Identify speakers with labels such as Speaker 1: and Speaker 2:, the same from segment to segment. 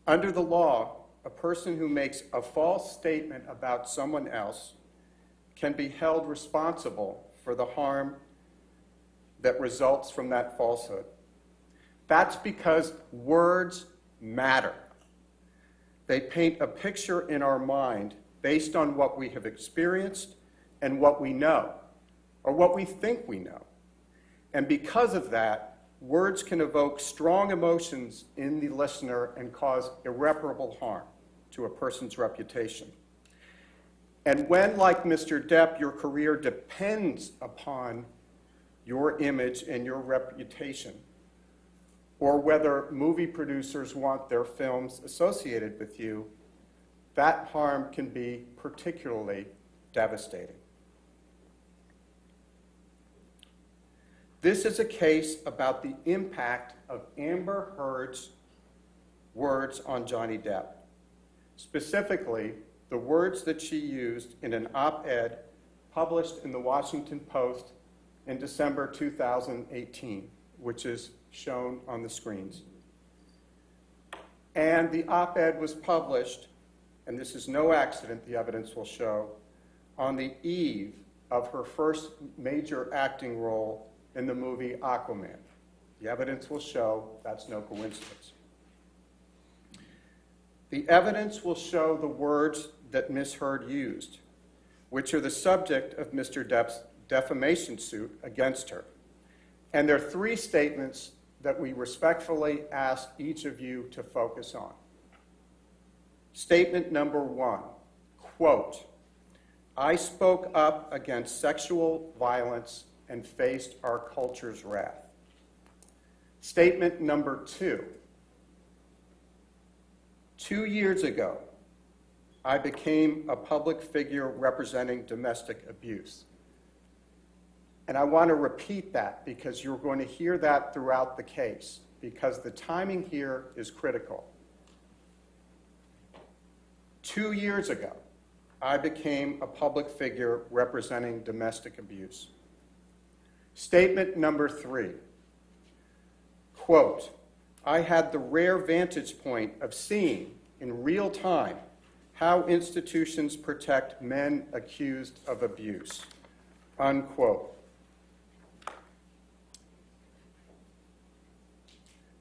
Speaker 1: Under the law, a person who makes a false statement about someone else can be held responsible for the harm that results from that falsehood. That's because words matter. They paint a picture in our mind based on what we have experienced and what we know, or what we think we know. And because of that, words can evoke strong emotions in the listener and cause irreparable harm to a person's reputation. And when, like Mr. Depp, your career depends upon your image and your reputation, or whether movie producers want their films associated with you, that harm can be particularly devastating. This is a case about the impact of Amber Heard's words on Johnny Depp. Specifically, the words that she used in an op-ed published in the Washington Post in December 2018, which is shown on the screens. And the op-ed was published, and this is no accident, the evidence will show, on the eve of her first major acting role in the movie Aquaman. The evidence will show that's no coincidence. The evidence will show the words that Ms. Heard used, which are the subject of Mr. Depp's defamation suit against her. And there are three statements that we respectfully ask each of you to focus on. Statement number one, quote, "I spoke up against sexual violence and faced our culture's wrath." Statement number two, 2 years ago, I became a public figure representing domestic abuse. And I want to repeat that because you're going to hear that throughout the case, because the timing here is critical. 2 years ago, I became a public figure representing domestic abuse. Statement number three, quote, "I had the rare vantage point of seeing in real time how institutions protect men accused of abuse," unquote.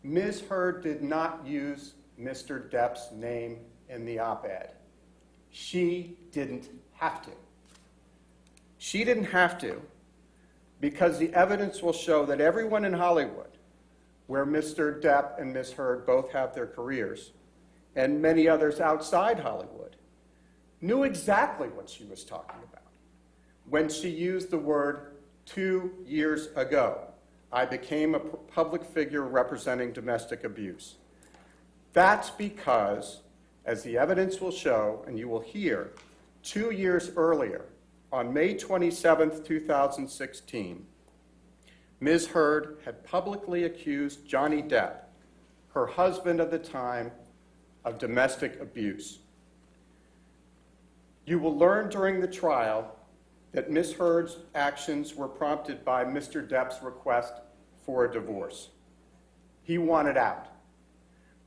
Speaker 1: Ms. Heard did not use Mr. Depp's name in the op-ed. She didn't have to. She didn't have to because the evidence will show that everyone in Hollywood, where Mr. Depp and Ms. Heard both have their careers, and many others outside Hollywood, knew exactly what she was talking about when she used the word 2 years ago. I became a public figure representing domestic abuse. That's because, as the evidence will show, and you will hear, 2 years earlier, on May 27, 2016, Ms. Heard had publicly accused Johnny Depp, her husband at the time, of domestic abuse. You will learn during the trial that Ms. Heard's actions were prompted by Mr. Depp's request for a divorce. He wanted out,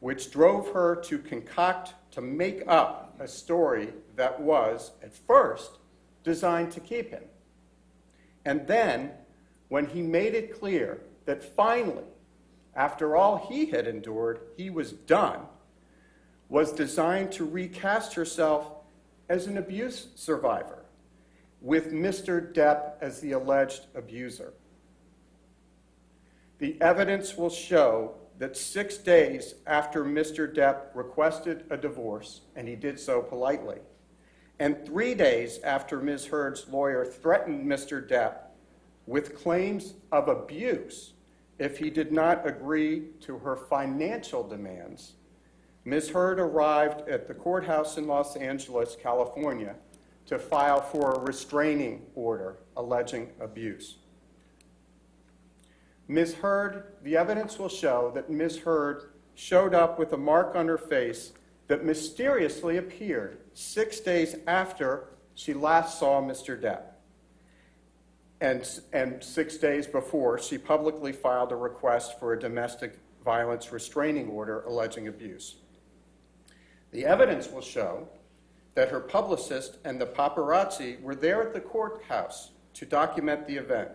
Speaker 1: which drove her to concoct, to make up a story that was, at first, designed to keep him. And then, when he made it clear that finally, after all he had endured, he was done, was designed to recast herself as an abuse survivor, with Mr. Depp as the alleged abuser. The evidence will show that 6 days after Mr. Depp requested a divorce, and he did so politely, and 3 days after Ms. Heard's lawyer threatened Mr. Depp with claims of abuse if he did not agree to her financial demands, Ms. Heard arrived at the courthouse in Los Angeles, California, to file for a restraining order alleging abuse. Ms. Heard, the evidence will show that Ms. Heard showed up with a mark on her face that mysteriously appeared 6 days after she last saw Mr. Depp. And 6 days before, she publicly filed a request for a domestic violence restraining order alleging abuse. The evidence will show that her publicist and the paparazzi were there at the courthouse to document the event,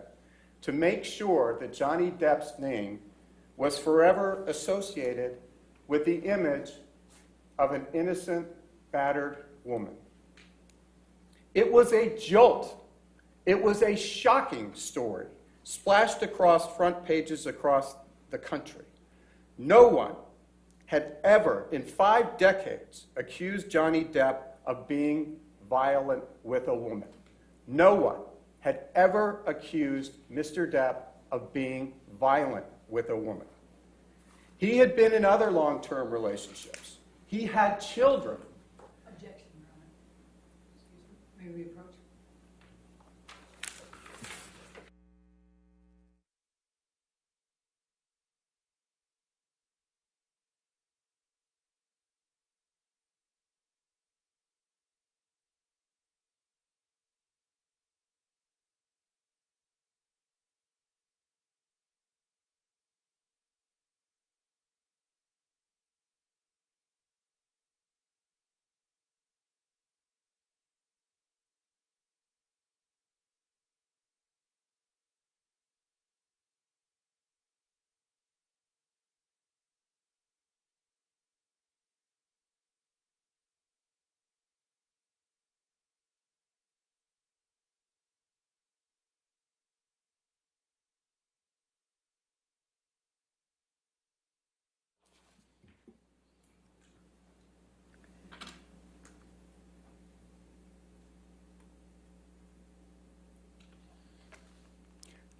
Speaker 1: to make sure that Johnny Depp's name was forever associated with the image of an innocent, battered woman. It was a jolt. It was a shocking story, splashed across front pages across the country. No one had ever, in 5 decades, accused Johnny Depp of being violent with a woman. No one had ever accused Mr. Depp of being violent with a woman. He had been in other long-term relationships. He had children.
Speaker 2: Objection, Your Honor. Excuse me. May we approach?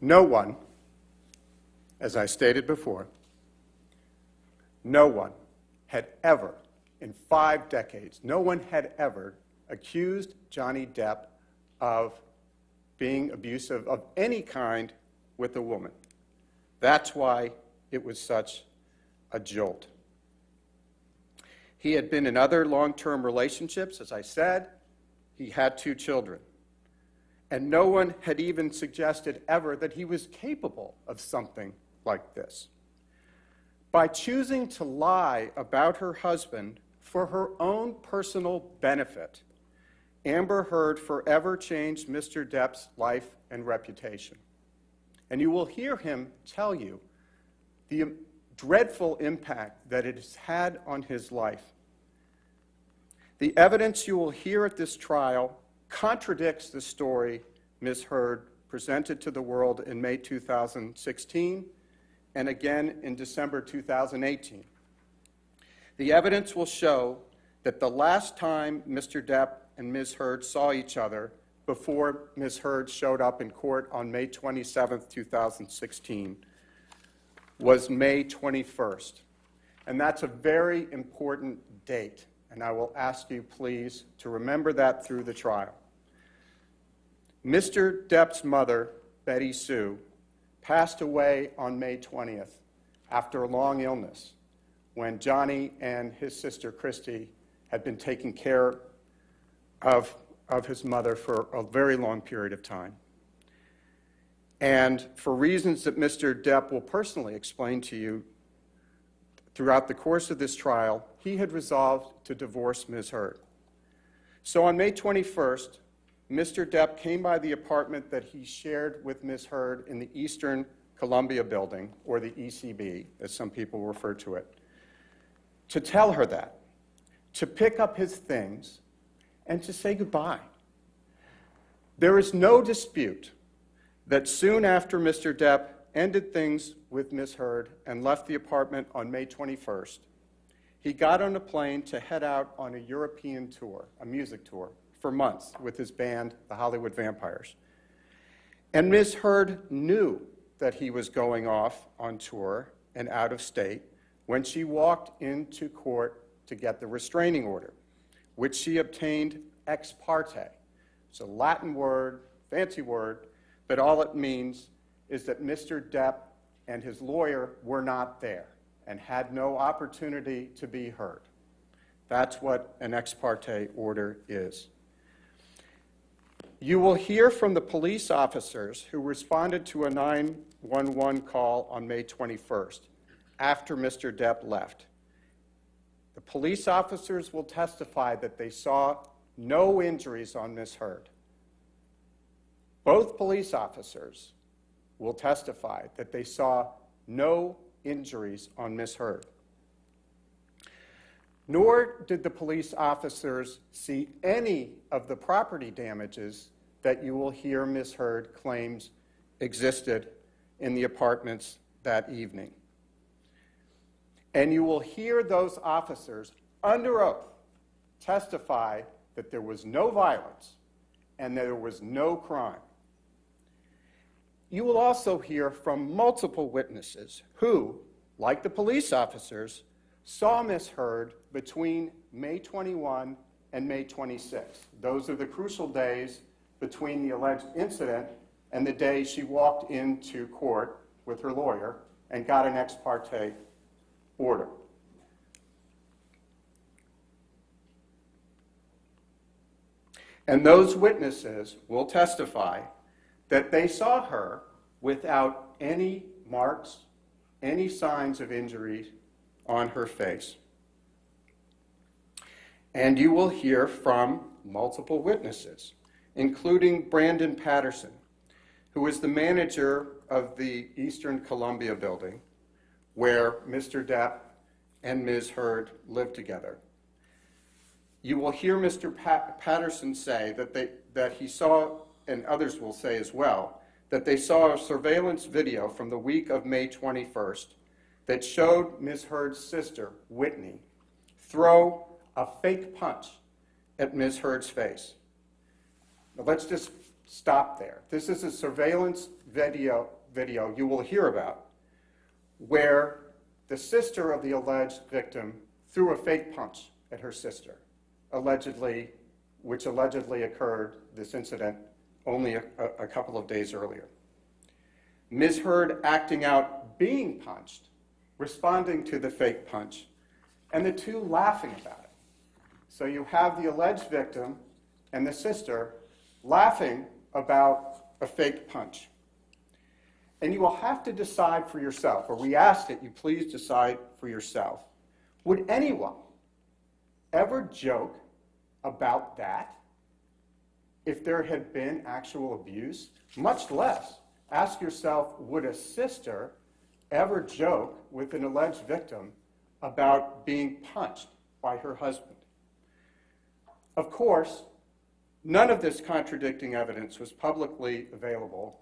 Speaker 1: No one, as I stated before, no one had ever, in 5 decades, no one had ever accused Johnny Depp of being abusive of any kind with a woman. That's why it was such a jolt. He had been in other long-term relationships, as I said. He had 2 children. And no one had even suggested ever that he was capable of something like this. By choosing to lie about her husband for her own personal benefit, Amber Heard forever changed Mr. Depp's life and reputation. And you will hear him tell you the dreadful impact that it has had on his life. The evidence you will hear at this trial contradicts the story Ms. Heard presented to the world in May 2016 and again in December 2018. The evidence will show that the last time Mr. Depp and Ms. Heard saw each other before Ms. Heard showed up in court on May 27, 2016, was May 21st. And that's a very important date, and I will ask you please to remember that through the trial. Mr. Depp's mother, Betty Sue, passed away on May 20th after a long illness when Johnny and his sister Christy had been taking care of his mother for a very long period of time. And for reasons that Mr. Depp will personally explain to you throughout the course of this trial, he had resolved to divorce Ms. Heard. So on May 21st, Mr. Depp came by the apartment that he shared with Ms. Heard in the Eastern Columbia building, or the ECB, as some people refer to it, to tell her that, to pick up his things, and to say goodbye. There is no dispute that soon after Mr. Depp ended things with Ms. Heard and left the apartment on May 21st, he got on a plane to head out on a European tour, a music tour, for months with his band, the Hollywood Vampires. And Ms. Heard knew that he was going off on tour and out of state when she walked into court to get the restraining order, which she obtained ex parte. It's a Latin word, fancy word, but all it means is that Mr. Depp and his lawyer were not there and had no opportunity to be heard. That's what an ex parte order is. You will hear from the police officers who responded to a 911 call on May 21st, after Mr. Depp left. The police officers will testify that they saw no injuries on Ms. Heard. Both police officers will testify that they saw no injuries on Ms. Heard. Nor did the police officers see any of the property damages that you will hear Ms. Heard claims existed in the apartments that evening. And you will hear those officers under oath testify that there was no violence and there was no crime. You will also hear from multiple witnesses who, like the police officers, saw Ms. Heard between May 21 and May 26. Those are the crucial days between the alleged incident and the day she walked into court with her lawyer and got an ex parte order. And those witnesses will testify that they saw her without any marks, any signs of injury on her face. And you will hear from multiple witnesses, including Brandon Patterson, who is the manager of the Eastern Columbia building, where Mr. Depp and Ms. Heard lived together. You will hear Mr. Patterson say that he saw, and others will say as well, that they saw a surveillance video from the week of May 21st that showed Ms. Heard's sister, Whitney, throw a fake punch at Ms. Heard's face. Now let's just stop there. This is a surveillance video you will hear about where the sister of the alleged victim threw a fake punch at her sister, which allegedly occurred, this incident, only a couple of days earlier. Ms. Heard acting out being punched, responding to the fake punch, and the two laughing about it. So you have the alleged victim and the sister laughing about a fake punch. And you will have to decide for yourself, or we ask that you please decide for yourself. Would anyone ever joke about that if there had been actual abuse? Much less ask yourself, would a sister ever joke with an alleged victim about being punched by her husband? Of course, none of this contradicting evidence was publicly available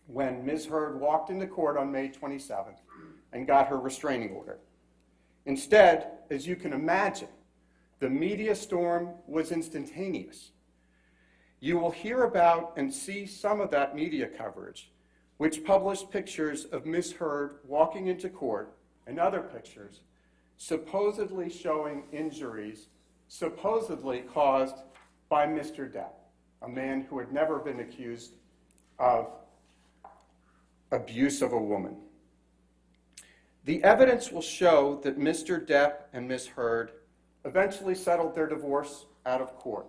Speaker 1: when Ms. Heard walked into court on May 27th and got her restraining order. Instead, as you can imagine, the media storm was instantaneous. You will hear about and see some of that media coverage, which published pictures of Ms. Heard walking into court and other pictures supposedly showing injuries supposedly caused by Mr. Depp, a man who had never been accused of abuse of a woman. The evidence will show that Mr. Depp and Ms. Heard eventually settled their divorce out of court.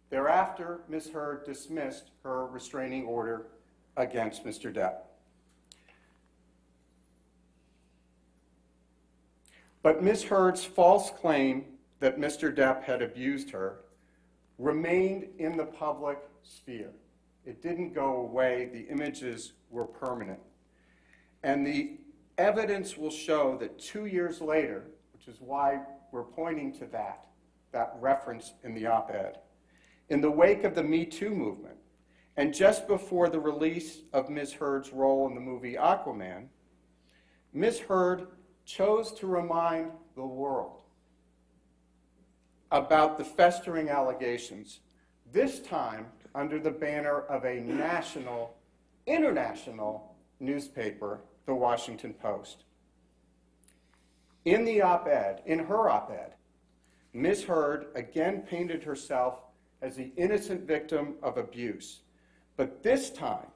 Speaker 1: Thereafter, Ms. Heard dismissed her restraining order against Mr. Depp. But Ms. Heard's false claim that Mr. Depp had abused her remained in the public sphere. It didn't go away. The images were permanent. And the evidence will show that 2 years later, which is why we're pointing to that reference in the op-ed, in the wake of the Me Too movement, and just before the release of Ms. Heard's role in the movie Aquaman, Ms. Heard chose to remind the world about the festering allegations, this time under the banner of a national, international newspaper, the Washington Post. In the op-ed, in her op-ed, Ms. Heard again painted herself as the innocent victim of abuse, but this time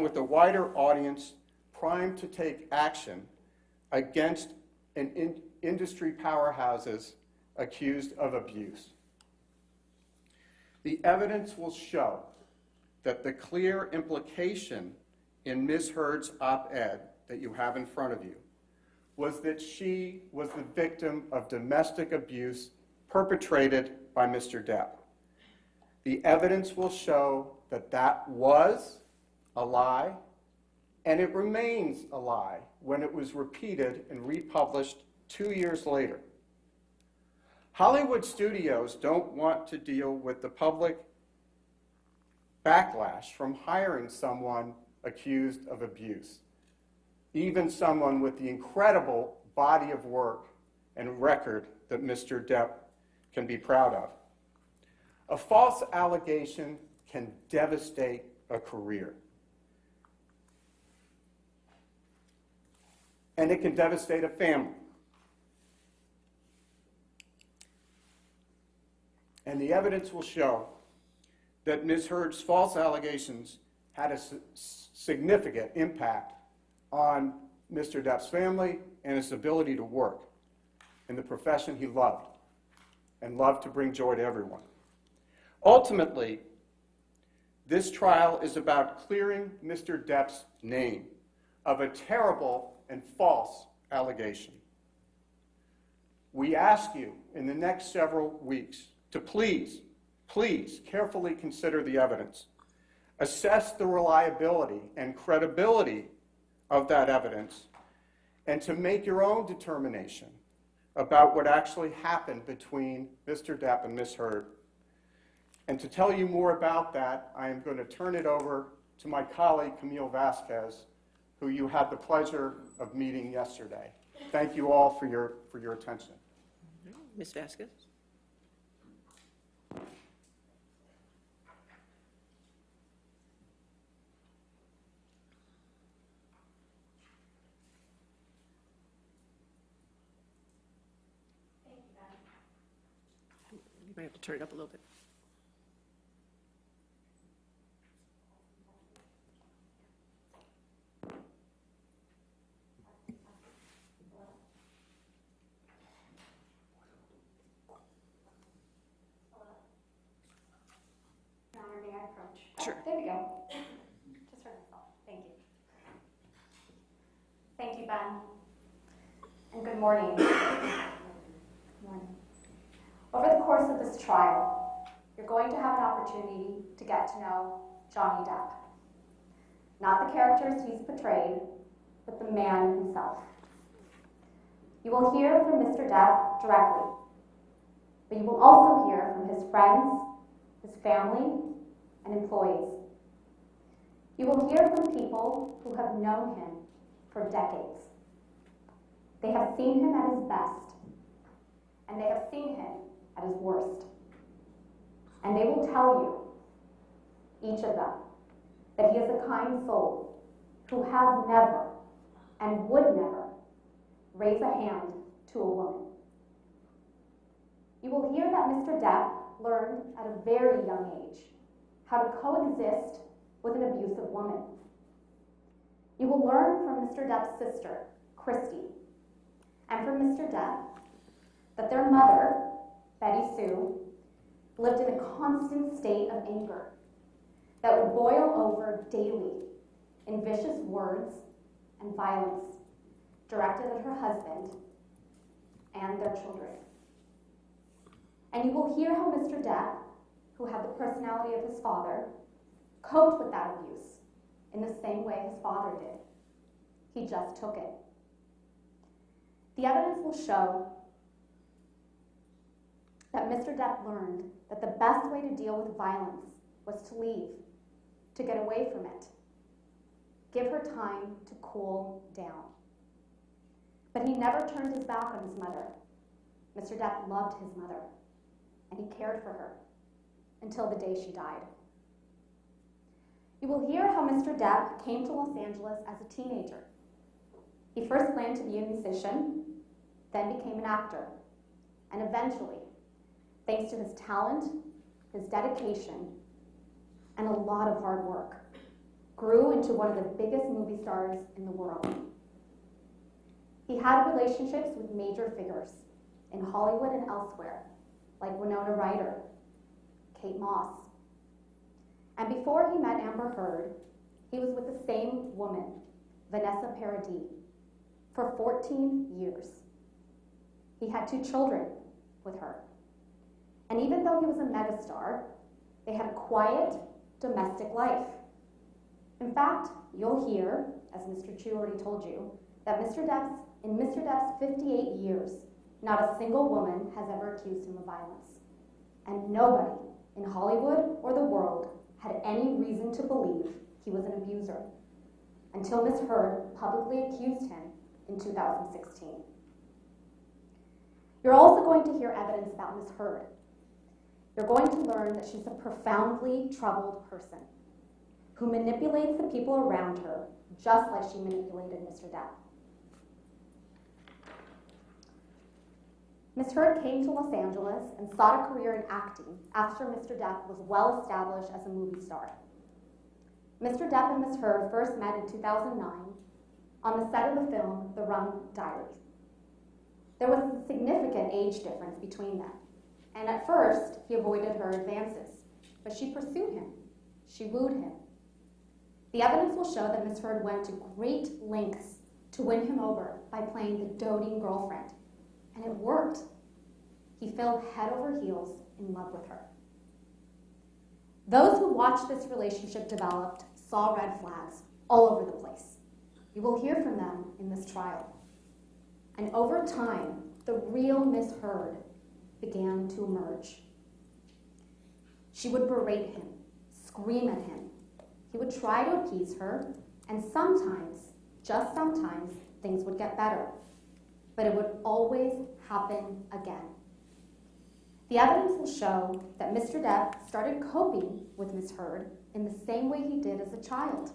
Speaker 1: with a wider audience primed to take action against industry powerhouses accused of abuse. The evidence will show that the clear implication in Ms. Heard's op-ed that you have in front of you was that she was the victim of domestic abuse perpetrated by Mr. Depp. The evidence will show that that was a lie, and it remains a lie when it was repeated and republished 2 years later. Hollywood studios don't want to deal with the public backlash from hiring someone accused of abuse, even someone with the incredible body of work and record that Mr. Depp can be proud of. A false allegation can devastate a career. And it can devastate a family. And the evidence will show that Ms. Heard's false allegations had a significant impact on Mr. Depp's family and his ability to work in the profession he loved and loved to bring joy to everyone. Ultimately, this trial is about clearing Mr. Depp's name of a terrible and false allegation. We ask you in the next several weeks to please carefully consider the evidence, assess the reliability and credibility of that evidence, and to make your own determination about what actually happened between Mr. Depp and Ms. Heard. And to tell you more about that, I am going to turn it over to my colleague, Camille Vasquez, who you had the pleasure of meeting yesterday. Thank you all for your attention.
Speaker 3: Ms. Vasquez? You might have to turn it up a little bit.
Speaker 4: May I approach?
Speaker 3: Sure.
Speaker 4: Oh, there we go. Just heard myself. Thank you. Thank you, Ben. And good morning. Good morning. Over the course of this trial, you're going to have an opportunity to get to know Johnny Depp. Not the characters he's portrayed, but the man himself. You will hear from Mr. Depp directly, but you will also hear from his friends, his family, and employees. You will hear from people who have known him for decades. They have seen him at his best, and they have seen him at his worst. And they will tell you, each of them, that he is a kind soul who has never and would never raise a hand to a woman. You will hear that Mr. Depp learned at a very young age how to coexist with an abusive woman. You will learn from Mr. Depp's sister, Christy, and from Mr. Depp that their mother, Betty Sue, lived in a constant state of anger that would boil over daily in vicious words and violence directed at her husband and their children. And you will hear how Mr. Depp, who had the personality of his father, coped with that abuse in the same way his father did. He just took it. The evidence will show that Mr. Depp learned that the best way to deal with violence was to leave, to get away from it. Give her time to cool down. But he never turned his back on his mother. Mr. Depp loved his mother, and he cared for her until the day she died. You will hear how Mr. Depp came to Los Angeles as a teenager. He first planned to be a musician, then became an actor, and eventually, thanks to his talent, his dedication, and a lot of hard work, grew into one of the biggest movie stars in the world. He had relationships with major figures in Hollywood and elsewhere, like Winona Ryder, Kate Moss. And before he met Amber Heard, he was with the same woman, Vanessa Paradis, for 14 years. He had 2 children with her. And even though he was a megastar, they had a quiet domestic life. In fact, you'll hear, as Mr. Chu already told you, that in Mr. Depp's 58 years, not a single woman has ever accused him of violence. And nobody in Hollywood or the world had any reason to believe he was an abuser until Ms. Heard publicly accused him in 2016. You're also going to hear evidence about Ms. Heard. You're going to learn that she's a profoundly troubled person who manipulates the people around her just like she manipulated Mr. Depp. Ms. Heard came to Los Angeles and sought a career in acting after Mr. Depp was well established as a movie star. Mr. Depp and Ms. Heard first met in 2009 on the set of the film The Rum Diary. There was a significant age difference between them, and at first he avoided her advances, but she pursued him. She wooed him. The evidence will show that Ms. Heard went to great lengths to win him over by playing the doting girlfriend, and it worked. He fell head over heels in love with her. Those who watched this relationship develop saw red flags all over the place. You will hear from them in this trial. And over time, the real Ms. Heard began to emerge. She would berate him, scream at him. He would try to appease her, and sometimes, just sometimes, things would get better. But it would always happen again. The evidence will show that Mr. Depp started coping with Ms. Heard in the same way he did as a child.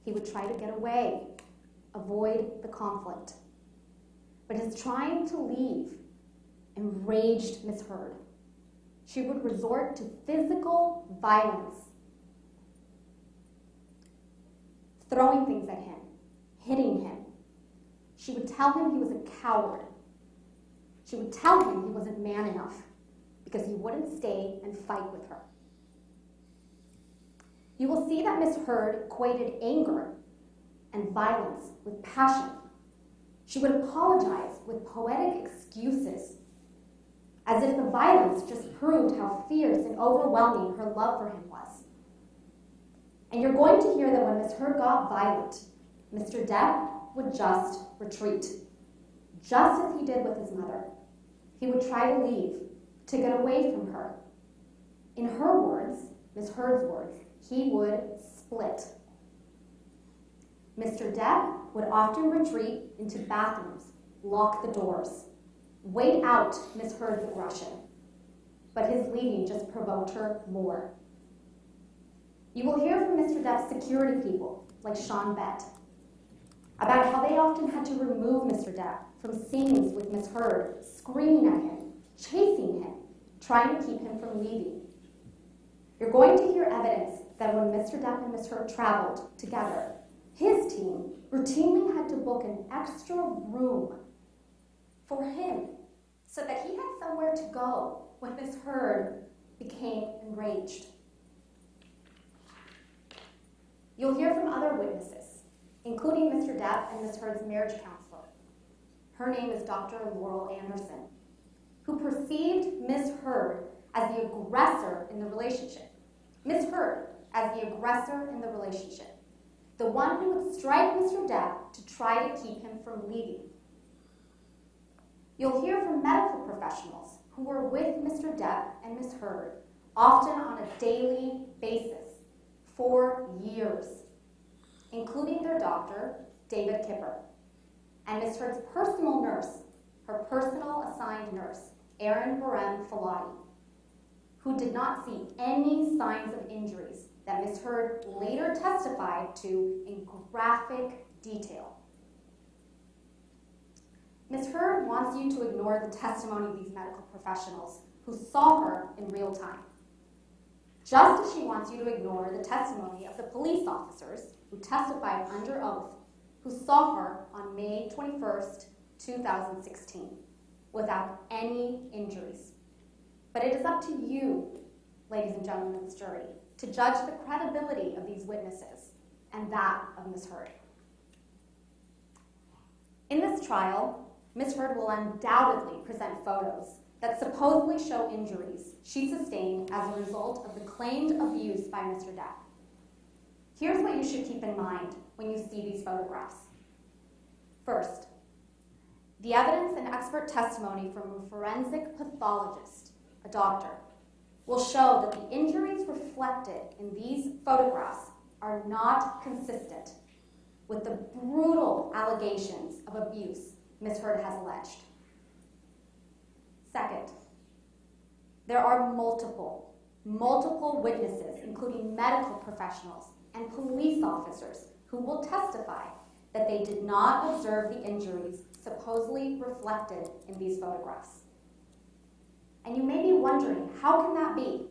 Speaker 4: He would try to get away, avoid the conflict. But his trying to leave enraged Ms. Heard. She would resort to physical violence, throwing things at him, hitting him. She would tell him he was a coward. She would tell him he wasn't man enough because he wouldn't stay and fight with her. You will see that Ms. Heard equated anger and violence with passion. She would apologize with poetic excuses, as if the violence just proved how fierce and overwhelming her love for him was. And you're going to hear that when Ms. Heard got violent, Mr. Depp would just retreat, just as he did with his mother. He would try to leave, to get away from her. In her words, Ms. Heard's words, he would split. Mr. Depp would often retreat into bathrooms, lock the doors, wait out Ms. Heard's aggression, but his leaving just provoked her more. You will hear from Mr. Depp's security people, like Sean Bett, about how they often had to remove Mr. Depp from scenes with Ms. Heard, screaming at him, chasing him, trying to keep him from leaving. You're going to hear evidence that when Mr. Depp and Ms. Heard traveled together, his team routinely had to book an extra room for him so that he had somewhere to go when Ms. Heard became enraged. You'll hear from other witnesses, including Mr. Depp and Ms. Heard's marriage counselor. Her name is Dr. Laurel Anderson, who perceived Ms. Heard as the aggressor in the relationship. Ms. Heard as the aggressor in the relationship, the one who would strike Mr. Depp to try to keep him from leaving. You'll hear from medical professionals who were with Mr. Depp and Ms. Heard, often on a daily basis, for years, including their doctor, David Kipper, and Ms. Heard's personal nurse, her personal assigned nurse, Erin Barem Falati, who did not see any signs of injuries that Ms. Heard later testified to in graphic detail. Ms. Heard wants you to ignore the testimony of these medical professionals who saw her in real time, just as she wants you to ignore the testimony of the police officers who testified under oath who saw her on May 21st, 2016, without any injuries. But it is up to you, ladies and gentlemen of this jury, to judge the credibility of these witnesses and that of Ms. Heard. In this trial, Ms. Heard will undoubtedly present photos that supposedly show injuries she sustained as a result of the claimed abuse by Mr. Depp. Here's what you should keep in mind when you see these photographs. First, the evidence and expert testimony from a forensic pathologist, a doctor, will show that the injuries reflected in these photographs are not consistent with the brutal allegations of abuse Ms. Heard has alleged. Second, there are multiple witnesses, including medical professionals and police officers, who will testify that they did not observe the injuries supposedly reflected in these photographs. And you may be wondering, how can that be?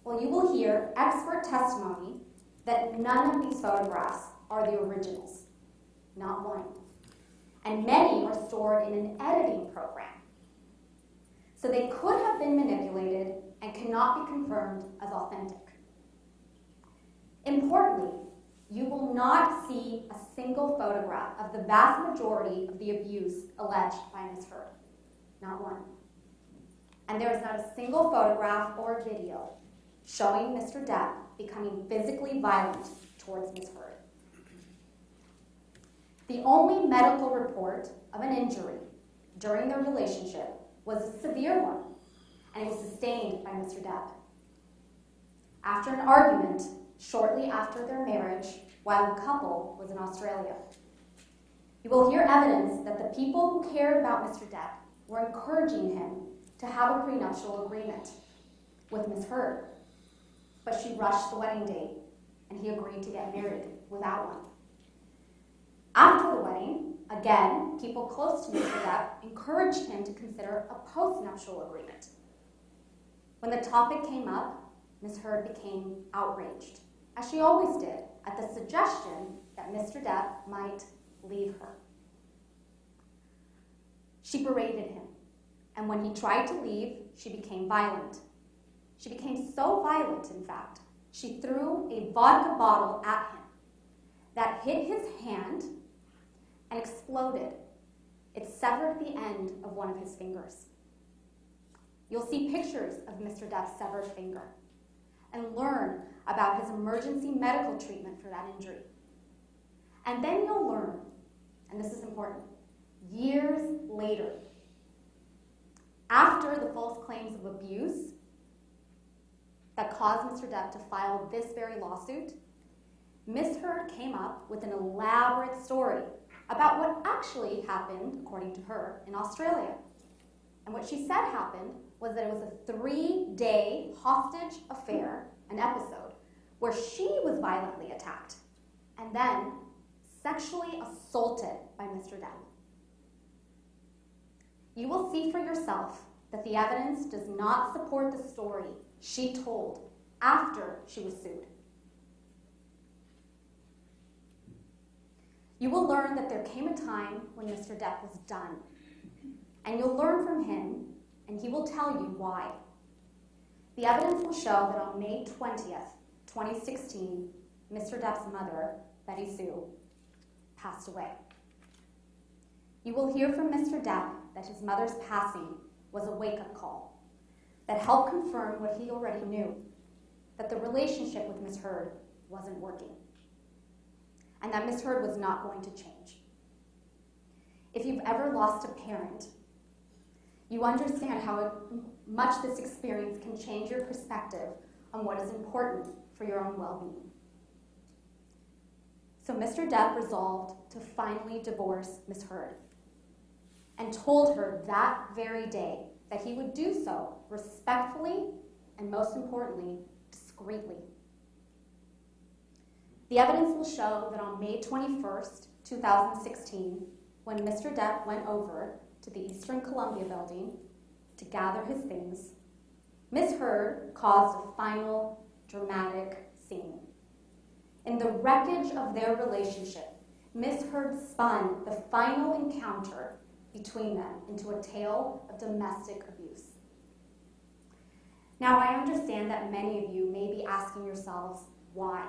Speaker 4: Well, you will hear expert testimony that none of these photographs are the originals, not one. And many are stored in an editing program. So they could have been manipulated and cannot be confirmed as authentic. Importantly, you will not see a single photograph of the vast majority of the abuse alleged by Ms. Heard. Not one. And there is not a single photograph or video showing Mr. Depp becoming physically violent towards Ms. Heard. The only medical report of an injury during their relationship was a severe one, and it was sustained by Mr. Depp. After an argument shortly after their marriage, while the couple was in Australia, you will hear evidence that the people who cared about Mr. Depp were encouraging him to have a prenuptial agreement with Ms. Heard, but she rushed the wedding date, and he agreed to get married without one. After the wedding, again, people close to Mr. Depp encouraged him to consider a postnuptial agreement. When the topic came up, Ms. Heard became outraged, as she always did, at the suggestion that Mr. Depp might leave her. She berated him, and when he tried to leave, she became violent. She became so violent, in fact, she threw a vodka bottle at him that hit his hand and exploded. It severed the end of one of his fingers. You'll see pictures of Mr. Depp's severed finger and learn about his emergency medical treatment for that injury. And then you'll learn, and this is important, years later, after the false claims of abuse that caused Mr. Depp to file this very lawsuit, Ms. Heard came up with an elaborate story about what actually happened, according to her, in Australia. And what she said happened was that it was a 3-day hostage affair, an episode, where she was violently attacked and then sexually assaulted by Mr. Depp. You will see for yourself that the evidence does not support the story she told after she was sued. You will learn that there came a time when Mr. Depp was done, and you'll learn from him, and he will tell you why. The evidence will show that on May 20th, 2016, Mr. Depp's mother, Betty Sue, passed away. You will hear from Mr. Depp that his mother's passing was a wake-up call that helped confirm what he already knew, that the relationship with Ms. Heard wasn't working, and that Ms. Heard was not going to change. If you've ever lost a parent, you understand how much this experience can change your perspective on what is important for your own well-being. So Mr. Depp resolved to finally divorce Ms. Heard and told her that very day that he would do so respectfully and, most importantly, discreetly. The evidence will show that on May 21st, 2016, when Mr. Depp went over to the Eastern Columbia building to gather his things, Ms. Heard caused a final dramatic scene. In the wreckage of their relationship, Ms. Heard spun the final encounter between them into a tale of domestic abuse. Now, I understand that many of you may be asking yourselves, why?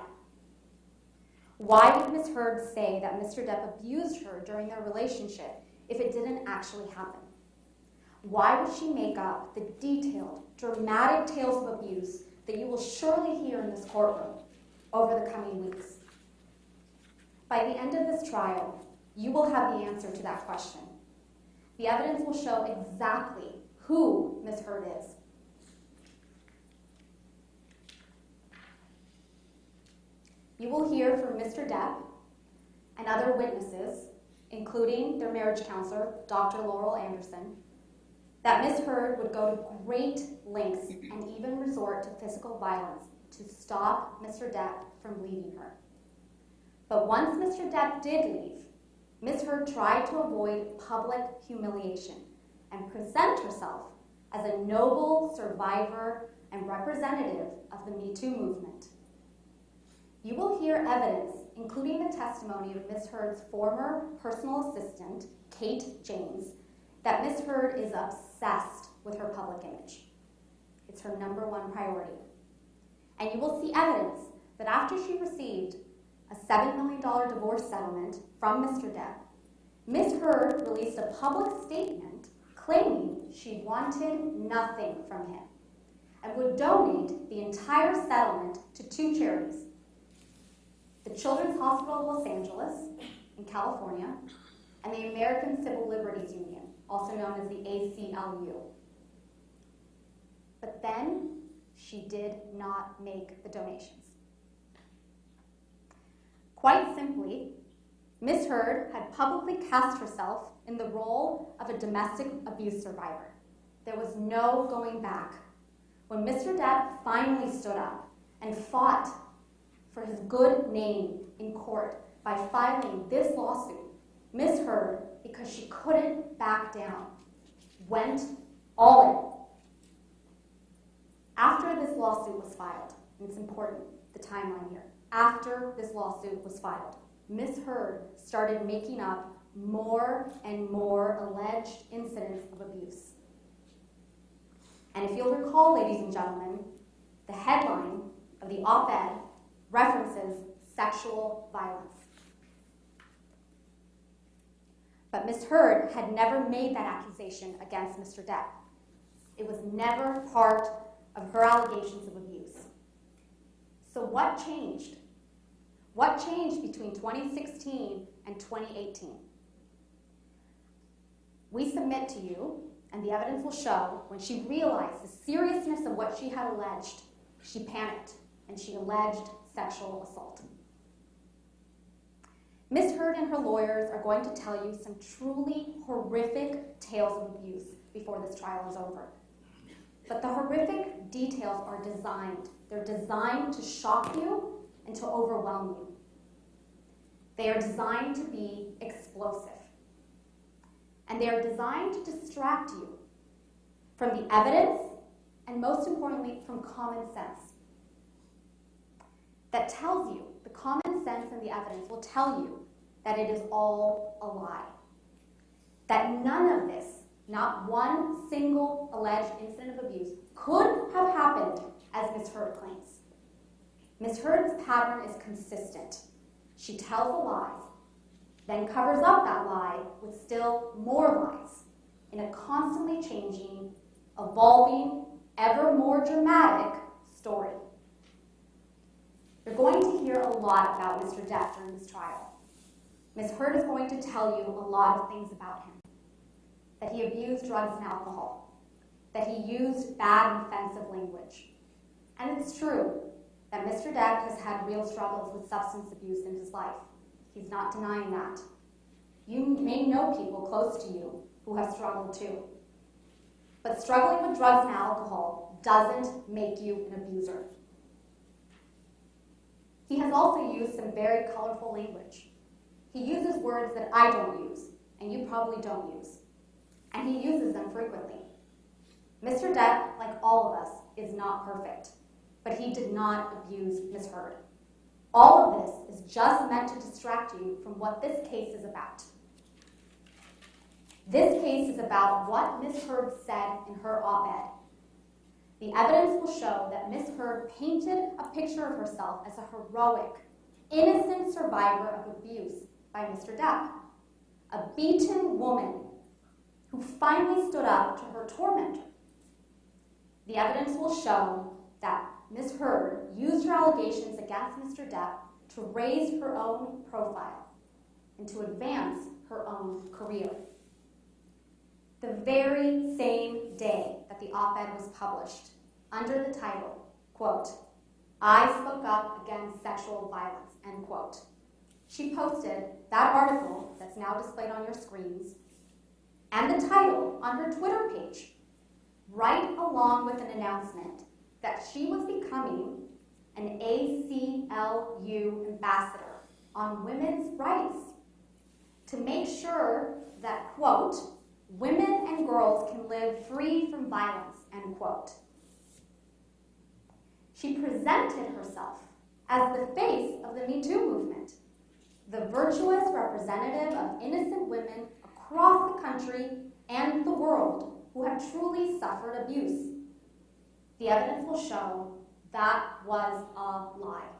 Speaker 4: Why would Ms. Heard say that Mr. Depp abused her during their relationship if it didn't actually happen? Why would she make up the detailed, dramatic tales of abuse that you will surely hear in this courtroom over the coming weeks? By the end of this trial, you will have the answer to that question. The evidence will show exactly who Ms. Heard is. You will hear from Mr. Depp and other witnesses, including their marriage counselor, Dr. Laurel Anderson, that Ms. Heard would go to great lengths and even resort to physical violence to stop Mr. Depp from leaving her. But once Mr. Depp did leave, Ms. Heard tried to avoid public humiliation and present herself as a noble survivor and representative of the Me Too movement. You will hear evidence, including the testimony of Ms. Heard's former personal assistant, Kate James, that Ms. Heard is obsessed with her public image. It's her #1 priority. And you will see evidence that after she received a $7 million divorce settlement from Mr. Depp, Ms. Heard released a public statement claiming she wanted nothing from him and would donate the entire settlement to 2 charities: the Children's Hospital of Los Angeles in California and the American Civil Liberties Union, also known as the ACLU. But then she did not make the donations. Quite simply, Ms. Heard had publicly cast herself in the role of a domestic abuse survivor. There was no going back. When Mr. Depp finally stood up and fought for his good name in court by filing this lawsuit, Ms. Heard, because she couldn't back down, went all in. After this lawsuit was filed, and it's important, the timeline here, after this lawsuit was filed, Ms. Heard started making up more and more alleged incidents of abuse. And if you'll recall, ladies and gentlemen, the headline of the op-ed references sexual violence. But Ms. Heard had never made that accusation against Mr. Depp. It was never part of her allegations of abuse. So what changed? What changed between 2016 and 2018? We submit to you, and the evidence will show, when she realized the seriousness of what she had alleged, she panicked and she alleged sexual assault. Ms. Heard and her lawyers are going to tell you some truly horrific tales of abuse before this trial is over. But the horrific details are designed. They're designed to shock you and to overwhelm you. They are designed to be explosive. And they are designed to distract you from the evidence and, most importantly, from common sense. That tells you, the common sense and the evidence will tell you that it is all a lie. That none of this, not one single alleged incident of abuse, could have happened as Ms. Heard claims. Ms. Heard's pattern is consistent. She tells a lie, then covers up that lie with still more lies in a constantly changing, evolving, ever more dramatic story. You're going to hear a lot about Mr. Depp during this trial. Ms. Heard is going to tell you a lot of things about him. That he abused drugs and alcohol. That he used bad and offensive language. And it's true that Mr. Depp has had real struggles with substance abuse in his life. He's not denying that. You may know people close to you who have struggled too. But struggling with drugs and alcohol doesn't make you an abuser. He has also used some very colorful language. He uses words that I don't use, and you probably don't use. And he uses them frequently. Mr. Depp, like all of us, is not perfect, but he did not abuse Ms. Heard. All of this is just meant to distract you from what this case is about. This case is about what Ms. Heard said in her op-ed. The evidence will show that Ms. Heard painted a picture of herself as a heroic, innocent survivor of abuse by Mr. Depp, a beaten woman who finally stood up to her tormentor. The evidence will show that Ms. Heard used her allegations against Mr. Depp to raise her own profile and to advance her own career. The very same day that the op-ed was published, under the title, quote, "I spoke up against sexual violence," end quote, she posted that article that's now displayed on your screens and the title on her Twitter page, right along with an announcement that she was becoming an ACLU ambassador on women's rights to make sure that, quote, "women and girls can live free from violence," end quote. She presented herself as the face of the Me Too movement, the virtuous representative of innocent women across the country and the world who have truly suffered abuse. The evidence will show that was a lie.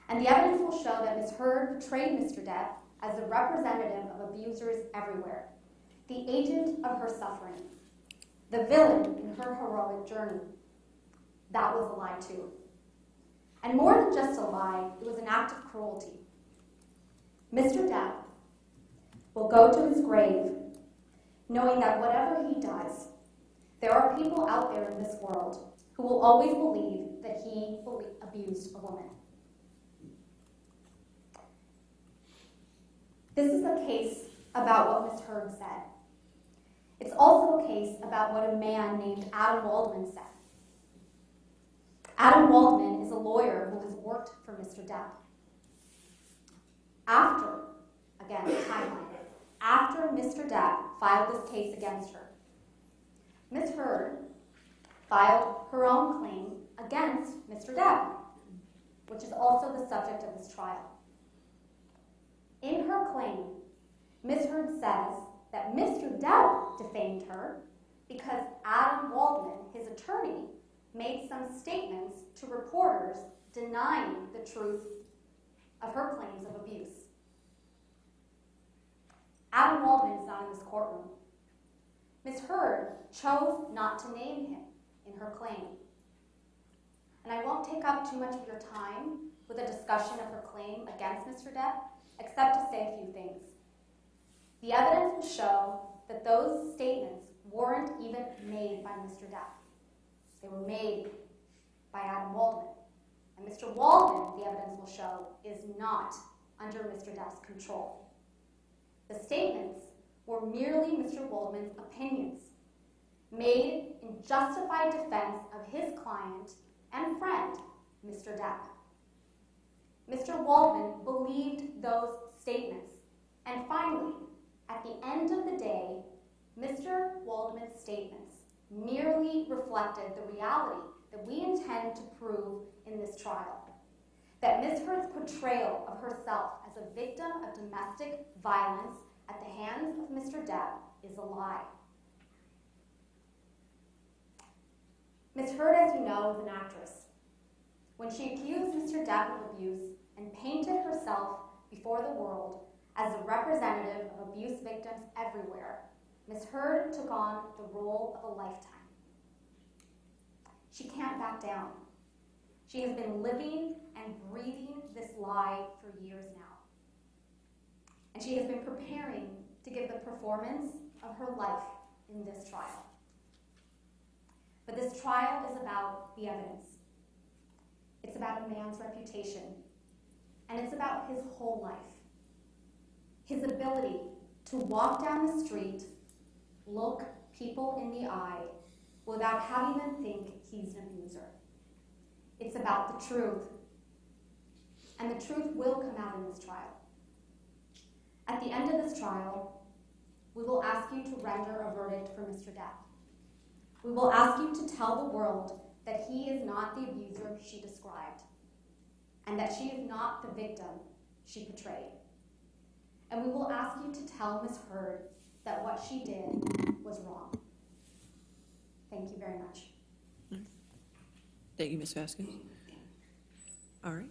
Speaker 4: And the evidence will show that Ms. Heard portrayed Mr. Depp as the representative of abusers everywhere, the agent of her suffering, the villain in her heroic journey. That was a lie too. And more than just a lie, it was an act of cruelty. Mr. Depp will go to his grave knowing that whatever he does, there are people out there in this world who will always believe that he abused a woman. This is a case about what Ms. Heard said. It's also a case about what a man named Adam Waldman said. Adam Waldman is a lawyer who has worked for Mr. Depp. After Mr. Depp filed this case against her, Ms. Heard filed her own claim against Mr. Depp, which is also the subject of this trial. In her claim, Ms. Heard says that Mr. Depp defamed her because Adam Waldman, his attorney, made some statements to reporters denying the truth of her claims of abuse. Adam Waldman is not in this courtroom. Ms. Heard chose not to name him in her claim. And I won't take up too much of your time with a discussion of her claim against Mr. Depp, except to say a few things. The evidence will show that those statements weren't even made by Mr. Depp. They were made by Adam Waldman. And Mr. Waldman, the evidence will show, is not under Mr. Depp's control. The statements were merely Mr. Waldman's opinions, made in justified defense of his client and friend, Mr. Depp. Mr. Waldman believed those statements. And finally, at the end of the day, Mr. Waldman's statements merely reflected the reality that we intend to prove in this trial. That Ms. Heard's portrayal of herself as a victim of domestic violence at the hands of Mr. Depp is a lie. Ms. Heard, as you know, is an actress. When she accused Mr. Depp of abuse and painted herself before the world as a representative of abuse victims everywhere, Ms. Heard took on the role of a lifetime. She can't back down. She has been living and breathing this lie for years now. And she has been preparing to give the performance of her life in this trial. But this trial is about the evidence. It's about a man's reputation. And it's about his whole life. His ability to walk down the street, look people in the eye, without having them think he's an abuser. It's about the truth. And the truth will come out in this trial. At the end of this trial, we will ask you to render a verdict for Mr. Depp. We will ask you to tell the world that he is not the abuser she described, and that she is not the victim she portrayed. And we will ask you to tell Ms. Heard that what she did was wrong. Thank you very much.
Speaker 3: Thank you, Ms. Vasquez. All right.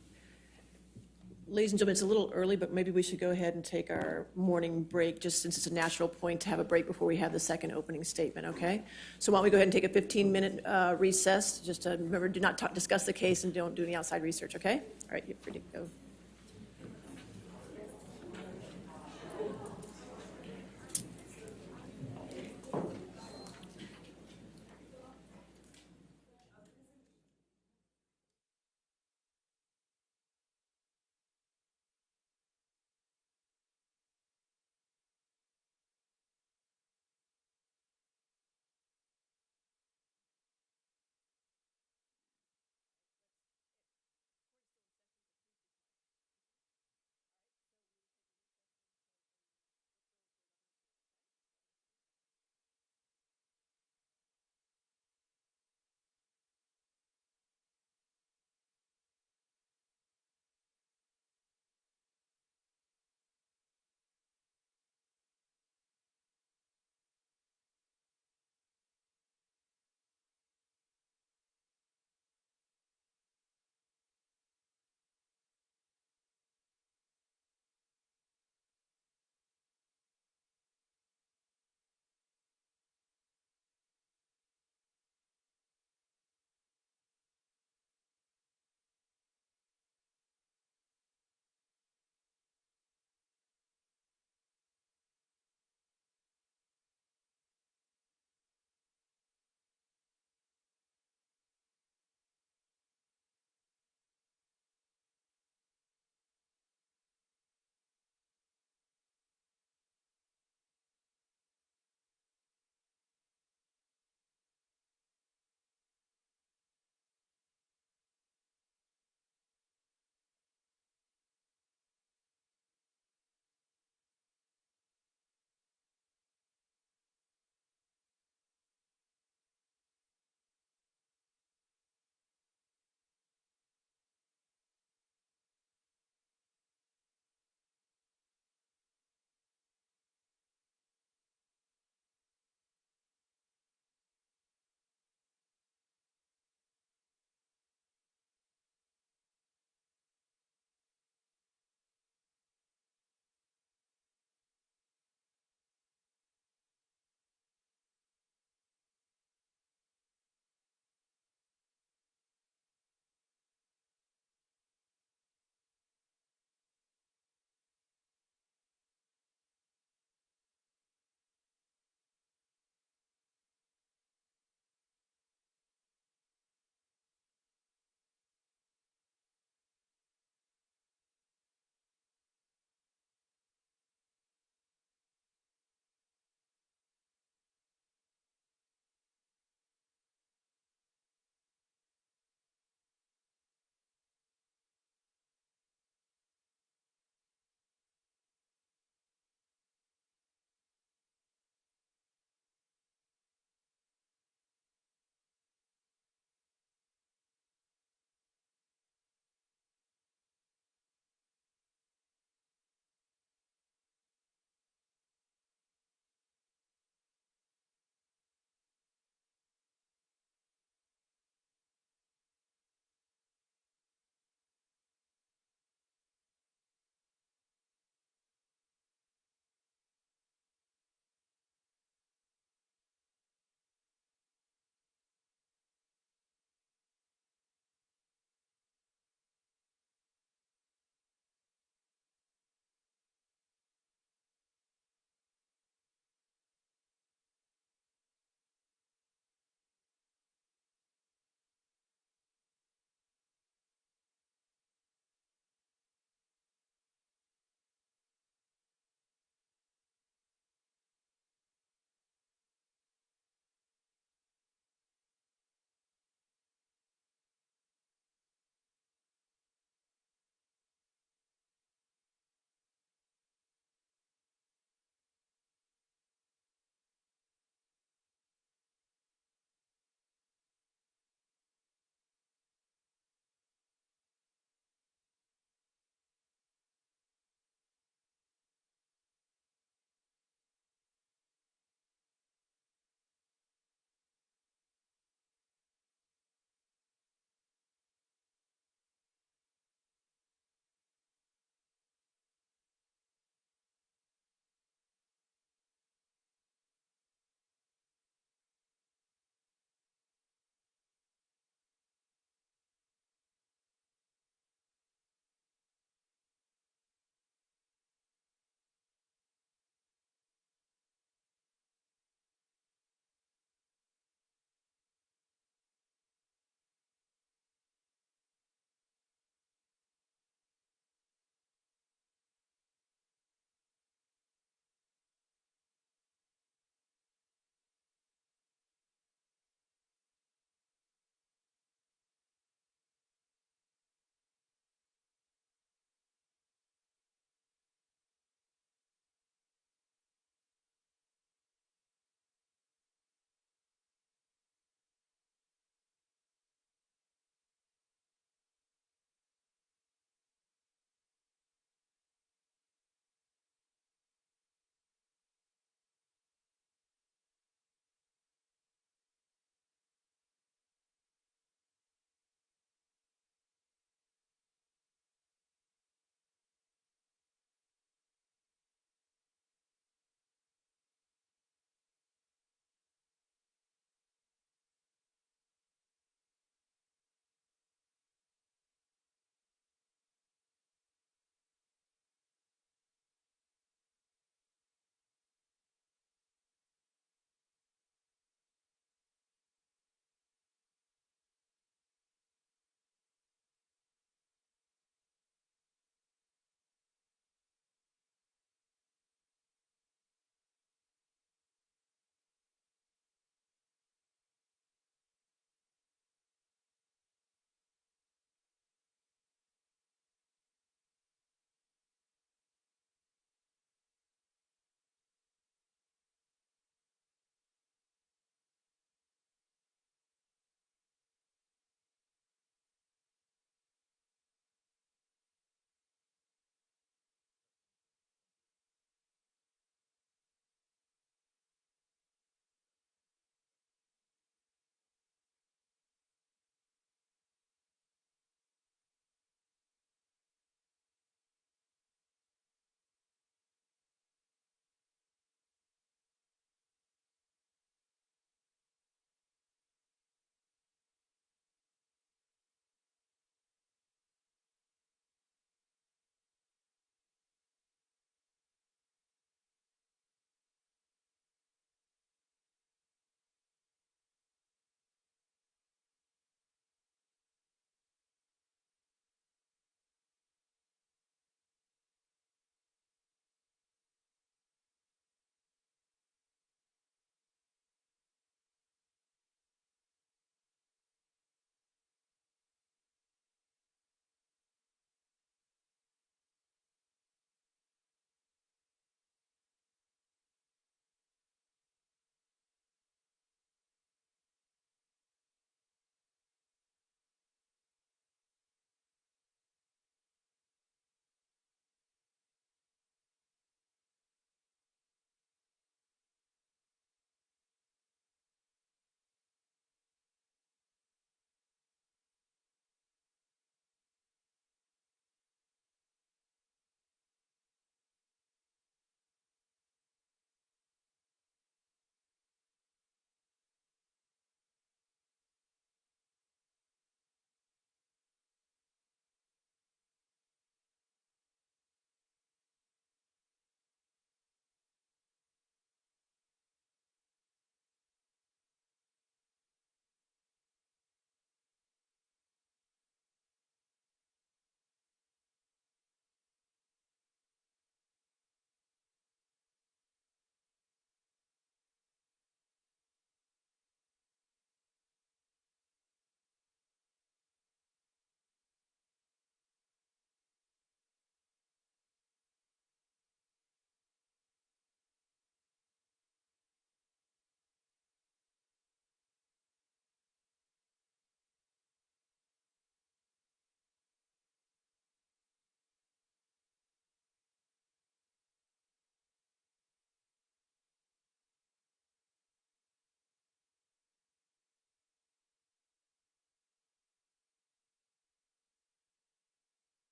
Speaker 3: Ladies and gentlemen, it's a little early, but maybe we should go ahead and take our morning break, just since it's a natural point to have a break before we have the second opening statement, okay? So why don't we go ahead and take a 15-minute recess? Just remember, do not discuss the case and don't do any outside research, okay? All right, you're free to go.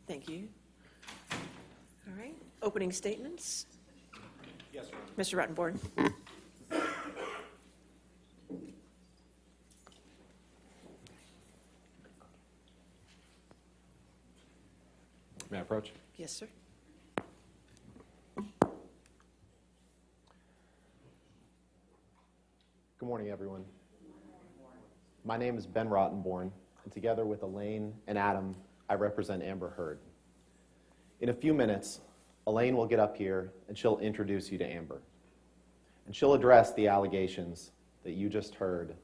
Speaker 3: Thank you. All right, opening statements.
Speaker 5: Yes, Your Honor.
Speaker 3: Mr. Rottenborn.
Speaker 5: May I approach?
Speaker 3: Yes, sir.
Speaker 5: Good morning, everyone. My name is Ben Rottenborn, and together with Elaine and Adam, I represent Amber Heard. In a few minutes, Elaine will get up here and she'll introduce you to Amber. And she'll address the allegations that you just heard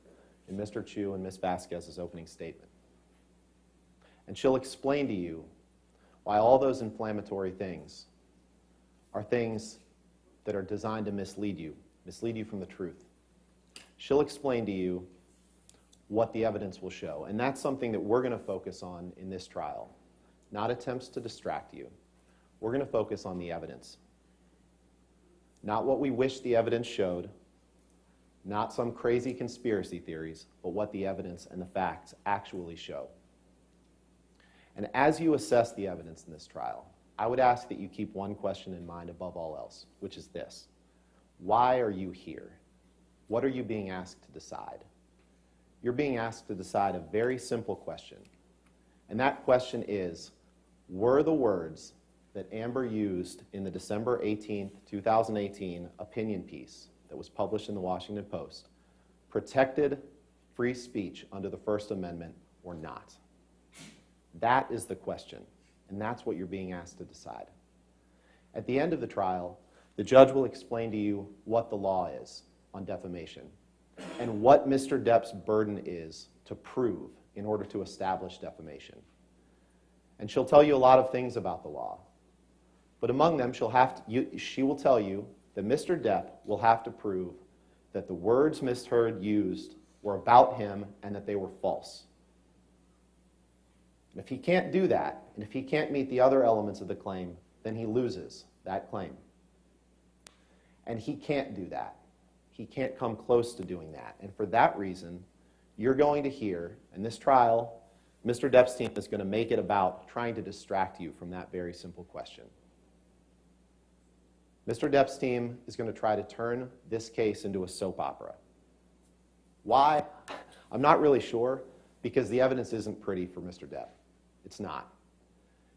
Speaker 5: in Mr. Chu and Ms. Vasquez's opening statement. And she'll explain to you why all those inflammatory things are things that are designed to mislead you from the truth. She'll explain to you what the evidence will show, and that's something that we're going to focus on in this trial, not attempts to distract you. We're going to focus on the evidence. Not what we wish the evidence showed, not some crazy conspiracy theories, but what the evidence and the facts actually show. And as you assess the evidence in this trial, I would ask that you keep one question in mind above all else, which is this: why are you here? What are you being asked to decide? You're being asked to decide a very simple question. And that question is, were the words that Amber used in the December 18th, 2018 opinion piece that was published in the Washington Post protected free speech under the First Amendment or not? That is the question, and that's what you're being asked to decide. At the end of the trial, the judge will explain to you what the law is on defamation and what Mr. Depp's burden is to prove in order to establish defamation. And she'll tell you a lot of things about the law. But among them, she will tell you that Mr. Depp will have to prove that the words Ms. Heard used were about him and that they were false. And if he can't do that, and if he can't meet the other elements of the claim, then he loses that claim. And he can't do that. He can't come close to doing that. And for that reason, you're going to hear, in this trial, Mr. Depp's team is going to make it about trying to distract you from that very simple question. Mr. Depp's team is going to try to turn this case into a soap opera. Why? I'm not really sure, because the evidence isn't pretty for Mr. Depp. It's not.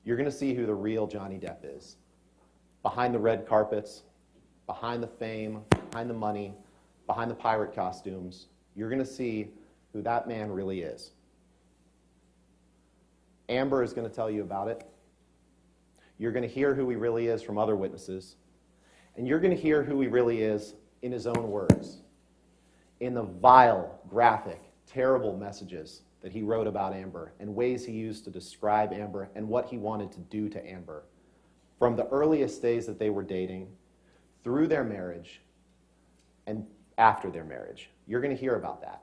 Speaker 5: You're going to see who the real Johnny Depp is. Behind the red carpets, behind the fame, behind the money, behind the pirate costumes, you're going to see who that man really is. Amber is going to tell you about it. You're going to hear who he really is from other witnesses. And you're going to hear who he really is in his own words, in the vile, graphic, terrible messages that he wrote about Amber and ways he used to describe Amber and what he wanted to do to Amber from the earliest days that they were dating, through their marriage, and after their marriage. You're going to hear about that.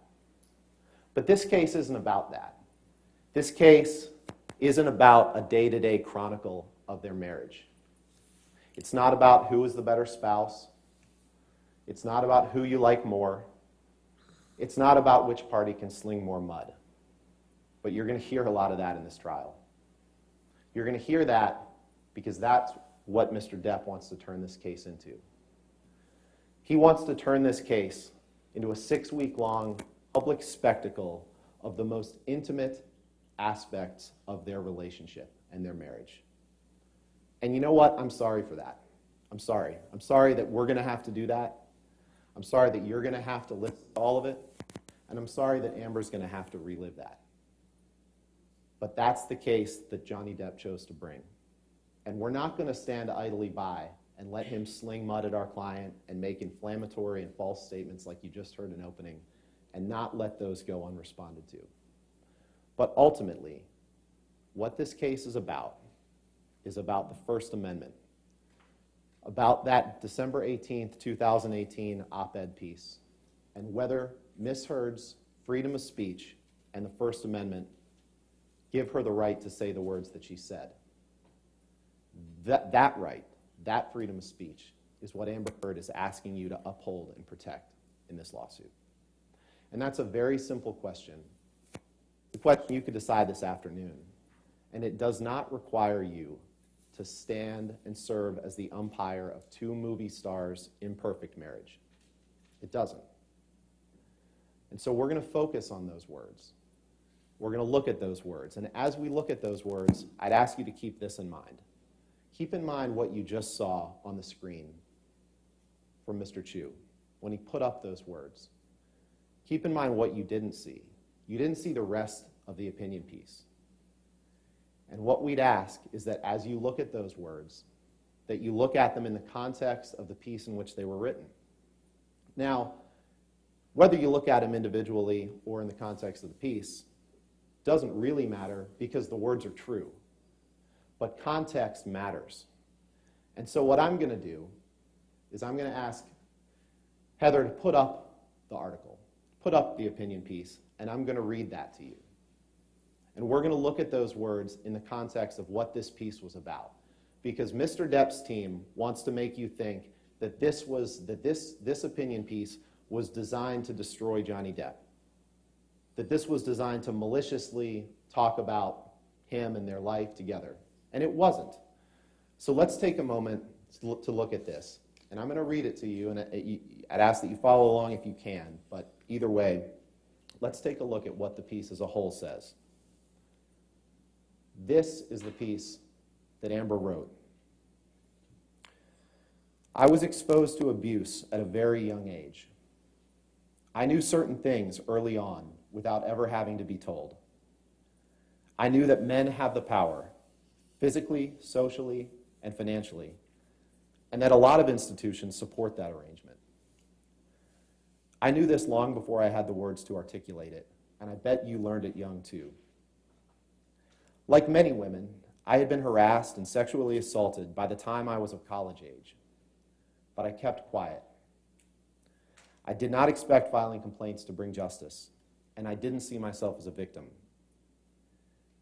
Speaker 5: But this case isn't about that. This case isn't about a day-to-day chronicle of their marriage. It's not about who is the better spouse. It's not about who you like more. It's not about which party can sling more mud. But you're going to hear a lot of that in this trial. You're going to hear that because that's what Mr. Depp wants to turn this case into. He wants to turn this case into a 6-week-long public spectacle of the most intimate aspects of their relationship and their marriage. And you know what? I'm sorry for that. I'm sorry. I'm sorry that we're going to have to do that. I'm sorry that you're going to have to listen to all of it. And I'm sorry that Amber's going to have to relive that. But that's the case that Johnny Depp chose to bring. And we're not going to stand idly by and let him sling mud at our client and make inflammatory and false statements like you just heard in opening and not let those go unresponded to. But ultimately, what this case is about the First Amendment, about that December 18th, 2018 op-ed piece, and whether Ms. Heard's freedom of speech and the First Amendment give her the right to say the words that she said. That right, that freedom of speech, is what Amber Heard is asking you to uphold and protect in this lawsuit. And that's a very simple question. The question you could decide this afternoon. and it does not require you to stand and serve as the umpire of two movie stars' imperfect marriage. It doesn't. And so we're going to focus on those words. We're going to look at those words. And as we look at those words, I'd ask you to keep this in mind. Keep in mind what you just saw on the screen from Mr. Chu when he put up those words. Keep in mind what you didn't see. You didn't see the rest of the opinion piece. And what we'd ask is that as you look at those words, that you look at them in the context of the piece in which they were written. Now, whether you look at them individually or in the context of the piece doesn't really matter because the words are true. But context matters. And so what I'm going to do is I'm going to ask Heather to put up the article, put up the opinion piece, and I'm going to read that to you. And we're going to look at those words in the context of what this piece was about. Because Mr. Depp's team wants to make you think that this opinion piece was designed to destroy Johnny Depp. That this was designed to maliciously talk about him and their life together. And it wasn't. So let's take a moment to look at this. And I'm going to read it to you, and I'd ask that you follow along if you can. But either way, let's take a look at what the piece as a whole says. This is the piece that Amber wrote. I was exposed to abuse at a very young age. I knew certain things early on without ever having to be told. I knew that men have the power, physically, socially, and financially, and that a lot of institutions support that arrangement. I knew this long before I had the words to articulate it, and I bet you learned it young too. Like many women, I had been harassed and sexually assaulted by the time I was of college age, but I kept quiet. I did not expect filing complaints to bring justice, and I didn't see myself as a victim.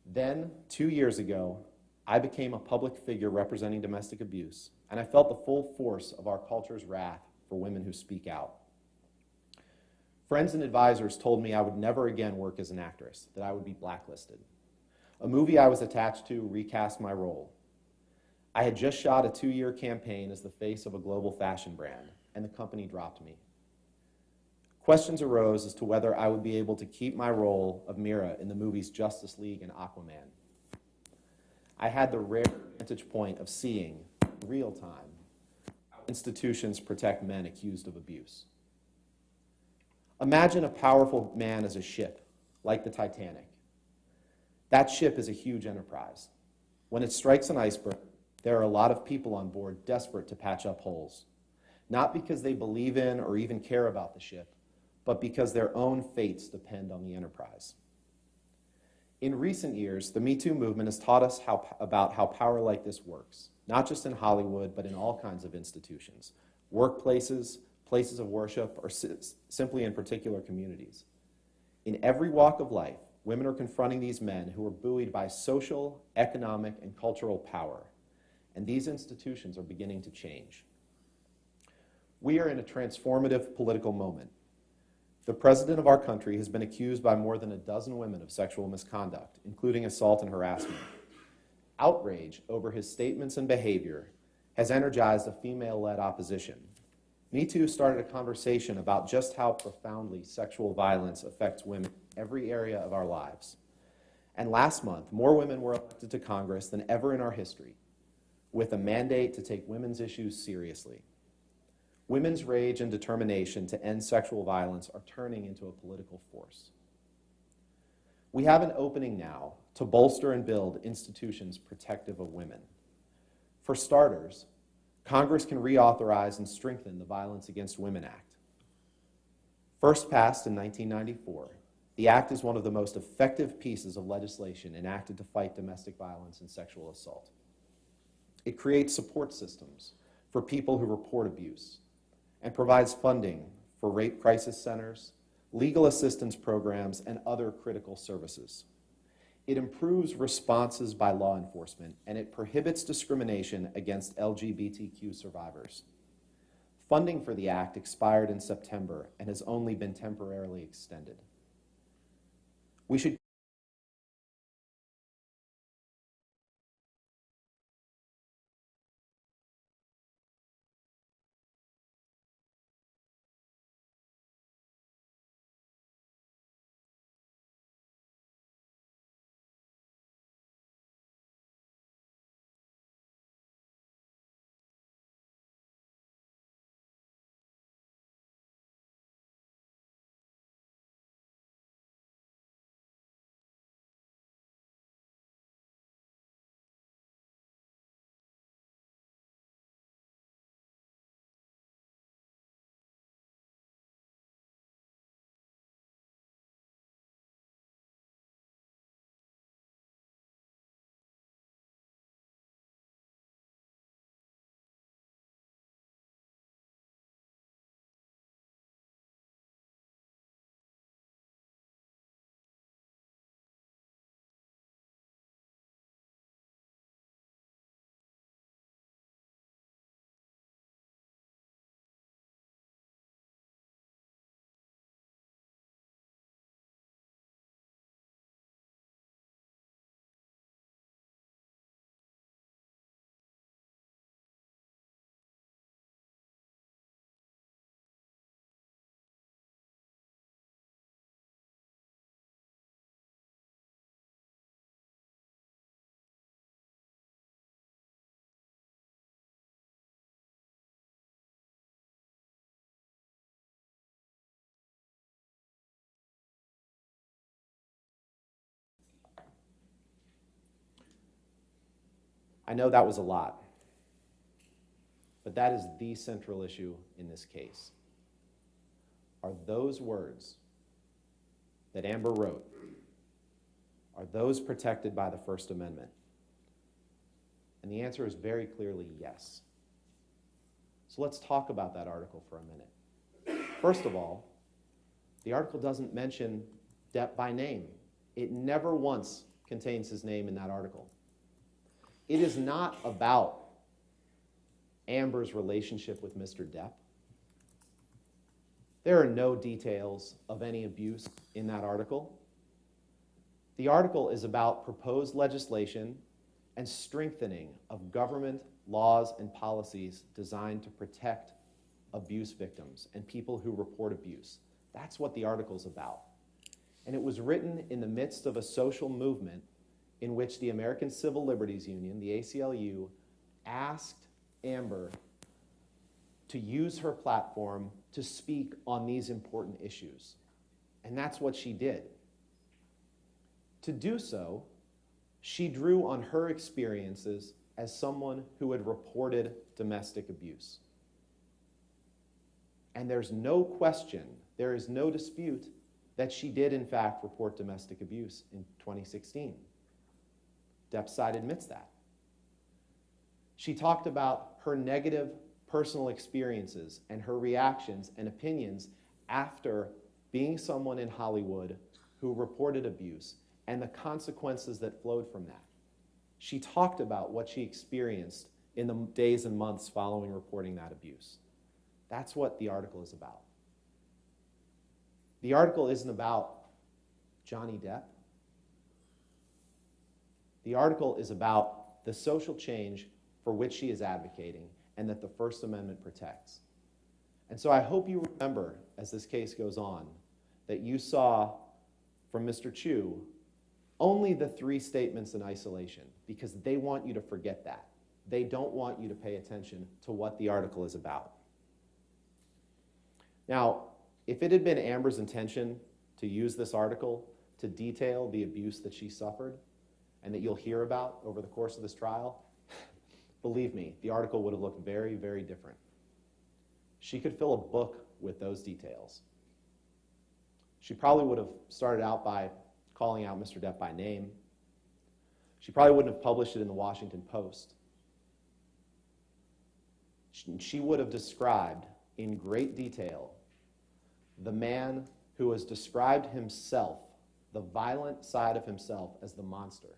Speaker 5: Then, 2 years ago, I became a public figure representing domestic abuse, and I felt the full force of our culture's wrath for women who speak out. Friends and advisors told me I would never again work as an actress, that I would be blacklisted. A movie I was attached to recast my role. I had just shot a 2-year campaign as the face of a global fashion brand, and the company dropped me. Questions arose as to whether I would be able to keep my role of Mira in the movies Justice League and Aquaman. I had the rare vantage point of seeing, in real time, how institutions protect men accused of abuse. Imagine a powerful man as a ship, like the Titanic. That ship is a huge enterprise. When it strikes an iceberg, there are a lot of people on board desperate to patch up holes, not because they believe in or even care about the ship, but because their own fates depend on the enterprise. In recent years, the Me Too movement has taught us about how power like this works, not just in Hollywood, but in all kinds of institutions, workplaces, places of worship, or simply in particular communities. In every walk of life, women are confronting these men who are buoyed by social, economic, and cultural power, and these institutions are beginning to change. We are in a transformative political moment. The president of our country has been accused by more than a dozen women of sexual misconduct, including assault and harassment. Outrage over his statements and behavior has energized a female-led opposition. Me Too started a conversation about just how profoundly sexual violence affects women in every area of our lives. And last month, more women were elected to Congress than ever in our history, with a mandate to take women's issues seriously. Women's rage and determination to end sexual violence are turning into a political force. We have an opening now to bolster and build institutions protective of women. For starters, Congress can reauthorize and strengthen the Violence Against Women Act. First passed in 1994, the act is one of the most effective pieces of legislation enacted to fight domestic violence and sexual assault. It creates support systems for people who report abuse and provides funding for rape crisis centers, legal assistance programs, and other critical services. It improves responses by law enforcement, and it prohibits discrimination against LGBTQ survivors. Funding for the act expired in September and has only been temporarily extended. We should I know that was a lot, but that is the central issue in this case. Are those words that Amber wrote, are those protected by the First Amendment? And the answer is very clearly yes. So let's talk about that article for a minute. First of all, the article doesn't mention Depp by name. It never once contains his name in that article. It is not about Amber's relationship with Mr. Depp. There are no details of any abuse in that article. The article is about proposed legislation and strengthening of government laws and policies designed to protect abuse victims and people who report abuse. That's what the article's about. And it was written in the midst of a social movement in which the American Civil Liberties Union, the ACLU, asked Amber to use her platform to speak on these important issues. And that's what she did. To do so, she drew on her experiences as someone who had reported domestic abuse. And there's no question, there is no dispute that she did in fact report domestic abuse in 2016. Depp's side admits that. She talked about her negative personal experiences and her reactions and opinions after being someone in Hollywood who reported abuse and the consequences that flowed from that. She talked about what she experienced in the days and months following reporting that abuse. That's what the article is about. The article isn't about Johnny Depp. The article is about the social change for which she is advocating and that the First Amendment protects. And so I hope you remember, as this case goes on, that you saw from Mr. Chu only the 3 statements in isolation, because they want you to forget that. They don't want you to pay attention to what the article is about. Now, if it had been Amber's intention to use this article to detail the abuse that she suffered and that you'll hear about over the course of this trial, believe me, the article would have looked very, very different. She could fill a book with those details. She probably would have started out by calling out Mr. Depp by name. She probably wouldn't have published it in the Washington Post. She would have described in great detail the man who has described himself, the violent side of himself, as the monster.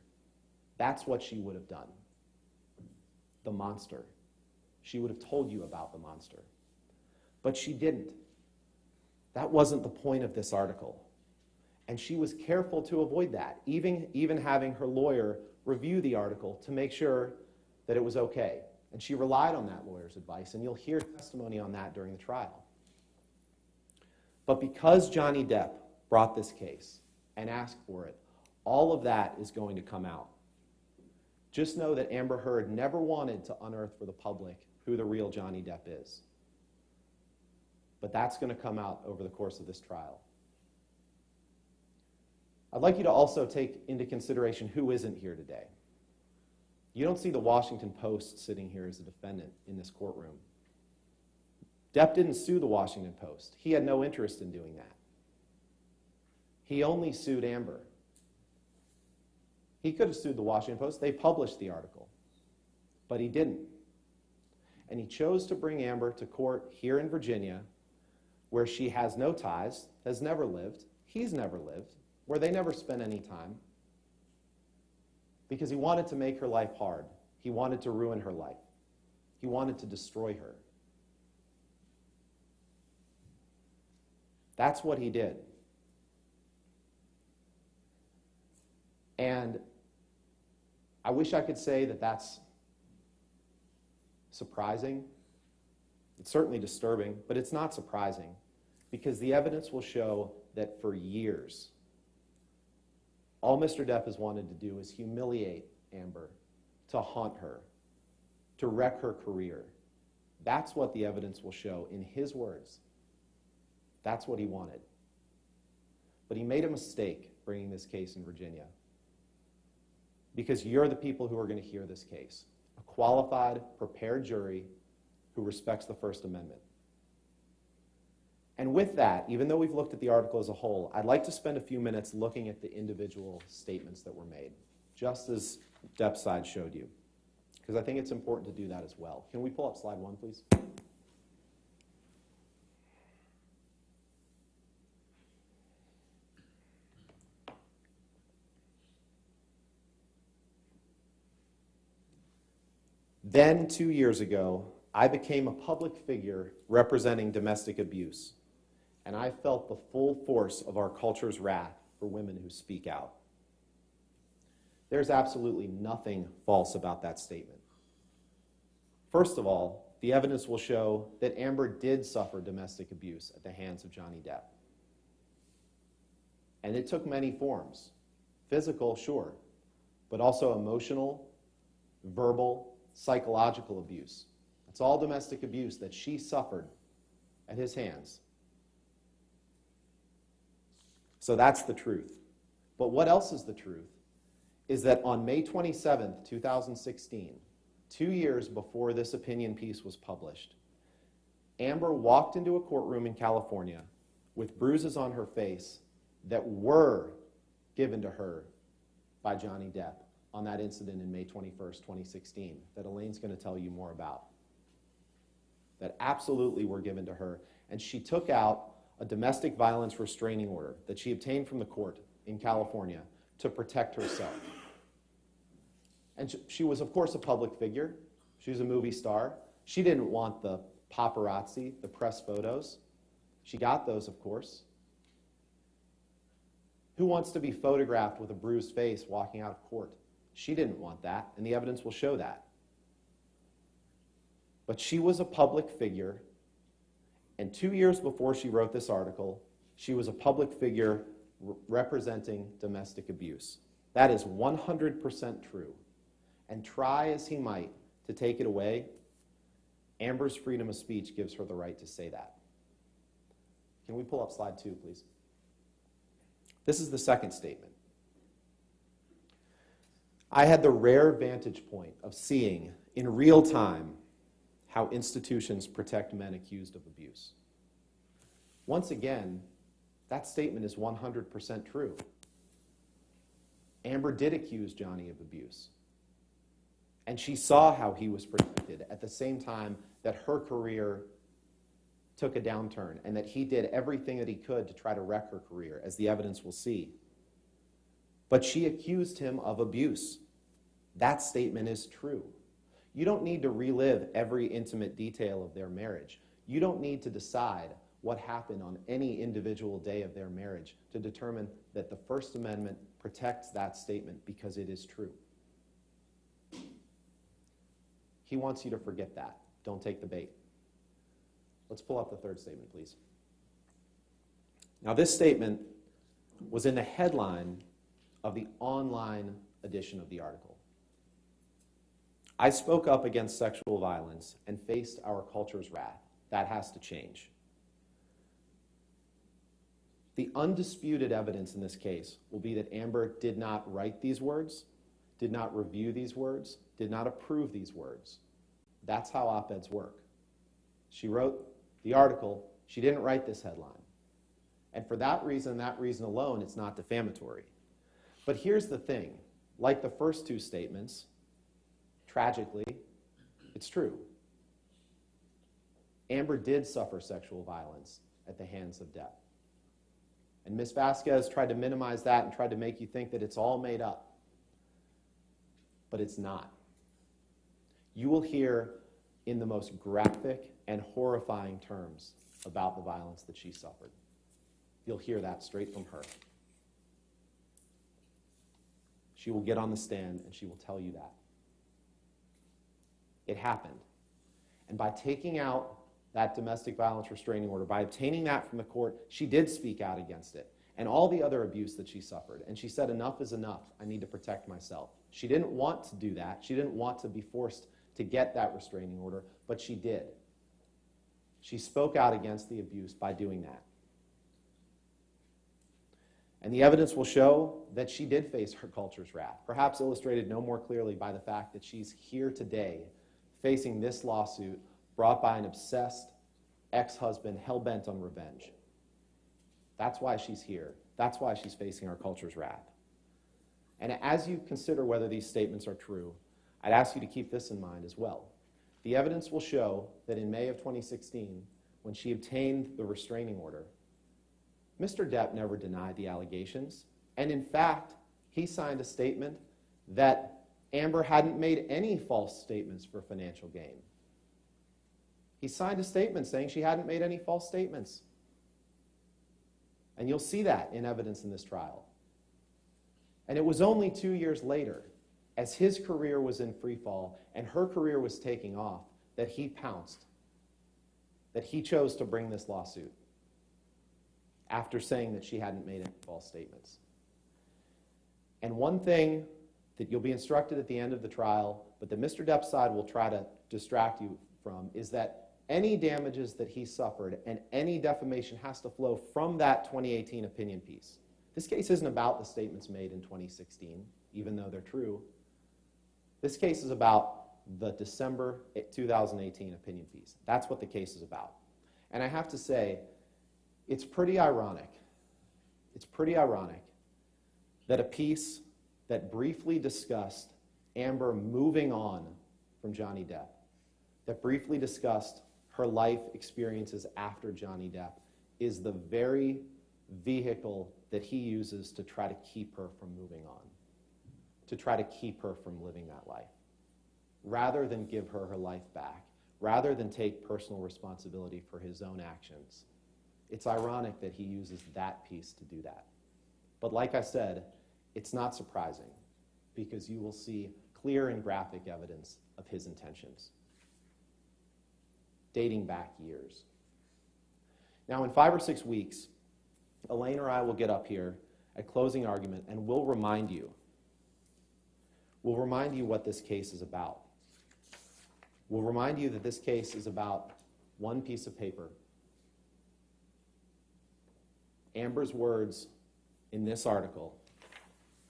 Speaker 5: That's what she would have done. The monster. She would have told you about the monster. But she didn't. That wasn't the point of this article. And she was careful to avoid that, even having her lawyer review the article to make sure that it was okay. And she relied on that lawyer's advice, and you'll hear testimony on that during the trial. But because Johnny Depp brought this case and asked for it, all of that is going to come out. Just know that Amber Heard never wanted to unearth for the public who the real Johnny Depp is. But that's going to come out over the course of this trial. I'd like you to also take into consideration who isn't here today. You don't see the Washington Post sitting here as a defendant in this courtroom. Depp didn't sue the Washington Post. He had no interest in doing that. He only sued Amber. He could have sued the Washington Post. They published the article. But he didn't. And he chose to bring Amber to court here in Virginia, where she has no ties, has never lived, he's never lived, where they never spent any time, because he wanted to make her life hard. He wanted to ruin her life. He wanted to destroy her. That's what he did. And I wish I could say that that's surprising. It's certainly disturbing, but it's not surprising, because the evidence will show that for years, all Mr. Depp has wanted to do is humiliate Amber, to haunt her, to wreck her career. That's what the evidence will show in his words. That's what he wanted. But he made a mistake bringing this case in Virginia, because you're the people who are going to hear this case. a qualified, prepared jury who respects the First Amendment. And with that, even though we've looked at the article as a whole, I'd like to spend a few minutes looking at the individual statements that were made, just as Depp's side showed you, because I think it's important to do that as well. Can we pull up slide 1, please? Then, 2 years ago, I became a public figure representing domestic abuse, and I felt the full force of our culture's wrath for women who speak out. There's absolutely nothing false about that statement. First of all, the evidence will show that Amber did suffer domestic abuse at the hands of Johnny Depp. And it took many forms. Physical, sure, but also emotional, verbal, psychological abuse. It's all domestic abuse that she suffered at his hands. So that's the truth. But what else is the truth is that on May 27th, 2016, 2 years before this opinion piece was published, Amber walked into a courtroom in California with bruises on her face that were given to her by Johnny Depp on that incident in May 21st, 2016, that Elaine's going to tell you more about. That absolutely were given to her. And she took out a domestic violence restraining order that she obtained from the court in California to protect herself. And she was, of course, a public figure. She was a movie star. She didn't want the paparazzi, the press photos. She got those, of course. Who wants to be photographed with a bruised face walking out of court? She didn't want that, and the evidence will show that. But she was a public figure, and 2 years before she wrote this article, she was a public figure representing domestic abuse. That is 100% true. And try as he might to take it away, Amber's freedom of speech gives her the right to say that. Can we pull up slide 2, please? This is the second statement. I had the rare vantage point of seeing in real time how institutions protect men accused of abuse. Once again, that statement is 100% true. Amber did accuse Johnny of abuse. And she saw how he was protected at the same time that her career took a downturn and that he did everything that he could to try to wreck her career, as the evidence will see. But she accused him of abuse. That statement is true. You don't need to relive every intimate detail of their marriage. You don't need to decide what happened on any individual day of their marriage to determine that the First Amendment protects that statement because it is true. He wants you to forget that. Don't take the bait. Let's pull up the third statement, please. Now, this statement was in the headline of the online edition of the article. I spoke up against sexual violence and faced our culture's wrath. That has to change. The undisputed evidence in this case will be that Amber did not write these words, did not review these words, did not approve these words. That's how op-eds work. She wrote the article. She didn't write this headline. And for that reason alone, it's not defamatory. But here's the thing. Like the first two statements, tragically, it's true. Amber did suffer sexual violence at the hands of Depp. And Ms. Vasquez tried to minimize that and tried to make you think that it's all made up. But it's not. You will hear in the most graphic and horrifying terms about the violence that she suffered. You'll hear that straight from her. She will get on the stand and she will tell you that. It happened. And by taking out that domestic violence restraining order, by obtaining that from the court, she did speak out against it and all the other abuse that she suffered. And she said, enough is enough. I need to protect myself. She didn't want to do that. She didn't want to be forced to get that restraining order, but she did. She spoke out against the abuse by doing that. And the evidence will show that she did face her culture's wrath, perhaps illustrated no more clearly by the fact that she's here today facing this lawsuit brought by an obsessed ex-husband hell-bent on revenge. That's why she's here. That's why she's facing our culture's wrath. And as you consider whether these statements are true, I'd ask you to keep this in mind as well. The evidence will show that in May of 2016, when she obtained the restraining order, Mr. Depp never denied the allegations, and in fact, he signed a statement that Amber hadn't made any false statements for financial gain. He signed a statement saying she hadn't made any false statements. And you'll see that in evidence in this trial. And it was only 2 years later, as his career was in free fall and her career was taking off, that he pounced, that he chose to bring this lawsuit after saying that she hadn't made any false statements. And one thing that you'll be instructed at the end of the trial, but that Mr. Depp's side will try to distract you from, is that any damages that he suffered and any defamation has to flow from that 2018 opinion piece. This case isn't about the statements made in 2016, even though they're true. This case is about the December 2018 opinion piece. That's what the case is about. And I have to say, it's pretty ironic. It's pretty ironic that a piece that briefly discussed Amber moving on from Johnny Depp, that briefly discussed her life experiences after Johnny Depp, is the very vehicle that he uses to try to keep her from moving on, to try to keep her from living that life, rather than give her her life back, rather than take personal responsibility for his own actions. It's ironic that he uses that piece to do that. But like I said, it's not surprising, because you will see clear and graphic evidence of his intentions, dating back years. Now, in 5 or 6 weeks, Elaine or I will get up here at closing argument, and we'll remind you what this case is about. We'll remind you that this case is about one piece of paper. Amber's words in this article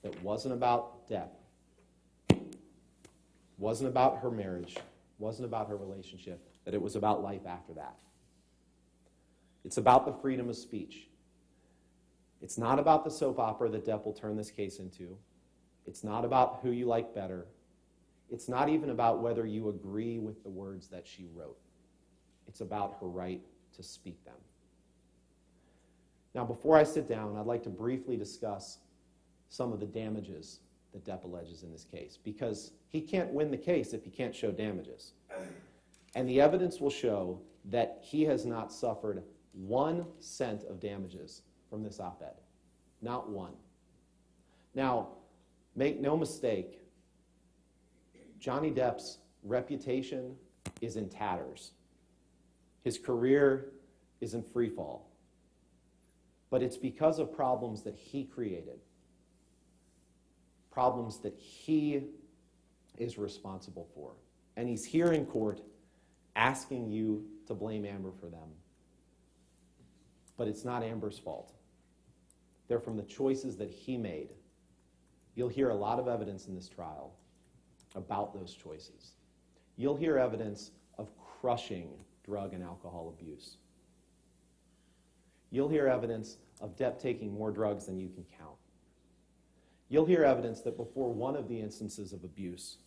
Speaker 5: that wasn't about Depp, wasn't about her marriage, wasn't about her relationship, that it was about life after that. It's about the freedom of speech. It's not about the soap opera that Depp will turn this case into. It's not about who you like better. It's not even about whether you agree with the words that she wrote. It's about her right to speak them. Now, before I sit down, I'd like to briefly discuss some of the damages that Depp alleges in this case, because he can't win the case if he can't show damages. And the evidence will show that he has not suffered 1 cent of damages from this op-ed. Not one. Now, make no mistake, Johnny Depp's reputation is in tatters. His career is in free fall. But it's because of problems that he created, problems that he is responsible for. And he's here in court asking you to blame Amber for them. But it's not Amber's fault. They're from the choices that he made. You'll hear a lot of evidence in this trial about those choices. You'll hear evidence of crushing drug and alcohol abuse. You'll hear evidence of Depp taking more drugs than you can count. You'll hear evidence that before one of the instances of abuse,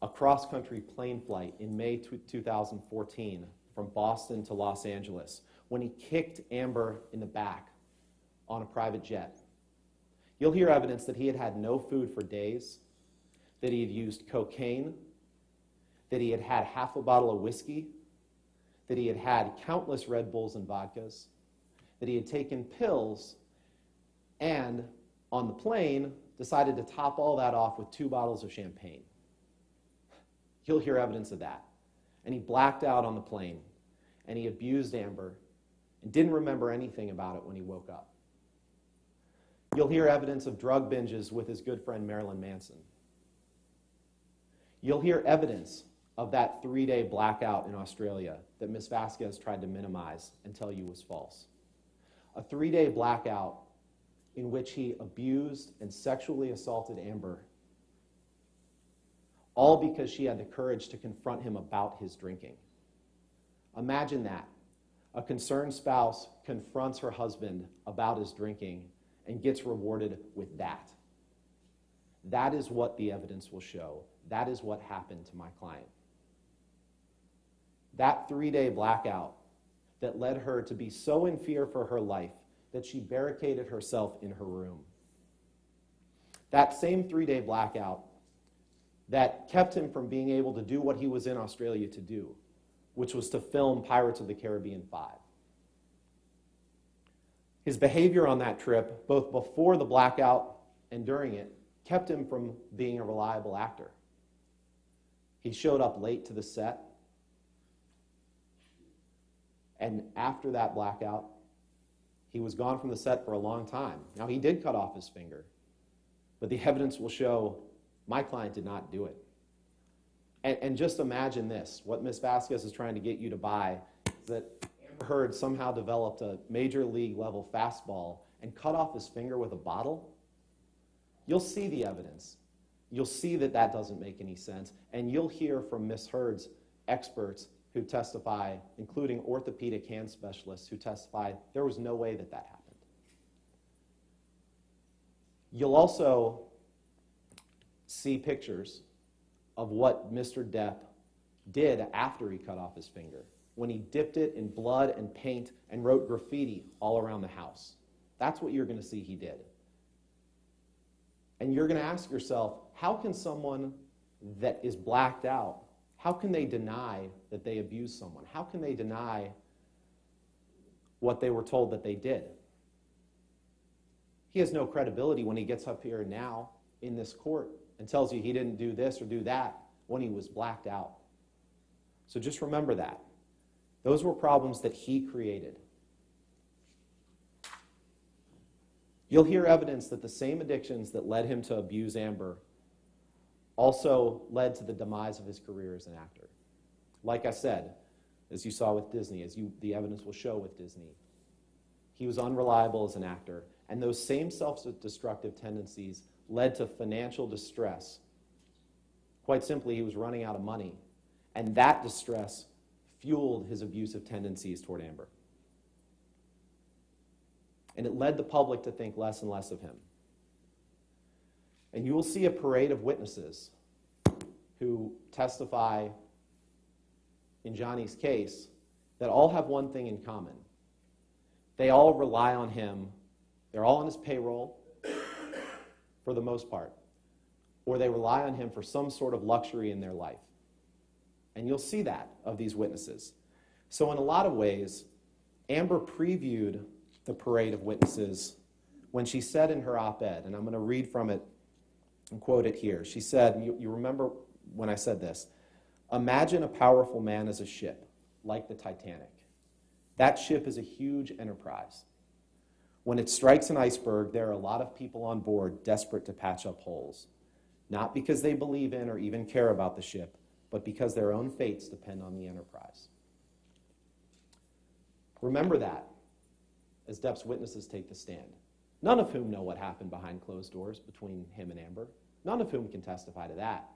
Speaker 5: a cross-country plane flight in May 2014 from Boston to Los Angeles, when he kicked Amber in the back on a private jet. You'll hear evidence that he had had no food for days, that he had used cocaine, that he had had half a bottle of whiskey, that he had had countless Red Bulls and vodkas, that he had taken pills, and on the plane decided to top all that off with 2 bottles of champagne. You'll hear evidence of that. And he blacked out on the plane, and he abused Amber and didn't remember anything about it when he woke up. You'll hear evidence of drug binges with his good friend Marilyn Manson. You'll hear evidence of that 3-day blackout in Australia that Ms. Vasquez tried to minimize and tell you was false. A 3-day blackout in which he abused and sexually assaulted Amber, all because she had the courage to confront him about his drinking. Imagine that. A concerned spouse confronts her husband about his drinking and gets rewarded with that. That is what the evidence will show. That is what happened to my client. That 3-day blackout that led her to be so in fear for her life that she barricaded herself in her room. That same 3-day blackout that kept him from being able to do what he was in Australia to do, which was to film Pirates of the Caribbean 5. His behavior on that trip, both before the blackout and during it, kept him from being a reliable actor. He showed up late to the set, and after that blackout, he was gone from the set for a long time. Now, he did cut off his finger, but the evidence will show my client did not do it. And just imagine this. What Ms. Vasquez is trying to get you to buy is that Amber Heard somehow developed a major league level fastball and cut off his finger with a bottle. You'll see the evidence. You'll see that that doesn't make any sense. And you'll hear from Ms. Heard's experts who testify, including orthopedic hand specialists who testify there was no way that that happened. You'll also see pictures of what Mr. Depp did after he cut off his finger, when he dipped it in blood and paint and wrote graffiti all around the house. That's what you're going to see he did. And you're going to ask yourself, how can someone that is blacked out, how can they deny that they abused someone? How can they deny what they were told that they did? He has no credibility when he gets up here now in this court and tells you he didn't do this or do that when he was blacked out. So just remember that. Those were problems that he created. You'll hear evidence that the same addictions that led him to abuse Amber also led to the demise of his career as an actor. Like I said, as you saw with Disney, the evidence will show with Disney, he was unreliable as an actor, and those same self-destructive tendencies led to financial distress. Quite simply, he was running out of money, and that distress fueled his abusive tendencies toward Amber. And it led the public to think less and less of him. And you will see a parade of witnesses who testify in Johnny's case that all have one thing in common. They all rely on him. They're all on his payroll for the most part, or they rely on him for some sort of luxury in their life. And you'll see that of these witnesses. So in a lot of ways, Amber previewed the parade of witnesses when she said in her op-ed, and I'm going to read from it and quote it here. She said, you remember when I said this, "Imagine a powerful man as a ship, like the Titanic. That ship is a huge enterprise. When it strikes an iceberg, there are a lot of people on board desperate to patch up holes, not because they believe in or even care about the ship, but because their own fates depend on the enterprise." Remember that as Depp's witnesses take the stand, none of whom know what happened behind closed doors between him and Amber, none of whom can testify to that.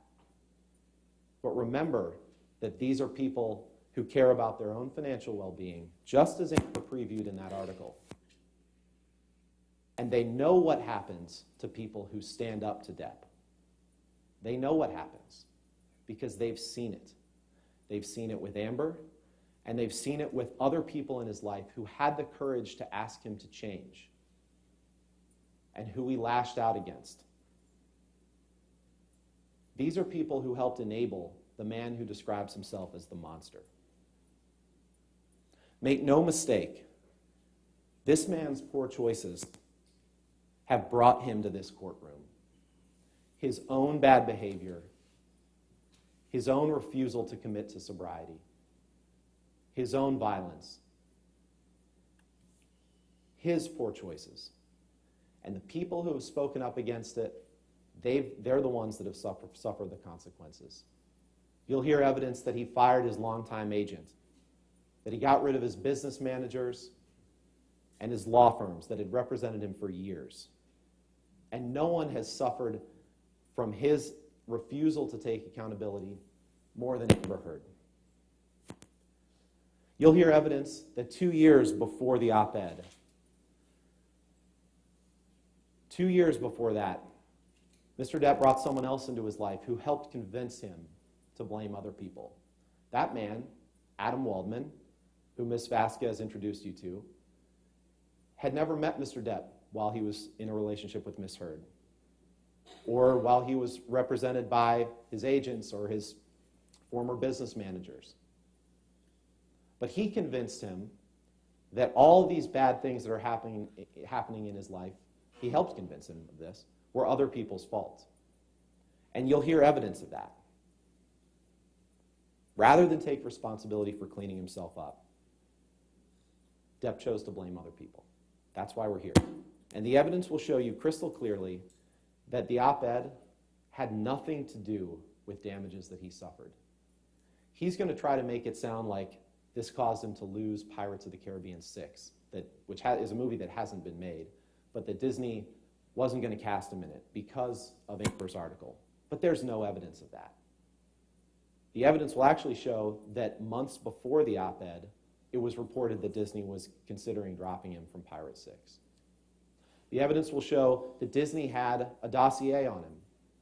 Speaker 5: But remember that these are people who care about their own financial well-being, just as Amber previewed in that article. And they know what happens to people who stand up to Depp. They know what happens because they've seen it. They've seen it with Amber, and they've seen it with other people in his life who had the courage to ask him to change and who he lashed out against. These are people who helped enable the man who describes himself as the monster. Make no mistake, this man's poor choices have brought him to this courtroom. His own bad behavior, his own refusal to commit to sobriety, his own violence, his poor choices. And the people who have spoken up against it, they're the ones that have suffered the consequences. You'll hear evidence that he fired his longtime agent, that he got rid of his business managers, and his law firms that had represented him for years. And no one has suffered from his refusal to take accountability more than Amber Heard. You'll hear evidence that 2 years before the op-ed, 2 years before that, Mr. Depp brought someone else into his life who helped convince him to blame other people. That man, Adam Waldman, who Ms. Vasquez introduced you to, had never met Mr. Depp while he was in a relationship with Ms. Heard, or while he was represented by his agents or his former business managers. But he convinced him that all these bad things that are happening in his life, he helped convince him of this, were other people's fault. And you'll hear evidence of that. Rather than take responsibility for cleaning himself up, Depp chose to blame other people. That's why we're here. And the evidence will show you crystal clearly that the op-ed had nothing to do with damages that he suffered. He's going to try to make it sound like this caused him to lose Pirates of the Caribbean 6, which is a movie that hasn't been made, but that Disney wasn't going to cast him in it because of Amber's article. But there's no evidence of that. The evidence will actually show that months before the op-ed, it was reported that Disney was considering dropping him from Pirates 6. The evidence will show that Disney had a dossier on him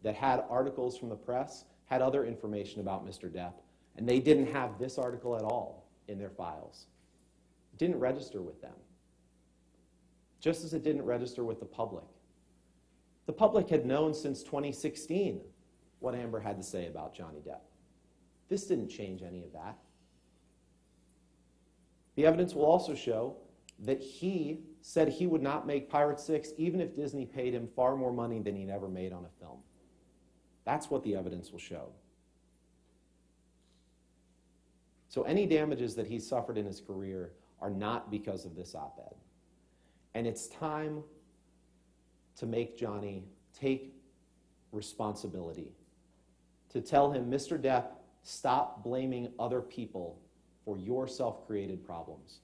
Speaker 5: that had articles from the press, had other information about Mr. Depp, and they didn't have this article at all in their files. It didn't register with them, just as it didn't register with the public. The public had known since 2016 what Amber had to say about Johnny Depp. This didn't change any of that. The evidence will also show that he said he would not make Pirates 6 even if Disney paid him far more money than he'd ever made on a film. That's what the evidence will show. So any damages that he suffered in his career are not because of this op-ed. And it's time to make Johnny take responsibility, to tell him, Mr. Depp, stop blaming other people for your self-created problems,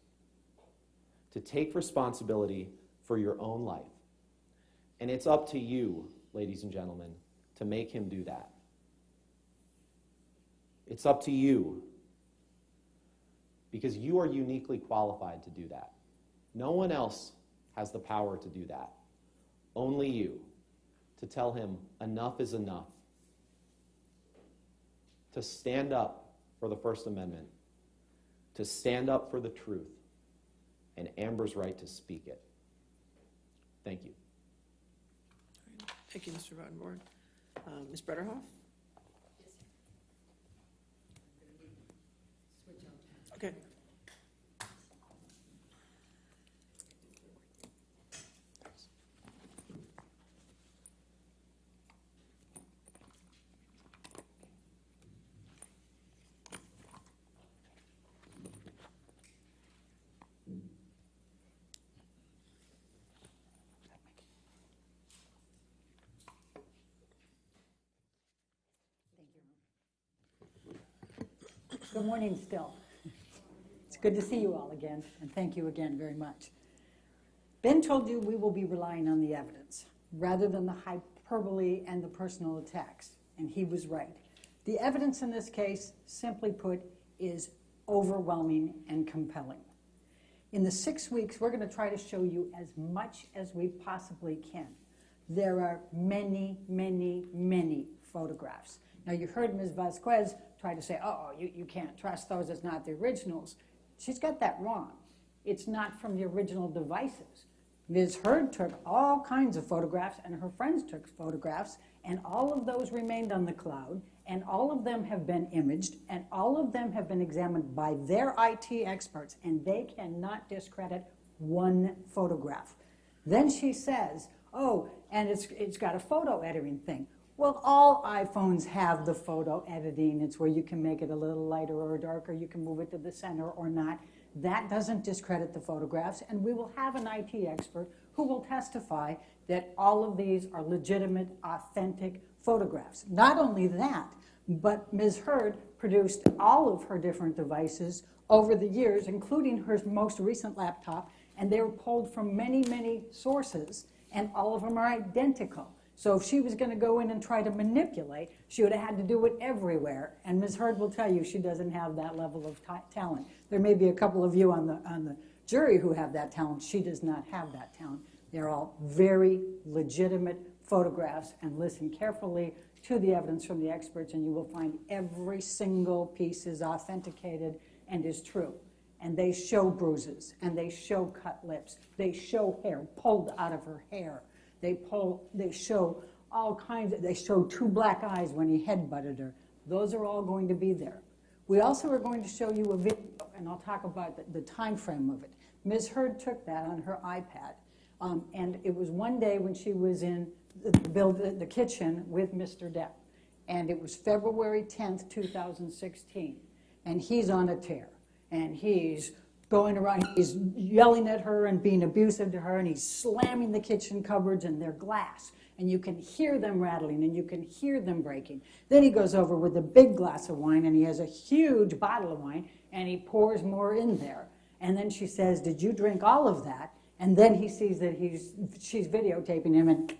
Speaker 5: to take responsibility for your own life. And it's up to you, ladies and gentlemen, to make him do that. It's up to you, because you are uniquely qualified to do that. No one else has the power to do that. Only you, to tell him enough is enough, to stand up for the First Amendment, to stand up for the truth, and Amber's right to speak it. Thank you.
Speaker 3: Thank you, Mr. Rottenborn. Ms. Bretterhoff? Okay.
Speaker 2: Good morning still. It's good to see you all again, and thank you again very much. Ben told you we will be relying on the evidence rather than the hyperbole and the personal attacks, and he was right. The evidence in this case, simply put, is overwhelming and compelling. In the 6 weeks, we're going to try to show you as much as we possibly can. There are many, many, many photographs. Now, you heard Ms. Vasquez try to say, you can't trust those, it's not the originals. She's got that wrong. It's not from the original devices. Ms. Heard took all kinds of photographs, and her friends took photographs, and all of those remained on the cloud, and all of them have been imaged, and all of them have been examined by their IT experts, and they cannot discredit one photograph. Then she says, and it's got a photo editing thing. Well, all iPhones have the photo editing. It's where you can make it a little lighter or darker. You can move it to the center or not. That doesn't discredit the photographs, and we will have an IT expert who will testify that all of these are legitimate, authentic photographs. Not only that, but Ms. Heard produced all of her different devices over the years, including her most recent laptop, And they were pulled from many, many sources, and all of them are identical. So if she was going to go in and try to manipulate, she would have had to do it everywhere. And Ms. Heard will tell you she doesn't have that level of talent. There may be a couple of you on the jury who have that talent. She does not have that talent. They're all very legitimate photographs, and listen carefully to the evidence from the experts, and you will find every single piece is authenticated and is true. And they show bruises, and they show cut lips. They show hair pulled out of her hair. They show all kinds they show two black eyes when he headbutted her. Those are all going to be there. We also are going to show you a video, and I'll talk about the time frame of it. Ms. Heard took that on her iPad, and it was one day when she was in the kitchen with Mr. Depp, and it was February 10th, 2016, and he's on a tear, and he's going around, he's yelling at her and being abusive to her, and he's slamming the kitchen cupboards, and they're glass, and you can hear them rattling, and you can hear them breaking. Then he goes over with a big glass of wine, and he has a huge bottle of wine, and he pours more in there. And then she says, "Did you drink all of that?" And then he sees that she's videotaping him, and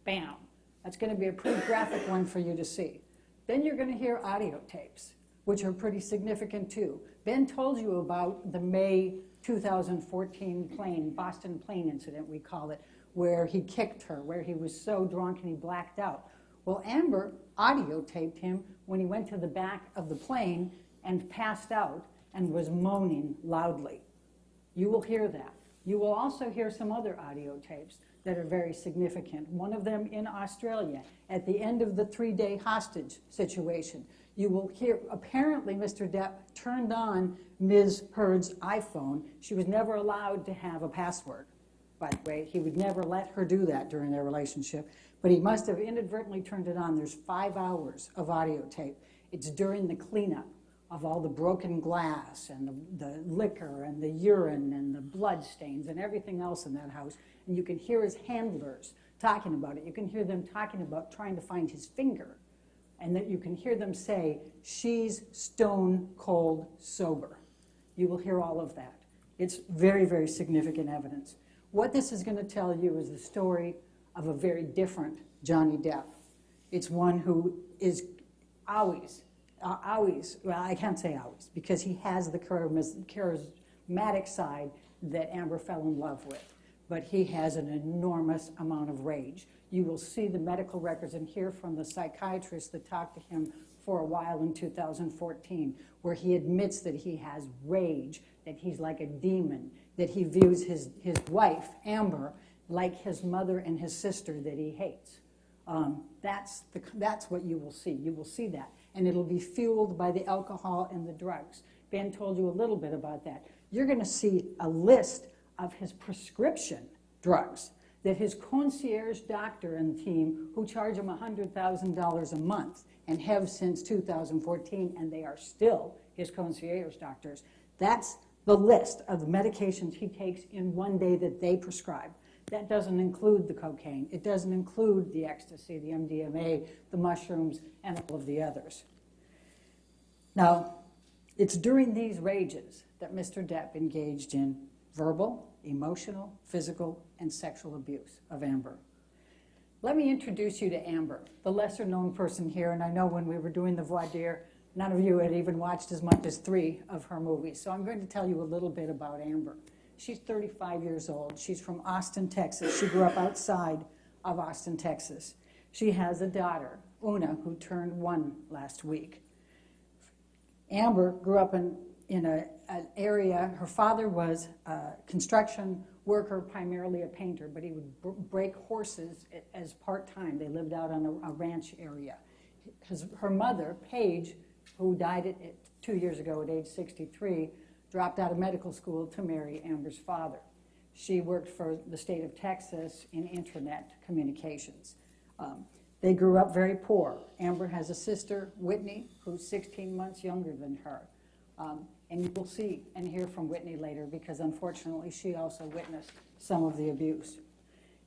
Speaker 2: bam. That's going to be a pretty graphic one for you to see. Then you're going to hear audio tapes, which are pretty significant too. Ben told you about the May 2014 Boston plane incident, we call it, where he kicked her, where he was so drunk and he blacked out. Well, Amber audio taped him when he went to the back of the plane and passed out and was moaning loudly. You will hear that. You will also hear some other audio tapes that are very significant. One of them in Australia, at the end of the 3-day hostage situation. You will hear, apparently Mr. Depp turned on Ms. Heard's iPhone. She was never allowed to have a password, by the way. He would never let her do that during their relationship, but he must have inadvertently turned it on. There's 5 hours of audio tape. It's during the cleanup of all the broken glass and the liquor and the urine and the blood stains and everything else in that house. And you can hear his handlers talking about it. You can hear them talking about trying to find his finger. And that you can hear them say, "She's stone cold sober." You will hear all of that. It's very, very significant evidence. What this is going to tell you is the story of a very different Johnny Depp. It's one who is always, well, I can't say always, because he has the charismatic side that Amber fell in love with. But he has an enormous amount of rage. You will see the medical records and hear from the psychiatrist that talked to him for a while in 2014, where he admits that he has rage, that he's like a demon, that he views his wife, Amber, like his mother and his sister that he hates. That's what you will see. You will see that. And it'll be fueled by the alcohol and the drugs. Ben told you a little bit about that. You're going to see a list of his prescription drugs that his concierge doctor and team, who charge him $100,000 a month and have since 2014, and they are still his concierge doctors. That's the list of the medications he takes in one day that they prescribe. That doesn't include the cocaine. It doesn't include the ecstasy, the MDMA, the mushrooms, and all of the others. Now, it's during these rages that Mr. Depp engaged in verbal, emotional, physical, and sexual abuse of Amber. Let me introduce you to Amber, the lesser-known person here, and I know when we were doing the voir dire, none of you had even watched as much as 3 of her movies, so I'm going to tell you a little bit about Amber. She's 35 years old. She's from Austin, Texas. She grew up outside of Austin, Texas. She has a daughter, Una, who turned 1 last week. Amber grew up in an area, her father was a construction worker, primarily a painter, but he would break horses as part-time. They lived out on a ranch area. Her mother, Paige, who died 2 years ago at age 63, dropped out of medical school to marry Amber's father. She worked for the state of Texas in internet communications. They grew up very poor. Amber has a sister, Whitney, who's 16 months younger than her. And you will see and hear from Whitney later because unfortunately she also witnessed some of the abuse.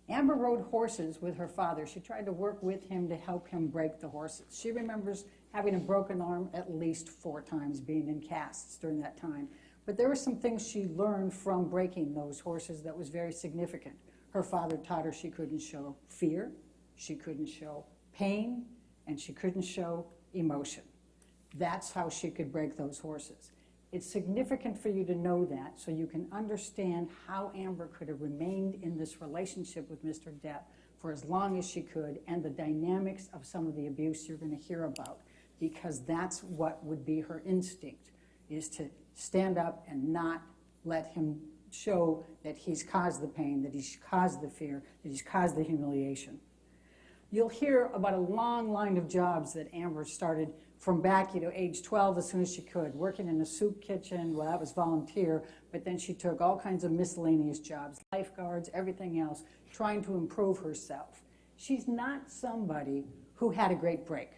Speaker 2: Amber rode horses with her father. She tried to work with him to help him break the horses. She remembers having a broken arm at least 4 times, being in casts during that time. But there were some things she learned from breaking those horses that was very significant. Her father taught her she couldn't show fear, she couldn't show pain, and she couldn't show emotion. That's how she could break those horses. It's significant for you to know that so you can understand how Amber could have remained in this relationship with Mr. Depp for as long as she could, and the dynamics of some of the abuse you're going to hear about, because that's what would be her instinct, is to stand up and not let him show that he's caused the pain, that he's caused the fear, that he's caused the humiliation. You'll hear about a long line of jobs that Amber started from back, age 12 as soon as she could, working in a soup kitchen. Well, that was volunteer, but then she took all kinds of miscellaneous jobs, lifeguards, everything else, trying to improve herself. She's not somebody who had a great break.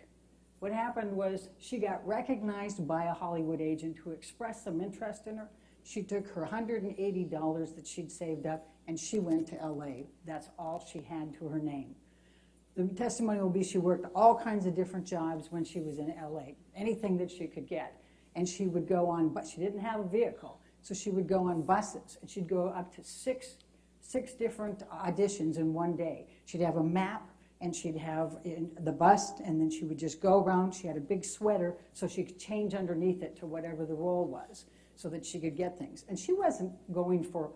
Speaker 2: What happened was she got recognized by a Hollywood agent who expressed some interest in her. She took her $180 that she'd saved up and she went to LA. That's all she had to her name. The testimony will be she worked all kinds of different jobs when she was in LA, anything that she could get. And she would go on, but she didn't have a vehicle, so she would go on buses, and she'd go up to six different auditions in one day. She'd have a map, and she'd have the bus, and then she would just go around. She had a big sweater, so she could change underneath it to whatever the role was, so that she could get things. And she wasn't going for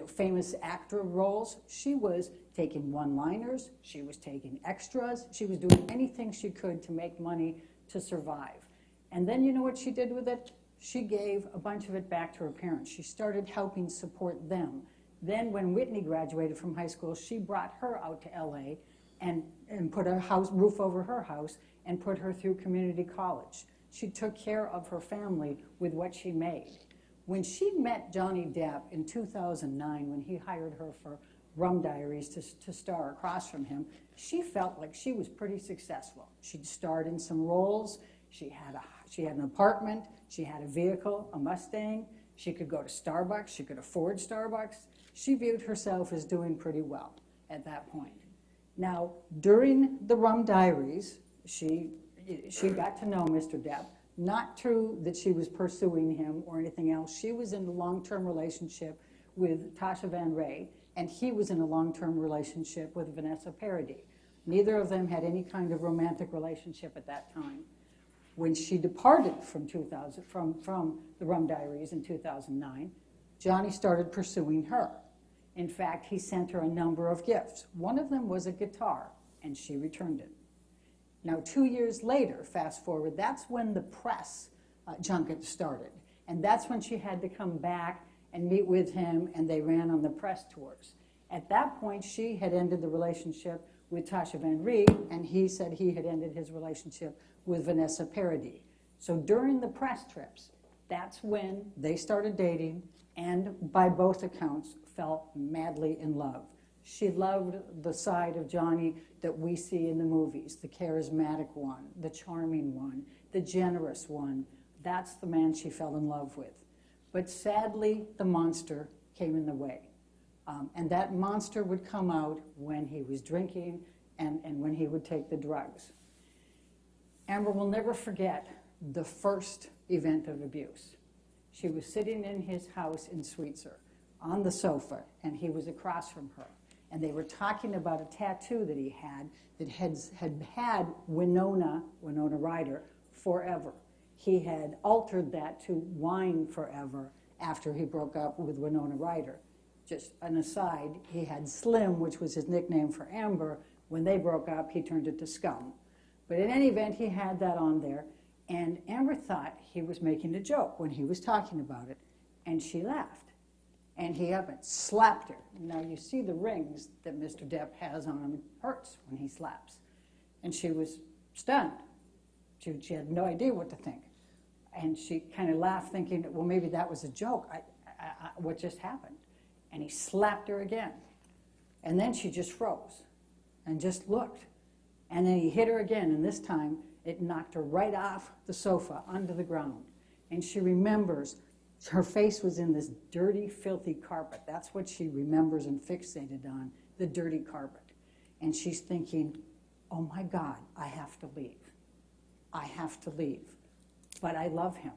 Speaker 2: famous actor roles. She was taking one-liners, she was taking extras, she was doing anything she could to make money to survive. And then you know what she did with it? She gave a bunch of it back to her parents. She started helping support them. Then when Whitney graduated from high school, she brought her out to LA and put a roof over her house and put her through community college. She took care of her family with what she made. When she met Johnny Depp in 2009, when he hired her for Rum Diaries to star across from him, she felt like she was pretty successful. She'd starred in some roles, she had an apartment, she had a vehicle, a Mustang, she could go to Starbucks, she could afford Starbucks. She viewed herself as doing pretty well at that point. Now, during the Rum Diaries, she got to know Mr. Depp. Not true that she was pursuing him or anything else. She was in a long-term relationship with Tasha Van Ray, and he was in a long-term relationship with Vanessa Paradis. Neither of them had any kind of romantic relationship at that time. When she departed from the Rum Diaries in 2009, Johnny started pursuing her. In fact, he sent her a number of gifts. One of them was a guitar, and she returned it. Now, 2 years later, fast forward, that's when the press junket started. And that's when she had to come back and meet with him, and they ran on the press tours. At that point, she had ended the relationship with Tasha Van Ray, and he said he had ended his relationship with Vanessa Paradis. So during the press trips, that's when they started dating, and by both accounts, fell madly in love. She loved the side of Johnny that we see in the movies, the charismatic one, the charming one, the generous one. That's the man she fell in love with. But sadly, the monster came in the way. And that monster would come out when he was drinking and when he would take the drugs. Amber will never forget the first event of abuse. She was sitting in his house in Sweetser on the sofa, and he was across from her. And they were talking about a tattoo that he had that had Winona Ryder forever. He had altered that to Wine Forever after he broke up with Winona Ryder. Just an aside, he had Slim, which was his nickname for Amber. When they broke up, he turned it to Scum. But in any event, he had that on there, and Amber thought he was making a joke when he was talking about it, and she laughed. And he up and slapped her. Now you see the rings that Mr. Depp has on him. It hurts when he slaps. And she was stunned. She had no idea what to think. And she kind of laughed, thinking, well, maybe that was a joke. What just happened? And he slapped her again. And then she just froze and just looked. And then he hit her again, and this time it knocked her right off the sofa onto the ground. And she remembers her face was in this dirty, filthy carpet. That's what she remembers and fixated on, the dirty carpet. And she's thinking, oh my God, I have to leave. I have to leave. But I love him.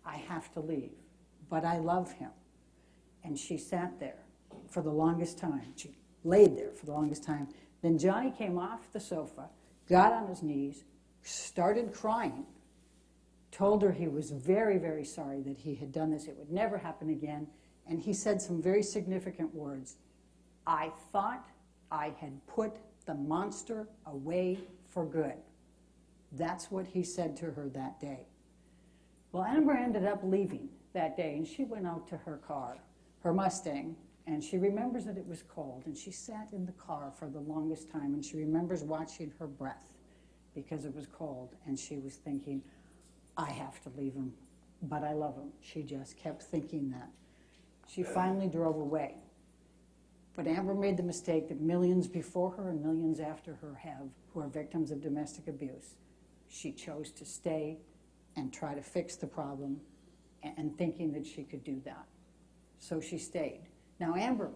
Speaker 2: I have to leave. but I love him. And she sat there for the longest time. She laid there for the longest time. Then Johnny came off the sofa, got on his knees, started crying, told her he was very, very sorry that he had done this. It would never happen again. And he said some very significant words. I thought I had put the monster away for good. That's what he said to her that day. Well, Amber ended up leaving that day, and she went out to her car, her Mustang, and she remembers that it was cold, and she sat in the car for the longest time, and she remembers watching her breath because it was cold, and she was thinking, I have to leave him, but I love him. She just kept thinking that. She finally drove away. But Amber made the mistake that millions before her and millions after her have, who are victims of domestic abuse. She chose to stay and try to fix the problem, and thinking that she could do that. So she stayed. Now, Amber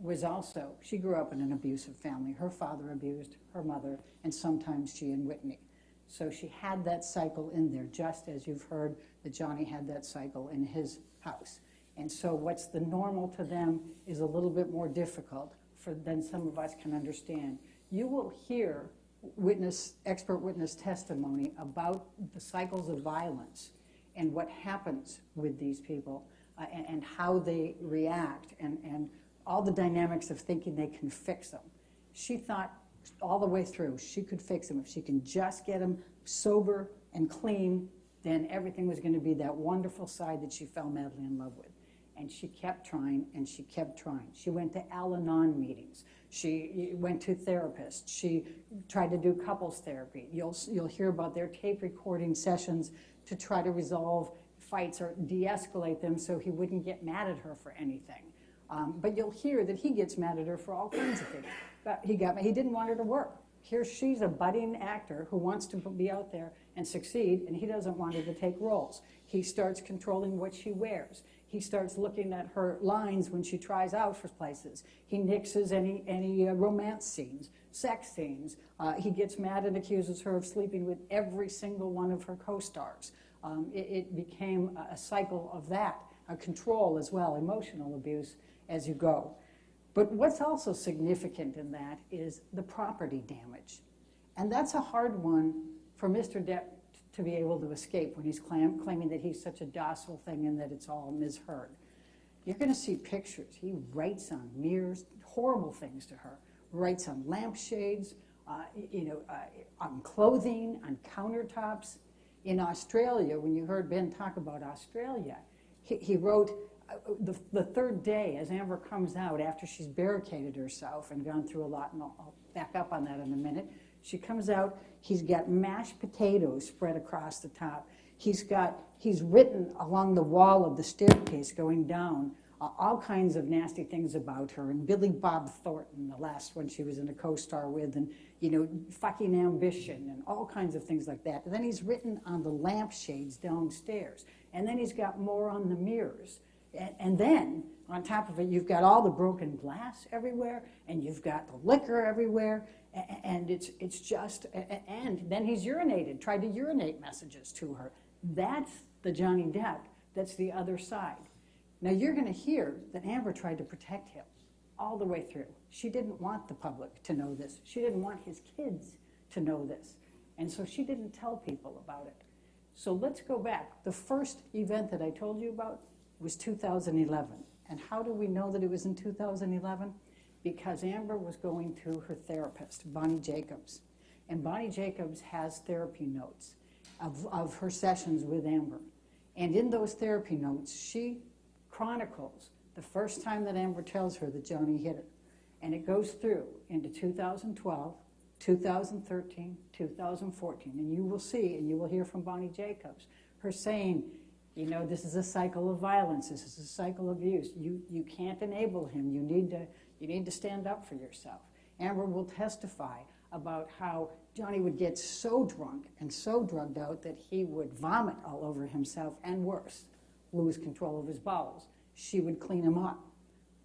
Speaker 2: was also, she grew up in an abusive family. Her father abused her mother, and sometimes she and Whitney. So she had that cycle in there, just as you've heard that Johnny had that cycle in his house. And so what's the normal to them is a little bit more difficult than some of us can understand. You will hear expert witness testimony about the cycles of violence and what happens with these people and how they react and all the dynamics of thinking they can fix them. She thought all the way through she could fix them. If she can just get them sober and clean, then everything was going to be that wonderful side that she fell madly in love with. And she kept trying, and she kept trying. She went to Al-Anon meetings. She went to therapists. She tried to do couples therapy. You'll hear about their tape recording sessions to try to resolve fights or de-escalate them so he wouldn't get mad at her for anything. But you'll hear that he gets mad at her for all kinds of things. But he didn't want her to work. Here she's a budding actor who wants to be out there and succeed, and he doesn't want her to take roles. He starts controlling what she wears. He starts looking at her lines when she tries out for places. He nixes any romance scenes, sex scenes. He gets mad and accuses her of sleeping with every single one of her co-stars. It became a cycle of that, a control as well, emotional abuse as you go. But what's also significant in that is the property damage. And that's a hard one for Mr. Depp to be able to escape when he's claiming that he's such a docile thing and that it's all misheard. You're going to see pictures. He writes on mirrors, horrible things to her, writes on lampshades, on clothing, on countertops. In Australia, when you heard Ben talk about Australia, he wrote the third day as Amber comes out after she's barricaded herself and gone through a lot, and I'll back up on that in a minute. She comes out, he's got mashed potatoes spread across the top. He's written along the wall of the staircase going down all kinds of nasty things about her, and Billy Bob Thornton, the last one she was in a co-star with, and fucking ambition and all kinds of things like that. And then he's written on the lampshades downstairs, and then he's got more on the mirrors. And then, on top of it, you've got all the broken glass everywhere, and you've got the liquor everywhere, and it's just, and then he's tried to urinate messages to her. That's the Johnny Depp. That's the other side. Now, you're going to hear that Amber tried to protect him all the way through. She didn't want the public to know this. She didn't want his kids to know this. And so she didn't tell people about it. So let's go back. The first event that I told you about was 2011. And how do we know that it was in 2011? Because Amber was going to her therapist, Bonnie Jacobs. And Bonnie Jacobs has therapy notes of her sessions with Amber. And in those therapy notes, she chronicles the first time that Amber tells her that Johnny hit her. And it goes through into 2012, 2013, 2014. And you will see, and you will hear from Bonnie Jacobs, her saying, this is a cycle of violence. This is a cycle of abuse. You can't enable him. You need to stand up for yourself. Amber will testify about how Johnny would get so drunk and so drugged out that he would vomit all over himself, and worse, lose control of his bowels. She would clean him up.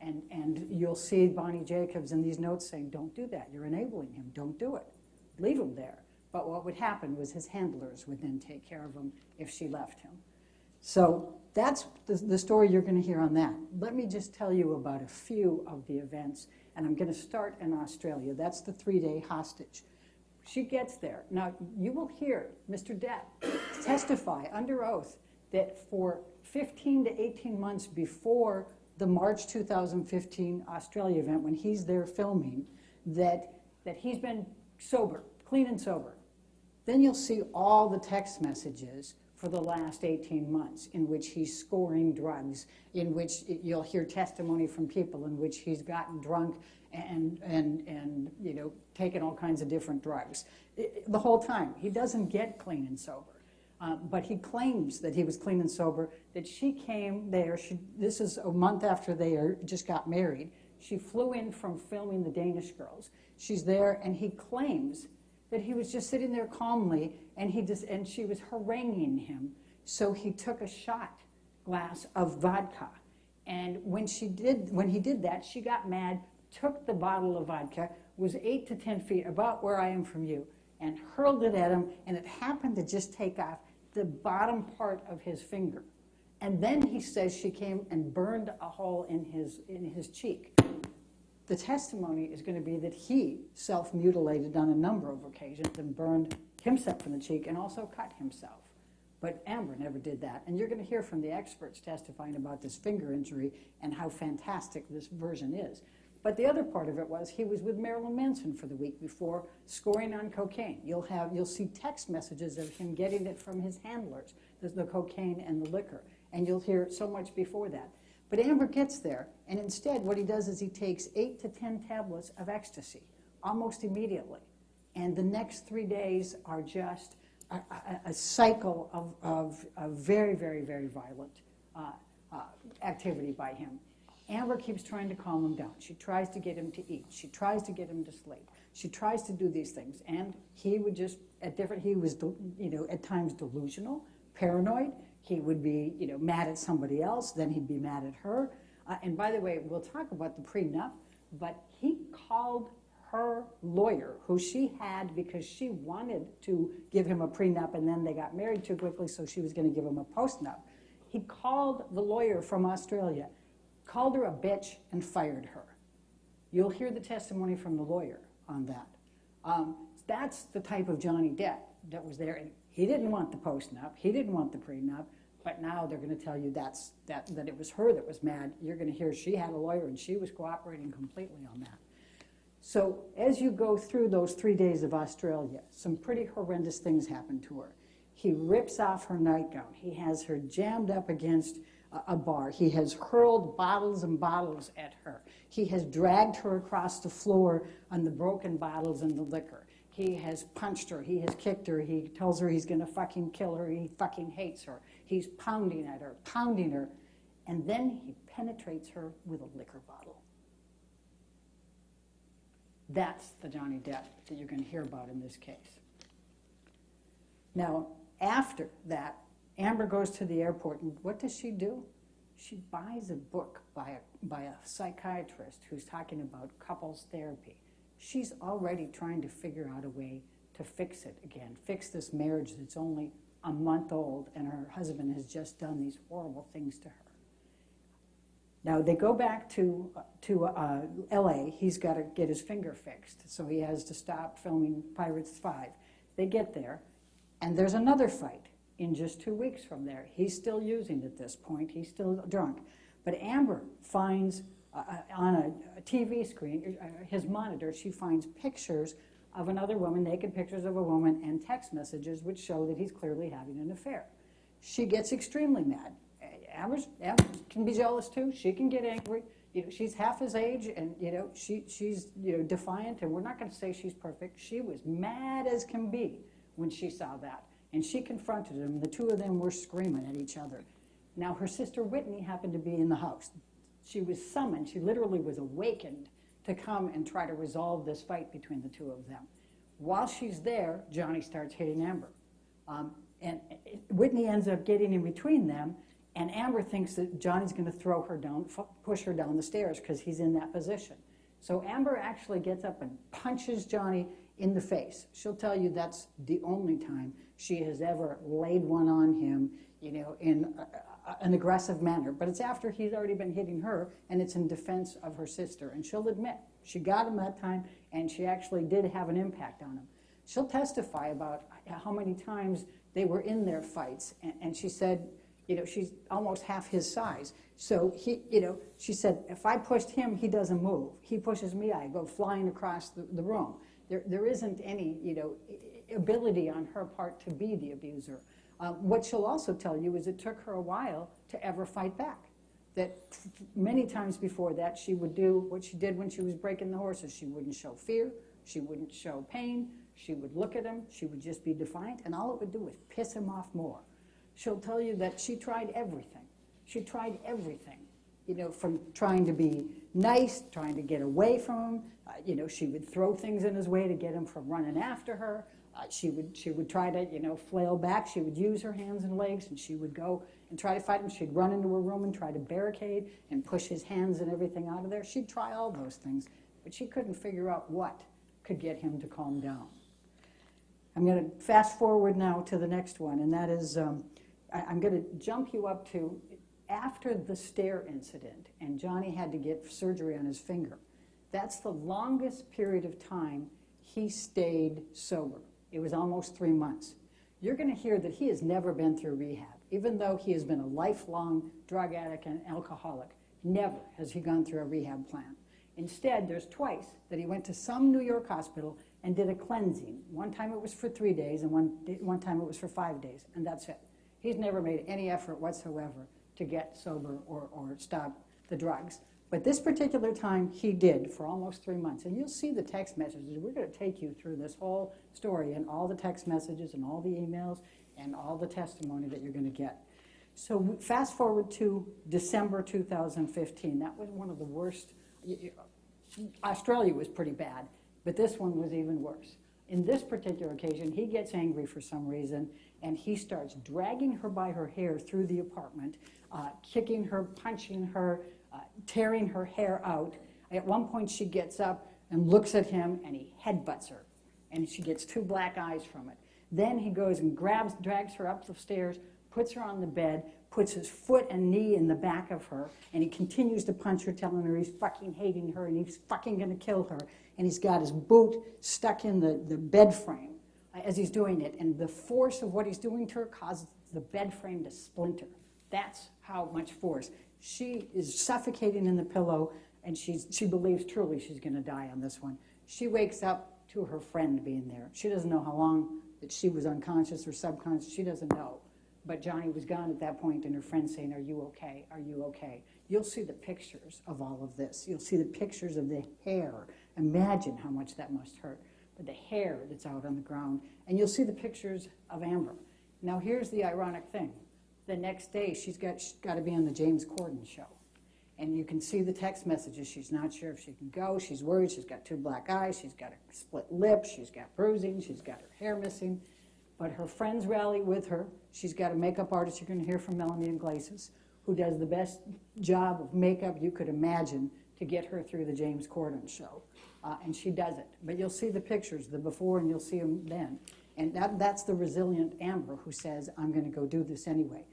Speaker 2: And you'll see Bonnie Jacobs in these notes saying, don't do that. You're enabling him. Don't do it. Leave him there. But what would happen was his handlers would then take care of him if she left him. So that's the story you're going to hear on that. Let me just tell you about a few of the events, and I'm going to start in Australia. That's the 3-day hostage. She gets there. Now, you will hear Mr. Depp testify under oath that for 15 to 18 months before the March 2015 Australia event, when he's there filming, that he's been sober, clean and sober. Then you'll see all the text messages for the last 18 months in which he's scoring drugs, in which you'll hear testimony from people in which he's gotten drunk and you know, taken all kinds of different drugs. The whole time. He doesn't get clean and sober. But he claims that he was clean and sober, that she came there, this is a month after they just got married. She flew in from filming The Danish Girls. She's there, and he claims that he was just sitting there calmly, and she was haranguing him. So he took a shot glass of vodka. And when he did that, she got mad, took the bottle of vodka, was 8 to 10 feet, about where I am from you, and hurled it at him, and it happened to just take off the bottom part of his finger. And then he says she came and burned a hole in his cheek. The testimony is going to be that he self-mutilated on a number of occasions and burned himself in the cheek and also cut himself. But Amber never did that. And you're going to hear from the experts testifying about this finger injury and how fantastic this version is. But the other part of it was he was with Marilyn Manson for the week before, scoring on cocaine. You'll see text messages of him getting it from his handlers, the cocaine and the liquor. And you'll hear so much before that. But Amber gets there, and instead what he does is he takes 8 to 10 tablets of ecstasy almost immediately. And the next 3 days are just a cycle of very, very, very violent activity by him. Amber keeps trying to calm him down. She tries to get him to eat. She tries to get him to sleep. She tries to do these things. And he would just, he was, at times delusional, paranoid. He would be, mad at somebody else. Then he'd be mad at her. And by the way, we'll talk about the prenup, but he called her lawyer, who she had because she wanted to give him a prenup, and then they got married too quickly, so she was going to give him a postnup. He called the lawyer from Australia, called her a bitch, and fired her. You'll hear the testimony from the lawyer on that. That's the type of Johnny Depp that was there. And he didn't want the postnup. He didn't want the prenup. But now they're going to tell you that it was her that was mad. You're going to hear she had a lawyer, and she was cooperating completely on that. So as you go through those 3 days of Australia, some pretty horrendous things happen to her. He rips off her nightgown. He has her jammed up against a bar. He has hurled bottles and bottles at her. He has dragged her across the floor on the broken bottles and the liquor. He has punched her. He has kicked her. He tells her he's going to fucking kill her. He fucking hates her. He's pounding at her, pounding her. And then he penetrates her with a liquor bottle. That's the Johnny Depp that you're going to hear about in this case. Now, after that, Amber goes to the airport, and what does she do? She buys a book by a psychiatrist who's talking about couples therapy. She's already trying to figure out a way to fix it again, fix this marriage that's only a month old, and her husband has just done these horrible things to her. Now, they go back to L.A. He's got to get his finger fixed, so he has to stop filming Pirates 5. They get there, and there's another fight in just 2 weeks from there. He's still using at this point. He's still drunk. But Amber finds on a TV screen, his monitor, she finds pictures of another woman, naked pictures of a woman, and text messages which show that he's clearly having an affair. She gets extremely mad. Amber can be jealous too. She can get angry. She's half his age, and she's defiant. And we're not going to say she's perfect. She was mad as can be when she saw that, and she confronted him. The two of them were screaming at each other. Now, her sister Whitney happened to be in the house. She was summoned. She literally was awakened to come and try to resolve this fight between the two of them. While she's there, Johnny starts hitting Amber, and Whitney ends up getting in between them. And Amber thinks that Johnny's going to throw her down, push her down the stairs because he's in that position. So Amber actually gets up and punches Johnny in the face. She'll tell you that's the only time she has ever laid one on him, in an aggressive manner. But it's after he's already been hitting her, and it's in defense of her sister. And she'll admit, she got him that time, and she actually did have an impact on him. She'll testify about how many times they were in their fights, and she said, she's almost half his size. So she said, if I pushed him, he doesn't move. He pushes me, I go flying across the room. There isn't any, ability on her part to be the abuser. What she'll also tell you is it took her a while to ever fight back. That many times before that, she would do what she did when she was breaking the horses. She wouldn't show fear. She wouldn't show pain. She would look at him. She would just be defiant, and all it would do was piss him off more. She'll tell you that she tried everything. She tried everything, from trying to be nice, trying to get away from him. She would throw things in his way to get him from running after her. She would try to, flail back. She would use her hands and legs, and she would go and try to fight him. She'd run into her room and try to barricade and push his hands and everything out of there. She'd try all those things, but she couldn't figure out what could get him to calm down. I'm going to fast forward now to the next one, and that is, I'm going to jump you up to after the stair incident, and Johnny had to get surgery on his finger. That's the longest period of time he stayed sober. It was almost 3 months. You're going to hear that he has never been through rehab. Even though he has been a lifelong drug addict and alcoholic, never has he gone through a rehab plan. Instead, there's twice that he went to some New York hospital and did a cleansing. One time it was for 3 days, and one time it was for 5 days, and that's it. He's never made any effort whatsoever to get sober or stop the drugs. But this particular time, he did for almost 3 months. And you'll see the text messages. We're going to take you through this whole story and all the text messages and all the emails and all the testimony that you're going to get. So fast forward to December 2015. That was one of the worst. Australia was pretty bad, but this one was even worse. In this particular occasion, he gets angry for some reason, and he starts dragging her by her hair through the apartment, kicking her, punching her, tearing her hair out. At one point, she gets up and looks at him, and he headbutts her, and she gets 2 black eyes from it. Then he goes and drags her up the stairs, puts her on the bed, puts his foot and knee in the back of her, and he continues to punch her, telling her he's fucking hating her and he's fucking going to kill her. And he's got his boot stuck in the bed frame as he's doing it. And the force of what he's doing to her causes the bed frame to splinter. That's how much force. She is suffocating in the pillow, and she believes truly she's going to die on this one. She wakes up to her friend being there. She doesn't know how long that she was unconscious or subconscious. She doesn't know. But Johnny was gone at that point, and her friend saying, "Are you okay? Are you okay?" You'll see the pictures of all of this. You'll see the pictures of the hair. Imagine how much that must hurt. But the hair that's out on the ground. And you'll see the pictures of Amber. Now, here's the ironic thing. The next day, she's got to be on the James Corden show. And you can see the text messages. She's not sure if she can go. She's worried. She's got 2 black eyes. She's got a split lip. She's got bruising. She's got her hair missing. But her friends rally with her. She's got a makeup artist you're going to hear from, Melanie Iglesias, who does the best job of makeup you could imagine to get her through the James Corden show. And she does it. But you'll see the pictures, the before, and you'll see them then. And that's the resilient Amber who says, "I'm going to go do this anyway."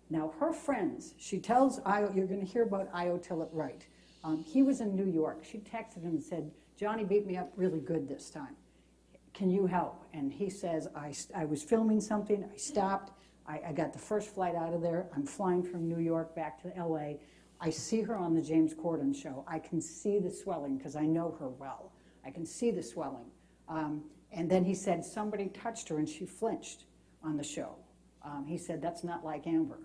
Speaker 2: Now, her friends, she tells Io, you're going to hear about Io Tillett Wright. He was in New York. She texted him and said, "Johnny beat me up really good this time. Can you help?" And he says, I was filming something. I stopped. I got the first flight out of there. I'm flying from New York back to L.A. I see her on the James Corden show. I can see the swelling because I know her well. I can see the swelling. And then he said somebody touched her and she flinched on the show. He said, "That's not like Amber."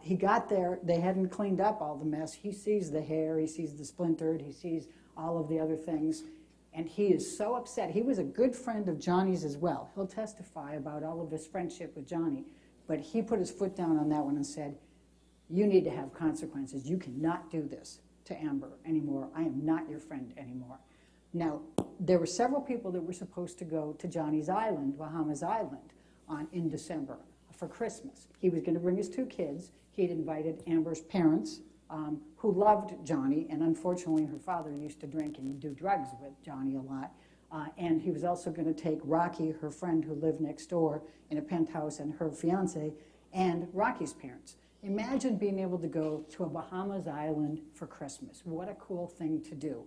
Speaker 2: He got there. They hadn't cleaned up all the mess. He sees the hair. He sees the splintered. He sees all of the other things. And he is so upset. He was a good friend of Johnny's as well. He'll testify about all of his friendship with Johnny. But he put his foot down on that one and said, "You need to have consequences. You cannot do this to Amber anymore. I am not your friend anymore." Now, there were several people that were supposed to go to Johnny's Island, Bahamas Island, in December for Christmas. He was going to bring his 2 kids. He'd invited Amber's parents, who loved Johnny, and unfortunately her father used to drink and do drugs with Johnny a lot. And he was also going to take Rocky, her friend who lived next door in a penthouse, and her fiance, and Rocky's parents. Imagine being able to go to a Bahamas island for Christmas. What a cool thing to do.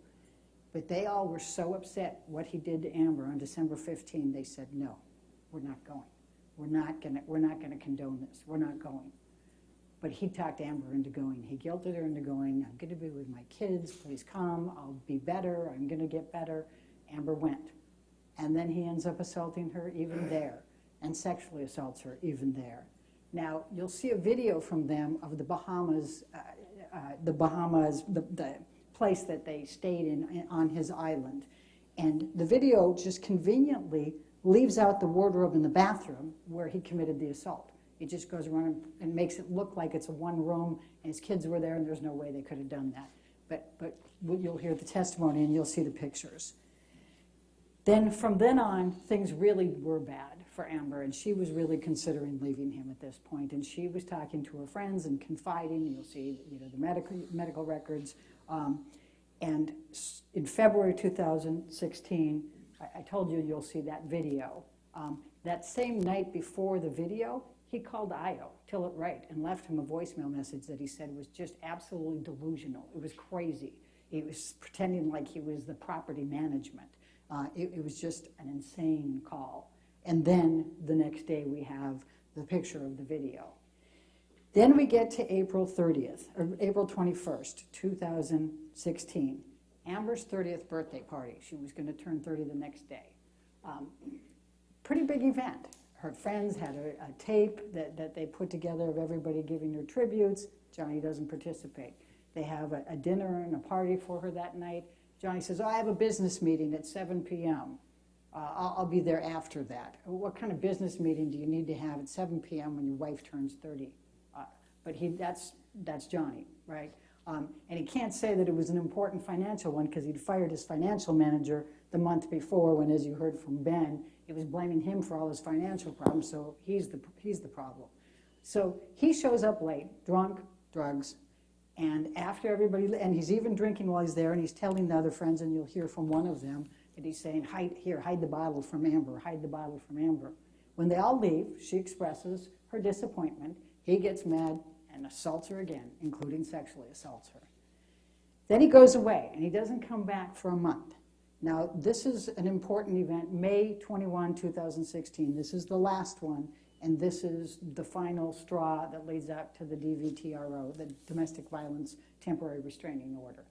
Speaker 2: But they all were so upset what he did to Amber on December 15, they said, no, we're not going. We're not gonna condone this. We're not going. But he talked Amber into going. He guilted her into going. I'm gonna be with my kids. Please come. I'll be better. I'm gonna get better. Amber went. And then he ends up assaulting her even there and sexually assaults her even there. Now, you'll see a video from them of the Bahamas, the place that they stayed in on his island. And the video just conveniently leaves out the wardrobe in the bathroom where he committed the assault. He just goes around and makes it look like it's a one room and his kids were there and there's no way they could have done that. But you'll hear the testimony and you'll see the pictures. Then from then on, things really were bad for Amber, and she was really considering leaving him at this point. And she was talking to her friends and confiding. You'll see, the medical records. And in February 2016, I told you you'll see that video. That same night before the video, he called Io, Tillett Wright, and left him a voicemail message that he said was just absolutely delusional. It was crazy. He was pretending like he was the property management. It was just an insane call. And then the next day we have the picture of the video. Then we get to April 30th, or April 21st, 2016. Amber's 30th birthday party. She was going to turn 30 the next day. Pretty big event. Her friends had a tape that they put together of everybody giving her tributes. Johnny doesn't participate. They have a dinner and a party for her that night. Johnny says, I have a business meeting at 7 p.m. I'll be there after that. What kind of business meeting do you need to have at 7 p.m. when your wife turns 30? But that's Johnny, right? And he can't say that it was an important financial one because he'd fired his financial manager the month before when, as you heard from Ben, he was blaming him for all his financial problems, so he's the problem. So he shows up late, drunk, drugs, and after everybody, and he's even drinking while he's there, and he's telling the other friends, and you'll hear from one of them, that he's saying, hide the bottle from Amber, hide the bottle from Amber. When they all leave, she expresses her disappointment. He gets mad and assaults her again, including sexually assaults her. Then he goes away, and he doesn't come back for a month. Now, this is an important event, May 21, 2016. This is the last one, and this is the final straw that leads up to the DVTRO, the Domestic Violence Temporary Restraining Order.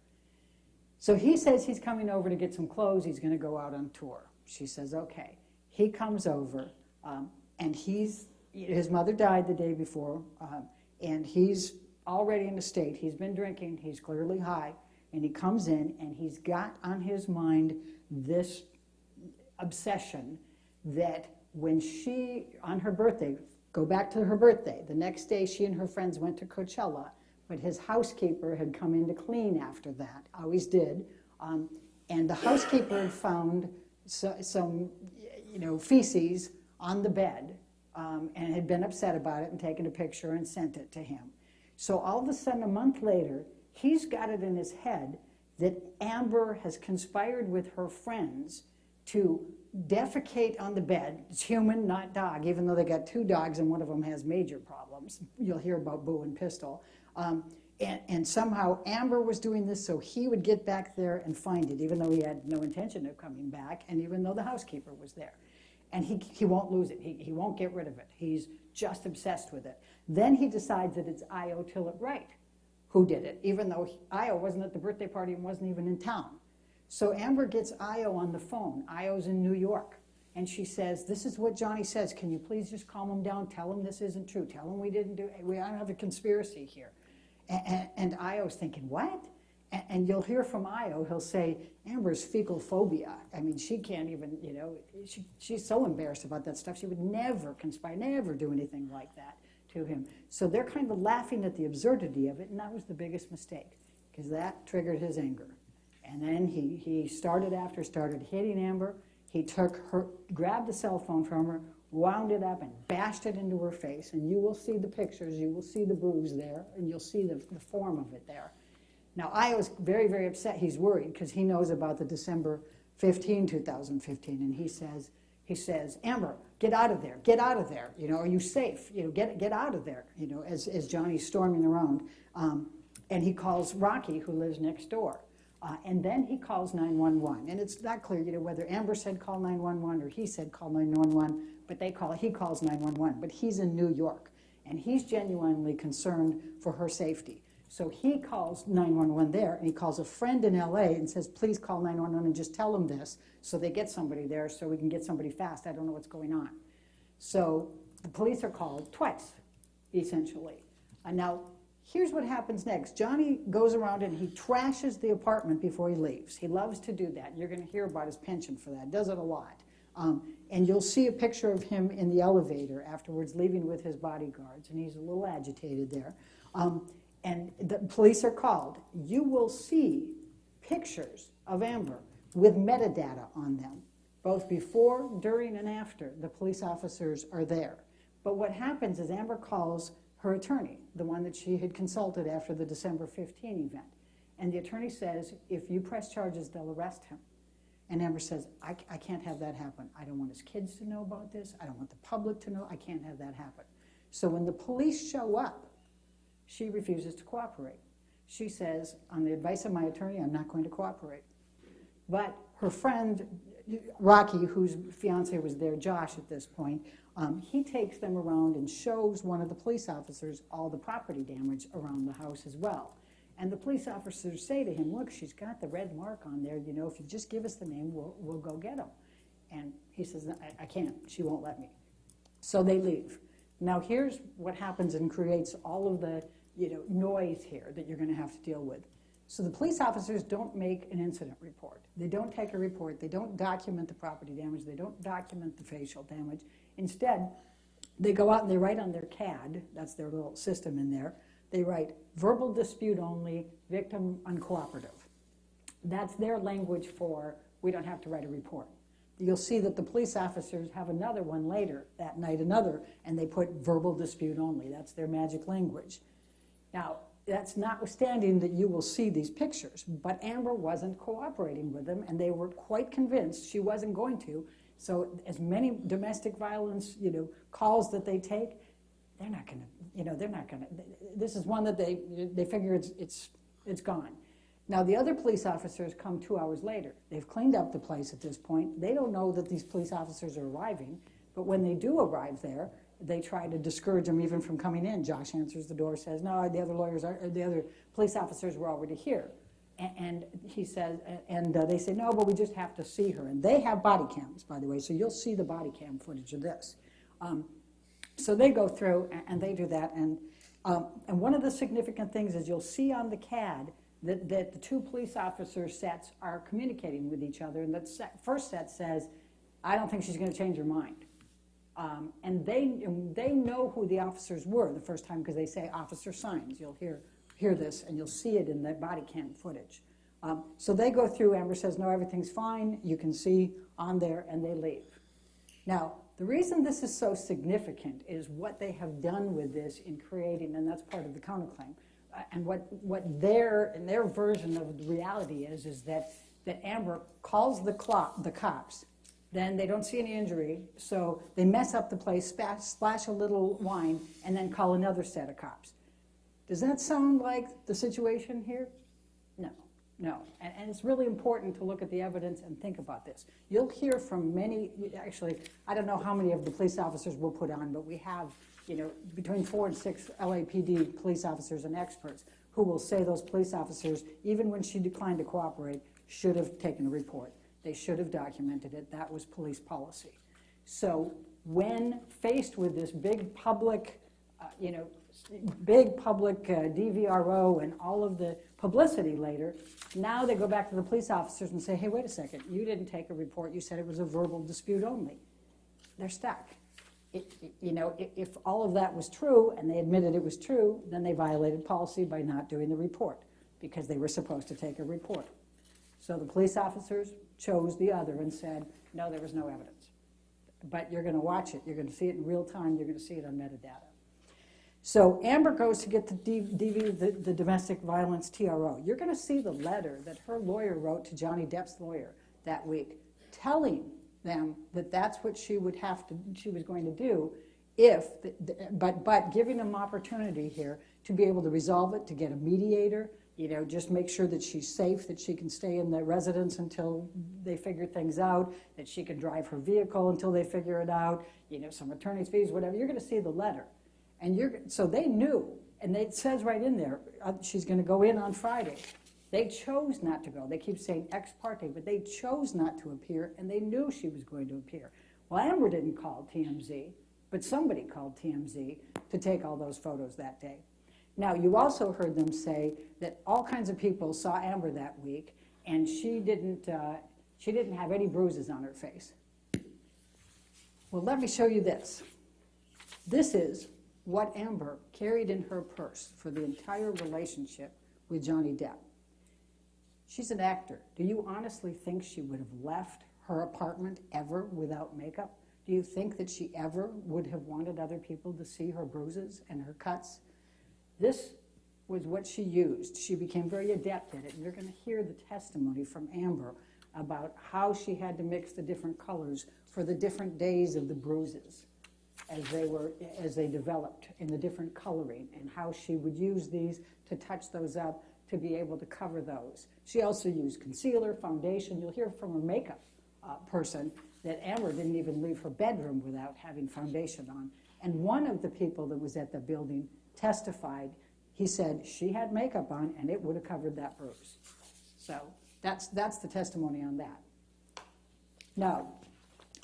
Speaker 2: So he says he's coming over to get some clothes. He's going to go out on tour. She says, okay. He comes over, and his mother died the day before, and he's already in a state. He's been drinking. He's clearly high. And he comes in, and he's got on his mind this obsession that when she, on her birthday, go back to her birthday, the next day she and her friends went to Coachella, but his housekeeper had come in to clean after that, always did, and the housekeeper had found some feces on the bed and had been upset about it and taken a picture and sent it to him. So all of a sudden, a month later, he's got it in his head that Amber has conspired with her friends to defecate on the bed. It's human, not dog, even though they got two dogs and one of them has major problems. You'll hear about Boo and Pistol. And somehow Amber was doing this so he would get back there and find it, even though he had no intention of coming back, and even though the housekeeper was there. And he won't lose it. He won't get rid of it. He's just obsessed with it. Then he decides that it's Io Tillett Wright who did it, even though Io wasn't at the birthday party and wasn't even in town. So Amber gets Io on the phone. Io's in New York. And she says, this is what Johnny says. Can you please just calm him down? Tell him this isn't true. Tell him we didn't do it. We don't have a conspiracy here. And Io's thinking, what? And you'll hear from Io, he'll say, Amber's fecal phobia. I mean, she can't even, she's so embarrassed about that stuff. She would never conspire, never do anything like that to him. So they're kind of laughing at the absurdity of it, and that was the biggest mistake, because that triggered his anger. And then he started hitting Amber. He grabbed the cell phone from her, wound it up, and bashed it into her face. And you will see the pictures, you will see the bruise there, and you'll see the form of it there. Now, Io's very, very upset. He's worried because he knows about the December 2015, and he says, Amber, get out of there, get out of there. You know, are you safe? You know, get out of there. You know, as Johnny's storming around, and he calls Rocky, who lives next door, and then he calls 911. And it's not clear, you know, whether Amber said call 911 or he said call 911, but he calls 911. But he's in New York, and he's genuinely concerned for her safety. So he calls 911 there, and he calls a friend in LA and says, please call 911 and just tell them this, so they get somebody there so we can get somebody fast. I don't know what's going on. So the police are called twice, essentially. Now, here's what happens next. Johnny goes around and he trashes the apartment before he leaves. He loves to do that. You're going to hear about his penchant for that. Does it a lot. And you'll see a picture of him in the elevator afterwards, leaving with his bodyguards, and he's a little agitated there. And the police are called. You will see pictures of Amber with metadata on them, both before, during, and after the police officers are there. But what happens is Amber calls her attorney, the one that she had consulted after the December 15 event. And the attorney says, if you press charges, they'll arrest him. And Amber says, I can't have that happen. I don't want his kids to know about this. I don't want the public to know. I can't have that happen. So when the police show up, she refuses to cooperate. She says, on the advice of my attorney, I'm not going to cooperate. But her friend, Rocky, whose fiance was there, Josh, at this point, he takes them around and shows one of the police officers all the property damage around the house as well. And the police officers say to him, look, she's got the red mark on there. You know, if you just give us the name, we'll go get him. And he says, no, I can't. She won't let me. So they leave. Now, here's what happens and creates all of the noise here that you're going to have to deal with. So the police officers don't make an incident report. They don't take a report. They don't document the property damage. They don't document the facial damage. Instead, they go out and they write on their CAD, that's their little system in there, they write verbal dispute only, victim uncooperative. That's their language for we don't have to write a report. You'll see that the police officers have another one later that night, and they put verbal dispute only. That's their magic language. Now, that's notwithstanding that you will see these pictures, but Amber wasn't cooperating with them, and they were quite convinced she wasn't going to. So as many domestic violence, calls that they take, they're not going to, this is one that they figure it's gone. Now, the other police officers come 2 hours later. They've cleaned up the place at this point. They don't know that these police officers are arriving, but when they do arrive there, they try to discourage them even from coming in. Josh answers the door, says, no, the other police officers were already here. And he says, and they say, no, but we just have to see her. And they have body cams, by the way, so you'll see the body cam footage of this. So they go through and they do that. And one of the significant things is you'll see on the CAD that the two police officer sets are communicating with each other. And that first set says, I don't think she's going to change her mind. And they know who the officers were the first time because they say officer signs. You'll hear this, and you'll see it in that body cam footage. So they go through. Amber says, no, everything's fine. You can see on there, and they leave. Now, the reason this is so significant is what they have done with this in creating, and that's part of the counterclaim, and what their version of the reality is that Amber calls the cops. Then they don't see any injury, so they mess up the place, splash a little wine, and then call another set of cops. Does that sound like the situation here? No. And it's really important to look at the evidence and think about this. You'll hear from many, actually, I don't know how many of the police officers we'll put on, but we have, between 4 and 6 LAPD police officers and experts who will say those police officers, even when she declined to cooperate, should have taken a report. They should have documented it. That was police policy. So when faced with this big public, DVRO and all of the publicity later, now they go back to the police officers and say, hey, wait a second, you didn't take a report. You said it was a verbal dispute only. They're stuck. If all of that was true and they admitted it was true, then they violated policy by not doing the report because they were supposed to take a report. So the police officers chose the other and said, no, there was no evidence. But you're going to watch it. You're going to see it in real time. You're going to see it on metadata. So Amber goes to get the domestic violence TRO. You're going to see the letter that her lawyer wrote to Johnny Depp's lawyer. that week, telling them that that's what she was going to do but giving them opportunity here to be able to resolve it, to get a mediator, just make sure that she's safe, that she can stay in the residence until they figure things out, that she can drive her vehicle until they figure it out, some attorney's fees, whatever. You're going to see the letter. So they knew, and it says right in there, she's going to go in on Friday. They chose not to go. They keep saying ex parte, but they chose not to appear, and they knew she was going to appear. Well, Amber didn't call TMZ, but somebody called TMZ to take all those photos that day. Now, you also heard them say that all kinds of people saw Amber that week, and she didn't have any bruises on her face. Well, let me show you this. This is what Amber carried in her purse for the entire relationship with Johnny Depp. She's an actor. Do you honestly think she would have left her apartment ever without makeup? Do you think that she ever would have wanted other people to see her bruises and her cuts? This was what she used. She became very adept at it, and you're going to hear the testimony from Amber about how she had to mix the different colors for the different days of the bruises as they developed in the different coloring, and how she would use these to touch those up to be able to cover those. She also used concealer, foundation. You'll hear from her makeup person that Amber didn't even leave her bedroom without having foundation on. And one of the people that was at the building testified. He said she had makeup on and it would have covered that bruise. So that's the testimony on that. Now,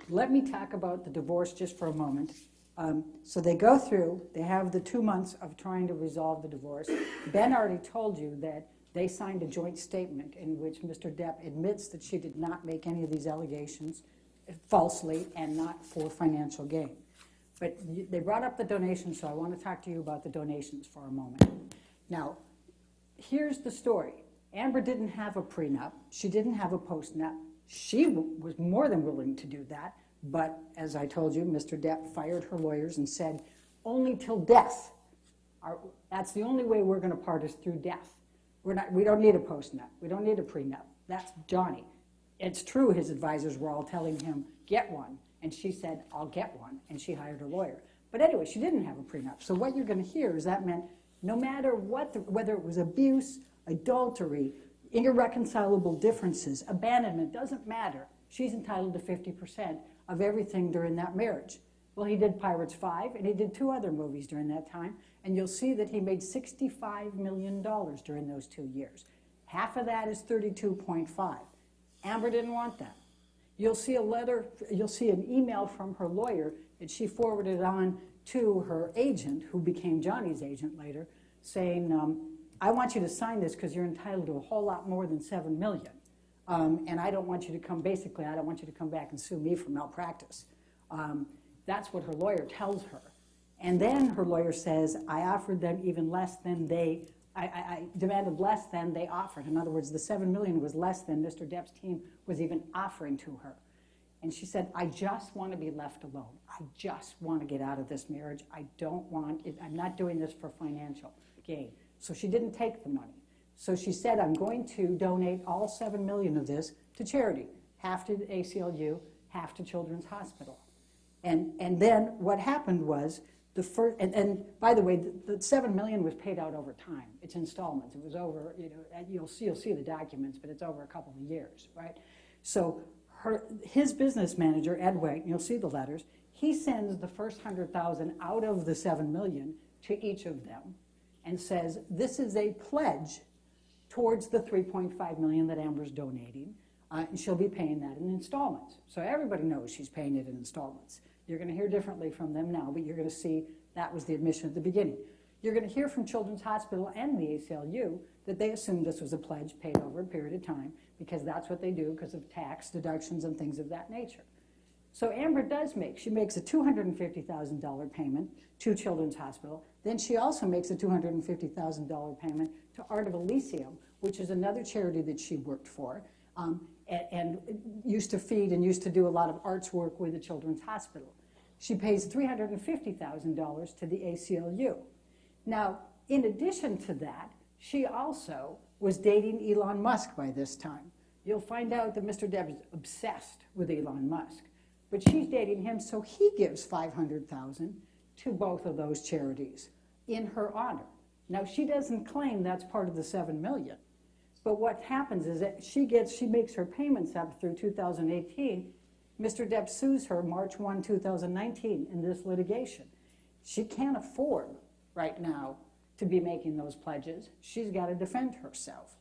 Speaker 2: let me talk about the divorce just for a moment. So they go through, they have the 2 months of trying to resolve the divorce. Ben already told you that they signed a joint statement in which Mr. Depp admits that she did not make any of these allegations falsely and not for financial gain. But they brought up the donations, so I want to talk to you about the donations for a moment. Now, here's the story. Amber didn't have a prenup. She didn't have a postnup. She was more than willing to do that, but as I told you, Mr. Depp fired her lawyers and said, only till death. That's the only way we're going to part is through death. We don't need a postnup. We don't need a prenup. That's Johnny. It's true his advisors were all telling him, get one. And she said, I'll get one. And she hired a lawyer. But anyway, she didn't have a prenup. So what you're going to hear is that meant no matter what, whether it was abuse, adultery, irreconcilable differences, abandonment, doesn't matter. She's entitled to 50% of everything during that marriage. Well, he did Pirates 5, and he did 2 other movies during that time. And you'll see that he made $65 million during those 2 years. Half of that is 32.5. Amber didn't want that. You'll see a letter, you'll see an email from her lawyer that she forwarded on to her agent, who became Johnny's agent later, saying, I want you to sign this because you're entitled to a whole lot more than $7 million. And I don't want you to come, basically, I don't want you to come back and sue me for malpractice. That's what her lawyer tells her. And then her lawyer says, I offered them even less than I demanded less than they offered. In other words, the $7 million was less than Mr. Depp's team was even offering to her. And she said, I just want to be left alone. I just want to get out of this marriage. I don't want it. I'm not doing this for financial gain. So she didn't take the money. So she said, I'm going to donate all $7 million of this to charity, half to the ACLU, half to Children's Hospital. And then what happened was, and by the way, the $7 million was paid out over time. It's installments. It was over, you'll see the documents, but it's over a couple of years, right? So his business manager, Ed White, you'll see the letters, he sends the first $100,000 out of the $7 million to each of them and says, this is a pledge towards the $3.5 million that Amber's donating, and she'll be paying that in installments. So everybody knows she's paying it in installments. You're going to hear differently from them now, but you're going to see that was the admission at the beginning. You're going to hear from Children's Hospital and the ACLU that they assumed this was a pledge paid over a period of time because that's what they do because of tax deductions and things of that nature. So Amber she makes a $250,000 payment to Children's Hospital. Then she also makes a $250,000 payment to Art of Elysium, which is another charity that she worked for. And used to feed and used to do a lot of arts work with the Children's Hospital. She pays $350,000 to the ACLU. Now, in addition to that, she also was dating Elon Musk by this time. you'll find out that Mr. Depp is obsessed with Elon Musk. But she's dating him, so he gives $500,000 to both of those charities in her honor. Now, she doesn't claim that's part of the $7 million. But what happens is that she makes her payments up through 2018. Mr. Depp sues her March 1, 2019 in this litigation. She can't afford right now to be making those pledges. She's got to defend herself.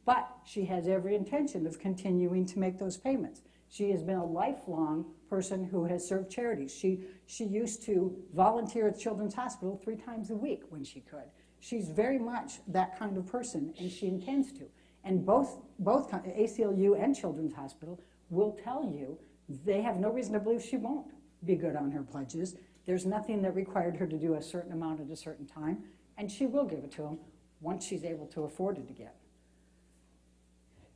Speaker 2: But she has every intention of continuing to make those payments. She has been a lifelong person who has served charities. She used to volunteer at Children's Hospital 3 times a week when she could. She's very much that kind of person, and she intends to. And both ACLU and Children's Hospital will tell you they have no reason to believe she won't be good on her pledges. There's nothing that required her to do a certain amount at a certain time, and she will give it to them once she's able to afford it again.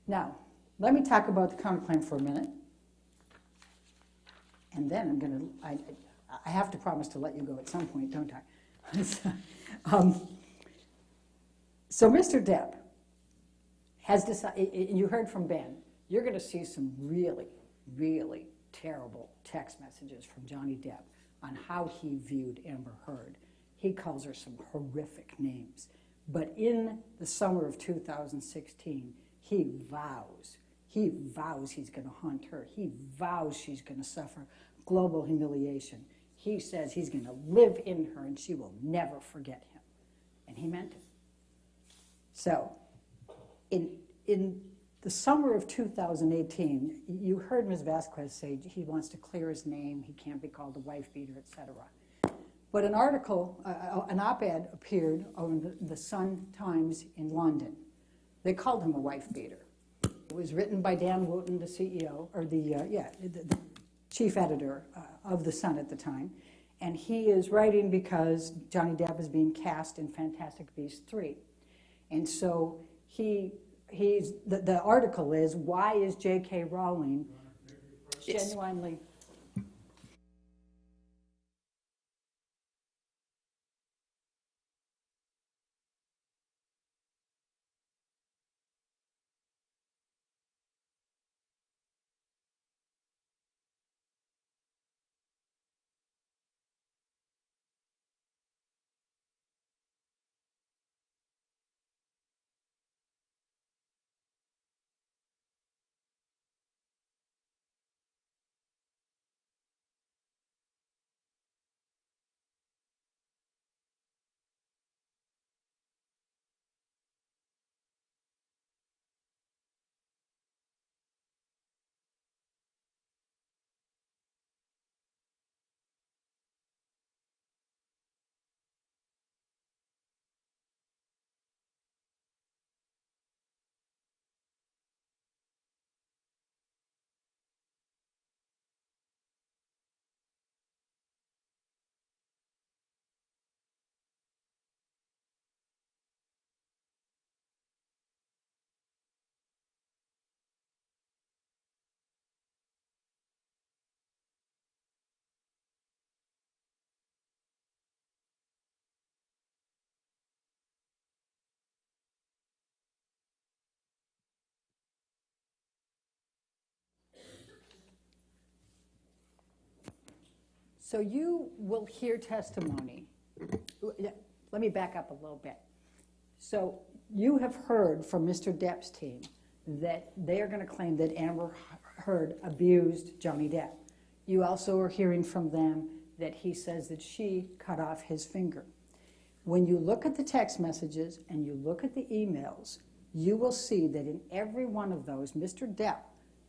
Speaker 2: Now, let me talk about the counterclaim for a minute. And then I have to promise to let you go at some point, don't I? So Mr. Depp has decided, you heard from Ben, you're going to see some really, really terrible text messages from Johnny Depp on how he viewed Amber Heard. He calls her some horrific names. But in the summer of 2016, he vows he's going to haunt her. He vows she's going to suffer global humiliation. He says he's going to live in her and she will never forget him. And he meant it. So, in the summer of 2018, you heard Ms. Vasquez say he wants to clear his name, he can't be called a wife beater, etc. But an article, an op-ed appeared on the Sun Times in London. They called him a wife beater. It was written by Dan Wooten, the CEO, or the chief editor of the Sun at the time. And he is writing because Johnny Depp is being cast in Fantastic Beasts 3. And so the article is, why is J.K. Rowling genuinely... So you will hear testimony. Let me back up a little bit. So you have heard from Mr. Depp's team that they are going to claim that Amber Heard abused Johnny Depp. You also are hearing from them that he says that she cut off his finger. When you look at the text messages and you look at the emails, you will see that in every one of those, Mr. Depp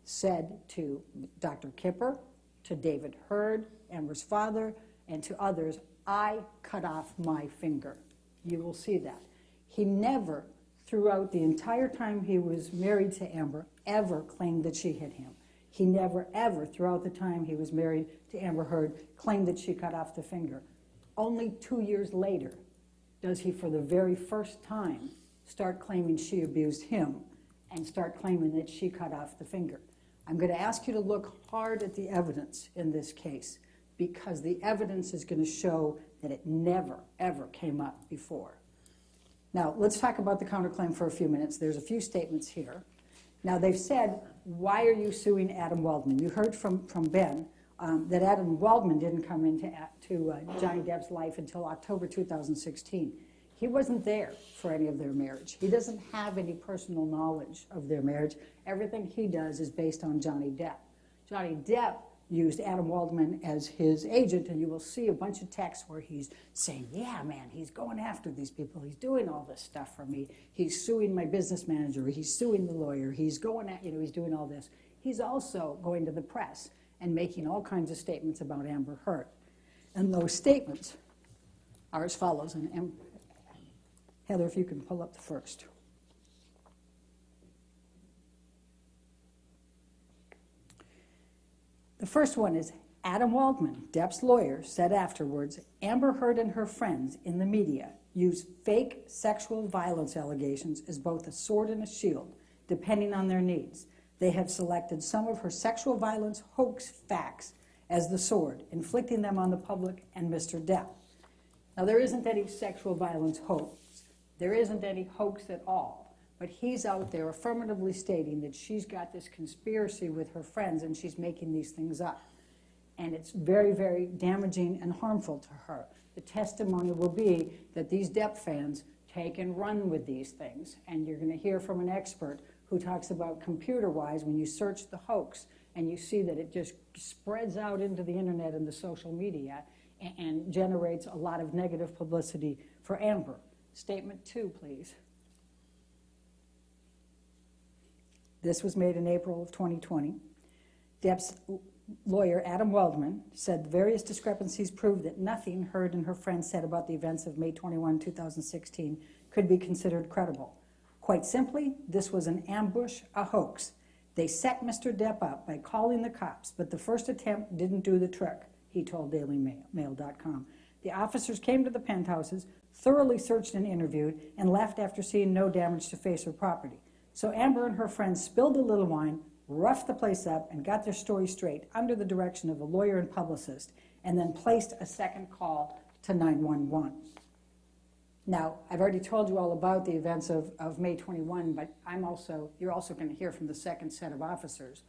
Speaker 2: said to Dr. Kipper, to David Heard, Amber's father, and to others, I cut off my finger. You will see that. He never, throughout the entire time he was married to Amber, ever claimed that she hit him. He never, ever, throughout the time he was married to Amber Heard, claimed that she cut off the finger. Only 2 years later does he, for the very first time, start claiming she abused him and start claiming that she cut off the finger. I'm going to ask you to look hard at the evidence in this case because the evidence is going to show that it never, ever came up before. Now, let's talk about the counterclaim for a few minutes. There's a few statements here. Now, they've said, why are you suing Adam Waldman? You heard from Ben that Adam Waldman didn't come into Johnny Depp's life until October 2016. He wasn't there for any of their marriage. He doesn't have any personal knowledge of their marriage. Everything he does is based on Johnny Depp. Johnny Depp used Adam Waldman as his agent, and you will see a bunch of texts where he's saying, yeah, man, he's going after these people. He's doing all this stuff for me. He's suing my business manager. He's suing the lawyer. He's going at, he's doing all this. He's also going to the press and making all kinds of statements about Amber Heard. And those statements are as follows. And Heather, if you can pull up the first. The first one is Adam Waldman, Depp's lawyer, said afterwards, Amber Heard and her friends in the media use fake sexual violence allegations as both a sword and a shield, depending on their needs. They have selected some of her sexual violence hoax facts as the sword, inflicting them on the public and Mr. Depp. Now, there isn't any sexual violence hoax. There isn't any hoax at all. But he's out there affirmatively stating that she's got this conspiracy with her friends and she's making these things up. And it's very, very damaging and harmful to her. The testimony will be that these Depp fans take and run with these things. And you're going to hear from an expert who talks about computer-wise, when you search the hoax and you see that it just spreads out into the internet and the social media and generates a lot of negative publicity for Amber. Statement 2, please. This was made in April of 2020. Depp's lawyer, Adam Waldman, said the various discrepancies prove that nothing Heard and her friends said about the events of May 21, 2016 could be considered credible. Quite simply, this was an ambush, a hoax. They set Mr. Depp up by calling the cops, but the first attempt didn't do the trick, he told DailyMail.com. The officers came to the penthouses, thoroughly searched and interviewed, and left after seeing no damage to face or property. So Amber and her friends spilled a little wine, roughed the place up, and got their story straight under the direction of a lawyer and publicist, and then placed a second call to 911. Now, I've already told you all about the events of May 21, but you're also going to hear from the second set of officers.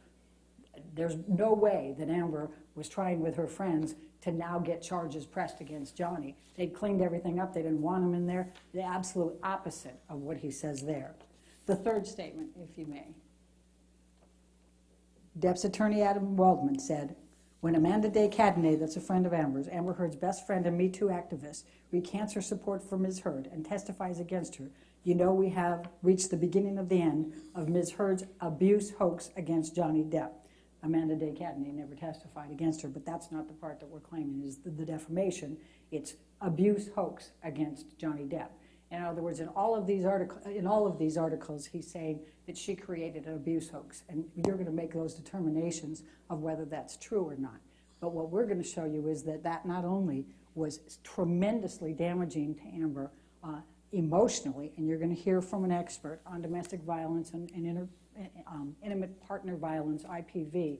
Speaker 2: There's no way that Amber was trying with her friends to now get charges pressed against Johnny. They'd cleaned everything up. They didn't want him in there. The absolute opposite of what he says there. The third statement, if you may. Depp's attorney, Adam Waldman, said, when Amanda Day Cadenet, that's a friend of Amber's, Amber Heard's best friend and Me Too activist, recants her support for Ms. Heard and testifies against her, you know we have reached the beginning of the end of Ms. Heard's abuse hoax against Johnny Depp. Amanda Day Cadenet never testified against her, but that's not the part that we're claiming is the defamation. It's abuse hoax against Johnny Depp. In other words, in all of these articles, he's saying that she created an abuse hoax, and you're going to make those determinations of whether that's true or not. But what we're going to show you is that that not only was tremendously damaging to Amber emotionally, and you're going to hear from an expert on domestic violence and intimate partner violence, IPV,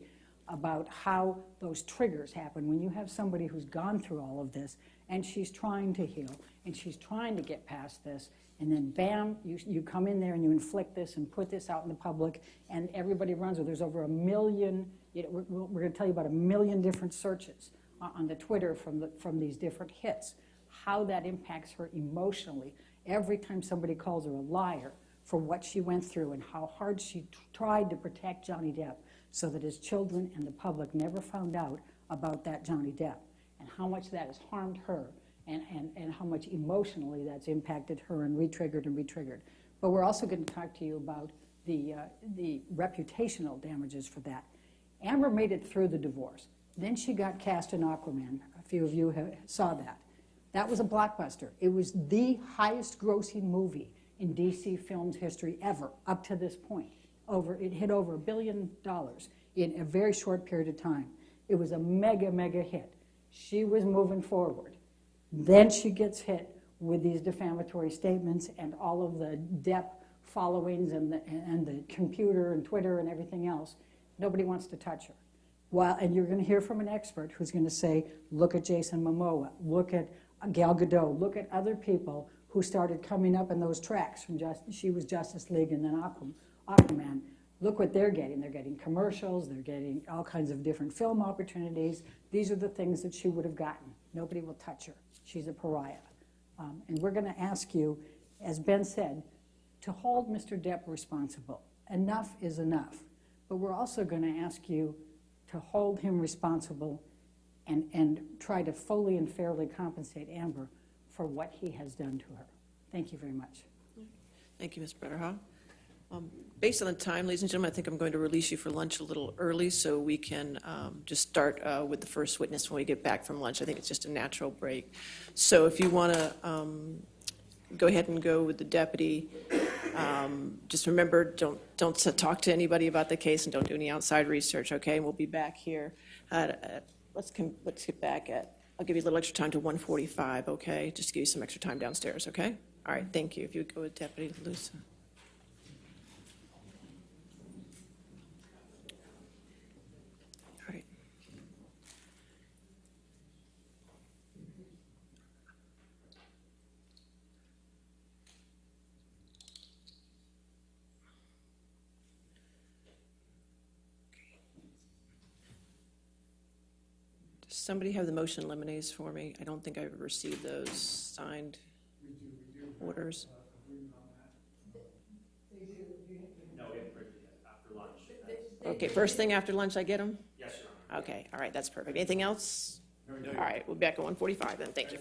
Speaker 2: about how those triggers happen when you have somebody who's gone through all of this and she's trying to heal and she's trying to get past this, and then bam, you come in there and you inflict this and put this out in the public, and everybody runs with it. There's over 1 million, we're going to tell you about 1 million different searches on the Twitter from these different hits, how that impacts her emotionally every time somebody calls her a liar for what she went through and how hard she tried to protect Johnny Depp so that his children and the public never found out about that Johnny Depp, and how much that has harmed her and how much emotionally that's impacted her and re-triggered. But we're also going to talk to you about the reputational damages for that. Amber made it through the divorce. Then she got cast in Aquaman. A few of you saw that. That was a blockbuster. It was the highest grossing movie in DC Films history ever, up to this point. It hit over $1 billion in a very short period of time. It was a mega, mega hit. She was moving forward. Then she gets hit with these defamatory statements and all of the Depp followings and the computer and Twitter and everything else. Nobody wants to touch her. And you're going to hear from an expert who's going to say, look at Jason Momoa, look at Gal Gadot, look at other people who started coming up in those tracks from she was Justice League and then Aquaman. Look what they're getting. They're getting commercials, they're getting all kinds of different film opportunities. These are the things that she would have gotten. Nobody will touch her. She's a pariah. And we're going to ask you, as Ben said, to hold Mr. Depp responsible. Enough is enough. But we're also going to ask you to hold him responsible and try to fully and fairly compensate Amber for what he has done to her. Thank you very much.
Speaker 3: Thank you, Ms. Bretterhaw. Based on the time, ladies and gentlemen, I think I'm going to release you for lunch a little early so we can just start with the first witness when we get back from lunch. I think it's just a natural break. So if you want to go ahead and go with the deputy, just remember, don't talk to anybody about the case and don't do any outside research, okay? And we'll be back here let's get back at, I'll give you a little extra time to 1:45, okay? Just to give you some extra time downstairs, okay? All right, thank you. If you would go with Deputy Luce. All right. Does somebody have the motion limines for me? I don't think I've received those signed orders. Okay, first thing after lunch I get them?
Speaker 6: Yes, Your Honor.
Speaker 3: Okay, all right, that's perfect. Anything else? All right, we'll be back at 1:45 then, thank you.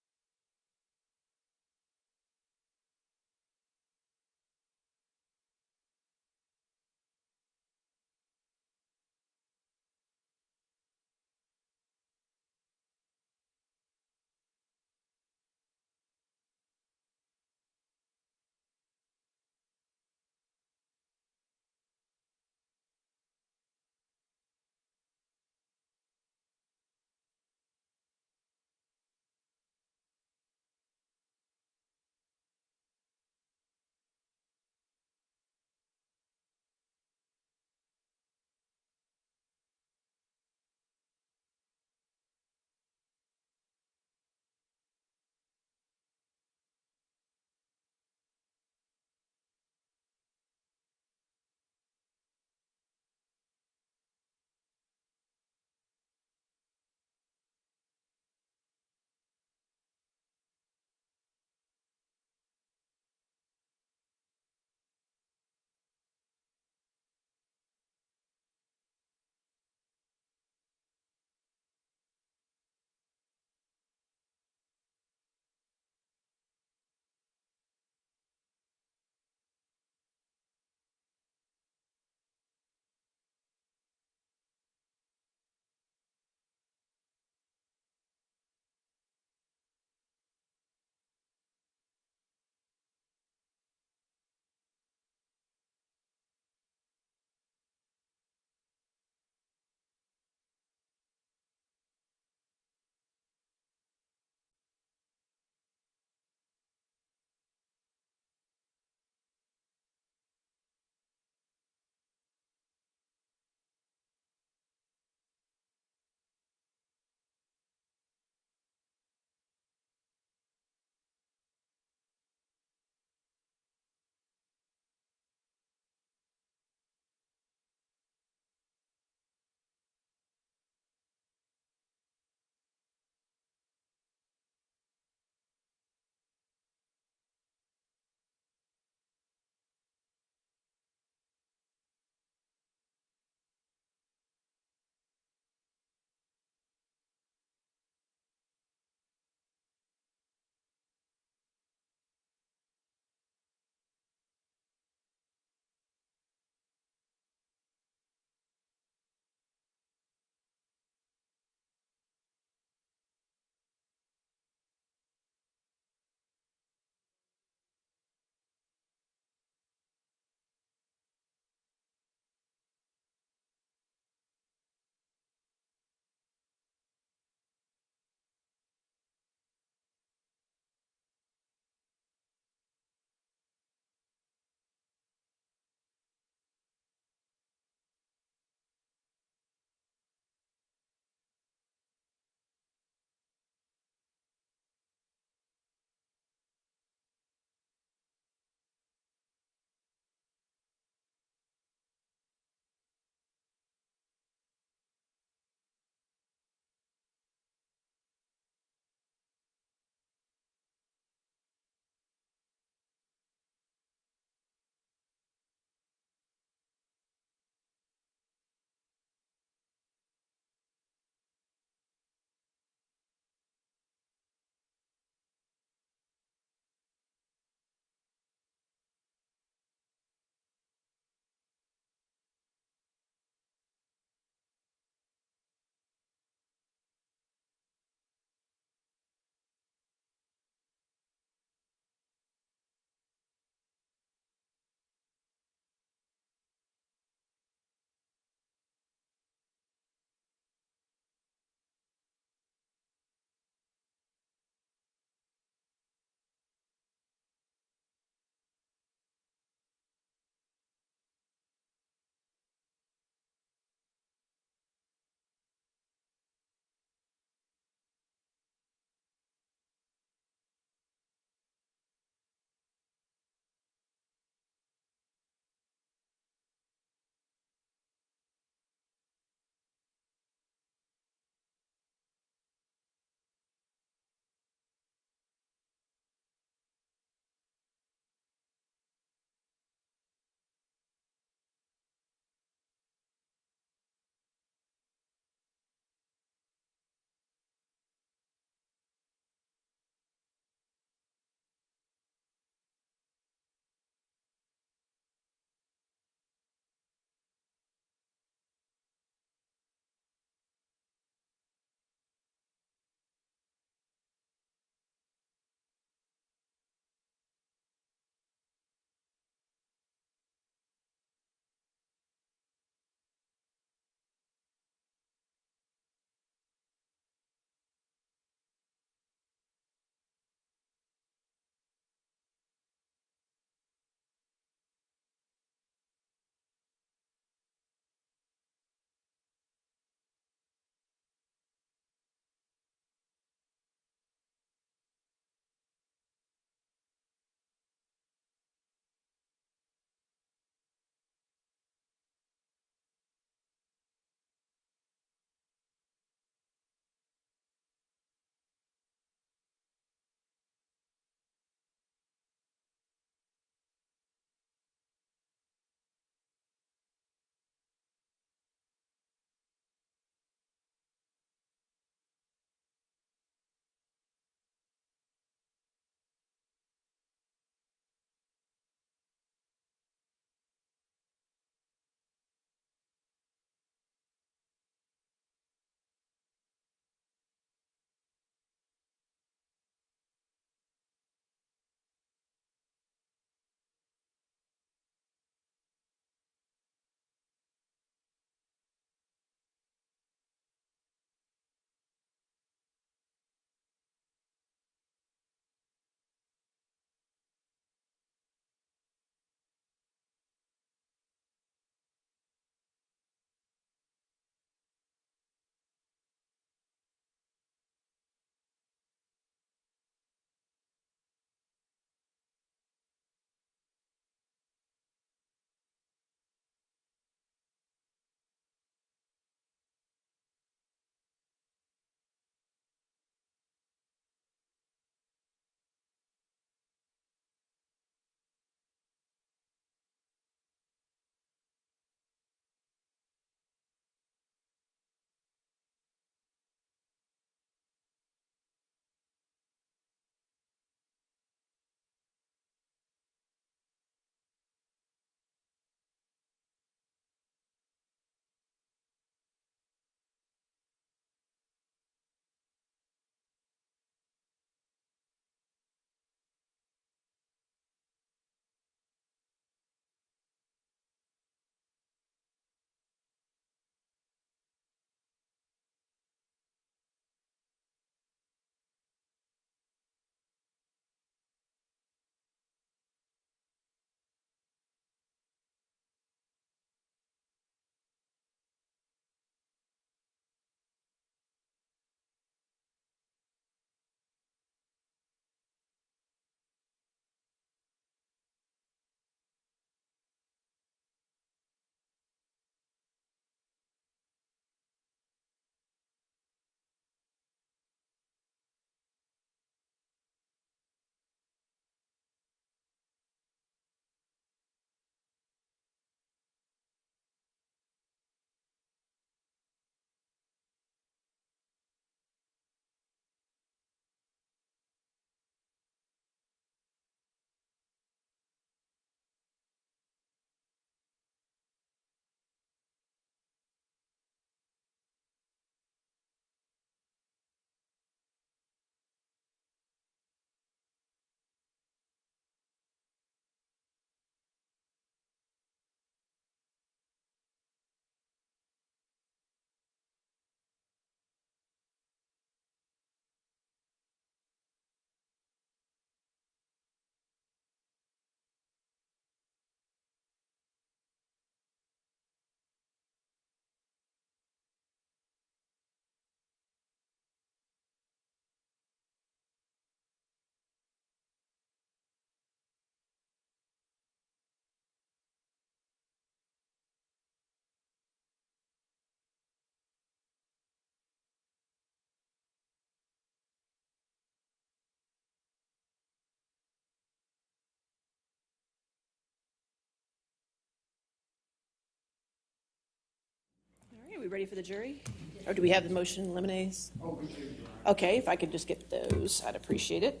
Speaker 3: we ready for the jury? Or do we have the motion in limines?
Speaker 1: Oh, we do.
Speaker 3: Okay, if I could just get those, I'd appreciate it.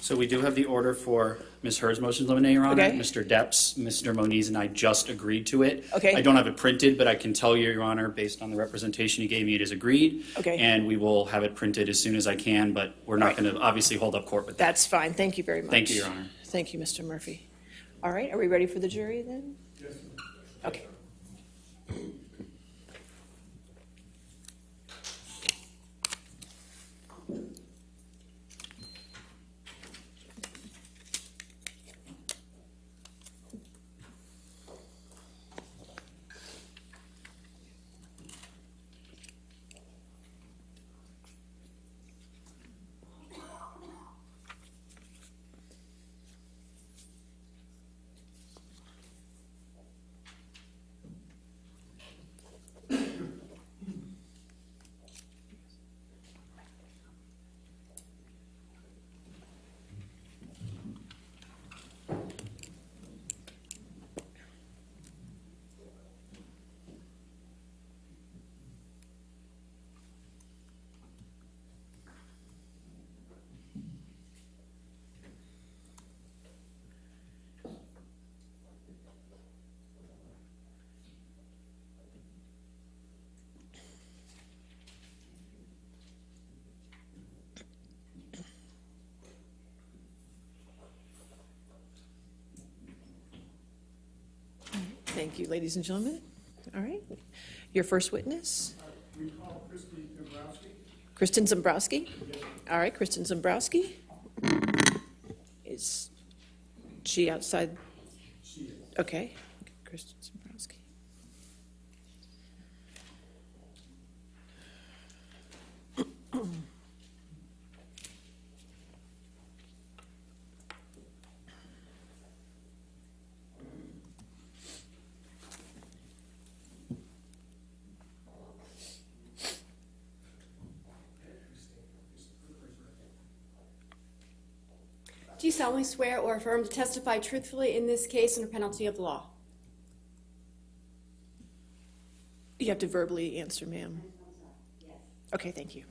Speaker 6: So we do have the order for Ms. Heard's motion to eliminate, Your Honor.
Speaker 3: Okay.
Speaker 6: Mr. Depp's, Mr. Moniz, and I just agreed to it.
Speaker 3: Okay.
Speaker 6: I don't have it printed, but I can tell you, Your Honor, based on the representation you gave me, it is agreed.
Speaker 3: Okay.
Speaker 6: And we will have it printed as soon as I can, but we're not going to obviously hold up court with that.
Speaker 3: That's fine. Thank you very much.
Speaker 6: Thank you, Your Honor.
Speaker 3: Thank you, Mr. Murphy. All right, are we ready for the jury then?
Speaker 1: Yes,
Speaker 3: Okay. Thank you, ladies and gentlemen. All right. Your first witness?
Speaker 1: we call Christy Dombrowski.
Speaker 3: Kristen Zambrowski? All right, Kristen Zambrowski. Is she outside?
Speaker 1: She is.
Speaker 3: Okay. Kristen Zambrowski.
Speaker 7: Do you solemnly swear or affirm to testify truthfully in this case under penalty of the law?
Speaker 3: You have to verbally answer, ma'am. Okay, thank you.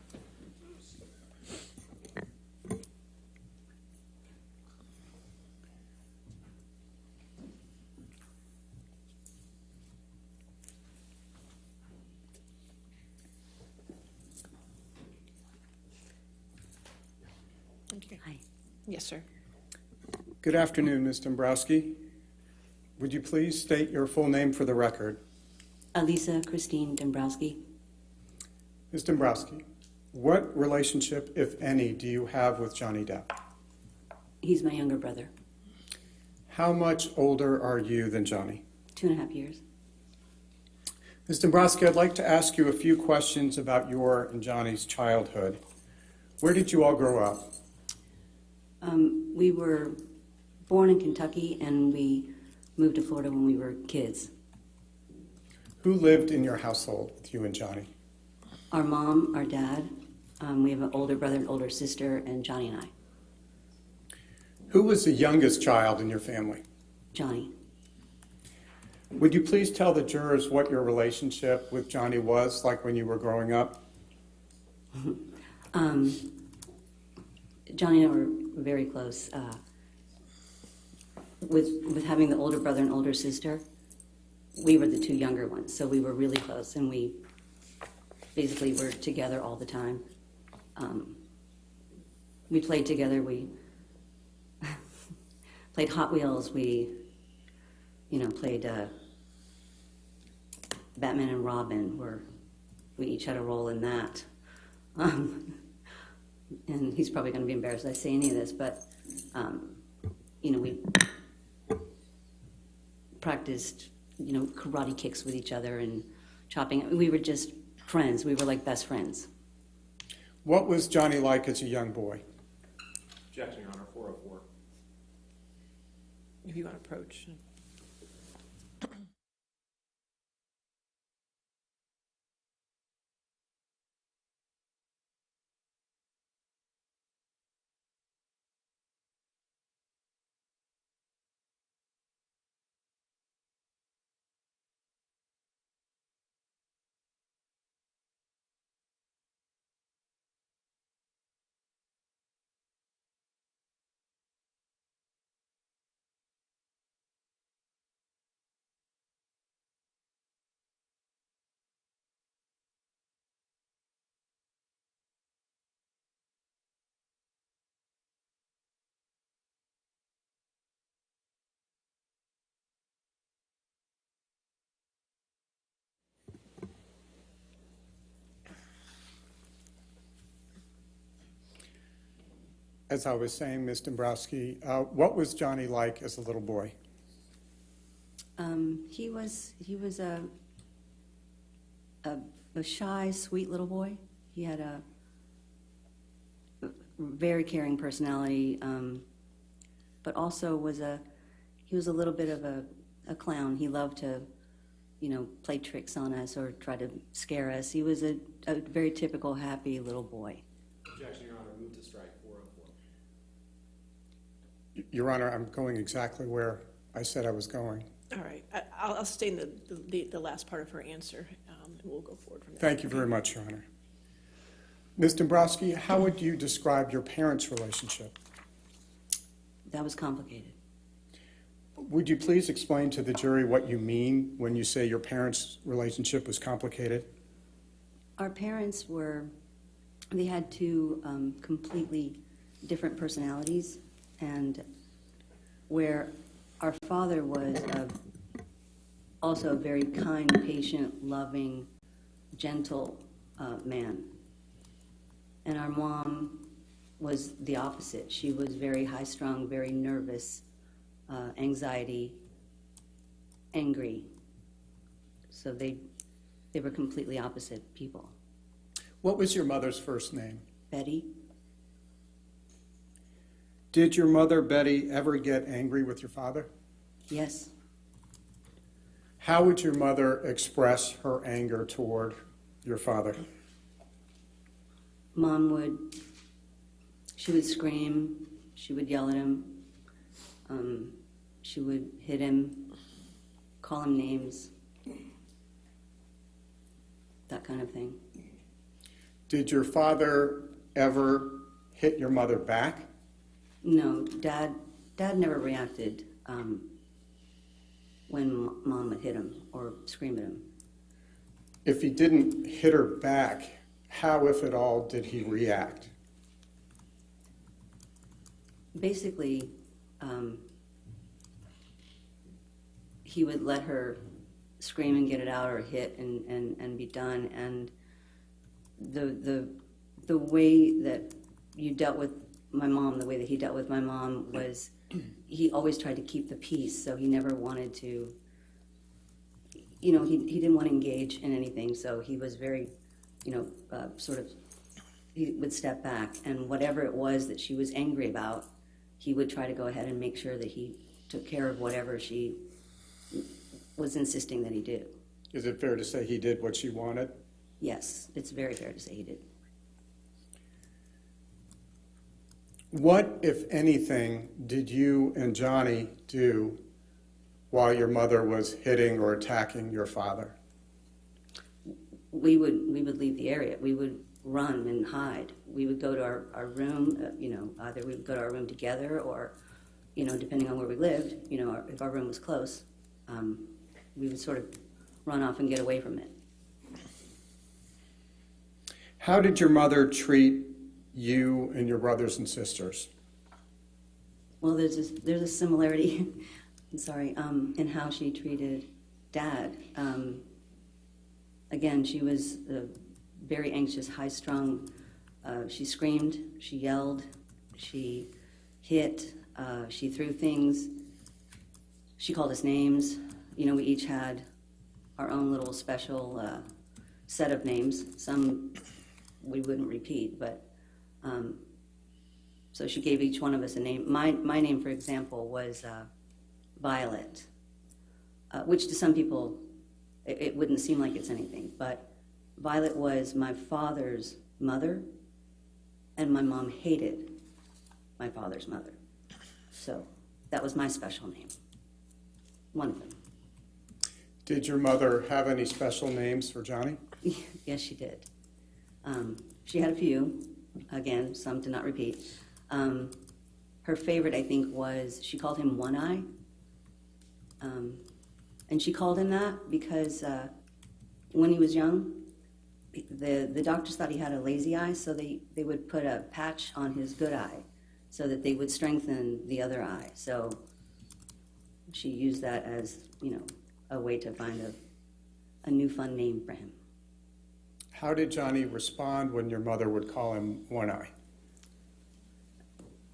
Speaker 3: Okay.
Speaker 2: Hi.
Speaker 3: Yes, sir.
Speaker 1: Good afternoon, Ms. Dombrowski. Would you please state your full name for the record?
Speaker 8: Elisa Christine Dombrowski.
Speaker 1: Ms. Dombrowski, what relationship, if any, do you have with Johnny Depp?
Speaker 8: He's my younger brother.
Speaker 1: How much older are you than Johnny?
Speaker 8: 2.5 years.
Speaker 1: Ms. Dombrowski, I'd like to ask you a few questions about your and Johnny's childhood. Where did you all grow up?
Speaker 8: We were born in Kentucky and we moved to Florida when we were kids.
Speaker 1: Who lived in your household with you and Johnny?
Speaker 8: Our mom, our dad, we have an older brother and older sister, and Johnny and I.
Speaker 1: Who was the youngest child in your family?
Speaker 8: Johnny.
Speaker 1: Would you please tell the jurors what your relationship with Johnny was like when you were growing up?
Speaker 8: Johnny and I were very close. With having the older brother and older sister, we were the two younger ones, so we were really close, and we basically were together all the time. We played together. We played Hot Wheels. We, played Batman and Robin, where we each had a role in that. And he's probably going to be embarrassed that I say any of this, but, we practiced, karate kicks with each other and chopping. We were just friends. We were like best friends.
Speaker 1: What was Johnny like as a young boy?
Speaker 5: Objection, Your Honor, 404.
Speaker 3: If you want to approach.
Speaker 1: As I was saying, Ms. Dombrowski, what was Johnny like as a little boy?
Speaker 8: He was a shy, sweet little boy. He had a very caring personality, but also he was a little bit of a clown. He loved to, play tricks on us or try to scare us. He was a very typical, happy little boy.
Speaker 5: Objection, Your Honor. Move to strike 404.
Speaker 1: Your Honor, I'm going exactly where I said I was going.
Speaker 3: All right, I'll stay in the last part of her answer, and we'll go forward from there.
Speaker 1: Thank you very much, Your Honor. Ms. Dombrowski, how would you describe your parents' relationship?
Speaker 8: That was complicated.
Speaker 1: Would you please explain to the jury what you mean when you say your parents' relationship was complicated?
Speaker 8: Our parents they had two completely different personalities, and where our father was also a very kind, patient, loving, gentle man. And our mom was the opposite. She was very high-strung, very nervous, anxiety, angry. So they were completely opposite people.
Speaker 1: What was your mother's first name?
Speaker 8: Betty,
Speaker 1: Did your mother, Betty, ever get angry with your father?
Speaker 8: yes.
Speaker 1: How would your mother express her anger toward your father?
Speaker 8: She would scream, she would yell at him, she would hit him, call him names, that kind of thing.
Speaker 1: Did your father ever hit your mother back?
Speaker 8: No, Dad never reacted when Mom would hit him or scream at him.
Speaker 1: If he didn't hit her back, how, if at all, did he react?
Speaker 8: Basically, he would let her scream and get it out or hit and be done. And the way that you dealt with my mom, the way that he dealt with my mom was he always tried to keep the peace, so he never wanted to, he didn't want to engage in anything, so he was very, he would step back, and whatever it was that she was angry about, he would try to go ahead and make sure that he took care of whatever she was insisting that he do.
Speaker 1: Is it fair to say he did what she wanted?
Speaker 8: Yes, it's very fair to say he did.
Speaker 1: What, if anything, did you and Johnny do while your mother was hitting or attacking your father?
Speaker 8: We would leave the area. We would run and hide. We would go to our room, either we would go to our room together or, depending on where we lived, if our room was close, we would sort of run off and get away from it.
Speaker 1: How did your mother treat you and your brothers and sisters?
Speaker 8: Well, there's a similarity, I'm sorry, in how she treated Dad. Again, she was very anxious, high-strung. She screamed, she yelled, she hit, she threw things. She called us names. We each had our own little special set of names. Some we wouldn't repeat, but so she gave each one of us a name. My name, for example, was Violet, which to some people it wouldn't seem like it's anything, but Violet was my father's mother, and my mom hated my father's mother. So that was my special name, one of them.
Speaker 1: Did your mother have any special names for Johnny?
Speaker 8: Yes, she did. She had a few. Again, some did not repeat. Her favorite, I think, was she called him One Eye. And she called him that because when he was young, the doctors thought he had a lazy eye, so they would put a patch on his good eye so that they would strengthen the other eye. So she used that as, a way to find a new fun name for him.
Speaker 1: How did Johnny respond when your mother would call him One Eye?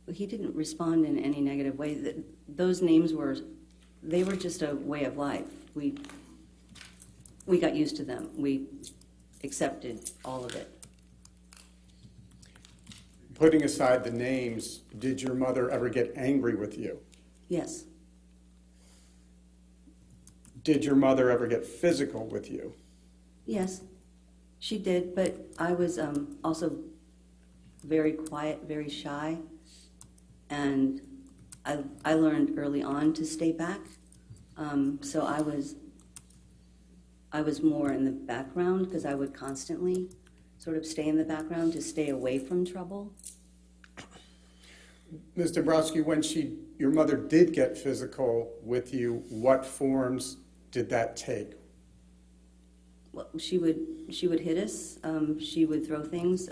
Speaker 8: He didn't respond in any negative way. Those names they were just a way of life. We got used to them. We accepted all of it.
Speaker 1: Putting aside the names, did your mother ever get angry with you?
Speaker 8: Yes,
Speaker 1: Did your mother ever get physical with you?
Speaker 8: yes, she did, but I was also very quiet, very shy, and I learned early on to stay back. So I was more in the background because I would constantly sort of stay in the background to stay away from trouble.
Speaker 1: Ms. Dombrowski, when your mother did get physical with you, what forms did that take?
Speaker 8: Well, she would hit us. She would throw things.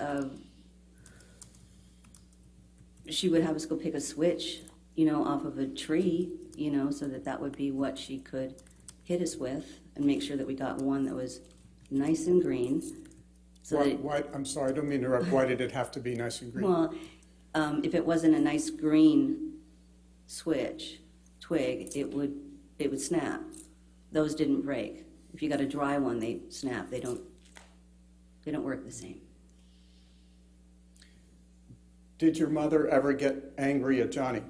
Speaker 8: She would have us go pick a switch, off of a tree, so that would be what she could hit us with, and make sure that we got one that was nice and green. So
Speaker 1: I'm sorry, I don't mean to interrupt. Why did it have to be nice and green?
Speaker 8: Well, if it wasn't a nice green twig, it would snap. Those didn't break. If you got a dry one, they snap. They don't work the same.
Speaker 1: Did your mother ever get angry at Johnny?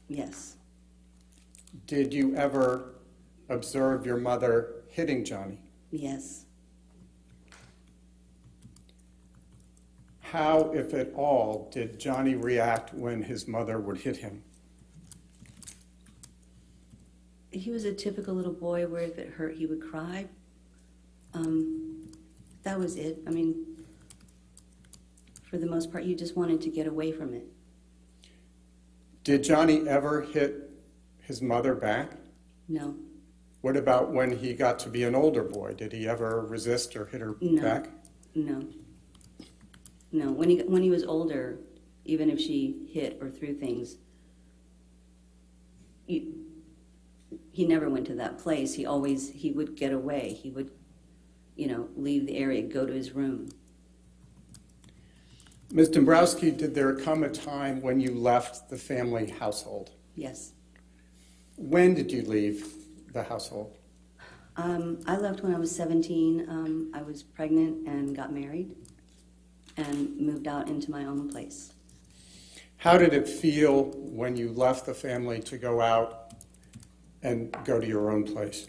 Speaker 8: Yes.
Speaker 1: Did you ever observe your mother hitting Johnny?
Speaker 8: Yes.
Speaker 1: How, if at all, did Johnny react when his mother would hit him?
Speaker 8: He was a typical little boy where if it hurt, he would cry. That was it. I mean, for the most part, you just wanted to get away from it.
Speaker 1: Did Johnny ever hit his mother back?
Speaker 8: No.
Speaker 1: What about when he got to be an older boy? Did he ever resist or hit her
Speaker 8: No.
Speaker 1: back?
Speaker 8: No. No. When he was older, even if she hit or threw things, he never went to that place. He would get away. He would, leave the area, go to his room.
Speaker 1: Ms. Dombrowski, did there come a time when you left the family household?
Speaker 8: Yes.
Speaker 1: When did you leave the household?
Speaker 8: I left when I was 17. I was pregnant and got married and moved out into my own place.
Speaker 1: How did it feel when you left the family to go out and go to your own place?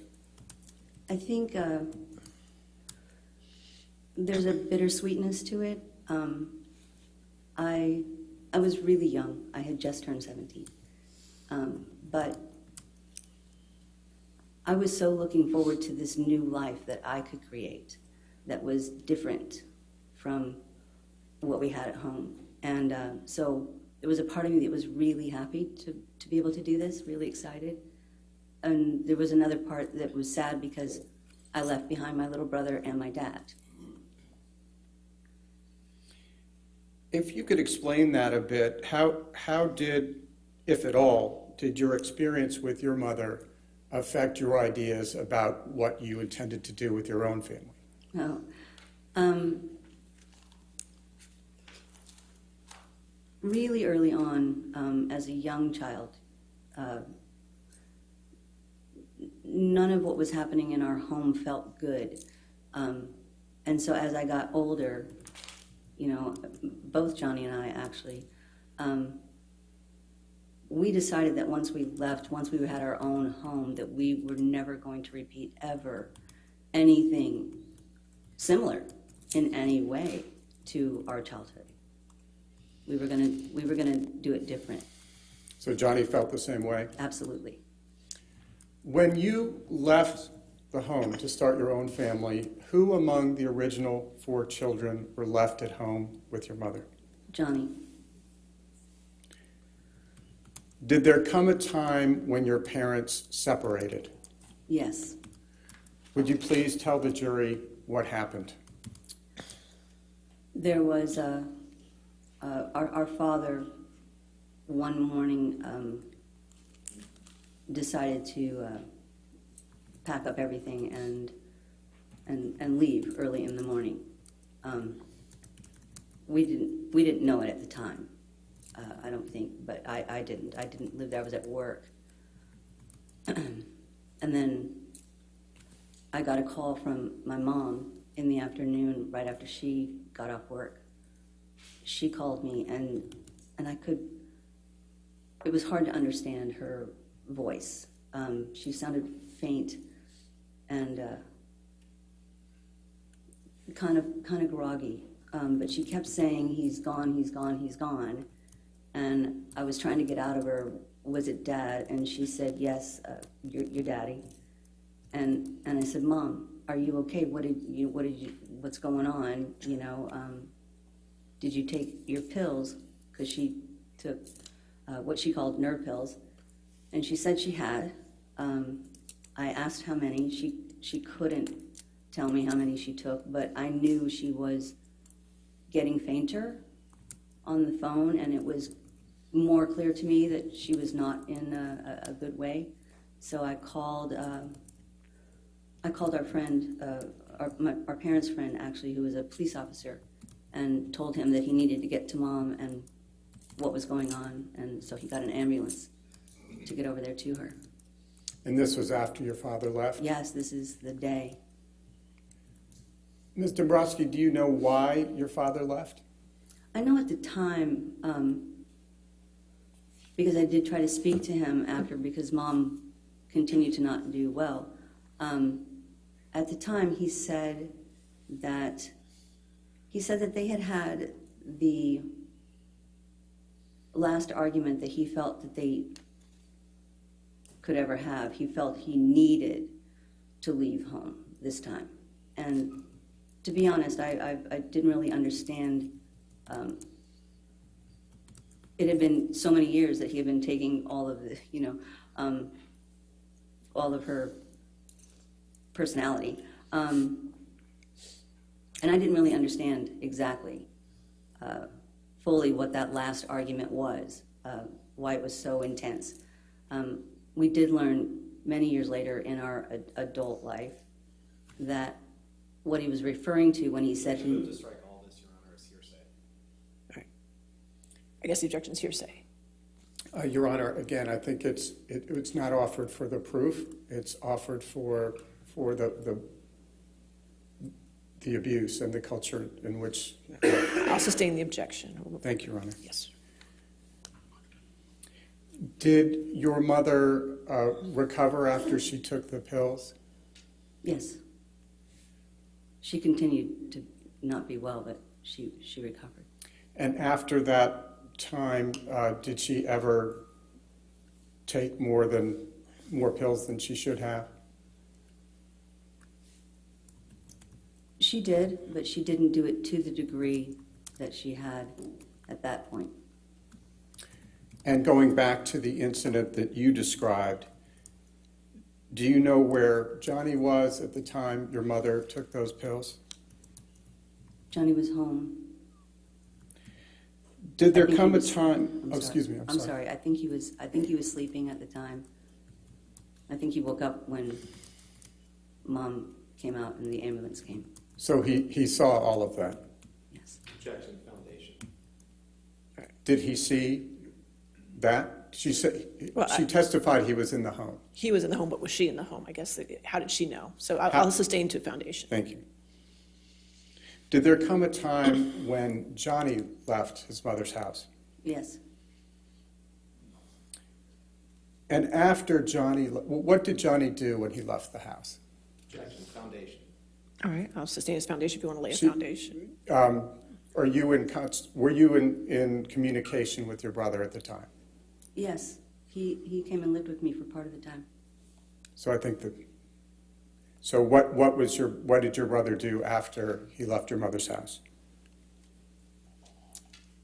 Speaker 8: I think there's a bittersweetness to it. I was really young. I had just turned 17. But I was so looking forward to this new life that I could create that was different from what we had at home. And so there was a part of me that was really happy to be able to do this, really excited. And there was another part that was sad because I left behind my little brother and my dad.
Speaker 1: If you could explain that a bit, how did, if at all, did your experience with your mother affect your ideas about what you intended to do with your own family?
Speaker 8: Well, really early on, as a young child, none of what was happening in our home felt good. And so as I got older, both Johnny and I actually, we decided that once we had our own home, that we were never going to repeat ever anything similar in any way to our childhood. We were gonna do it different.
Speaker 1: So Johnny felt the same way?
Speaker 8: Absolutely.
Speaker 1: When you left the home to start your own family, who among the original 4 children were left at home with your mother?
Speaker 8: Johnny.
Speaker 1: Did there come a time when your parents separated?
Speaker 8: Yes.
Speaker 1: Would you please tell the jury what happened?
Speaker 8: There was our father one morning decided to pack up everything and leave early in the morning. We didn't know it at the time. I don't think, but I didn't. I didn't live there. I was at work. And then I got a call from my mom in the afternoon, right after she got off work. She called me, and it was hard to understand her voice. She sounded faint and kind of groggy, but she kept saying, "He's gone, he's gone, he's gone." And I was trying to get out of her, "Was it Dad?" And she said, "Yes, your daddy." And I said, "Mom, are you okay? What's going on? You know, did you take your pills?" Because she took what she called nerve pills, and she said she had. I asked how many. She couldn't tell me how many she took, but I knew she was getting fainter on the phone, and it was more clear to me that she was not in a good way. So I called our friend, our parents' friend, actually, who was a police officer, and told him that he needed to get to Mom and what was going on, and so he got an ambulance to get over there to her.
Speaker 1: And this was after your father left?
Speaker 8: Yes, this is the day.
Speaker 1: Ms. Dombrowski, do you know why your father left?
Speaker 8: I know at the time, because I did try to speak to him after, because Mom continued to not do well. At the time, he said that they had the last argument that he felt that they could ever have. He felt he needed to leave home this time. And to be honest, I didn't really understand. It had been so many years that he had been taking all of the, all of her personality. And I didn't really understand exactly fully what that last argument was, why it was so intense. We did learn many years later in our adult life that what he was referring to when he said he...
Speaker 5: Move to strike all this, Your Honor, as hearsay.
Speaker 3: All right. I guess the objection is hearsay.
Speaker 1: Your Honor, again, I think it's not offered for the proof. It's offered for the abuse and the culture in which...
Speaker 3: I'll sustain the objection.
Speaker 1: Thank you, Your Honor.
Speaker 3: Yes.
Speaker 1: Did your mother recover after she took the pills?
Speaker 8: Yes. She continued to not be well, but she recovered.
Speaker 1: And after that time, did she ever take more pills than she should have?
Speaker 8: She did, but she didn't do it to the degree that she had at that point.
Speaker 1: And going back to the incident that you described, do you know where Johnny was at the time your mother took those pills?
Speaker 8: Johnny was home.
Speaker 1: Did there come a time? Oh, excuse me.
Speaker 8: I'm sorry. I think he was sleeping at the time. I think he woke up when Mom came out and the ambulance came.
Speaker 1: So he saw all of that.
Speaker 8: Yes.
Speaker 5: Objection, foundation.
Speaker 1: Did he see that? She said she testified he was in the home.
Speaker 3: He was in the home, but was she in the home? I guess, how did she know? So I'll sustain to foundation.
Speaker 1: Thank you. Did there come a time when Johnny left his mother's house?
Speaker 8: Yes.
Speaker 1: And after Johnny, what did Johnny do when he left the house?
Speaker 5: Objection, foundation.
Speaker 3: All right, I'll sustain his foundation if you want to lay a foundation.
Speaker 1: Were you in communication with your brother at the time?
Speaker 8: Yes. He came and lived with me for part of the time.
Speaker 1: So I think that. So what did your brother do after he left your mother's house?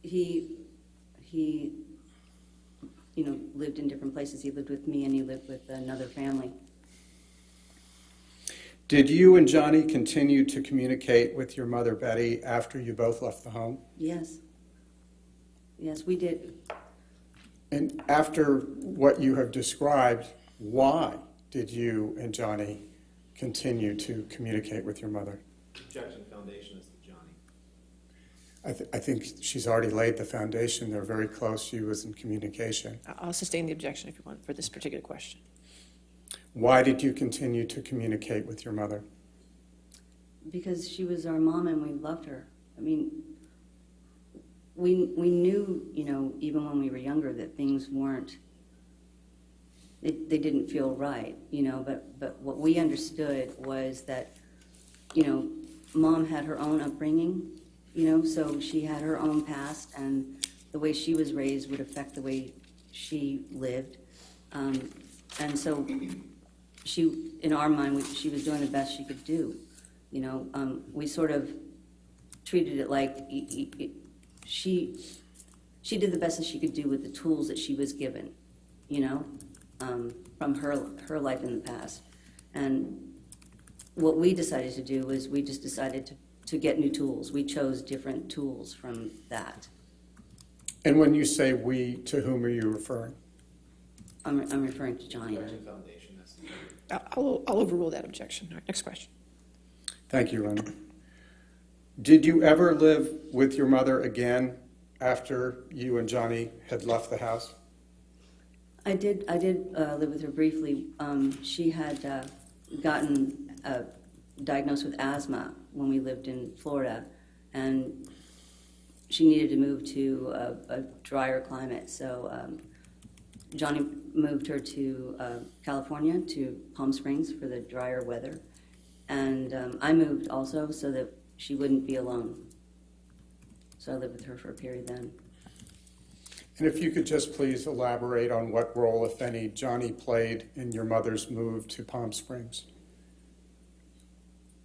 Speaker 8: He lived in different places. He lived with me and he lived with another family.
Speaker 1: Did you and Johnny continue to communicate with your mother, Betty, after you both left the home?
Speaker 8: Yes. Yes, we did.
Speaker 1: And after what you have described, why did you and Johnny continue to communicate with your mother?
Speaker 5: Objection, foundation as to Johnny.
Speaker 1: I think she's already laid the foundation. They're very close. She was in communication.
Speaker 3: I'll sustain the objection if you want for this particular question.
Speaker 1: Why did you continue to communicate with your mother?
Speaker 8: Because she was our mom and we loved her. I mean, we knew, you know, even when we were younger that things weren't, they didn't feel right, you know, but what we understood was that, you know, Mom had her own upbringing, you know, so she had her own past, and the way she was raised would affect the way she lived. And so she, in our mind, she was doing the best she could do. You know, we sort of treated it like she did the best that she could do with the tools that she was given, you know, from her life in the past. And what we decided to do was we just decided to get new tools. We chose different tools from that.
Speaker 1: And when you say we, to whom are you referring?
Speaker 8: I'm referring to Johnny.
Speaker 3: I'll overrule that objection. All right, next question.
Speaker 1: Thank you, Ronnie. Did you ever live with your mother again after you and Johnny had left the house?
Speaker 8: I did live with her briefly. She had gotten diagnosed with asthma when we lived in Florida, and she needed to move to a drier climate. So Johnny moved her to California, to Palm Springs for the drier weather. And I moved also so that she wouldn't be alone. So I lived with her for a period then.
Speaker 1: And if you could just please elaborate on what role, if any, Johnny played in your mother's move to Palm Springs.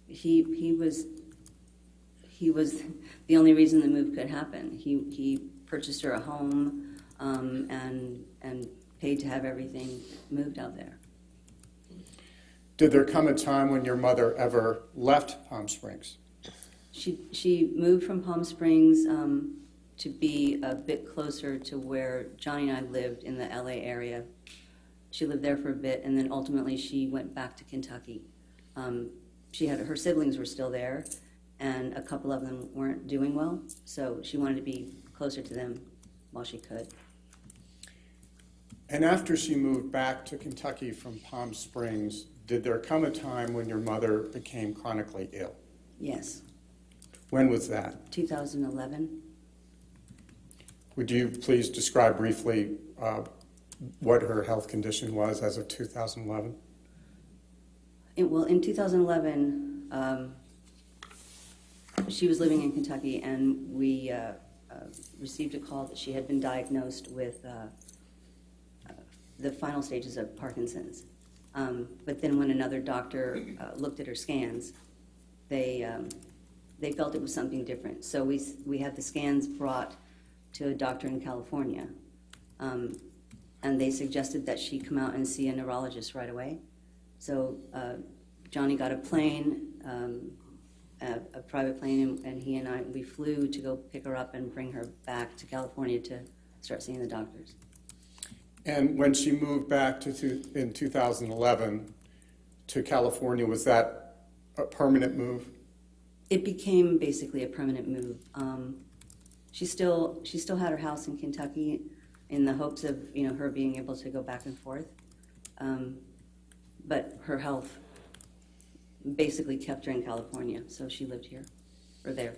Speaker 8: He was the only reason the move could happen. He purchased her a home and paid to have everything moved out there.
Speaker 1: Did there come a time when your mother ever left Palm Springs?
Speaker 8: She moved from Palm Springs to be a bit closer to where Johnny and I lived in the LA area. She lived there for a bit, and then ultimately she went back to Kentucky. She had her siblings were still there, and a couple of them weren't doing well, so she wanted to be closer to them while she could.
Speaker 1: And after she moved back to Kentucky from Palm Springs, did there come a time when your mother became chronically ill?
Speaker 8: Yes.
Speaker 1: When was that?
Speaker 8: 2011.
Speaker 1: Would you please describe briefly what her health condition was as of 2011?
Speaker 8: In 2011, she was living in Kentucky, and we received a call that she had been diagnosed with the final stages of Parkinson's. But then when another doctor looked at her scans, they felt it was something different. So we had the scans brought to a doctor in California, and they suggested that she come out and see a neurologist right away. So Johnny got a plane, a private plane, and he and I, we flew to go pick her up and bring her back to California to start seeing the doctors.
Speaker 1: And when she moved back in 2011 to California, was that a permanent move?
Speaker 8: It became basically a permanent move. She still had her house in Kentucky in the hopes of her being able to go back and forth. But her health basically kept her in California, so she lived here, or there.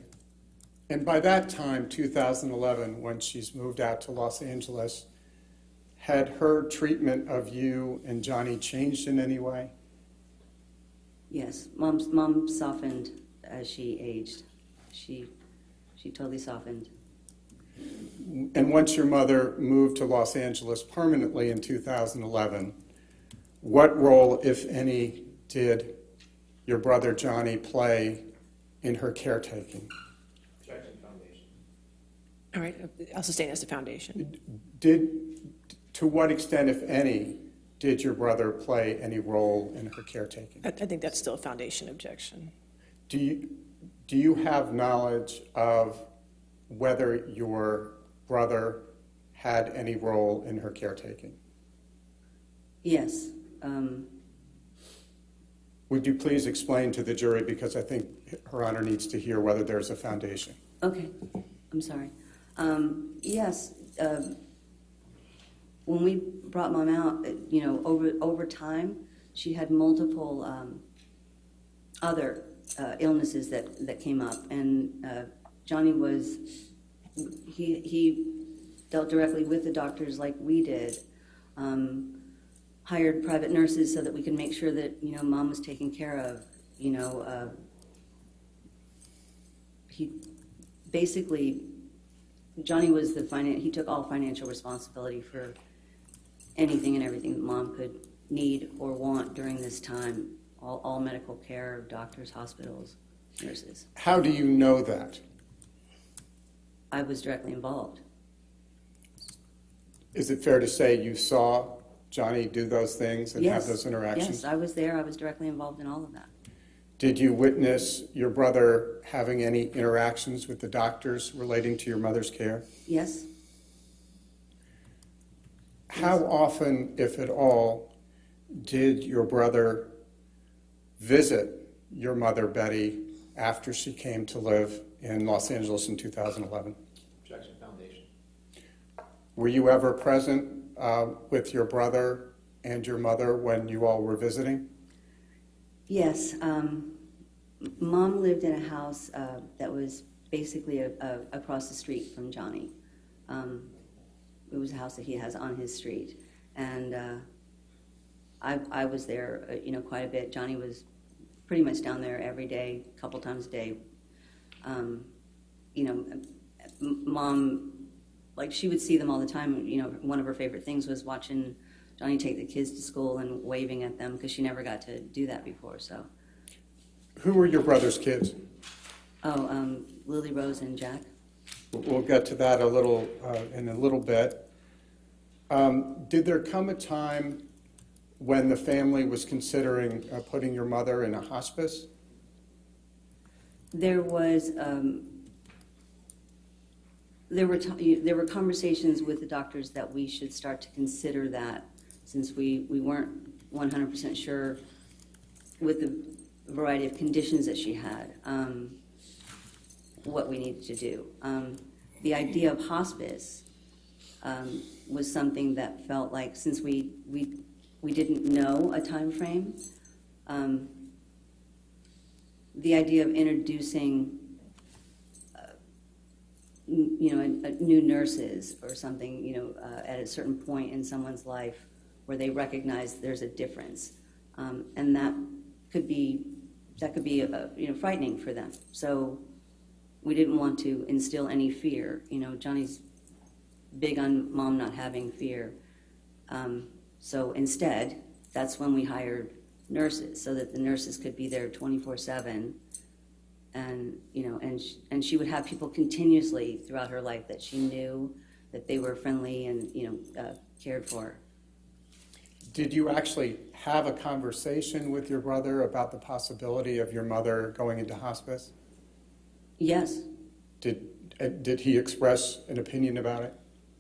Speaker 1: And by that time, 2011, when she's moved out to Los Angeles, had her treatment of you and Johnny changed in any way?
Speaker 8: Yes, Mom softened as she aged. She totally softened.
Speaker 1: And once your mother moved to Los Angeles permanently in 2011, what role, if any, did your brother Johnny play in her caretaking?
Speaker 3: All right, I'll sustain as the foundation.
Speaker 1: To what extent, if any, did your brother play any role in her caretaking?
Speaker 3: I think that's still a foundation objection.
Speaker 1: Do you have knowledge of whether your brother had any role in her caretaking?
Speaker 8: Yes.
Speaker 1: Would you please explain to the jury, because I think Her Honor needs to hear whether there's a foundation.
Speaker 8: Okay, I'm sorry. Yes, when we brought Mom out, over time, she had multiple other illnesses that came up, and Johnny he dealt directly with the doctors like we did. Hired private nurses so that we could make sure that Mom was taken care of. He basically, Johnny was he took all financial responsibility for anything and everything that Mom could need or want during this time. All medical care, doctors, hospitals, nurses.
Speaker 1: How do you know that?
Speaker 8: I was directly involved.
Speaker 1: Is it fair to say you saw Johnny do those things and have those interactions?
Speaker 8: Yes, I was there. I was directly involved in all of that.
Speaker 1: Did you witness your brother having any interactions with the doctors relating to your mother's care?
Speaker 8: Yes.
Speaker 1: How often, if at all, did your brother visit your mother, Betty, after she came to live in Los Angeles in 2011?
Speaker 5: Objection, foundation.
Speaker 1: Were you ever present with your brother and your mother when you all were visiting?
Speaker 8: Yes. Mom lived in a house that was basically across the street from Johnny. It was a house that he has on his street. And I was there, quite a bit. Johnny was pretty much down there every day, a couple times a day. Mom, like, she would see them all the time. One of her favorite things was watching Johnny take the kids to school and waving at them because she never got to do that before. So,
Speaker 1: Who were your brother's kids?
Speaker 8: Lily Rose and Jack.
Speaker 1: We'll get to that in a little bit. Did there come a time when the family was considering putting your mother in a hospice?
Speaker 8: There was there were conversations with the doctors that we should start to consider that, since we weren't 100% sure with the variety of conditions that she had, what we needed to do. The idea of hospice was something that felt like, since we didn't know a time frame, the idea of introducing new nurses or something, at a certain point in someone's life where they recognize there's a difference, and that could be frightening for them. So we didn't want to instill any fear. Johnny's big on Mom not having fear. So instead, that's when we hired nurses, so that the nurses could be there 24/7. And and she would have people continuously throughout her life that she knew that they were friendly and cared for.
Speaker 1: Did you actually have a conversation with your brother about the possibility of your mother going into hospice?
Speaker 8: Yes.
Speaker 1: Did he express an opinion about it?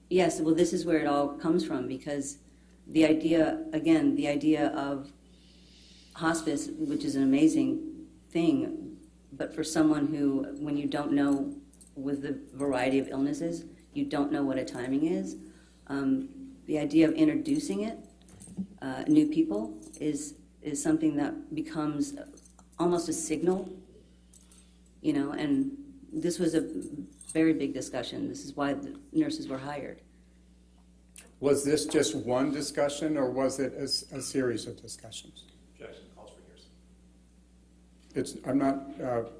Speaker 8: Yes. Well, this is where it all comes from, because the idea of hospice, which is an amazing thing, but for someone who, when you don't know, with the variety of illnesses, you don't know what a timing is, the idea of introducing it, new people, is something that becomes almost a signal, and this was a very big discussion. This is why the nurses were hired.
Speaker 1: Was this just one discussion, or was it a series of discussions?
Speaker 5: Objection, calls for hearsay.
Speaker 1: I'm not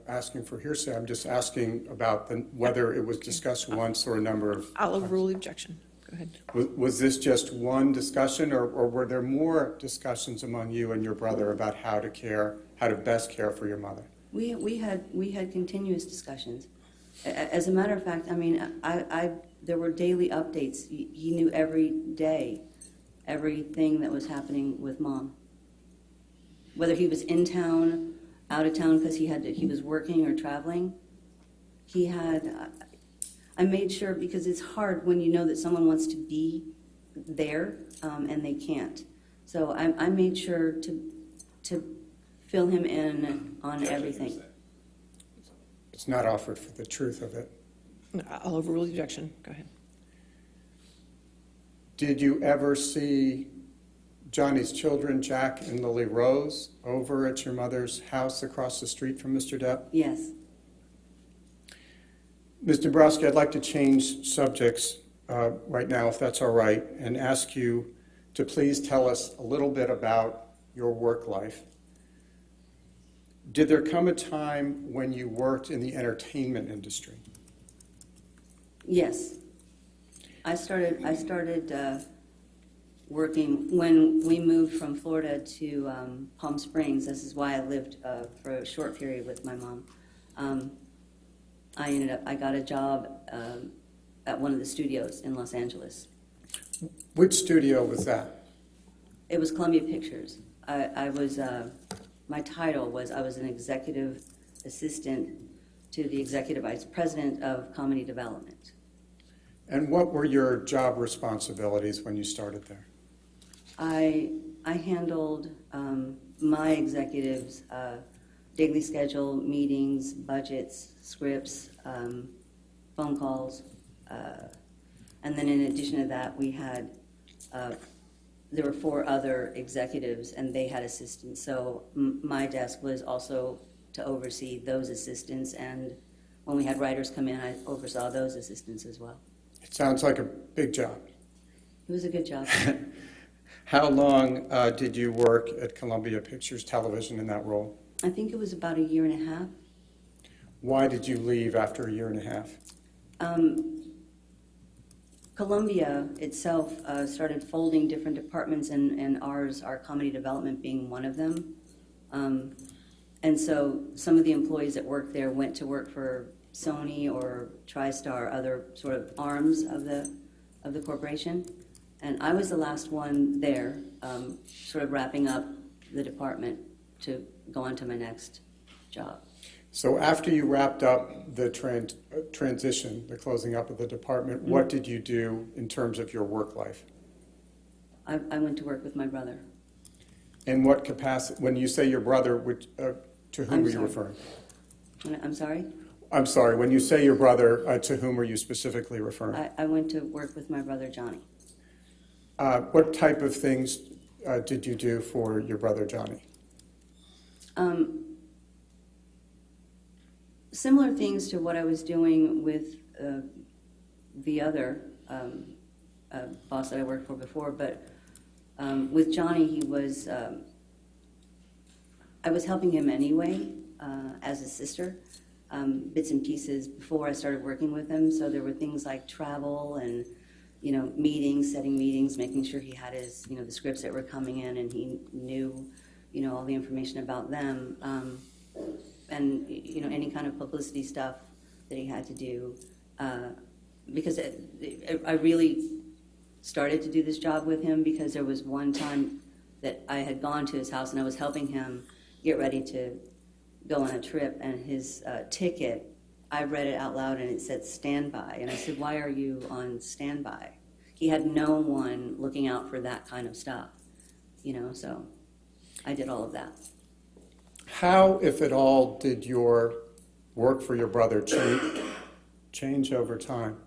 Speaker 1: asking for hearsay. I'm just asking about whether it was discussed once or a number of
Speaker 3: I'll
Speaker 1: times.
Speaker 3: overrule the objection. Go ahead.
Speaker 1: Was this just one discussion, or were there more discussions among you and your brother about how to best care for your mother?
Speaker 8: We had continuous discussions. As a matter of fact, I mean, there were daily updates. He knew every day everything that was happening with Mom. Whether he was in town, out of town because he was working or traveling, I made sure, because it's hard when you know that someone wants to be there and they can't. So I made sure to fill him in on everything.
Speaker 1: It's not offered for the truth of it.
Speaker 3: I'll overrule the objection. Go ahead.
Speaker 1: Did you ever see Johnny's children, Jack and Lily Rose, over at your mother's house across the street from Mr. Depp?
Speaker 8: Yes.
Speaker 1: Ms. Dombrowski, I'd like to change subjects right now, if that's all right, and ask you to please tell us a little bit about your work life. Did there come a time when you worked in the entertainment industry?
Speaker 8: Yes. I started working when we moved from Florida to Palm Springs. This is why I lived for a short period with my mom. I got a job at one of the studios in Los Angeles.
Speaker 1: Which studio was that?
Speaker 8: It was Columbia Pictures. My title was, I was an executive assistant to the executive vice president of comedy development.
Speaker 1: And what were your job responsibilities when you started there?
Speaker 8: I handled my executives' daily schedule, meetings, budgets, scripts, phone calls, and then in addition to that, we had there were 4 other executives, and they had assistants. So my desk was also to oversee those assistants, and when we had writers come in, I oversaw those assistants as well.
Speaker 1: It sounds like a big job.
Speaker 8: It was a good job.
Speaker 1: How long did you work at Columbia Pictures Television in that role?
Speaker 8: I think it was about a year and a half.
Speaker 1: Why did you leave after a year and a half?
Speaker 8: Columbia itself started folding different departments, and our comedy development being one of them. And so some of the employees that worked there went to work for Sony or TriStar, other sort of arms of the corporation. And I was the last one there, sort of wrapping up the department to go on to my next job.
Speaker 1: So after you wrapped up the transition, the closing up of the department, what did you do in terms of your work life?
Speaker 8: I went to work with my brother.
Speaker 1: In what capacity? When you say your brother, to whom
Speaker 8: I'm
Speaker 1: are you
Speaker 8: sorry.
Speaker 1: referring?
Speaker 8: I'm sorry?
Speaker 1: I'm sorry, when you say your brother, to whom are you specifically referring?
Speaker 8: I went to work with my brother, Johnny.
Speaker 1: What type of things did you do for your brother, Johnny?
Speaker 8: Similar things to what I was doing with the other boss that I worked for before, but with Johnny, I was helping him anyway as a sister, bits and pieces before I started working with him. So there were things like travel and meetings, setting meetings, making sure he had his the scripts that were coming in, and he knew all the information about them. And any kind of publicity stuff that he had to do, because I really started to do this job with him because there was one time that I had gone to his house and I was helping him get ready to go on a trip, and his ticket, I read it out loud and it said standby, and I said, "Why are you on standby?" He had no one looking out for that kind of stuff, so I did all of that.
Speaker 1: How, if at all, did your work for your brother change over time?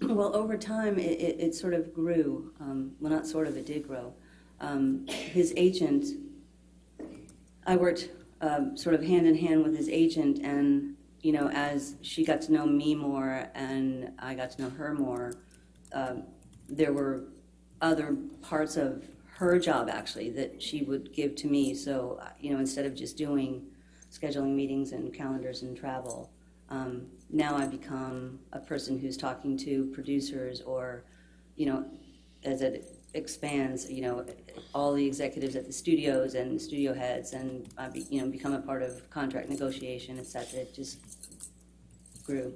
Speaker 8: Well, over time, it sort of grew. Well, not sort of, it did grow. His agent, I worked sort of hand in hand with his agent, and, as she got to know me more and I got to know her more, there were other parts of her job, actually, that she would give to me. So, instead of just doing scheduling meetings and calendars and travel, now I become a person who's talking to producers or, as it expands, all the executives at the studios and studio heads, and I become a part of contract negotiation, etc. It just grew.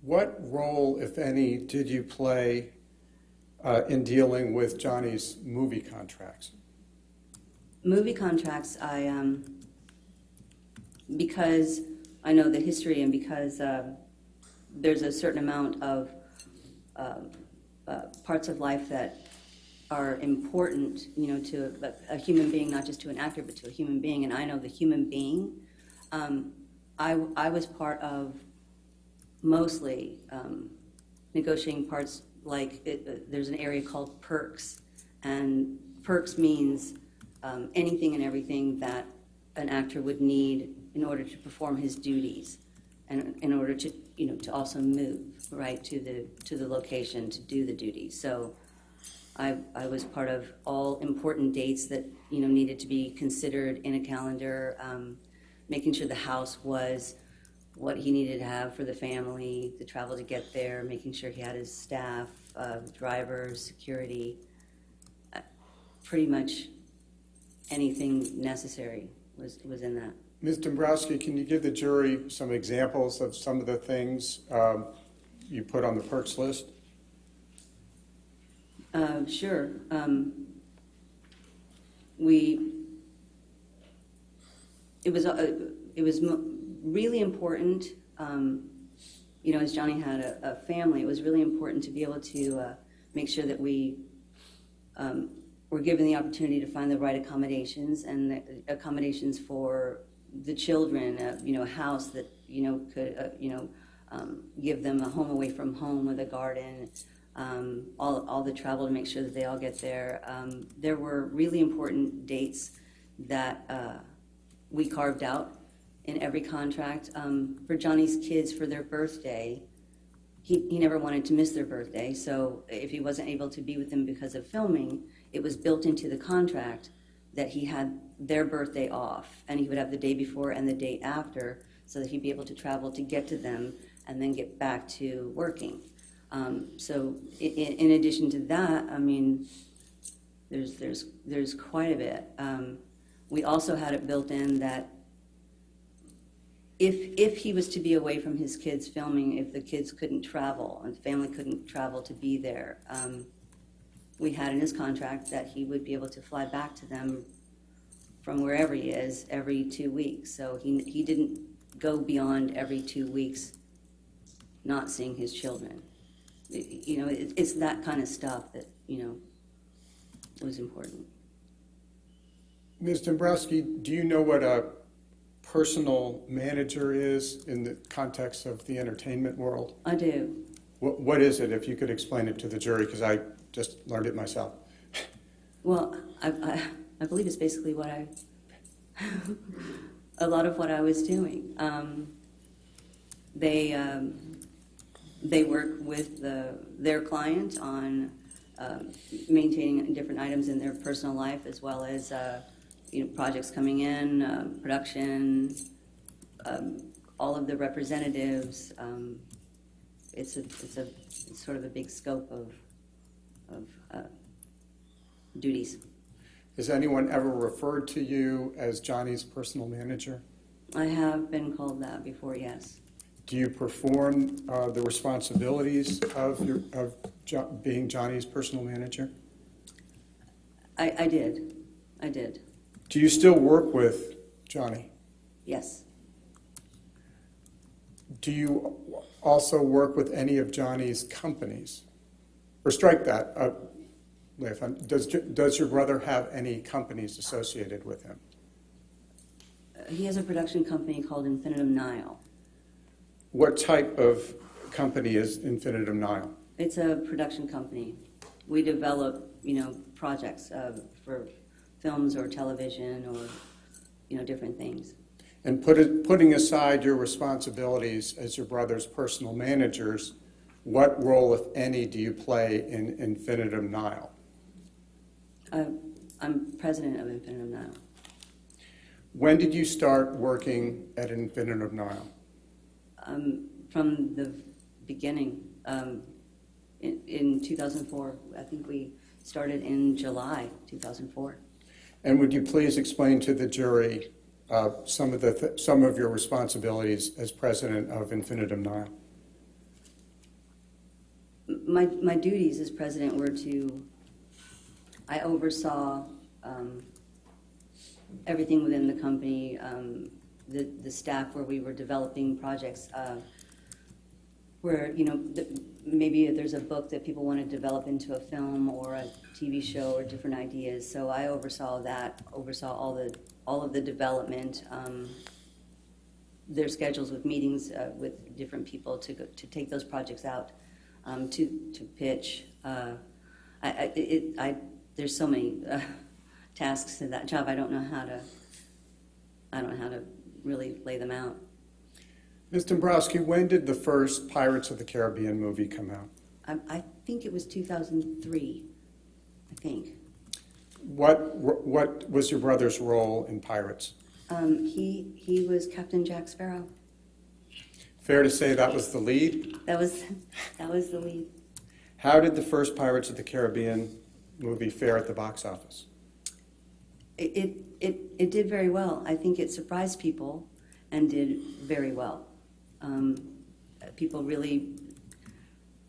Speaker 1: What role, if any, did you play in dealing with Johnny's movie contracts?
Speaker 8: Movie contracts, because I know the history and because there's a certain amount of parts of life that are important, to a human being, not just to an actor, but to a human being. And I know the human being. I was part of mostly negotiating parts like there's an area called perks, and perks means anything and everything that an actor would need in order to perform his duties, and in order to to also move right to the location to do the duties. So I was part of all important dates that needed to be considered in a calendar, making sure the house was what he needed to have for the family, the travel to get there, making sure he had his staff, drivers, security, pretty much anything necessary was in that.
Speaker 1: Ms. Dombrowski, can you give the jury some examples of some of the things you put on the perks list?
Speaker 8: Sure. It was really important, as Johnny had a family, it was really important to be able to make sure that we were given the opportunity to find the right accommodations, and the accommodations for the children, a house that, could, give them a home away from home with a garden, all the travel to make sure that they all get there. There were really important dates that we carved out in every contract. For Johnny's kids, for their birthday, he never wanted to miss their birthday, so if he wasn't able to be with them because of filming, it was built into the contract that he had their birthday off, and he would have the day before and the day after, so that he'd be able to travel to get to them and then get back to working. So in addition to that, I mean, there's quite a bit. We also had it built in that if he was to be away from his kids filming, if the kids couldn't travel and the family couldn't travel to be there, we had in his contract that he would be able to fly back to them from wherever he is every 2 weeks. So he didn't go beyond every 2 weeks not seeing his children. It's that kind of stuff that, was important.
Speaker 1: Ms. Dombrowski, do you know what a personal manager is in the context of the entertainment world?
Speaker 8: I do.
Speaker 1: What is it, if you could explain it to the jury, because I just learned it myself.
Speaker 8: Well, I believe it's basically what a lot of what I was doing. They work with their client on maintaining different items in their personal life, as well as projects coming in, production, all of the representatives. It's sort of a big scope of duties.
Speaker 1: Has anyone ever referred to you as Johnny's personal manager?
Speaker 8: I have been called that before, yes.
Speaker 1: Do you perform the responsibilities of being Johnny's personal manager?
Speaker 8: I did.
Speaker 1: Do you still work with Johnny?
Speaker 8: Yes.
Speaker 1: Do you also work with any of Johnny's companies? Or strike that. Does your brother have any companies associated with him?
Speaker 8: He has a production company called Infinitum Nile.
Speaker 1: What type of company is Infinitum Nile?
Speaker 8: It's a production company. We develop, projects for films or television or, different things.
Speaker 1: And putting aside your responsibilities as your brother's personal managers, what role, if any, do you play in Infinitum Nile?
Speaker 8: I'm president of Infinitum Nile.
Speaker 1: When did you start working at Infinitum Nile?
Speaker 8: From the beginning, in 2004. I think we started in July 2004.
Speaker 1: And would you please explain to the jury some of your responsibilities as president of Infinitum Nile?
Speaker 8: My duties as president were I oversaw everything within the company, the staff where we were developing projects. where, you know, maybe there's a book that people want to develop into a film or a TV show or different ideas. So I oversaw that, oversaw all of the development, their schedules with meetings with different people to take those projects out, to pitch. There's so many tasks to that job. I don't know how to really lay them out.
Speaker 1: Ms. Dombrowski, when did the first Pirates of the Caribbean movie come out?
Speaker 8: I think it was 2003, I think.
Speaker 1: What was your brother's role in Pirates?
Speaker 8: He was Captain Jack Sparrow.
Speaker 1: Fair to say that was the lead?
Speaker 8: That was the lead.
Speaker 1: How did the first Pirates of the Caribbean movie fare at the box office?
Speaker 8: It did very well. I think it surprised people and did very well. People really,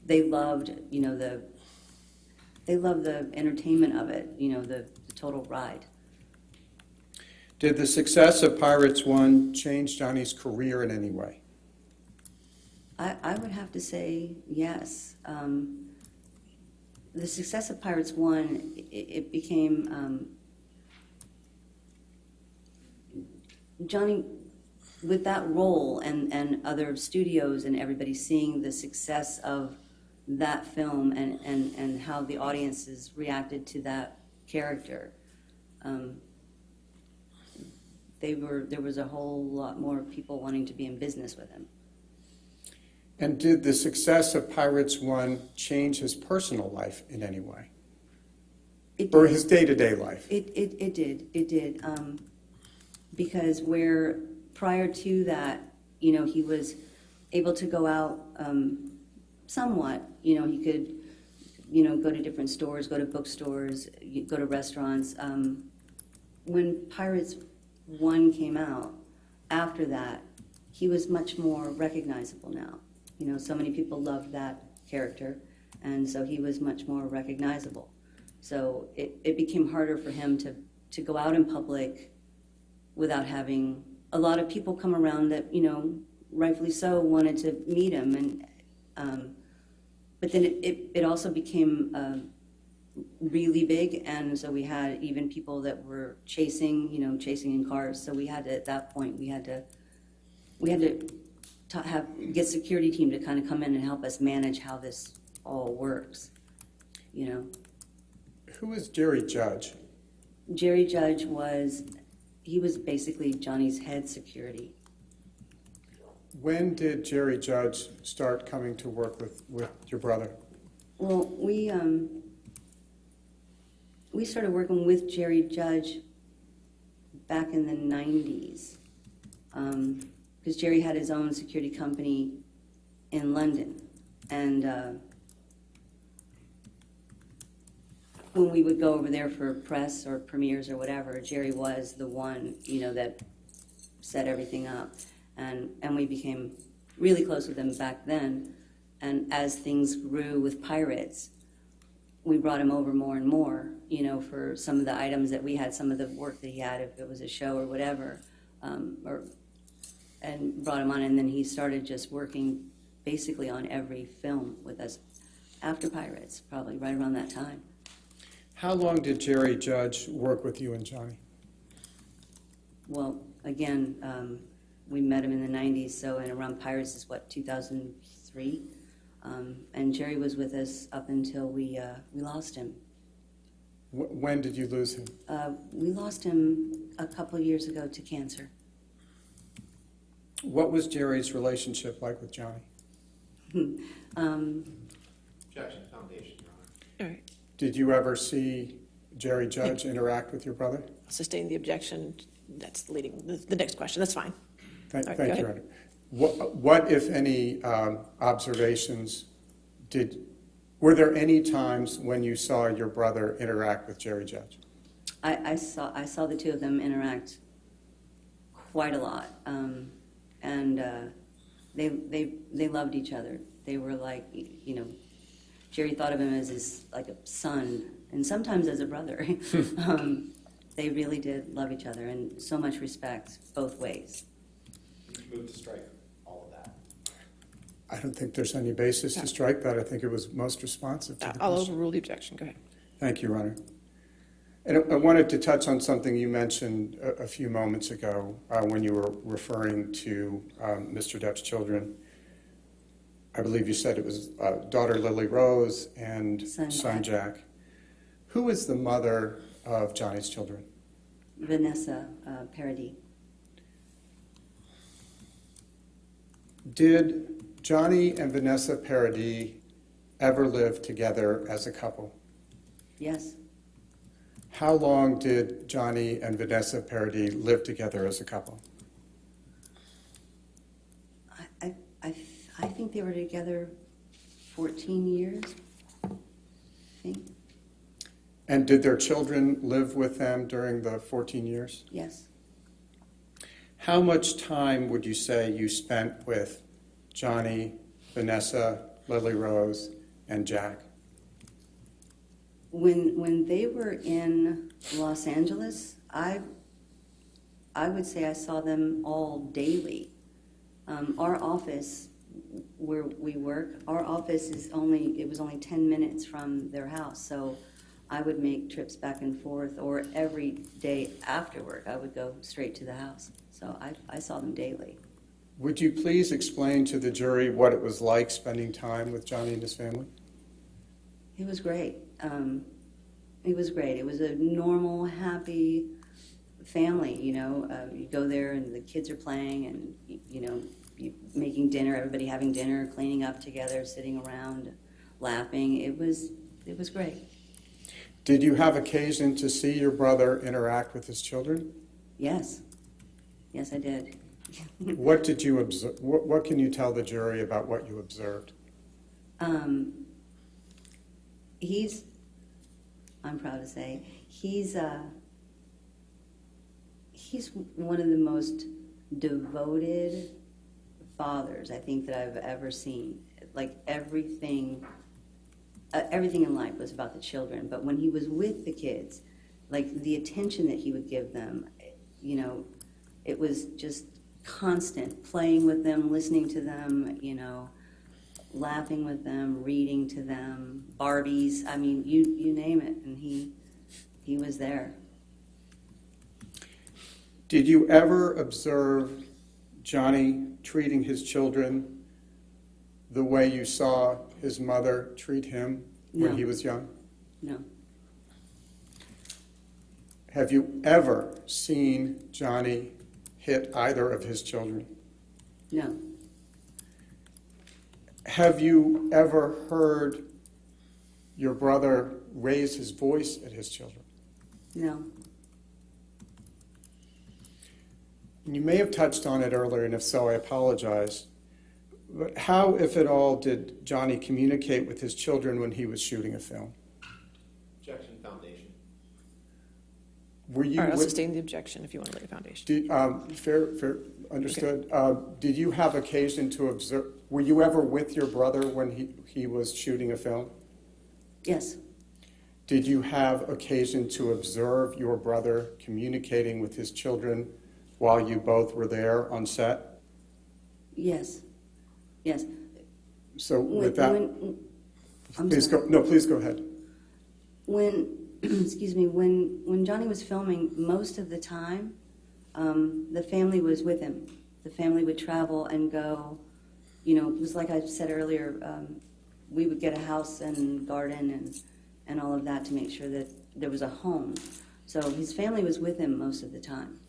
Speaker 8: they loved, you know, the entertainment of it, you know, the total ride.
Speaker 1: Did the success of Pirates 1 change Johnny's career in any way?
Speaker 8: I would have to say yes. The success of Pirates 1, it became, Johnny, with that role and other studios and everybody seeing the success of that film and how the audiences reacted to that character, there was a whole lot more people wanting to be in business with him.
Speaker 1: And did the success of Pirates 1 change his personal life in any way? Or his day-to-day life?
Speaker 8: It did. Because where prior to that, you know, he was able to go out somewhat. You know, he could, you know, go to different stores, go to bookstores, go to restaurants. When Pirates 1 came out, after that, he was much more recognizable now. You know, so many people loved that character, and so he was much more recognizable. So it became harder for him to go out in public without having a lot of people come around that, you know, rightfully so, wanted to meet him. And but then it also became really big, and so we had even people that were chasing in cars. So we had to, at that point, we had to get security team to kind of come in and help us manage how this all works, you know.
Speaker 1: Who is Jerry Judge?
Speaker 8: Jerry Judge was basically Johnny's head security.
Speaker 1: When did Jerry Judge start coming to work with your brother?
Speaker 8: Well, we started working with Jerry Judge back in the 90s. Because Jerry had his own security company in London. And when we would go over there for press or premieres or whatever, Jerry was the one, you know, that set everything up. And we became really close with him back then. And as things grew with Pirates, we brought him over more and more, you know, for some of the items that we had, some of the work that he had, if it was a show or whatever, and brought him on, and then he started just working basically on every film with us after Pirates, probably right around that time.
Speaker 1: How long did Jerry Judge work with you and Johnny?
Speaker 8: Well, again, we met him in the 90s, so and around Pirates is what, 2003? And Jerry was with us up until we lost him.
Speaker 1: When did you lose him?
Speaker 8: We lost him a couple of years ago to cancer.
Speaker 1: What was Jerry's relationship like with Johnny?
Speaker 5: Objection, foundation, Your Honor.
Speaker 3: All right.
Speaker 1: Did you ever see Jerry Judge interact with your brother?
Speaker 3: Sustain the objection. That's leading the next question. That's fine.
Speaker 1: Thank
Speaker 3: All right,
Speaker 1: you,
Speaker 3: go
Speaker 1: Your Honor. What, if any, observations were there any times when you saw your brother interact with Jerry Judge?
Speaker 8: I saw the two of them interact quite a lot, and they loved each other. They were like, you know, Jerry thought of him as his like a son, and sometimes as a brother. They really did love each other, and so much respect both ways.
Speaker 5: Move to strike all of that.
Speaker 1: I don't think there's any basis to strike that. I think it was most responsive to the
Speaker 3: I'll
Speaker 1: question.
Speaker 3: overrule the objection. Go ahead.
Speaker 1: Thank you, Your Honor. And I wanted to touch on something you mentioned a few moments ago when you were referring to Mr. Depp's children. I believe you said it was daughter Lily Rose and son Jack. Who is the mother of Johnny's children?
Speaker 8: Vanessa Paradis.
Speaker 1: Did Johnny and Vanessa Paradis ever live together as a couple?
Speaker 8: Yes.
Speaker 1: How long did Johnny and Vanessa Paradis live together as a couple?
Speaker 8: I think they were together 14 years, I think.
Speaker 1: And did their children live with them during the 14 years?
Speaker 8: Yes.
Speaker 1: How much time would you say you spent with Johnny, Vanessa, Lily Rose, and Jack?
Speaker 8: When they were in Los Angeles, I would say I saw them all daily. Our office where we work, our office was only 10 minutes from their house, so I would make trips back and forth, or every day after work I would go straight to the house. So I saw them daily.
Speaker 1: Would you please explain to the jury what it was like spending time with Johnny and his family?
Speaker 8: It was great. It was great. It was a normal, happy family, you know. You go there and the kids are playing and, you know, making dinner, everybody having dinner, cleaning up together, sitting around, laughing. It was great.
Speaker 1: Did you have occasion to see your brother interact with his children?
Speaker 8: Yes. Yes, I did.
Speaker 1: What did you observe? What can you tell the jury about what you observed? I'm proud to say, he's one of the most devoted fathers I think that I've ever seen. Like everything in life was about the children, but when he was with the kids, like the attention that he would give them, you know, it was just constant, playing with them, listening to them, you know, laughing with them, reading to them, Barbies, I mean, you name it, and he was there. Did you ever observe Johnny treating his children the way you saw his mother treat him when
Speaker 8: No.
Speaker 1: he was young?
Speaker 8: No.
Speaker 1: Have you ever seen Johnny hit either of his children?
Speaker 8: No.
Speaker 1: Have you ever heard your brother raise his voice at his children?
Speaker 8: No.
Speaker 1: You may have touched on it earlier, and if so, I apologize. But how, if at all, did Johnny communicate with his children when he was shooting a film?
Speaker 5: Objection, foundation.
Speaker 1: Were you
Speaker 3: All right, I'll
Speaker 1: with-
Speaker 3: sustain the objection if you want to lay the foundation.
Speaker 1: fair, understood. Did you have occasion to observe? Were you ever with your brother when he was shooting a film?
Speaker 8: Yes.
Speaker 1: Did you have occasion to observe your brother communicating with his children while you both were there on set?
Speaker 8: Yes. Yes.
Speaker 1: So with that,
Speaker 8: I'm
Speaker 1: please
Speaker 8: sorry.
Speaker 1: please go ahead.
Speaker 8: Excuse me, when Johnny was filming, most of the time, the family was with him. The family would travel and go, you know, it was like I said earlier, we would get a house and garden and all of that to make sure that there was a home. So his family was with him most of the time.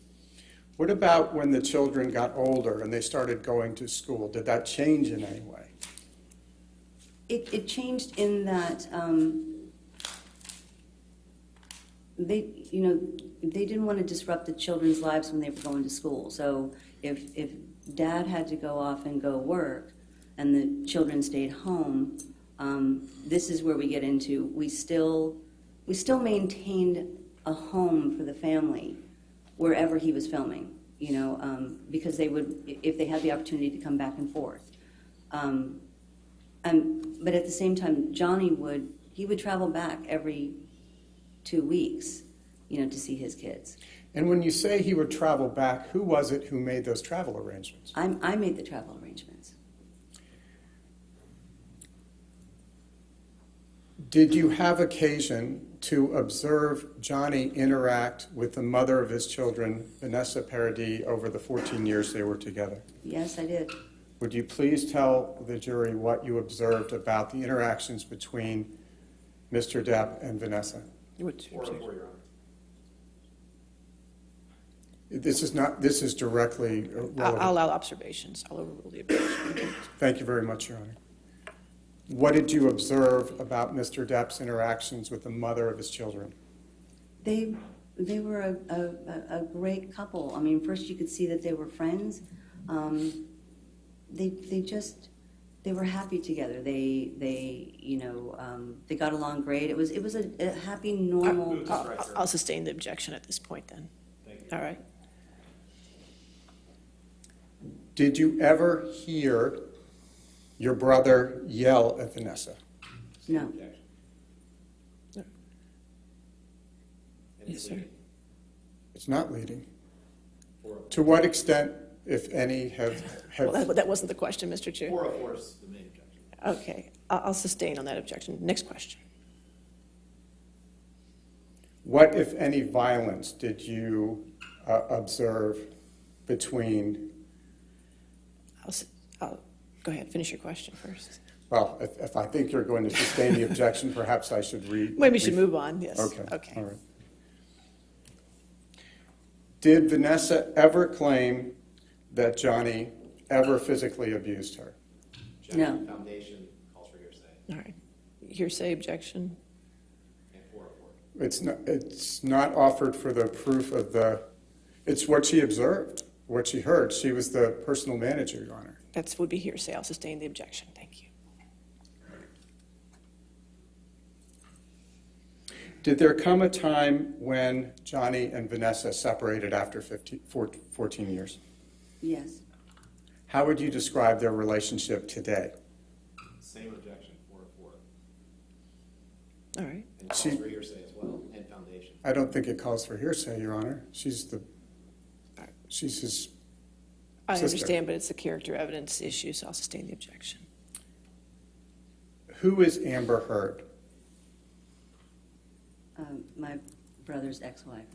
Speaker 1: What about when the children got older and they started going to school? Did that change in any way?
Speaker 8: It changed in that they didn't want to disrupt the children's lives when they were going to school. So if Dad had to go off and go work and the children stayed home, this is where we get into, we still maintained a home for the family wherever he was filming, you know, because they would, if they had the opportunity to come back and forth. But at the same time, Johnny would travel back every 2 weeks, you know, to see his kids.
Speaker 1: And when you say he would travel back, who was it who made those travel arrangements?
Speaker 8: I made the travel arrangements.
Speaker 1: Did you have occasion to observe Johnny interact with the mother of his children, Vanessa Paradis, over the 14 years they were together?
Speaker 8: Yes, I did.
Speaker 1: Would you please tell the jury what you observed about the interactions between Mr. Depp and Vanessa? This is directly relevant.
Speaker 3: I'll allow observations. I'll overrule the objection.
Speaker 1: Thank you very much, Your Honor. What did you observe about Mr. Depp's interactions with the mother of his children?
Speaker 8: They were a great couple. I mean, first you could see that they were friends. They were happy together. They got along great. It was a happy, normal.
Speaker 3: I'll sustain the objection at this point then. All right.
Speaker 1: Did you ever hear your brother yell at Vanessa?
Speaker 8: No.
Speaker 3: Yes, sir.
Speaker 1: It's not leading. To what extent, if any, have
Speaker 3: Well, that wasn't the question, Mr. Chair.
Speaker 5: 404 is the main objection.
Speaker 3: Okay, I'll sustain on that objection. Next question.
Speaker 1: what, if any, violence did you observe between?
Speaker 3: I'll go ahead, finish your question first.
Speaker 1: Well, if I think you're going to sustain the objection, perhaps I should read.
Speaker 3: Maybe we should move on, yes.
Speaker 1: Okay.
Speaker 3: Okay.
Speaker 1: All right. Did Vanessa ever claim that Johnny ever physically abused her?
Speaker 8: No.
Speaker 5: Foundation calls for hearsay.
Speaker 3: All right. Hearsay objection.
Speaker 5: And 404.
Speaker 1: It's not offered for the proof of the, it's what she observed, what she heard. She was the personal manager, Your Honor.
Speaker 3: That would be hearsay. I'll sustain the objection. Thank you.
Speaker 1: Did there come a time when Johnny and Vanessa separated after 14 years?
Speaker 8: Yes.
Speaker 1: How would you describe their relationship today?
Speaker 5: Same objection, 404.
Speaker 3: All right.
Speaker 5: And calls for hearsay as well, and foundation.
Speaker 1: I don't think it calls for hearsay, Your Honor. She's his
Speaker 3: I
Speaker 1: sister.
Speaker 3: understand, but it's a character evidence issue, so I'll sustain the objection.
Speaker 1: Who is Amber Heard?
Speaker 8: My brother's ex-wife.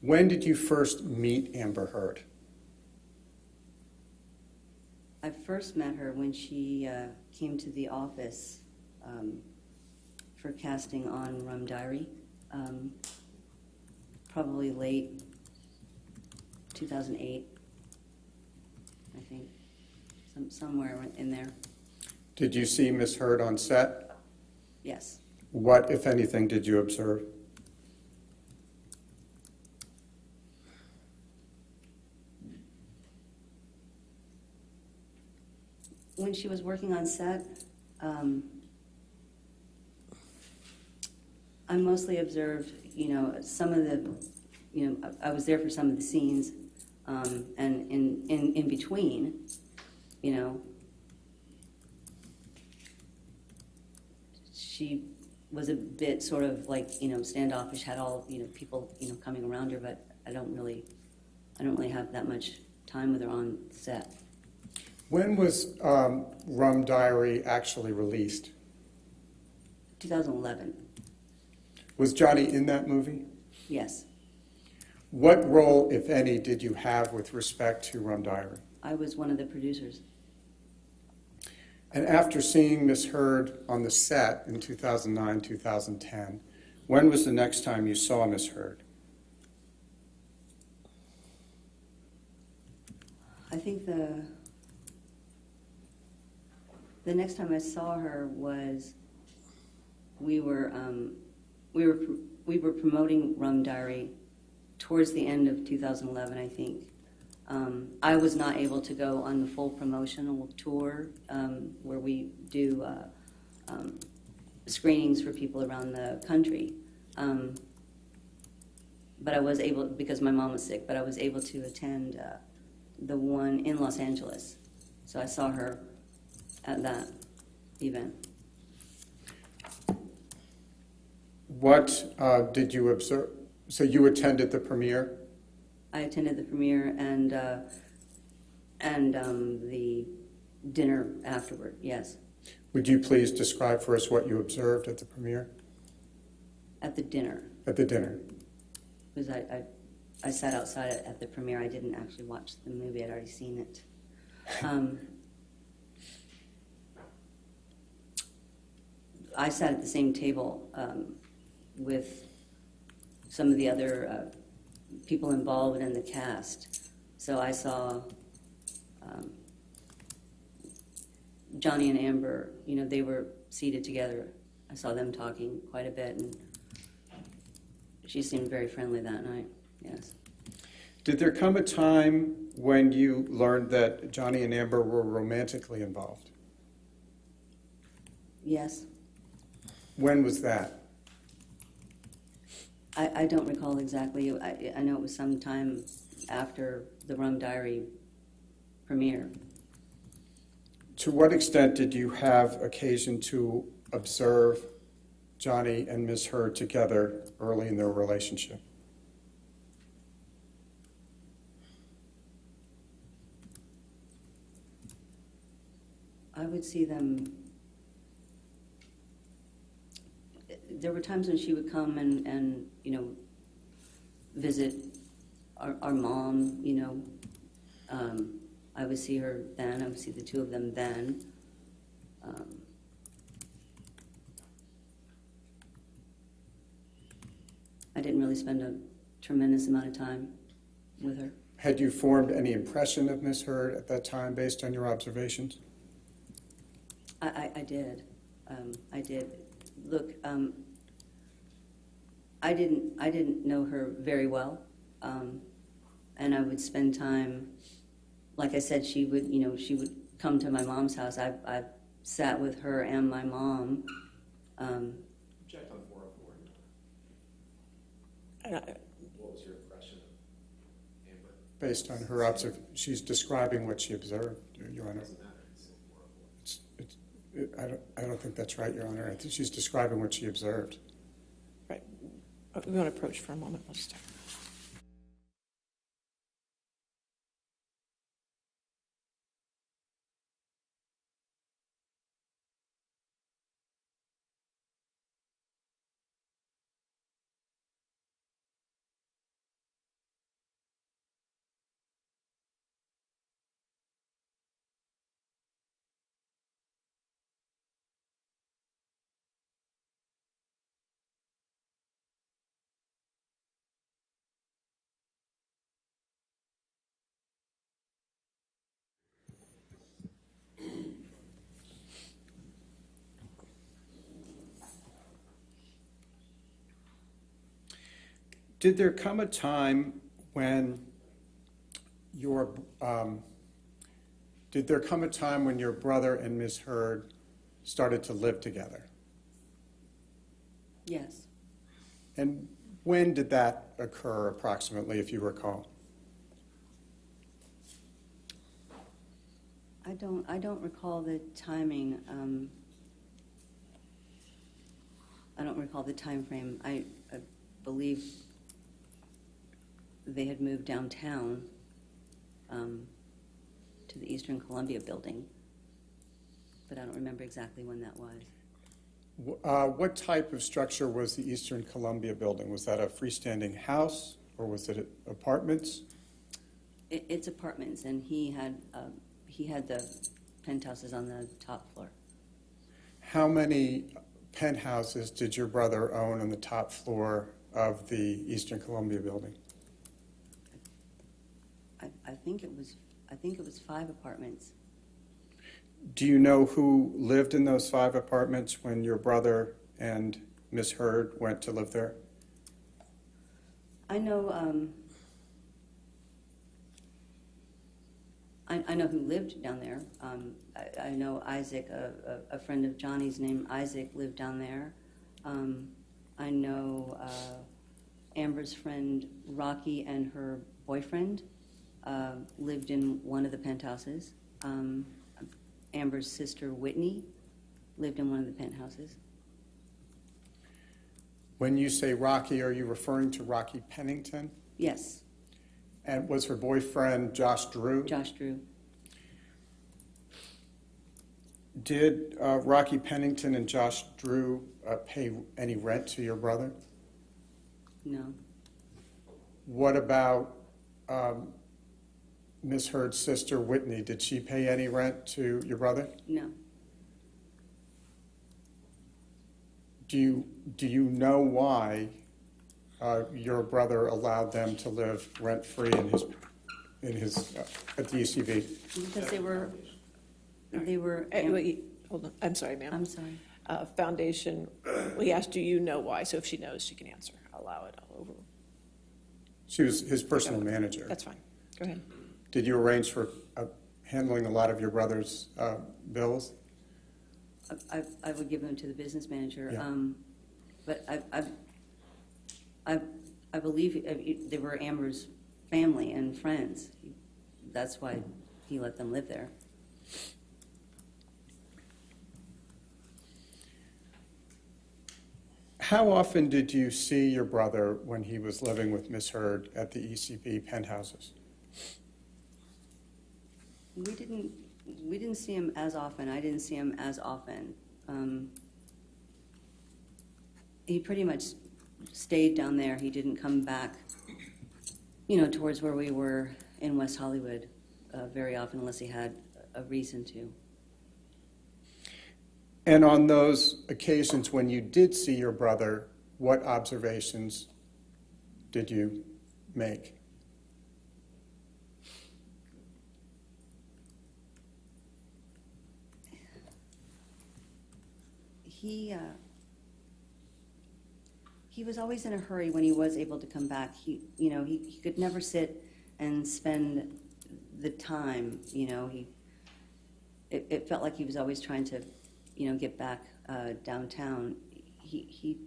Speaker 1: When did you first meet Amber Heard?
Speaker 8: I first met her when she came to the office for casting on Rum Diary, probably late 2008, I think, somewhere in there.
Speaker 1: Did you see Miss Heard on set?
Speaker 8: Yes.
Speaker 1: What, if anything, did you observe?
Speaker 8: When she was working on set, I mostly observed, some of the, I was there for some of the scenes, and in between, she was a bit sort of like, standoffish, had all, people, coming around her, but I don't really have that much time with her on set.
Speaker 1: When was Rum Diary actually released?
Speaker 8: 2011,
Speaker 1: Was Johnny in that movie?
Speaker 8: yes.
Speaker 1: What role, if any, did you have with respect to Rum Diary?
Speaker 8: I was one of the producers.
Speaker 1: And after seeing Miss Heard on the set in 2009, 2010, when was the next time you saw Miss Heard?
Speaker 8: I think the next time I saw her was we were promoting Rum Diary towards the end of 2011, I think. I was not able to go on the full promotional tour where we do screenings for people around the country. But I was able, because my mom was sick, but I was able to attend the one in Los Angeles. So I saw her at that event.
Speaker 1: What did you observe? So you attended the premiere?
Speaker 8: I attended the premiere and the dinner afterward, yes.
Speaker 1: Would you please describe for us what you observed at the premiere,
Speaker 8: At the dinner,
Speaker 1: at the dinner?
Speaker 8: because I sat outside at the premiere. I didn't actually watch the movie. I'd already seen it. I sat at the same table with some of the other people involved in the cast. So I saw Johnny and Amber, they were seated together. I saw them talking quite a bit, and she seemed very friendly that night, yes.
Speaker 1: Did there come a time when you learned that Johnny and Amber were romantically involved?
Speaker 8: Yes.
Speaker 1: When was that?
Speaker 8: I don't recall exactly. I know it was sometime after the Rum Diary premiere.
Speaker 1: To what extent did you have occasion to observe Johnny and Ms. Heard together early in their relationship?
Speaker 8: I would see them. There were times when she would come and visit our mom, I would see her then. I would see the two of them then. I didn't really spend a tremendous amount of time with her.
Speaker 1: Had you formed any impression of Ms. Heard at that time based on your observations?
Speaker 8: I did. I did. Look, I didn't know her very well, and I would spend time. Like I said, she would come to my mom's house. I sat with her and my mom.
Speaker 5: Object on 404. What was your impression of Amber?
Speaker 1: Based on her observation, she's describing what she observed, Your Honor.
Speaker 5: Doesn't matter. It's 404.
Speaker 1: I don't think that's right, Your Honor. I think she's describing what she observed.
Speaker 3: Right. We want to approach for a moment. Let's start.
Speaker 1: Did there come a time when your brother and Ms. Heard started to live together?
Speaker 8: Yes.
Speaker 1: And when did that occur approximately, if you recall?
Speaker 8: I don't recall the timing. I don't recall the time frame. I believe they had moved downtown to the Eastern Columbia building, but I don't remember exactly when that was.
Speaker 1: What type of structure was the Eastern Columbia building? Was that a freestanding house, or was it apartments?
Speaker 8: It's apartments, and he had the penthouses on the top floor.
Speaker 1: How many penthouses did your brother own on the top floor of the Eastern Columbia building?
Speaker 8: I think it was 5 apartments.
Speaker 1: Do you know who lived in those 5 apartments when your brother and Ms. Heard went to live there?
Speaker 8: I know. I know who lived down there. I know Isaac, a friend of Johnny's named Isaac, lived down there. I know Amber's friend Rocky and her boyfriend lived in one of the penthouses. Amber's sister Whitney lived in one of the penthouses.
Speaker 1: When you say Rocky, are you referring to Rocky Pennington?
Speaker 8: Yes,
Speaker 1: And was her boyfriend Josh Drew?
Speaker 8: Josh Drew.
Speaker 1: Did Rocky Pennington and Josh Drew pay any rent to your brother?
Speaker 8: No,
Speaker 1: What about Miss Heard's sister, Whitney? Did she pay any rent to your brother?
Speaker 8: no.
Speaker 1: Do you know why your brother allowed them to live rent-free in his at the ECV?
Speaker 8: Because they were,
Speaker 3: Wait, hold on, I'm sorry, ma'am.
Speaker 8: I'm sorry.
Speaker 3: Foundation, well, he asked, do you know why? So if she knows, she can answer. I'll allow it. I'll over.
Speaker 1: She was his personal manager.
Speaker 3: That's fine. Go ahead.
Speaker 1: Did you arrange for handling a lot of your brother's bills?
Speaker 8: I would give them to the business manager.
Speaker 1: Yeah.
Speaker 8: But I believe they were Amber's family and friends. That's why he let them live there.
Speaker 1: How often did you see your brother when he was living with Miss Heard at the ECB penthouses?
Speaker 8: We didn't see him as often. I didn't see him as often. He pretty much stayed down there. He didn't come back, towards where we were in West Hollywood very often unless he had a reason to.
Speaker 1: And on those occasions when you did see your brother, what observations did you make?
Speaker 8: He was always in a hurry when he was able to come back. He could never sit and spend the time. It felt like he was always trying to, get back downtown. He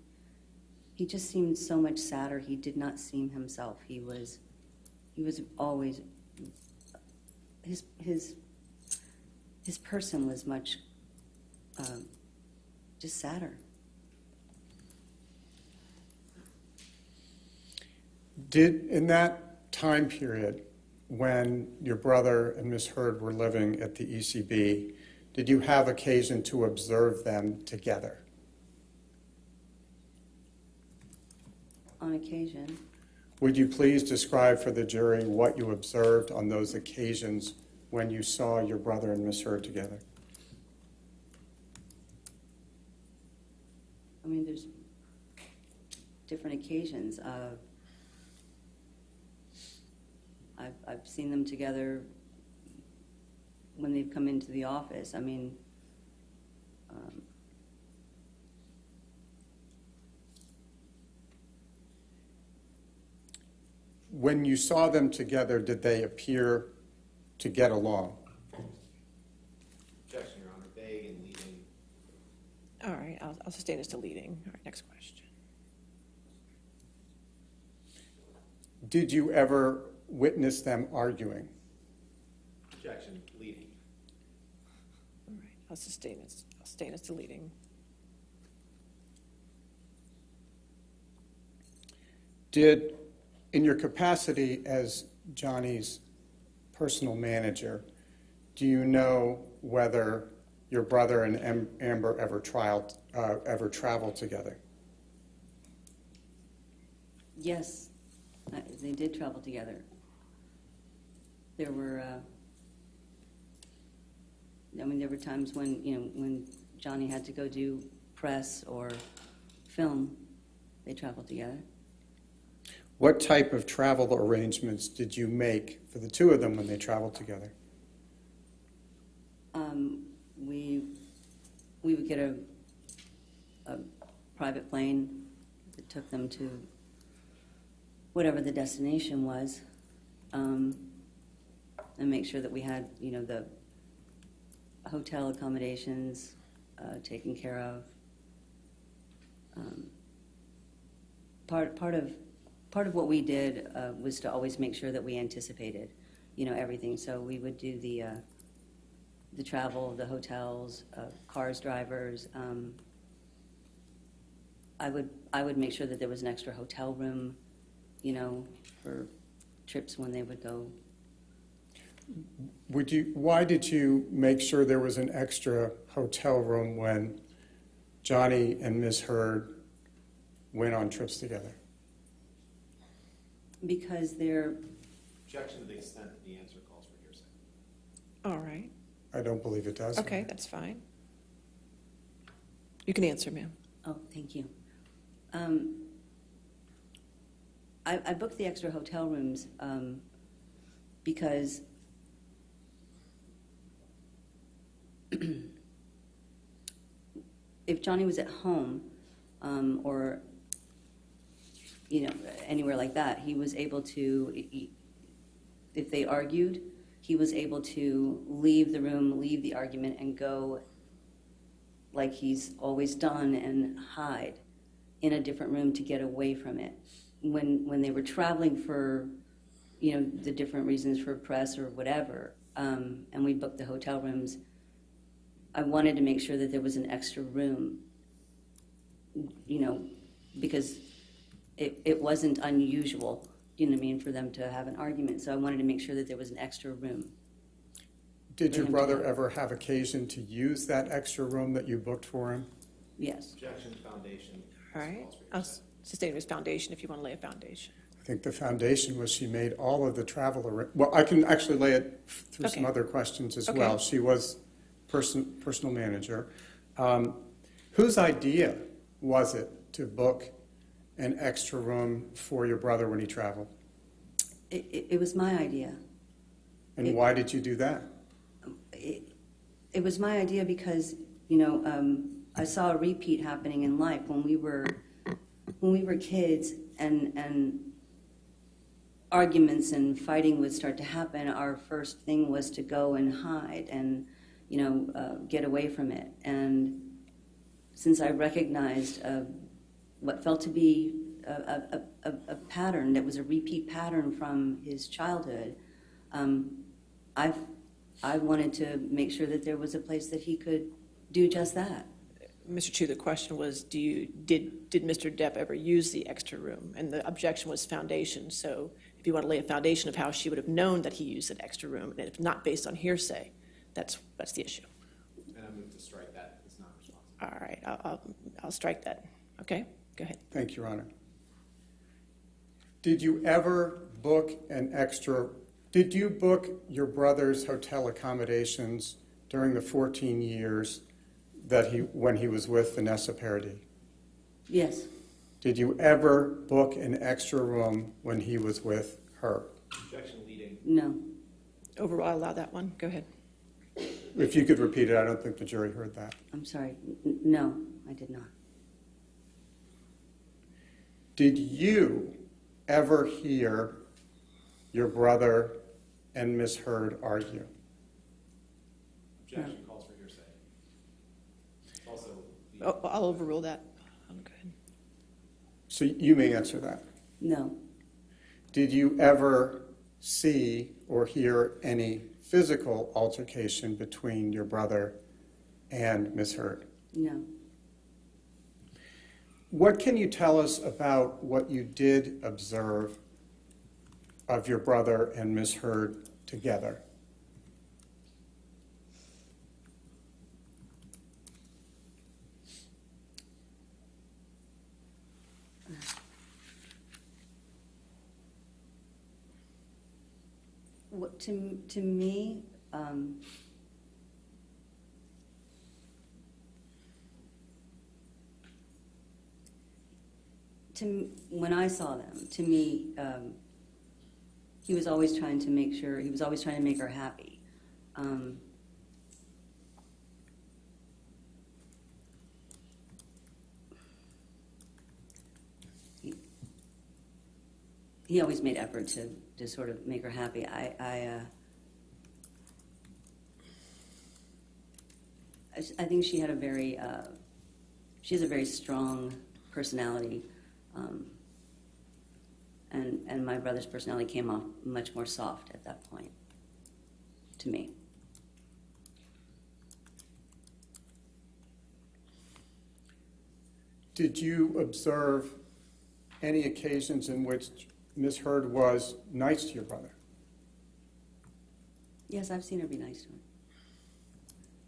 Speaker 8: just seemed so much sadder. He did not seem himself. He was always his person was much just sadder.
Speaker 1: Did, in that time period, when your brother and Miss Heard were living at the ECB, did you have occasion to observe them together?
Speaker 8: On occasion.
Speaker 1: Would you please describe for the jury what you observed on those occasions when you saw your brother and Miss Heard together?
Speaker 8: I mean, there's different occasions. I've seen them together when they've come into the office. I mean,
Speaker 1: when you saw them together, did they appear to get along?
Speaker 5: Objection, Your Honor. Vague and leading.
Speaker 3: All right, I'll sustain as to leading. All right, next question.
Speaker 1: Did you ever witness them arguing?
Speaker 5: Objection, leading.
Speaker 3: All right, I'll sustain as to leading.
Speaker 1: Did, in your capacity as Johnny's personal manager, do you know whether your brother and Amber ever traveled together?
Speaker 8: yes, they did travel together. There were, there were times when, when Johnny had to go do press or film, they traveled together.
Speaker 1: What type of travel arrangements did you make for the two of them when they traveled together?
Speaker 8: We would get a private plane that took them to whatever the destination was, and make sure that we had, the hotel accommodations taken care of. Part of what we did was to always make sure that we anticipated, everything. So we would do the travel, the hotels, cars, drivers. I would make sure that there was an extra hotel room, for trips when they would go.
Speaker 1: Why did you make sure there was an extra hotel room when Johnny and Ms. Heard went on trips together?
Speaker 8: Because they're,
Speaker 5: Objection to the extent that the answer calls for hearsay.
Speaker 3: All right.
Speaker 1: I don't believe it does.
Speaker 3: Okay, that's fine. You can answer, ma'am.
Speaker 8: oh, thank you. I booked the extra hotel rooms because if Johnny was at home or anywhere like that, he was able to, if they argued, he was able to leave the room, leave the argument, and go like he's always done and hide in a different room to get away from it. When they were traveling for, the different reasons for press or whatever, and we booked the hotel rooms, I wanted to make sure that there was an extra room, because it wasn't unusual, for them to have an argument. So I wanted to make sure that there was an extra room.
Speaker 1: Did your brother ever have occasion to use that extra room that you booked for him?
Speaker 8: Yes.
Speaker 5: Objection, foundation.
Speaker 3: All right. I'll sustain his foundation if you want to lay a foundation.
Speaker 1: I think the foundation was she made all of the travel. Well, I can actually lay it through some
Speaker 3: Okay.
Speaker 1: other questions as
Speaker 3: Okay.
Speaker 1: well. She was personal manager. Whose idea was it to book an extra room for your brother when he traveled?
Speaker 8: It was my idea.
Speaker 1: And why did you do that?
Speaker 8: It was my idea because, I saw a repeat happening in life when we were kids and arguments and fighting would start to happen. Our first thing was to go and hide and, get away from it. And since I recognized what felt to be a pattern that was a repeat pattern from his childhood, I wanted to make sure that there was a place that he could do just that.
Speaker 3: Mr. Chu, the question was, did Mr. Depp ever use the extra room? And the objection was foundation. So if you want to lay a foundation of how she would have known that he used that extra room, and if not based on hearsay, that's the issue.
Speaker 5: And I move to strike that. It's not responsible.
Speaker 3: All right, I'll strike that. Okay, go ahead.
Speaker 1: Thank you, Your Honor. Did you ever book did you book your brother's hotel accommodations during the 14 years when he was with Vanessa Paradis?
Speaker 8: Yes.
Speaker 1: Did you ever book an extra room when he was with her?
Speaker 5: Objection leading.
Speaker 8: No.
Speaker 3: Overall, I'll allow that one. Go ahead.
Speaker 1: If you could repeat it, I don't think the jury heard that.
Speaker 8: I'm sorry. No, I did not.
Speaker 1: Did you ever hear your brother and Miss Heard argue?
Speaker 5: Objection calls for hearsay. Also,
Speaker 3: I'll overrule that. Go ahead.
Speaker 1: So you may answer that.
Speaker 8: No.
Speaker 1: Did you ever see or hear any physical altercation between your brother and Miss Heard?
Speaker 8: No.
Speaker 1: What can you tell us about what you did observe of your brother and Miss Heard together?
Speaker 8: What to me, when I saw them, to me, he was always trying to make her happy. He always made effort to sort of make her happy. I think she has a very strong personality, and my brother's personality came off much more soft at that point, to me.
Speaker 1: Did you observe any occasions in which Miss Heard was nice to your brother?
Speaker 8: Yes, I've seen her be nice to him.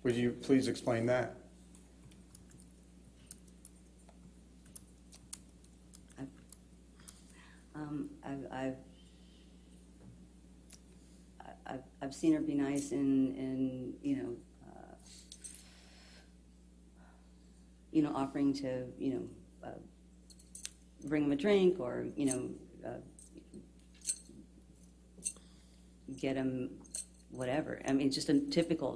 Speaker 1: Would you please explain that?
Speaker 8: I've seen her be nice in offering to bring him a drink or get him whatever. I mean, just a typical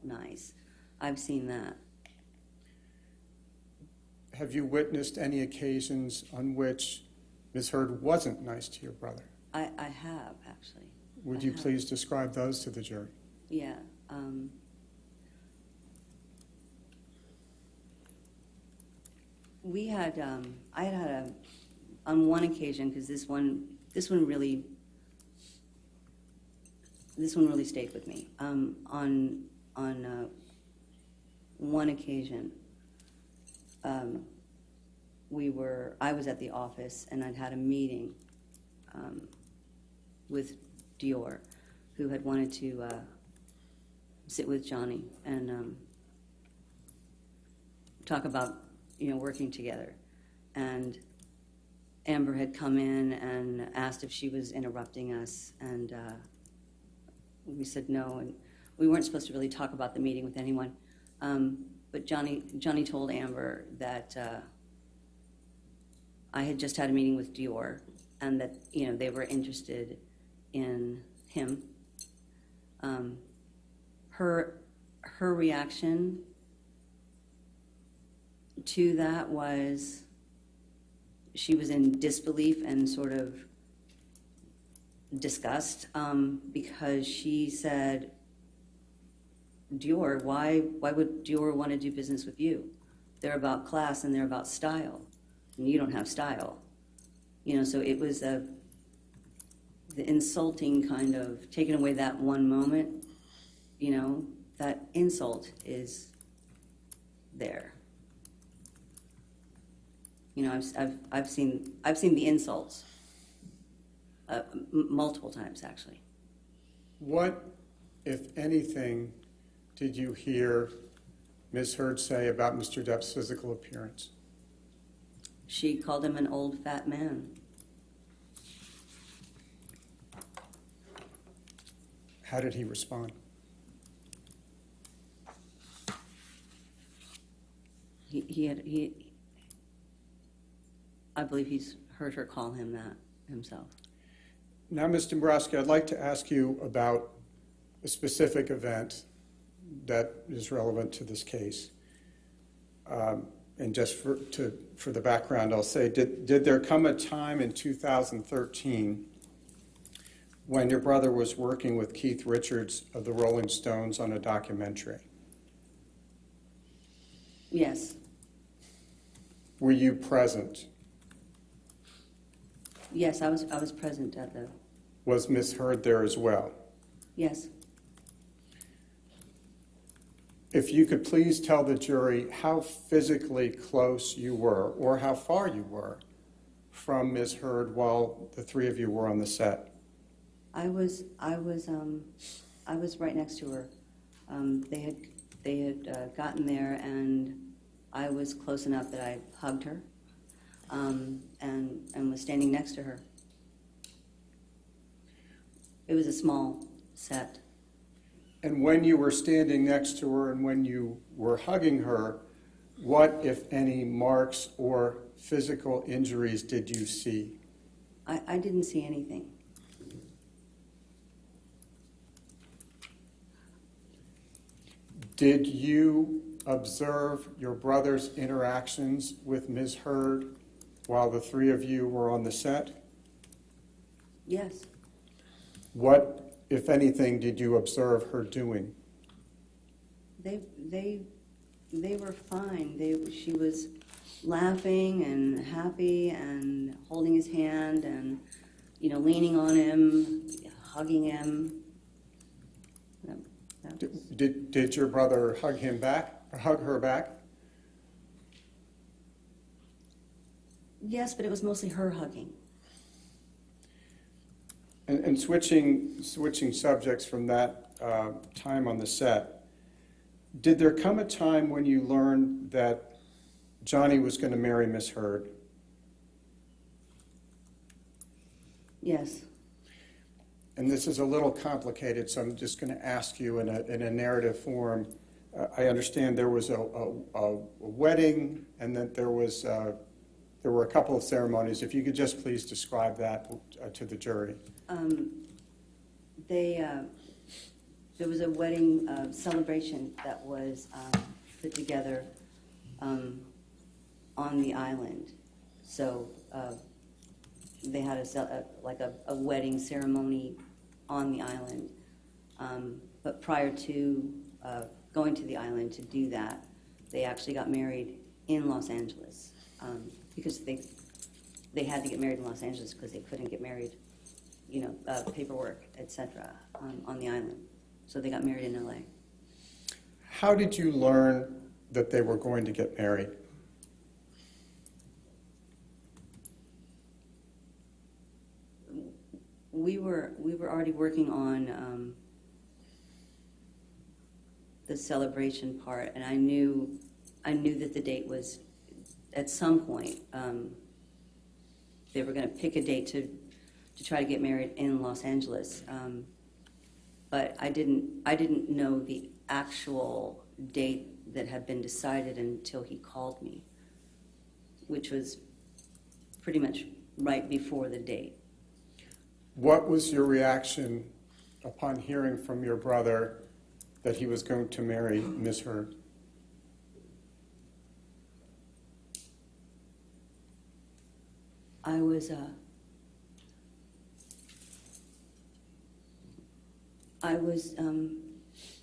Speaker 8: nice. I've seen that.
Speaker 1: Have you witnessed any occasions on which Ms. Heard wasn't nice to your brother?
Speaker 8: I have, actually.
Speaker 1: Would
Speaker 8: I
Speaker 1: you
Speaker 8: have.
Speaker 1: please describe those to the jury?
Speaker 8: Yeah. We had, I had on one occasion, because this one really stayed with me. On one occasion, I was at the office and I'd had a meeting with Dior, who had wanted to sit with Johnny and talk about working together. And Amber had come in and asked if she was interrupting us, and we said no, and we weren't supposed to really talk about the meeting with anyone. But Johnny told Amber that I had just had a meeting with Dior, and that they were interested in him. Her reaction to that was she was in disbelief and sort of disgust, because she said, Dior, why would Dior want to do business with you? They're about class and they're about style, and you don't have style. So it was the insulting kind of taking away that one moment, that insult is there. I've seen the insults multiple times, actually.
Speaker 1: What, if anything, did you hear Ms. Heard say about Mr. Depp's physical appearance?
Speaker 8: She called him an old fat man.
Speaker 1: How did he respond?
Speaker 8: I believe he's heard her call him that himself.
Speaker 1: Now, Ms. Dombrowski, I'd like to ask you about a specific event that is relevant to this case. And just for the background, I'll say, did there come a time in 2013 when your brother was working with Keith Richards of the Rolling Stones on a documentary?
Speaker 8: Yes.
Speaker 1: Were you present?
Speaker 8: Yes, I was present at the...
Speaker 1: Was Ms. Heard there as well?
Speaker 8: Yes.
Speaker 1: If you could please tell the jury how physically close you were, or how far you were from Ms. Heard while the three of you were on the set.
Speaker 8: I was right next to her. They had gotten there, and I was close enough that I hugged her, and was standing next to her. It was a small set.
Speaker 1: And when you were standing next to her and when you were hugging her, what, if any, marks or physical injuries did you see?
Speaker 8: I didn't see anything.
Speaker 1: Did you observe your brother's interactions with Ms. Heard while the three of you were on the set?
Speaker 8: Yes.
Speaker 1: What, if anything, did you observe her doing?
Speaker 8: They were fine. She was laughing and happy and holding his hand and leaning on him, hugging him.
Speaker 1: Did your brother hug him back or hug her back?
Speaker 8: Yes, but it was mostly her hugging.
Speaker 1: And switching subjects from that time on the set, did there come a time when you learned that Johnny was going to marry Miss Heard?
Speaker 8: Yes.
Speaker 1: And this is a little complicated, so I'm just going to ask you in a narrative form. I understand there was a wedding, and that there were a couple of ceremonies. If you could just please describe that to the jury.
Speaker 8: There was a wedding celebration that was put together on the island. So they had a wedding ceremony on the island. But prior to going to the island to do that, they actually got married in Los Angeles because they had to get married in Los Angeles because they couldn't get married, paperwork, etc., on the island. So they got married in LA.
Speaker 1: How did you learn that they were going to get married?
Speaker 8: We were already working on the celebration part, and I knew that the date was at some point they were going to pick a date to try to get married in Los Angeles. But I didn't know the actual date that had been decided until he called me, which was pretty much right before the date.
Speaker 1: What was your reaction upon hearing from your brother that he was going to marry Miss Heard?
Speaker 8: I was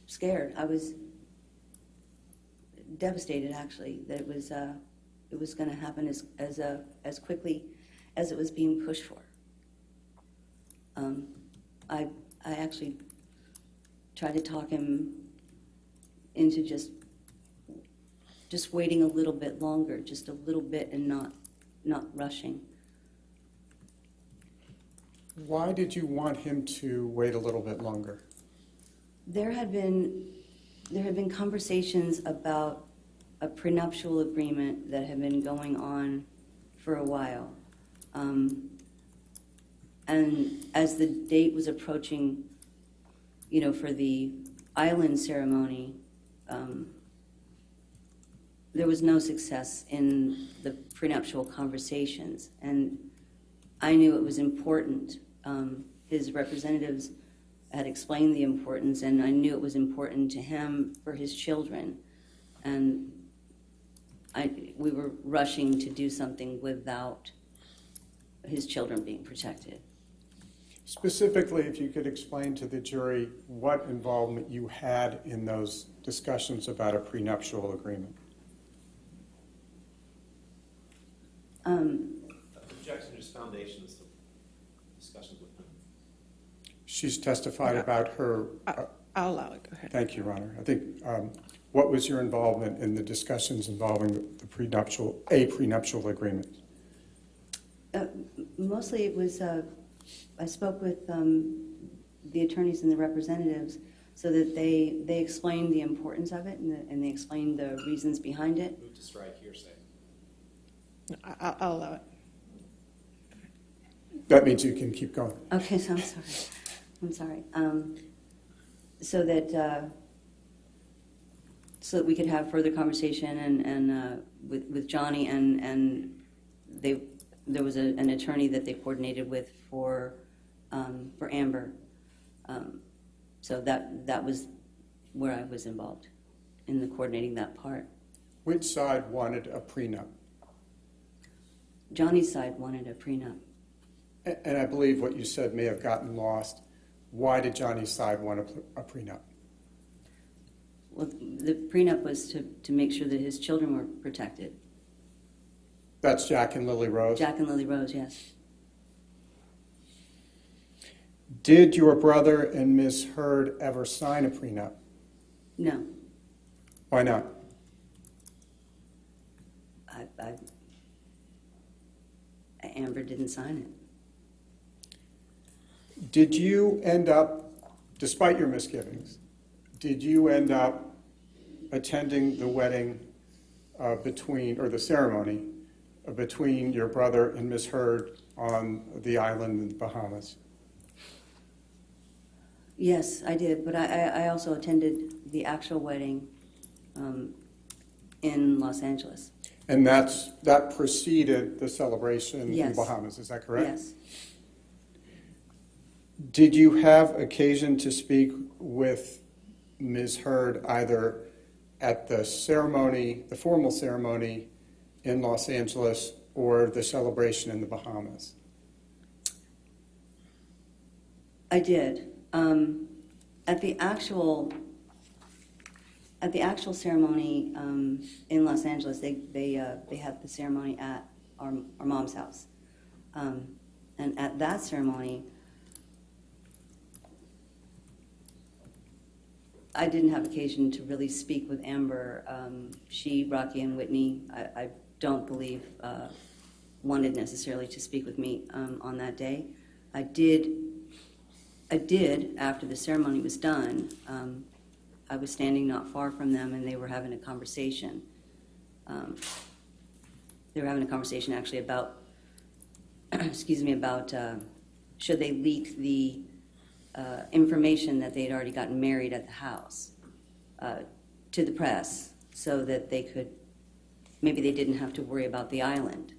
Speaker 8: scared. I was devastated, actually, that it was going to happen as quickly as it was being pushed for. I actually tried to talk him into just waiting a little bit longer, just a little bit, and not rushing.
Speaker 1: Why did you want him to wait a little bit longer?
Speaker 8: There had been conversations about a prenuptial agreement that had been going on for a while. And as the date was approaching, for the island ceremony, there was no success in the prenuptial conversations. And I knew it was important. His representatives had explained the importance, and I knew it was important to him for his children. And we were rushing to do something without his children being protected.
Speaker 1: Specifically, if you could explain to the jury what involvement you had in those discussions about a prenuptial agreement.
Speaker 5: Objection is foundations to discussions with him.
Speaker 1: She's testified about her...
Speaker 3: I'll allow it. Go ahead.
Speaker 1: Thank you, Your Honor. I think, what was your involvement in the discussions involving a prenuptial agreement?
Speaker 8: Mostly it was, I spoke with the attorneys and the representatives so that they explained the importance of it and they explained the reasons behind it.
Speaker 5: Move to strike hearsay.
Speaker 3: I'll allow it.
Speaker 1: That means you can keep going.
Speaker 8: Okay, so I'm sorry. So that we could have further conversation and with Johnny and there was an attorney that they coordinated with for Amber. So that was where I was involved in the coordinating that part.
Speaker 1: Which side wanted a prenup?
Speaker 8: Johnny's side wanted a prenup.
Speaker 1: And I believe what you said may have gotten lost. Why did Johnny's side want a prenup?
Speaker 8: Well, the prenup was to make sure that his children were protected.
Speaker 1: That's Jack and Lily Rose?
Speaker 8: Jack and Lily Rose, yes.
Speaker 1: Did your brother and Ms. Heard ever sign a prenup?
Speaker 8: No.
Speaker 1: Why not?
Speaker 8: Amber didn't sign it.
Speaker 1: Did you end up, despite your misgivings, did you end up attending the wedding or the ceremony between your brother and Miss Heard on the island in the Bahamas?
Speaker 8: Yes, I did, but I also attended the actual wedding in Los Angeles.
Speaker 1: And that preceded the celebration in the
Speaker 8: Yes.
Speaker 1: Bahamas, is that correct?
Speaker 8: Yes.
Speaker 1: Did you have occasion to speak with Ms. Heard either at the ceremony, the formal ceremony in Los Angeles, or the celebration in the Bahamas?
Speaker 8: I did. At the actual ceremony in Los Angeles, they had the ceremony at our mom's house, and at that ceremony, I didn't have occasion to really speak with Amber. She, Rocky, and Whitney, I don't believe wanted necessarily to speak with me on that day. I did, after the ceremony was done, I was standing not far from them, and they were having a conversation. They were having a conversation actually about, about should they leak the information that they'd already gotten married at the house to the press, so that they could, maybe they didn't have to worry about the island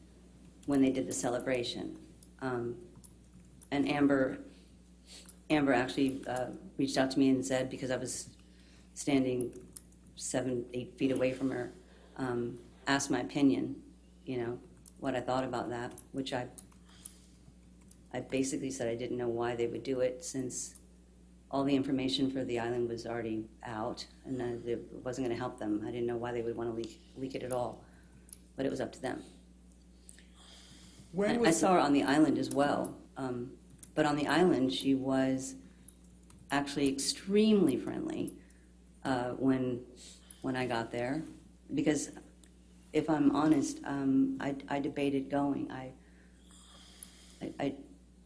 Speaker 8: when they did the celebration. And Amber actually reached out to me and said, because I was standing 7-8 feet away from her, asked my opinion, what I thought about that, which I basically said I didn't know why they would do it, since all the information for the island was already out, and it wasn't going to help them. I didn't know why they would want to leak it at all, but it was up to them. I saw her on the island as well, but on the island she was actually extremely friendly when I got there, because if I'm honest, I debated going.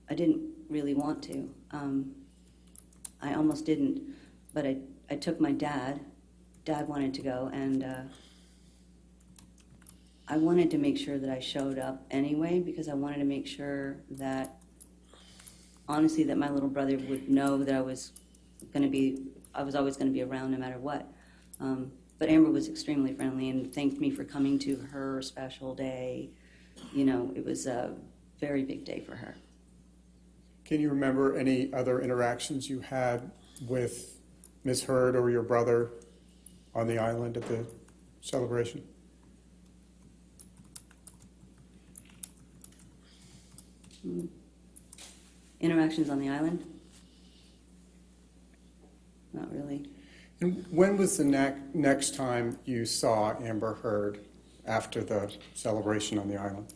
Speaker 8: I didn't really want to. I almost didn't, but I took my dad. Dad wanted to go, and I wanted to make sure that I showed up anyway, because I wanted to make sure that, honestly, that my little brother would know that I was always going to be around no matter what. But Amber was extremely friendly and thanked me for coming to her special day. It was a very big day for her.
Speaker 1: Can you remember any other interactions you had with Ms. Heard or your brother on the island at the celebration?
Speaker 8: Interactions on the island? Not really.
Speaker 1: And when was the next time you saw Amber Heard after the celebration on the island?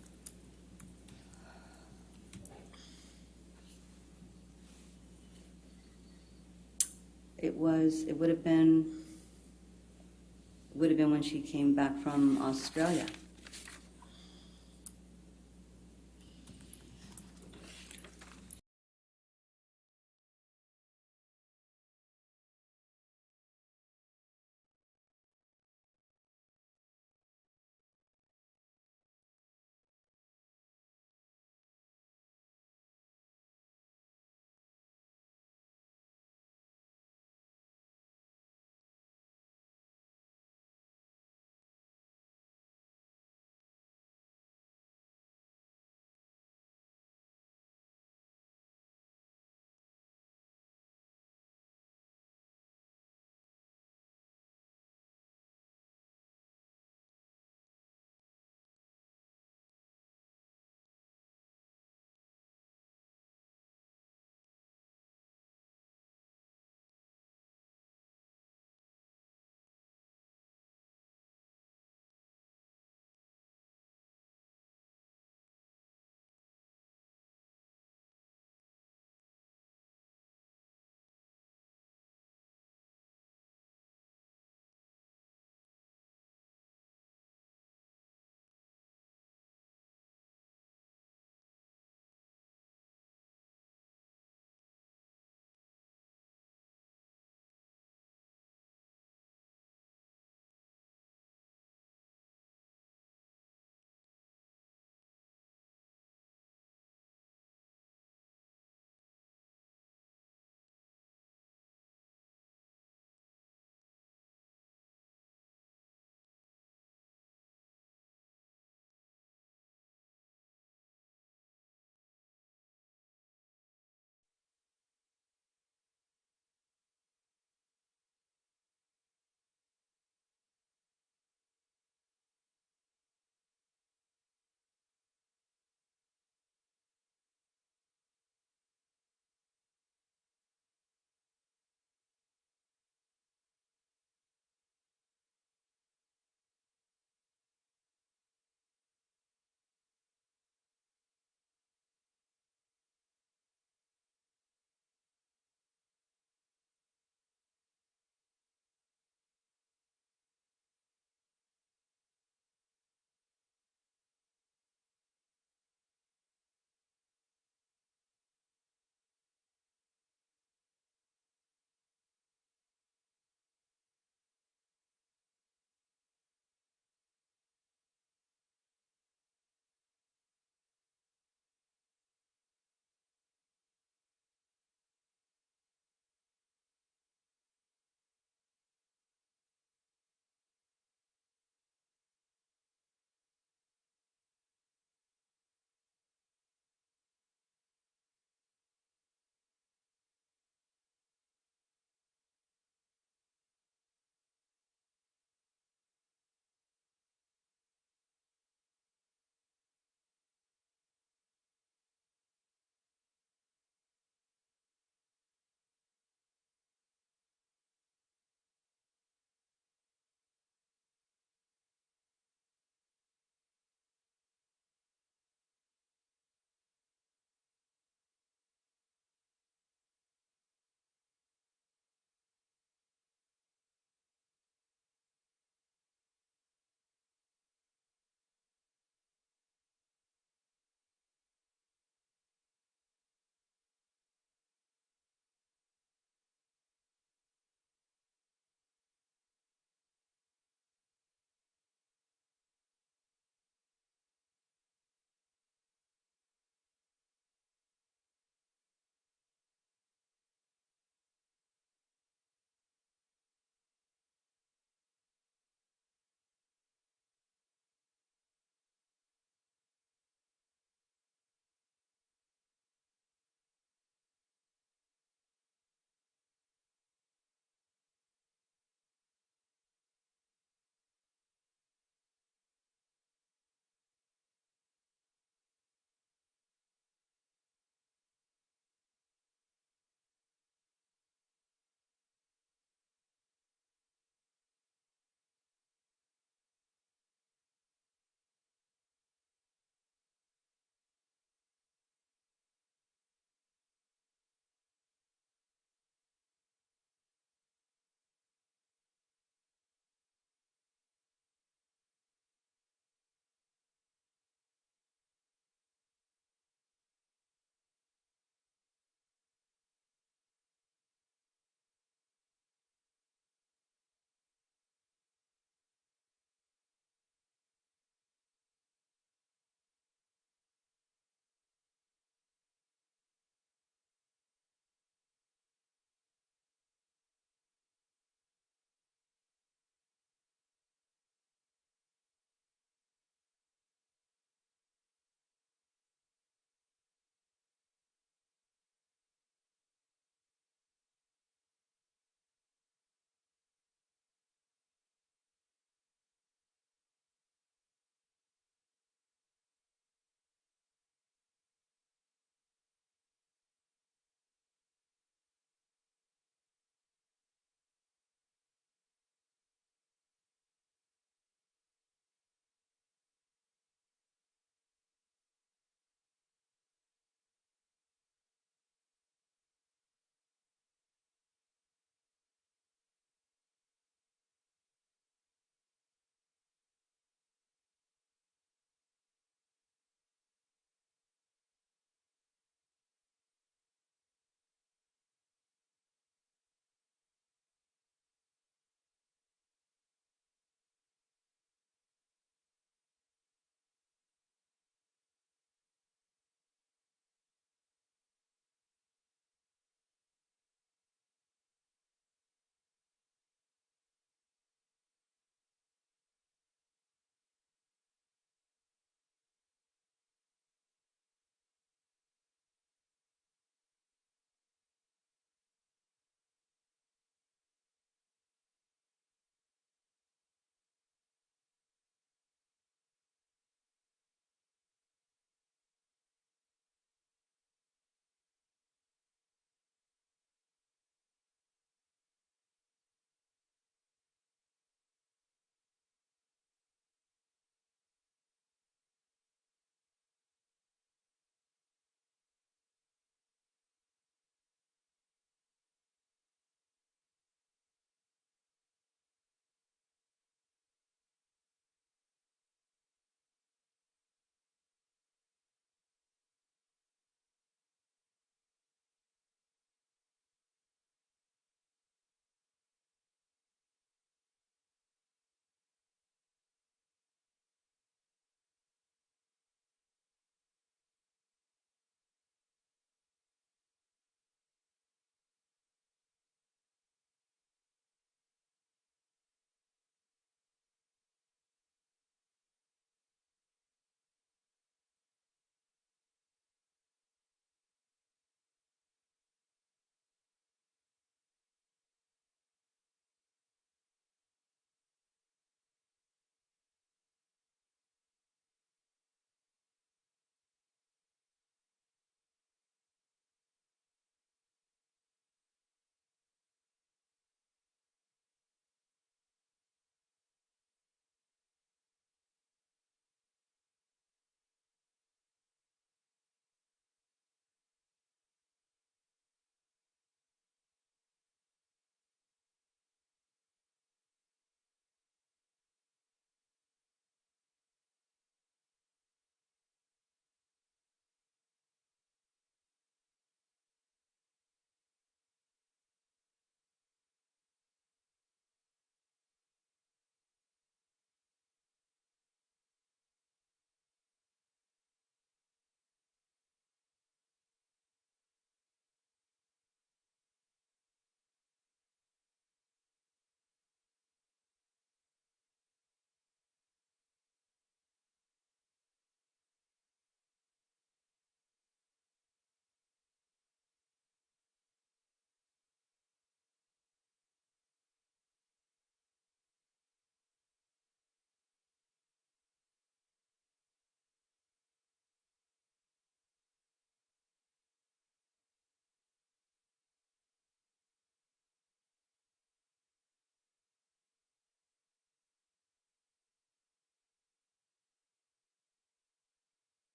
Speaker 8: It would have been when she came back from Australia.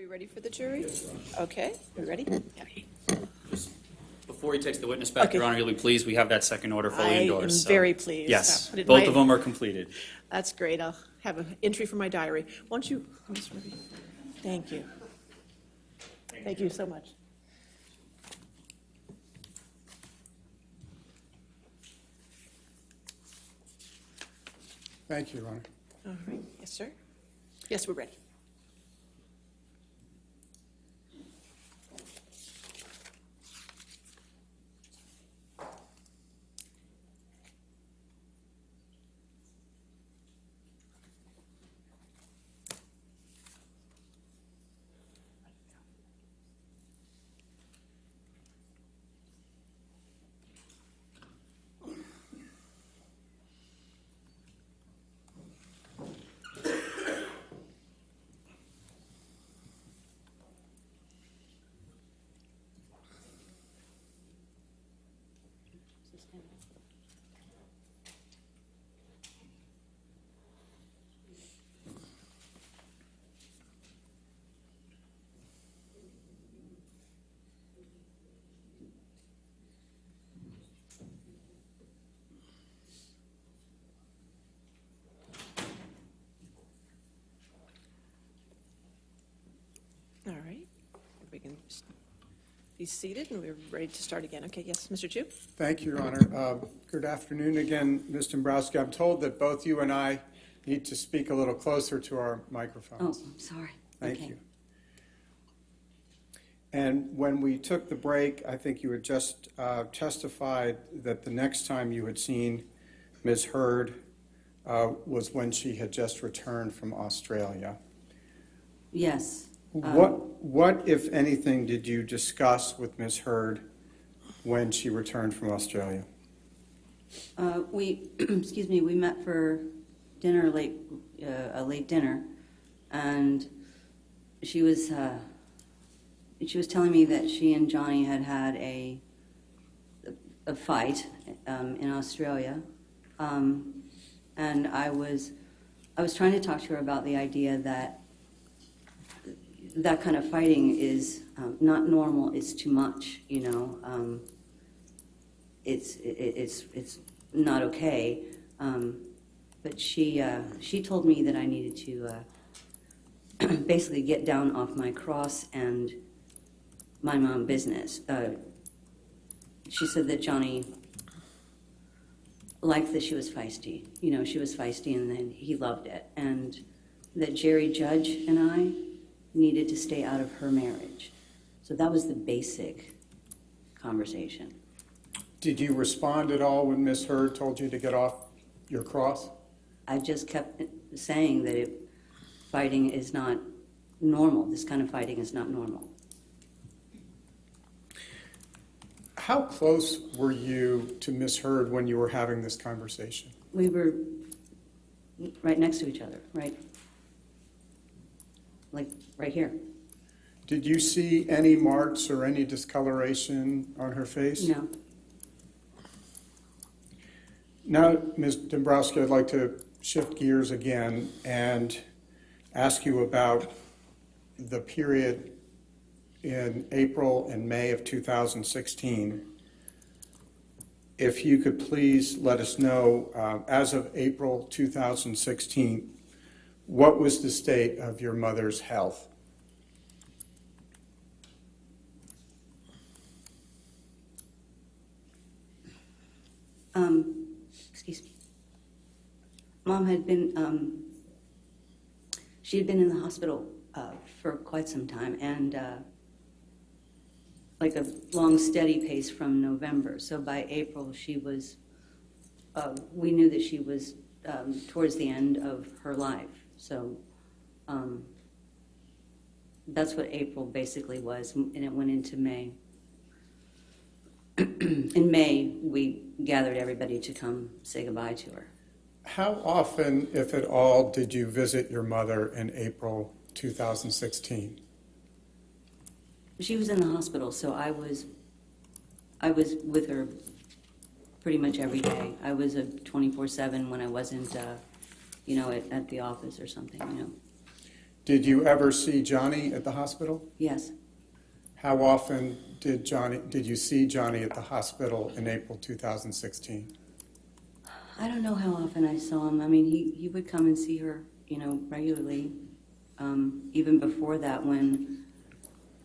Speaker 3: we ready for the jury? Okay, we ready? Yeah.
Speaker 6: Before he takes the witness back,
Speaker 3: Okay.
Speaker 6: Your Honor, you'll be pleased, we have that second order fully
Speaker 3: I am
Speaker 6: endorsed. so-
Speaker 3: very pleased.
Speaker 6: Yes,
Speaker 3: Put it in
Speaker 6: both
Speaker 3: my-
Speaker 6: of them are completed.
Speaker 3: That's great. I'll have an entry for my diary. Won't you, Ms. Ruby? Thank you. Thank you so much.
Speaker 1: Thank you, Your Honor.
Speaker 3: All right. Yes, sir? Yes, we're ready. All right. We can just be seated, and we're ready to start again. Okay, yes, Mr. Chu?
Speaker 1: Thank you, Your Honor. Good afternoon again, Ms. Dombrowski. I'm told that both you and I need to speak a little closer to our
Speaker 8: Oh,
Speaker 1: microphones.
Speaker 8: I'm sorry.
Speaker 1: Thank
Speaker 8: Okay.
Speaker 1: you. And when we took the break, I think you had just testified that the next time you had seen Ms. Heard was when she had just returned from Australia.
Speaker 8: Yes.
Speaker 1: What, if anything, did you discuss with Ms. Heard when she returned from Australia?
Speaker 8: Excuse me, we met for dinner a late dinner, and she was telling me that she and Johnny had a fight in Australia, and I was trying to talk to her about the idea that that kind of fighting is not normal. It's too much, you know. It's not okay. But she told me that I needed to basically get down off my cross and mind my own business. She said that Johnny liked that she was feisty. You know, she was feisty, and then he loved it. And that Jerry Judge and I needed to stay out of her marriage. So that was the basic conversation.
Speaker 1: Did you respond at all when Ms. Heard told you to get off your cross?
Speaker 8: I just kept saying that fighting is not normal. This kind of fighting is not normal.
Speaker 1: How close were you to Ms. Heard when you were having this conversation?
Speaker 8: We were right next to each other, right? Like right here.
Speaker 1: Did you see any marks or any discoloration on her face?
Speaker 8: No.
Speaker 1: Now, Ms. Dombrowski, I'd like to shift gears again and ask you about the period in April and May of 2016. If you could please let us know, as of April 2016, what was the state of your mother's health?
Speaker 8: Excuse me. Mom had been, she had been in the hospital for quite some time, and like a long, steady pace from November. So by April, she was, we knew that she was towards the end of her life. So that's what April basically was, and it went into May. In May, we gathered everybody to come say goodbye to her.
Speaker 1: How often, if at all, did you visit your mother in April 2016?
Speaker 8: She was in the hospital, so I was with her pretty much every day. I was a 24/7 when I wasn't, at the office or something,
Speaker 1: Did you ever see Johnny at the hospital?
Speaker 8: Yes.
Speaker 1: How often did you see Johnny at the hospital in April 2016?
Speaker 8: I don't know how often I saw him. I mean, he would come and see her, regularly. Even before that, when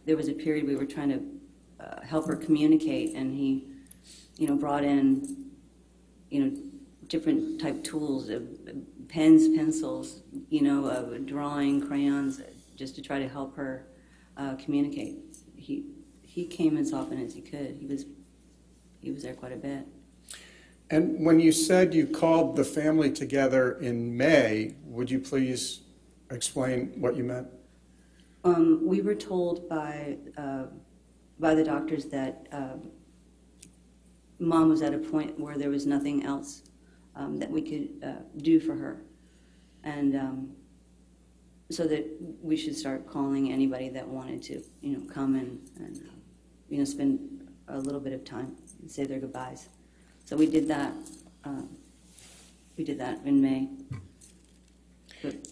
Speaker 8: there was a period we were trying to help her communicate, and he, brought in, different type tools, pens, pencils, drawing, crayons, just to try to help her communicate. He came as often as he could. He was there quite a bit.
Speaker 1: And when you said you called the family together in May, would you please explain what you meant?
Speaker 8: We were told by the doctors that Mom was at a point where there was nothing else that we could do for her, and so that we should start calling anybody that wanted to, come and spend a little bit of time and say their goodbyes. So we did that. We did that in May. But,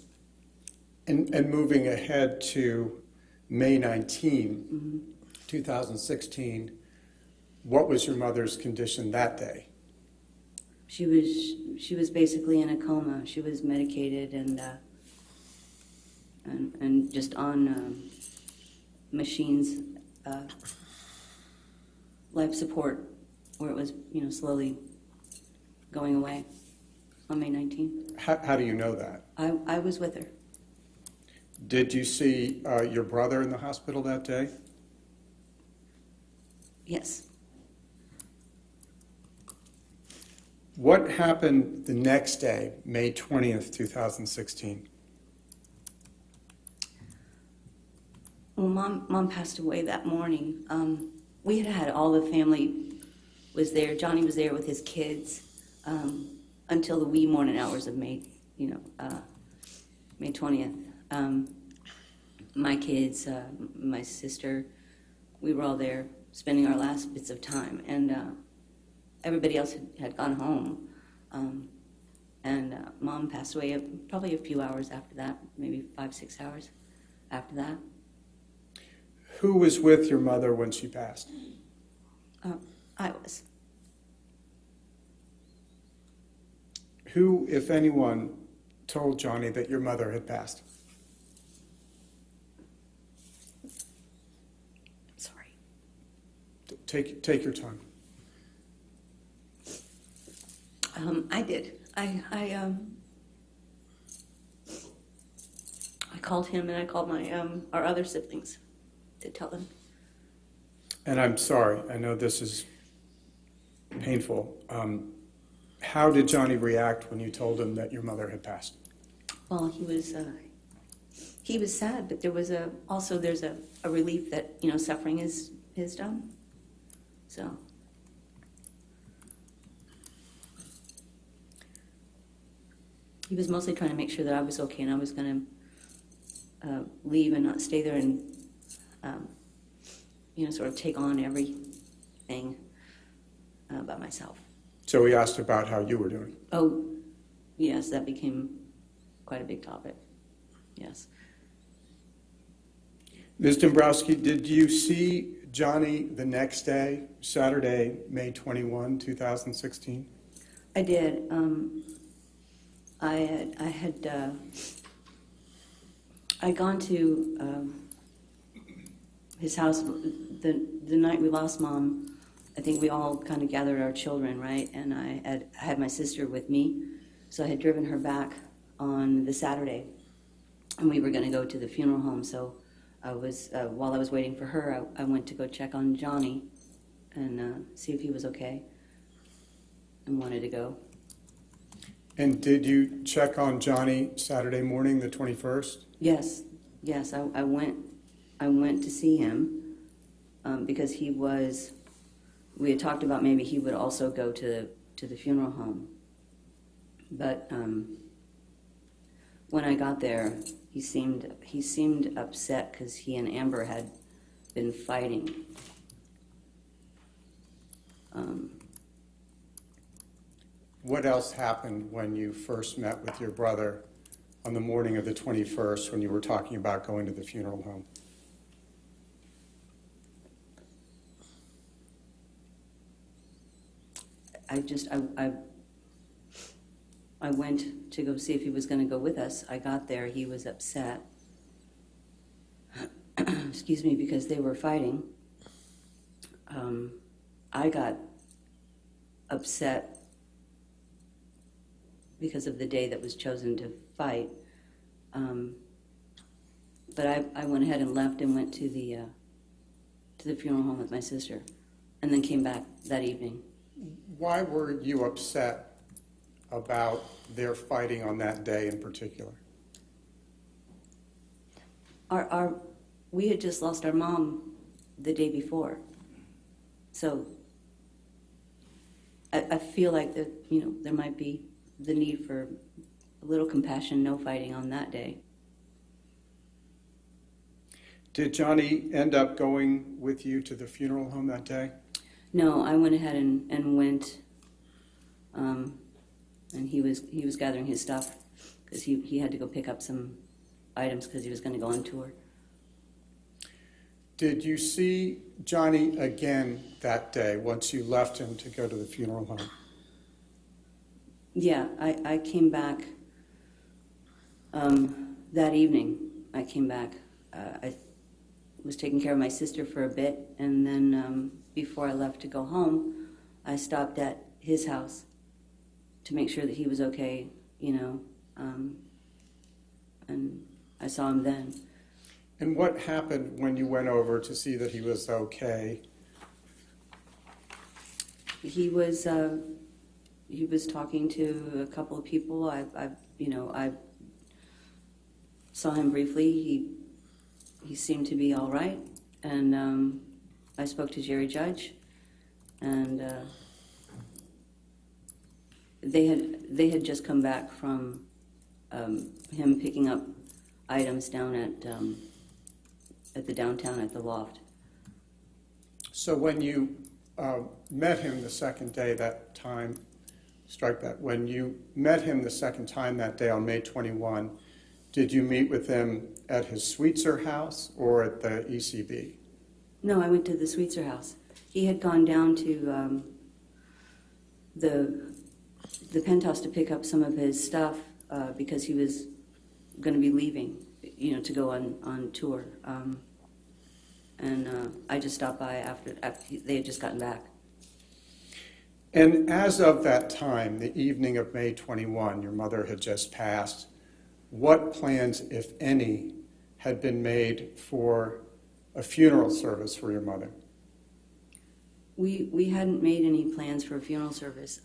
Speaker 1: And moving ahead to May 19, 2016, what was your mother's condition that day?
Speaker 8: she was basically in a coma. She was medicated and just on machines, life support, where it was slowly going away on May 19th.
Speaker 1: How do you know that?
Speaker 8: I was with her.
Speaker 1: Did you see your brother in the hospital that day?
Speaker 8: Yes.
Speaker 1: What happened the next day, May 20th, 2016?
Speaker 8: Well, Mom passed away that morning. We had all the family was there. Johnny was there with his kids until the wee morning hours of May 20th. My kids, my sister, we were all there spending our last bits of time, and everybody else had gone home. And Mom passed away probably a few hours after that, maybe 5-6 hours after that.
Speaker 1: Who was with your mother when she passed?
Speaker 8: I was.
Speaker 1: Who, if anyone, told Johnny that your mother had passed?
Speaker 8: Sorry.
Speaker 1: Take your time.
Speaker 8: I did. I called him and I called my our other siblings to tell them.
Speaker 1: And I'm sorry, I know this is painful. How did Johnny react when you told him that your mother had passed?
Speaker 8: Well, he was sad, but there was also there's a relief that suffering is done. So. He was mostly trying to make sure that I was okay, and I was going to leave and not stay there and, sort of take on everything by myself.
Speaker 1: So he asked about how you were doing.
Speaker 8: Oh, yes, that became quite a big topic. Yes.
Speaker 1: Ms. Dombrowski, did you see Johnny the next day, Saturday, May 21, 2016?
Speaker 8: I did. I'd gone to his house the night we lost Mom. I think we all kind of gathered our children, right? And I had my sister with me, so I had driven her back on the Saturday, and we were going to go to the funeral home. So I was while I was waiting for her, I went to go check on Johnny and see if he was okay, and wanted to go.
Speaker 1: And did you check on Johnny Saturday morning, the 21st?
Speaker 8: Yes. I went to see him because he was. We had talked about maybe he would also go to the funeral home, but when I got there, he seemed upset because he and Amber had been fighting.
Speaker 1: What else happened when you first met with your brother on the morning of the 21st when you were talking about going to the funeral home?
Speaker 8: I went to go see if he was going to go with us. I got there, he was upset. Excuse me, because they were fighting. I got upset because of the day that was chosen to fight. But I went ahead and left and went to the funeral home with my sister, and then came back that evening.
Speaker 1: Why were you upset about their fighting on that day in particular?
Speaker 8: We had just lost our mom the day before, so I feel like that there might be the need for a little compassion, no fighting on that day.
Speaker 1: Did Johnny end up going with you to the funeral home that day?
Speaker 8: No, I went ahead and went, and he was gathering his stuff because he had to go pick up some items because he was going to go on tour.
Speaker 1: Did you see Johnny again that day once you left him to go to the funeral home?
Speaker 8: Yeah, I came back that evening. I came back. I was taking care of my sister for a bit, and then before I left to go home, I stopped at his house to make sure that he was okay, and I saw him then.
Speaker 1: And what happened when you went over to see that he was okay?
Speaker 8: He was talking to a couple of people. I saw him briefly. He seemed to be all right, and I spoke to Jerry Judge, and they had just come back from him picking up items down at the downtown at the loft.
Speaker 1: So when you met him the second day that time, when you met him the second time that day on May 21, did you meet with him at his Sweetser house or at the ECB?
Speaker 8: No, I went to the Sweetser house. He had gone down to the penthouse to pick up some of his stuff because he was going to be leaving, to go on tour. And I just stopped by after they had just gotten back.
Speaker 1: And as of that time, the evening of May 21, your mother had just passed. What plans, if any, had been made for a funeral service for your mother?
Speaker 8: We hadn't made any plans for a funeral service.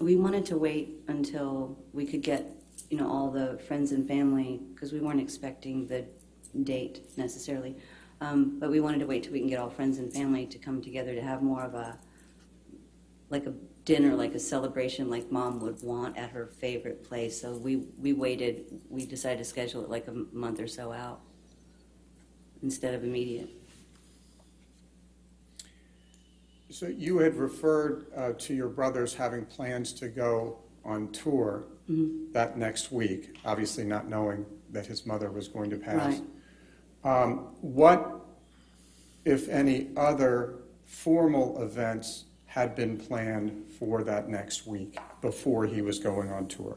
Speaker 8: We wanted to wait until we could get, all the friends and family, because we weren't expecting the date necessarily. But we wanted to wait till we can get all friends and family to come together to have more of a dinner, like a celebration like Mom would want at her favorite place. So we waited. We decided to schedule it like a month or so out instead of immediate.
Speaker 1: So you had referred to your brothers having plans to go on tour that next week, obviously not knowing that his mother was going to pass.
Speaker 8: Right.
Speaker 1: What, if any, other formal events had been planned for that next week before he was going on tour?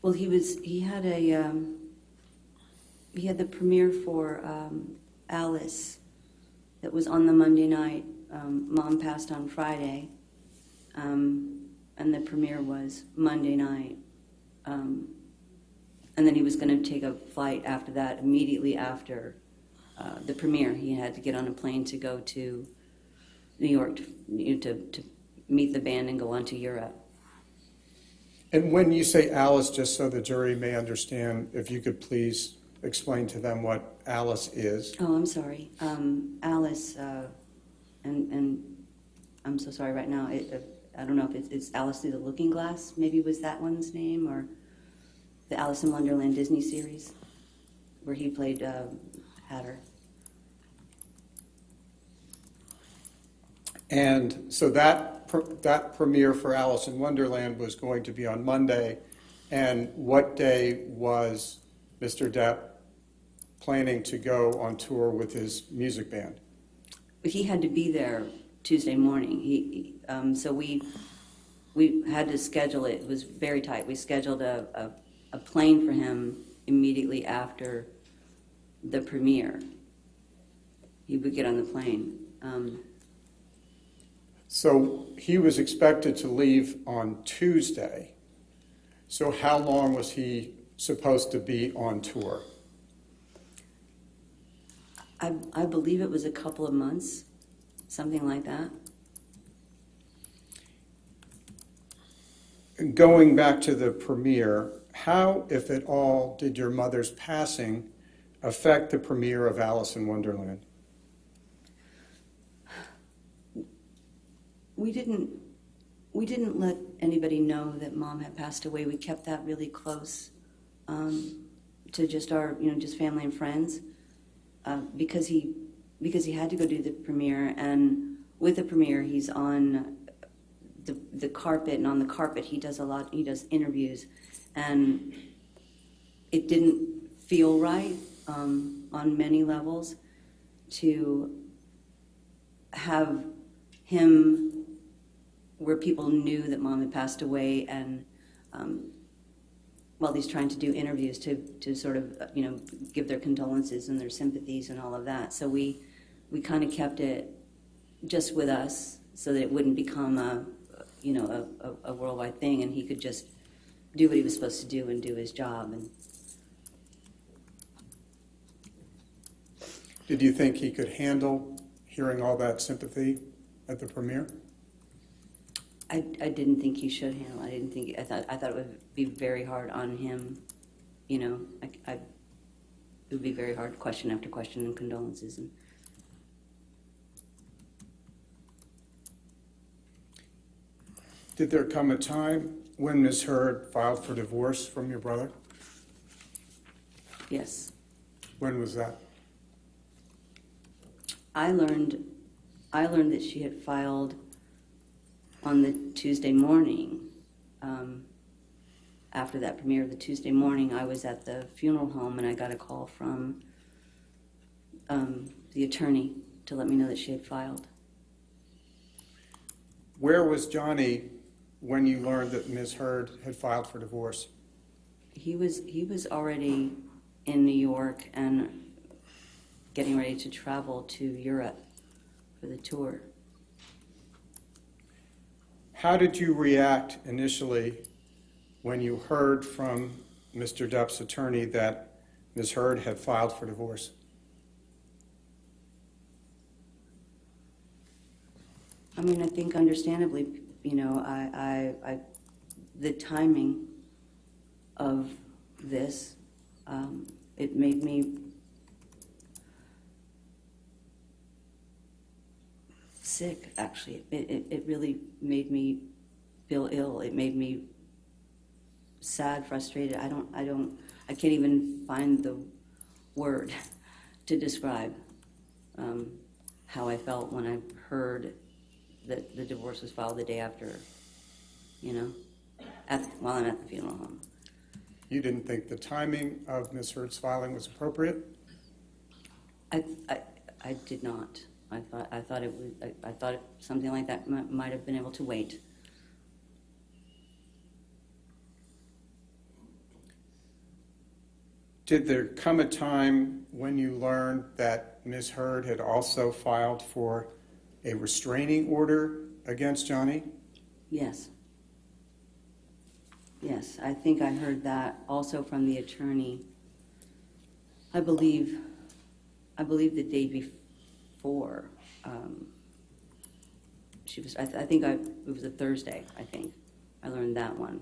Speaker 8: Well, he had the premiere for Alice that was on the Monday night. Mom passed on Friday, and the premiere was Monday night. And then he was going to take a flight after that, immediately after the premiere. He had to get on a plane to go to New York to meet the band and go on to Europe.
Speaker 1: And when you say Alice, just so the jury may understand, if you could please explain to them what Alice is.
Speaker 8: Oh, I'm sorry. Alice, and I'm so sorry right now. I don't know if it's Alice Through the Looking Glass, maybe was that one's name, or the Alice in Wonderland Disney series, where he played Hatter.
Speaker 1: And so that premiere for Alice in Wonderland was going to be on Monday, And what day was Mr. Depp planning to go on tour with his music band?
Speaker 8: But he had to be there Tuesday morning. So we had to schedule it. It was very tight. We scheduled a plane for him immediately after the premiere. He would get on the plane.
Speaker 1: So he was expected to leave on Tuesday. So how long was he supposed to be on tour?
Speaker 8: I believe it was a couple of months, something like that.
Speaker 1: Going back to the premiere, how, if at all, did your mother's passing affect the premiere of Alice in Wonderland?
Speaker 8: We didn't let anybody know that Mom had passed away. We kept that really close to just our, just family and friends, because he had to go do the premiere, and with the premiere he's on the carpet, and on the carpet he does interviews, and it didn't feel right on many levels to have him where people knew that Mom had passed away, and while he's trying to do interviews to sort of give their condolences and their sympathies and all of that. So we kind of kept it just with us so that it wouldn't become a worldwide thing, and he could just do what he was supposed to do and do his job. And
Speaker 1: Did you think he could handle hearing all that sympathy at the premiere?
Speaker 8: I didn't think he should handle it. I thought it would be very hard on him. It would be very hard, question after question and condolences.
Speaker 1: Did there come a time when Ms. Heard filed for divorce from your brother?
Speaker 8: Yes.
Speaker 1: When was that?
Speaker 8: I learned that she had filed on the Tuesday morning. After that premiere of the Tuesday morning, I was at the funeral home and I got a call from the attorney to let me know that she had filed.
Speaker 1: Where was Johnny when you learned that Ms. Heard had filed for divorce?
Speaker 8: He was already in New York and getting ready to travel to Europe for the tour.
Speaker 1: How did you react initially when you heard from Mr. Depp's attorney that Ms. Heard had filed for divorce?
Speaker 8: I mean, I think understandably, the timing of this, it made me sick, actually. It really made me feel ill. It made me sad, frustrated. I can't even find the word to describe how I felt when I heard that the divorce was filed the day after, while I'm at the funeral home.
Speaker 1: You didn't think the timing of Ms. Heard's filing was appropriate?
Speaker 8: I did not. I thought something like that might have been able to wait.
Speaker 1: Did there come a time when you learned that Ms. Heard had also filed for a restraining order against Johnny?
Speaker 8: Yes. Yes, I think I heard that also from the attorney. I believe the day before. It was a Thursday, I think. I learned that one.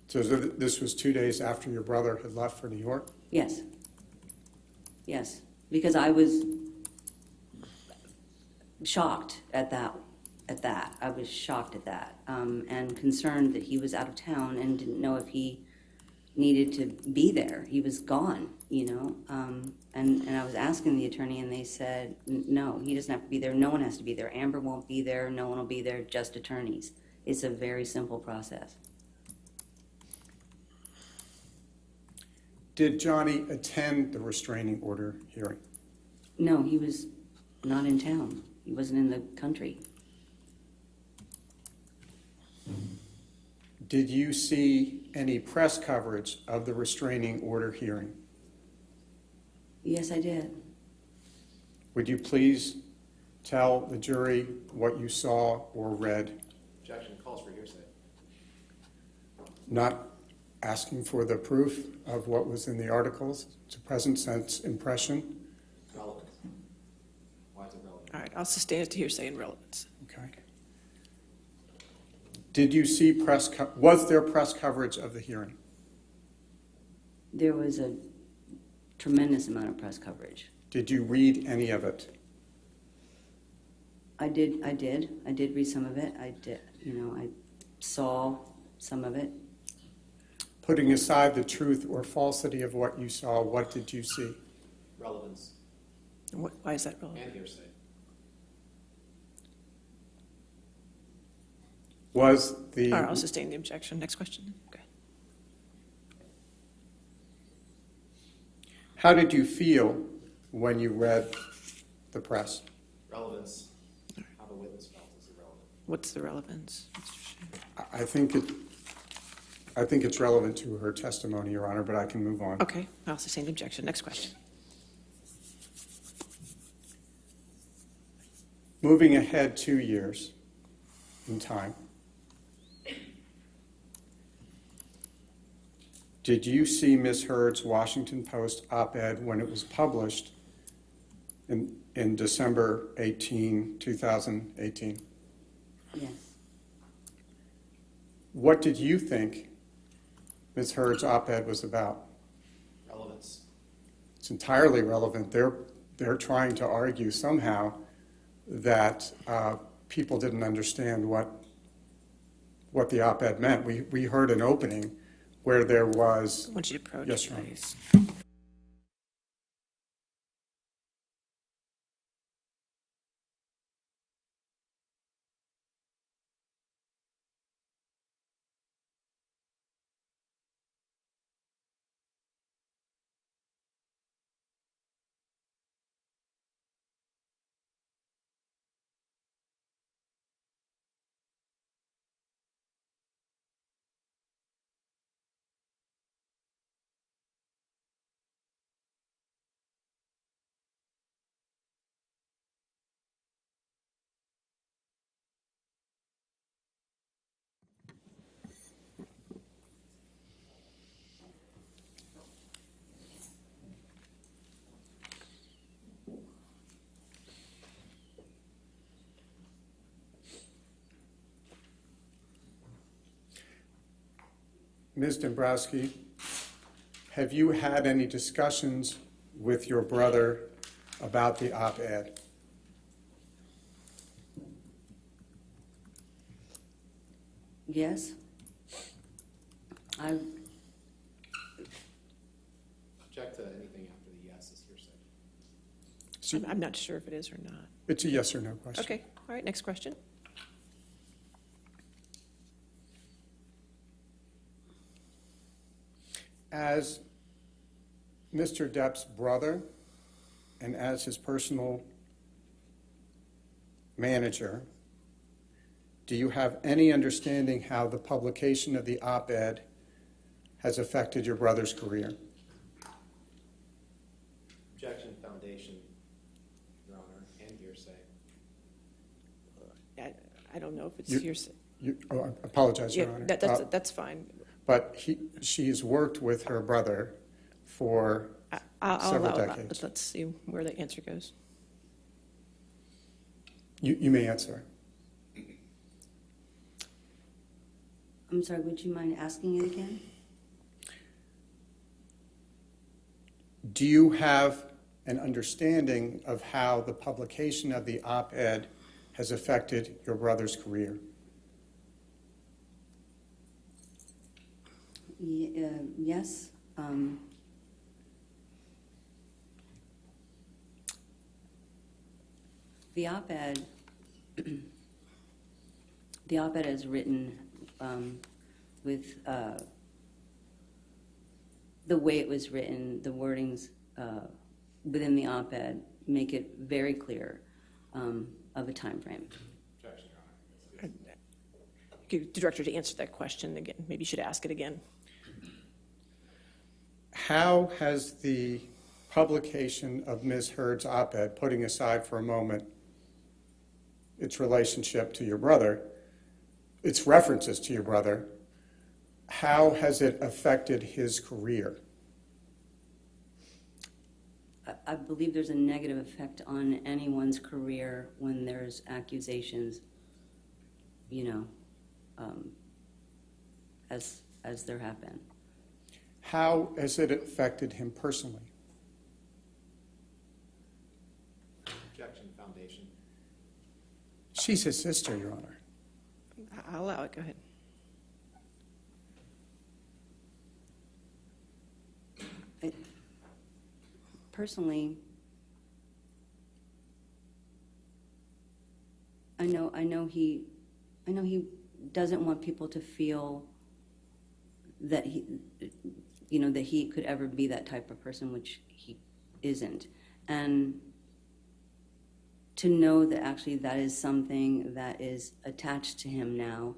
Speaker 1: So this was 2 days after your brother had left for New York?
Speaker 8: Yes. Yes, because I was shocked at that. I was shocked at that, and concerned that he was out of town and didn't know if he needed to be there. He was gone, and I was asking the attorney, and they said, no, he doesn't have to be there. No one has to be there. Amber won't be there. No one will be there, just attorneys. It's a very simple process.
Speaker 1: Did Johnny attend the restraining order hearing?
Speaker 8: No, he was not in town. He wasn't in the country.
Speaker 1: Did you see any press coverage of the restraining order hearing?
Speaker 8: Yes, I did.
Speaker 1: Would you please tell the jury what you saw or read?
Speaker 5: Objection calls for hearsay.
Speaker 1: Not asking for the proof of what was in the articles. It's a present sense impression.
Speaker 5: Relevance. Why is it relevant?
Speaker 3: All right, I'll sustain it to hearsay and relevance.
Speaker 1: Okay. Did you see was there press coverage of the hearing?
Speaker 8: There was a tremendous amount of press coverage.
Speaker 1: Did you read any of it?
Speaker 8: I did read some of it. I saw some of it.
Speaker 1: Putting aside the truth or falsity of what you saw, what did you see?
Speaker 5: Relevance
Speaker 3: Why is that relevant?
Speaker 5: and hearsay.
Speaker 1: Was the
Speaker 3: All right, I'll sustain the objection. Next question. Okay.
Speaker 1: How did you feel when you read the press?
Speaker 5: Relevance. How the witness felt is irrelevant.
Speaker 3: What's the relevance, Mr. Shea?
Speaker 1: I think it's relevant to her testimony, Your Honor, but I can move on.
Speaker 3: Okay, I'll sustain the objection. Next question.
Speaker 1: Moving ahead 2 years in time, did you see Ms. Heard's Washington Post op-ed when it was published in December 18, 2018?
Speaker 8: Yes.
Speaker 1: What did you think Ms. Heard's op-ed was about?
Speaker 5: Relevance.
Speaker 1: It's entirely relevant. They're trying to argue somehow that people didn't understand what the op-ed meant. We heard an opening where there was...
Speaker 3: I want you to approach,
Speaker 1: Yes, Your Honor.
Speaker 3: please.
Speaker 1: Ms. Dombrowski, have you had any discussions with your brother about the op-ed?
Speaker 8: Yes. I
Speaker 5: Object to anything after the yes is hearsay.
Speaker 3: I'm not sure if it is or not.
Speaker 1: It's a yes or no question.
Speaker 3: Okay, all right, next question.
Speaker 1: As Mr. Depp's brother and as his personal manager, do you have any understanding how the publication of the op-ed has affected your brother's career?
Speaker 5: Objection, foundation, Your Honor, and hearsay.
Speaker 3: I don't know if it's
Speaker 1: You-
Speaker 3: hearsay.
Speaker 1: I apologize, Your
Speaker 3: Yeah,
Speaker 1: Honor.
Speaker 3: that's fine.
Speaker 1: But she's worked with her brother for
Speaker 3: I'll
Speaker 1: several
Speaker 3: allow that,
Speaker 1: decades.
Speaker 3: but let's see where the answer goes.
Speaker 1: You may answer.
Speaker 8: I'm sorry, would you mind asking it again?
Speaker 1: Do you have an understanding of how the publication of the op-ed has affected your brother's career?
Speaker 8: Yes. The op-ed, the op-ed is written with the way it was written, the wordings within the op-ed make it very clear of a time frame.
Speaker 3: Director, to answer that question again, maybe you should ask it again.
Speaker 1: How has the publication of Ms. Heard's op-ed, putting aside for a moment its relationship to your brother, its references to your brother, how has it affected his career?
Speaker 8: I believe there's a negative effect on anyone's career when there's accusations, you know, as there have been.
Speaker 1: How has it affected him personally?
Speaker 5: Objection, foundation.
Speaker 1: She's his sister, Your Honor.
Speaker 3: I'll allow it. Go ahead.
Speaker 8: Personally, I know he doesn't want people to feel that he could ever be that type of person, which he isn't. And to know that actually that is something that is attached to him now,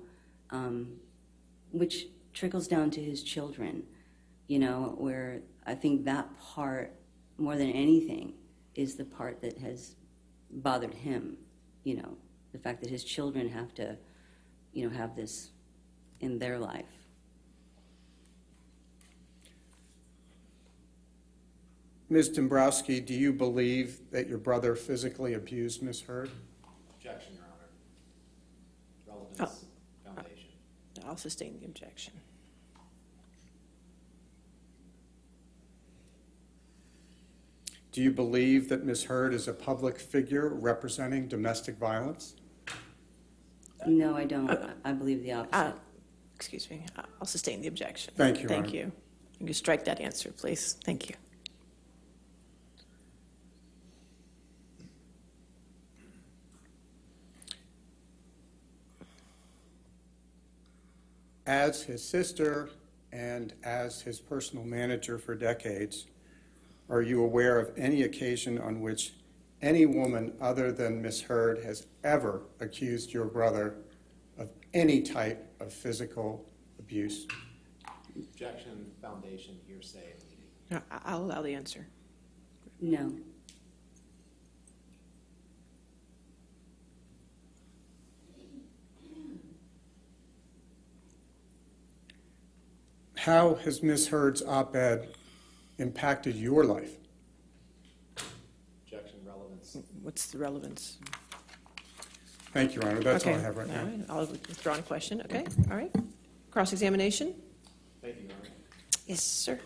Speaker 8: which trickles down to his children, where I think that part, more than anything, is the part that has bothered him, the fact that his children have to, have this in their life.
Speaker 1: Ms. Dombrowski, do you believe that your brother physically abused Ms. Heard?
Speaker 5: Objection, Your Honor. Relevance, foundation.
Speaker 3: I'll sustain the objection.
Speaker 1: Do you believe that Ms. Heard is a public figure representing domestic violence?
Speaker 8: No, I don't. I believe the opposite.
Speaker 3: Excuse me. I'll sustain the objection.
Speaker 1: Thank you,
Speaker 3: Thank
Speaker 1: Ron.
Speaker 3: you. You can strike that answer, please. Thank you.
Speaker 1: As his sister and as his personal manager for decades, are you aware of any occasion on which any woman other than Ms. Heard has ever accused your brother of any type of physical abuse?
Speaker 5: Objection, foundation, hearsay.
Speaker 3: I'll allow the answer.
Speaker 8: No.
Speaker 1: How has Ms. Heard's op-ed impacted your life?
Speaker 5: Objection, relevance.
Speaker 3: What's the relevance?
Speaker 1: Thank you, Your Honor. That's all I
Speaker 3: Okay.
Speaker 1: have right
Speaker 3: All
Speaker 1: now.
Speaker 3: right. I'll withdraw a question. Okay. All right. Cross-examination?
Speaker 5: Thank you, Your Honor.
Speaker 3: Yes, sir.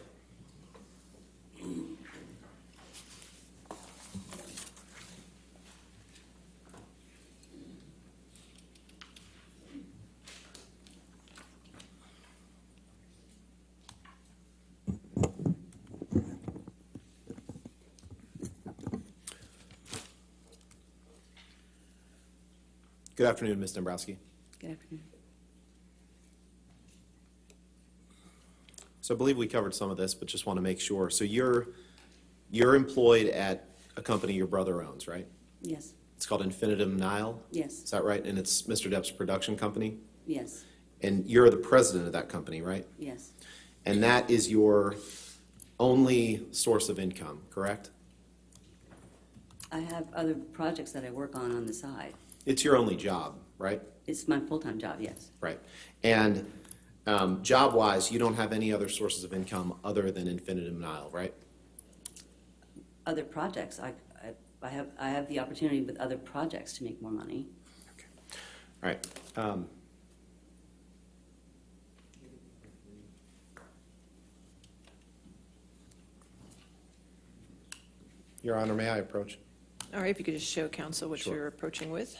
Speaker 5: Good afternoon, Ms. Dombrowski.
Speaker 8: Good afternoon.
Speaker 5: So I believe we covered some of this, but just want to make sure. So you're employed at a company your brother owns, right?
Speaker 8: Yes.
Speaker 5: It's called Infinitum Nile?
Speaker 8: Yes.
Speaker 5: Is that right? And it's Mr. Depp's production company?
Speaker 8: Yes.
Speaker 5: And you're the president of that company, right?
Speaker 8: Yes.
Speaker 5: And that is your only source of income, correct?
Speaker 8: I have other projects that I work on the side.
Speaker 5: It's your only job, right?
Speaker 8: It's my full-time job, yes.
Speaker 5: Right. And job-wise, you don't have any other sources of income other than Infinitum Nile, right?
Speaker 8: Other projects, I have the opportunity with other projects to make more money.
Speaker 5: Okay. All right. Your Honor, may I approach?
Speaker 3: All right. If you could just show counsel what
Speaker 5: Sure.
Speaker 3: you're approaching with.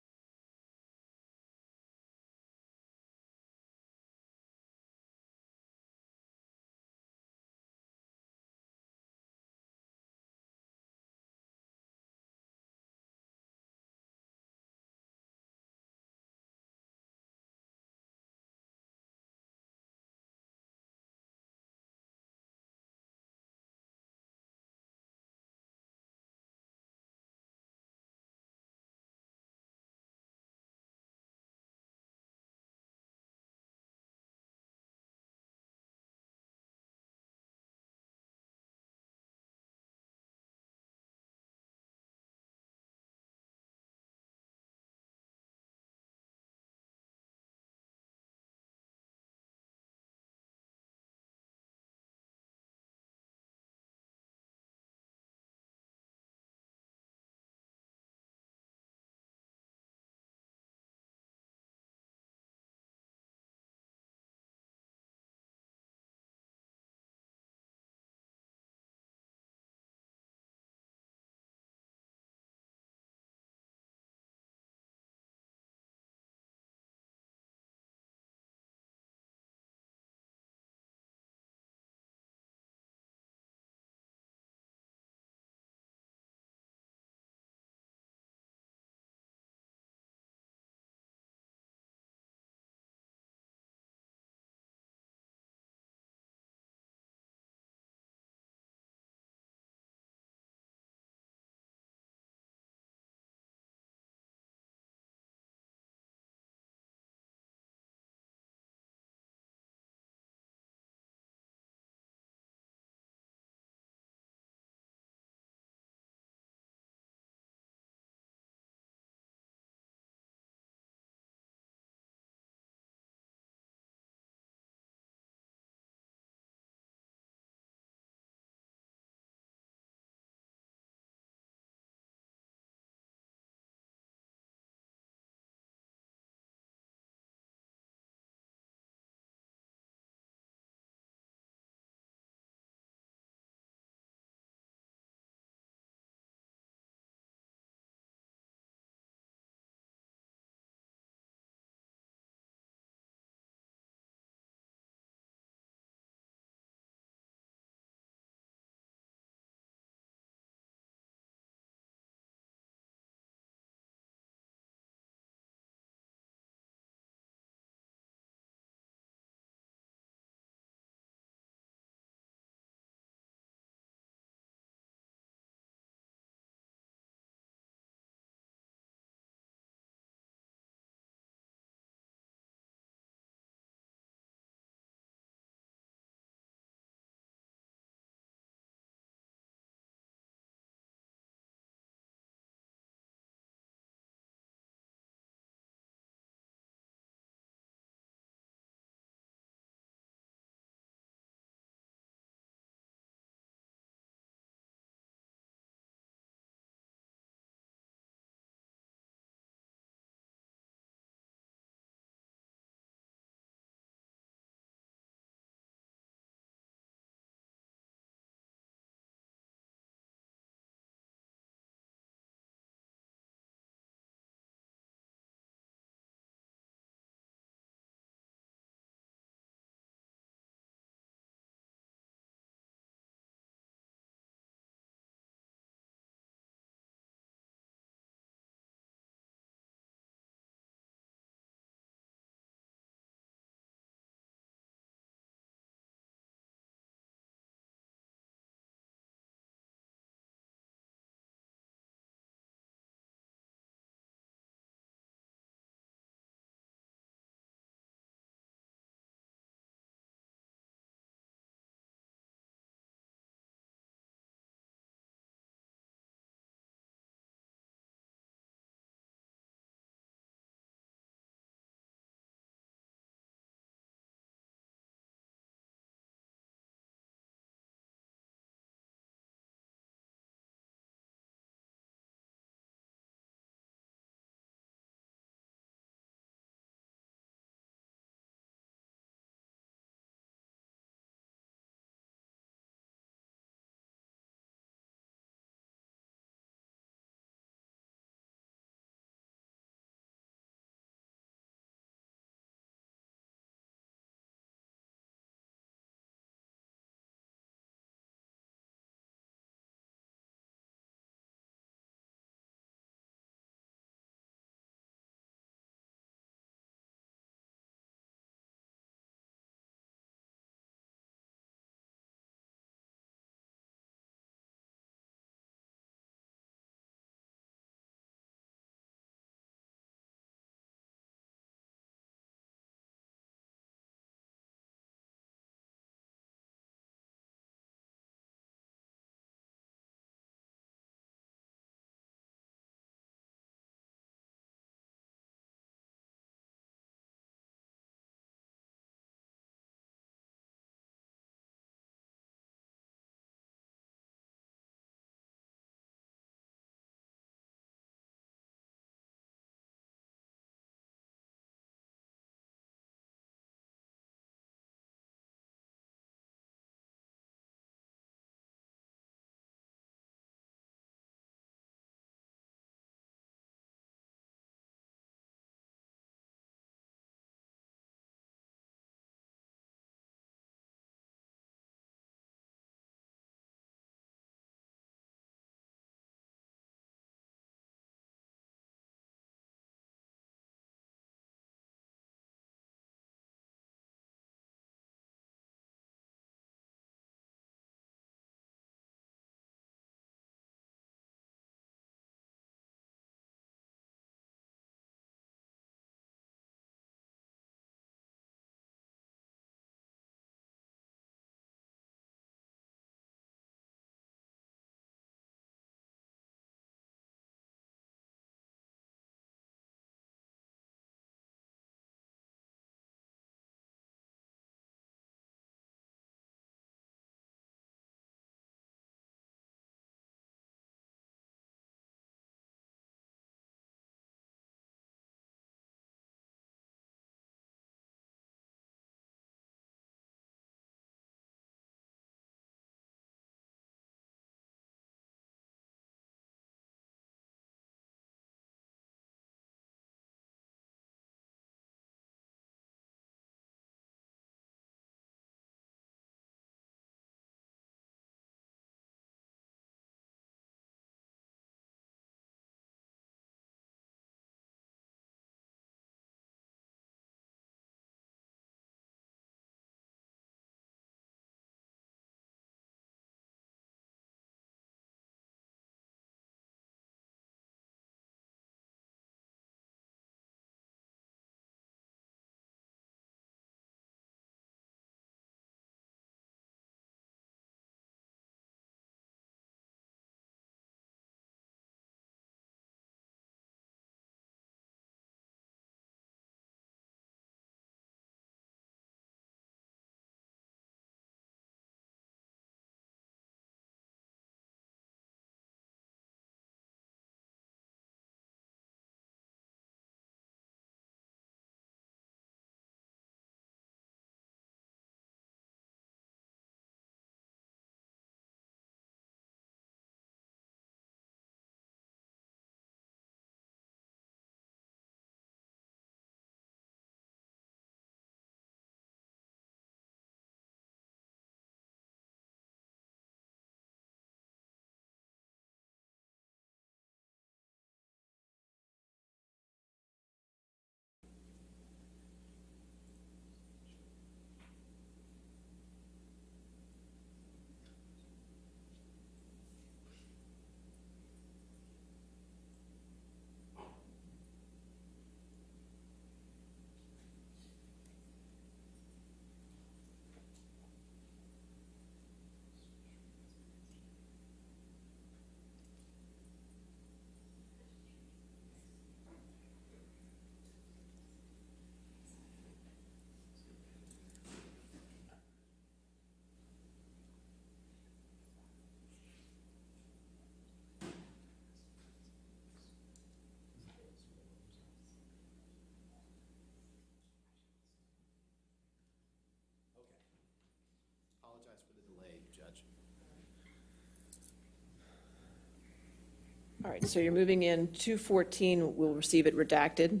Speaker 3: All right, so you're moving in 214, we'll receive it redacted?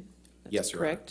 Speaker 9: Yes, Your Honor.
Speaker 3: Correct?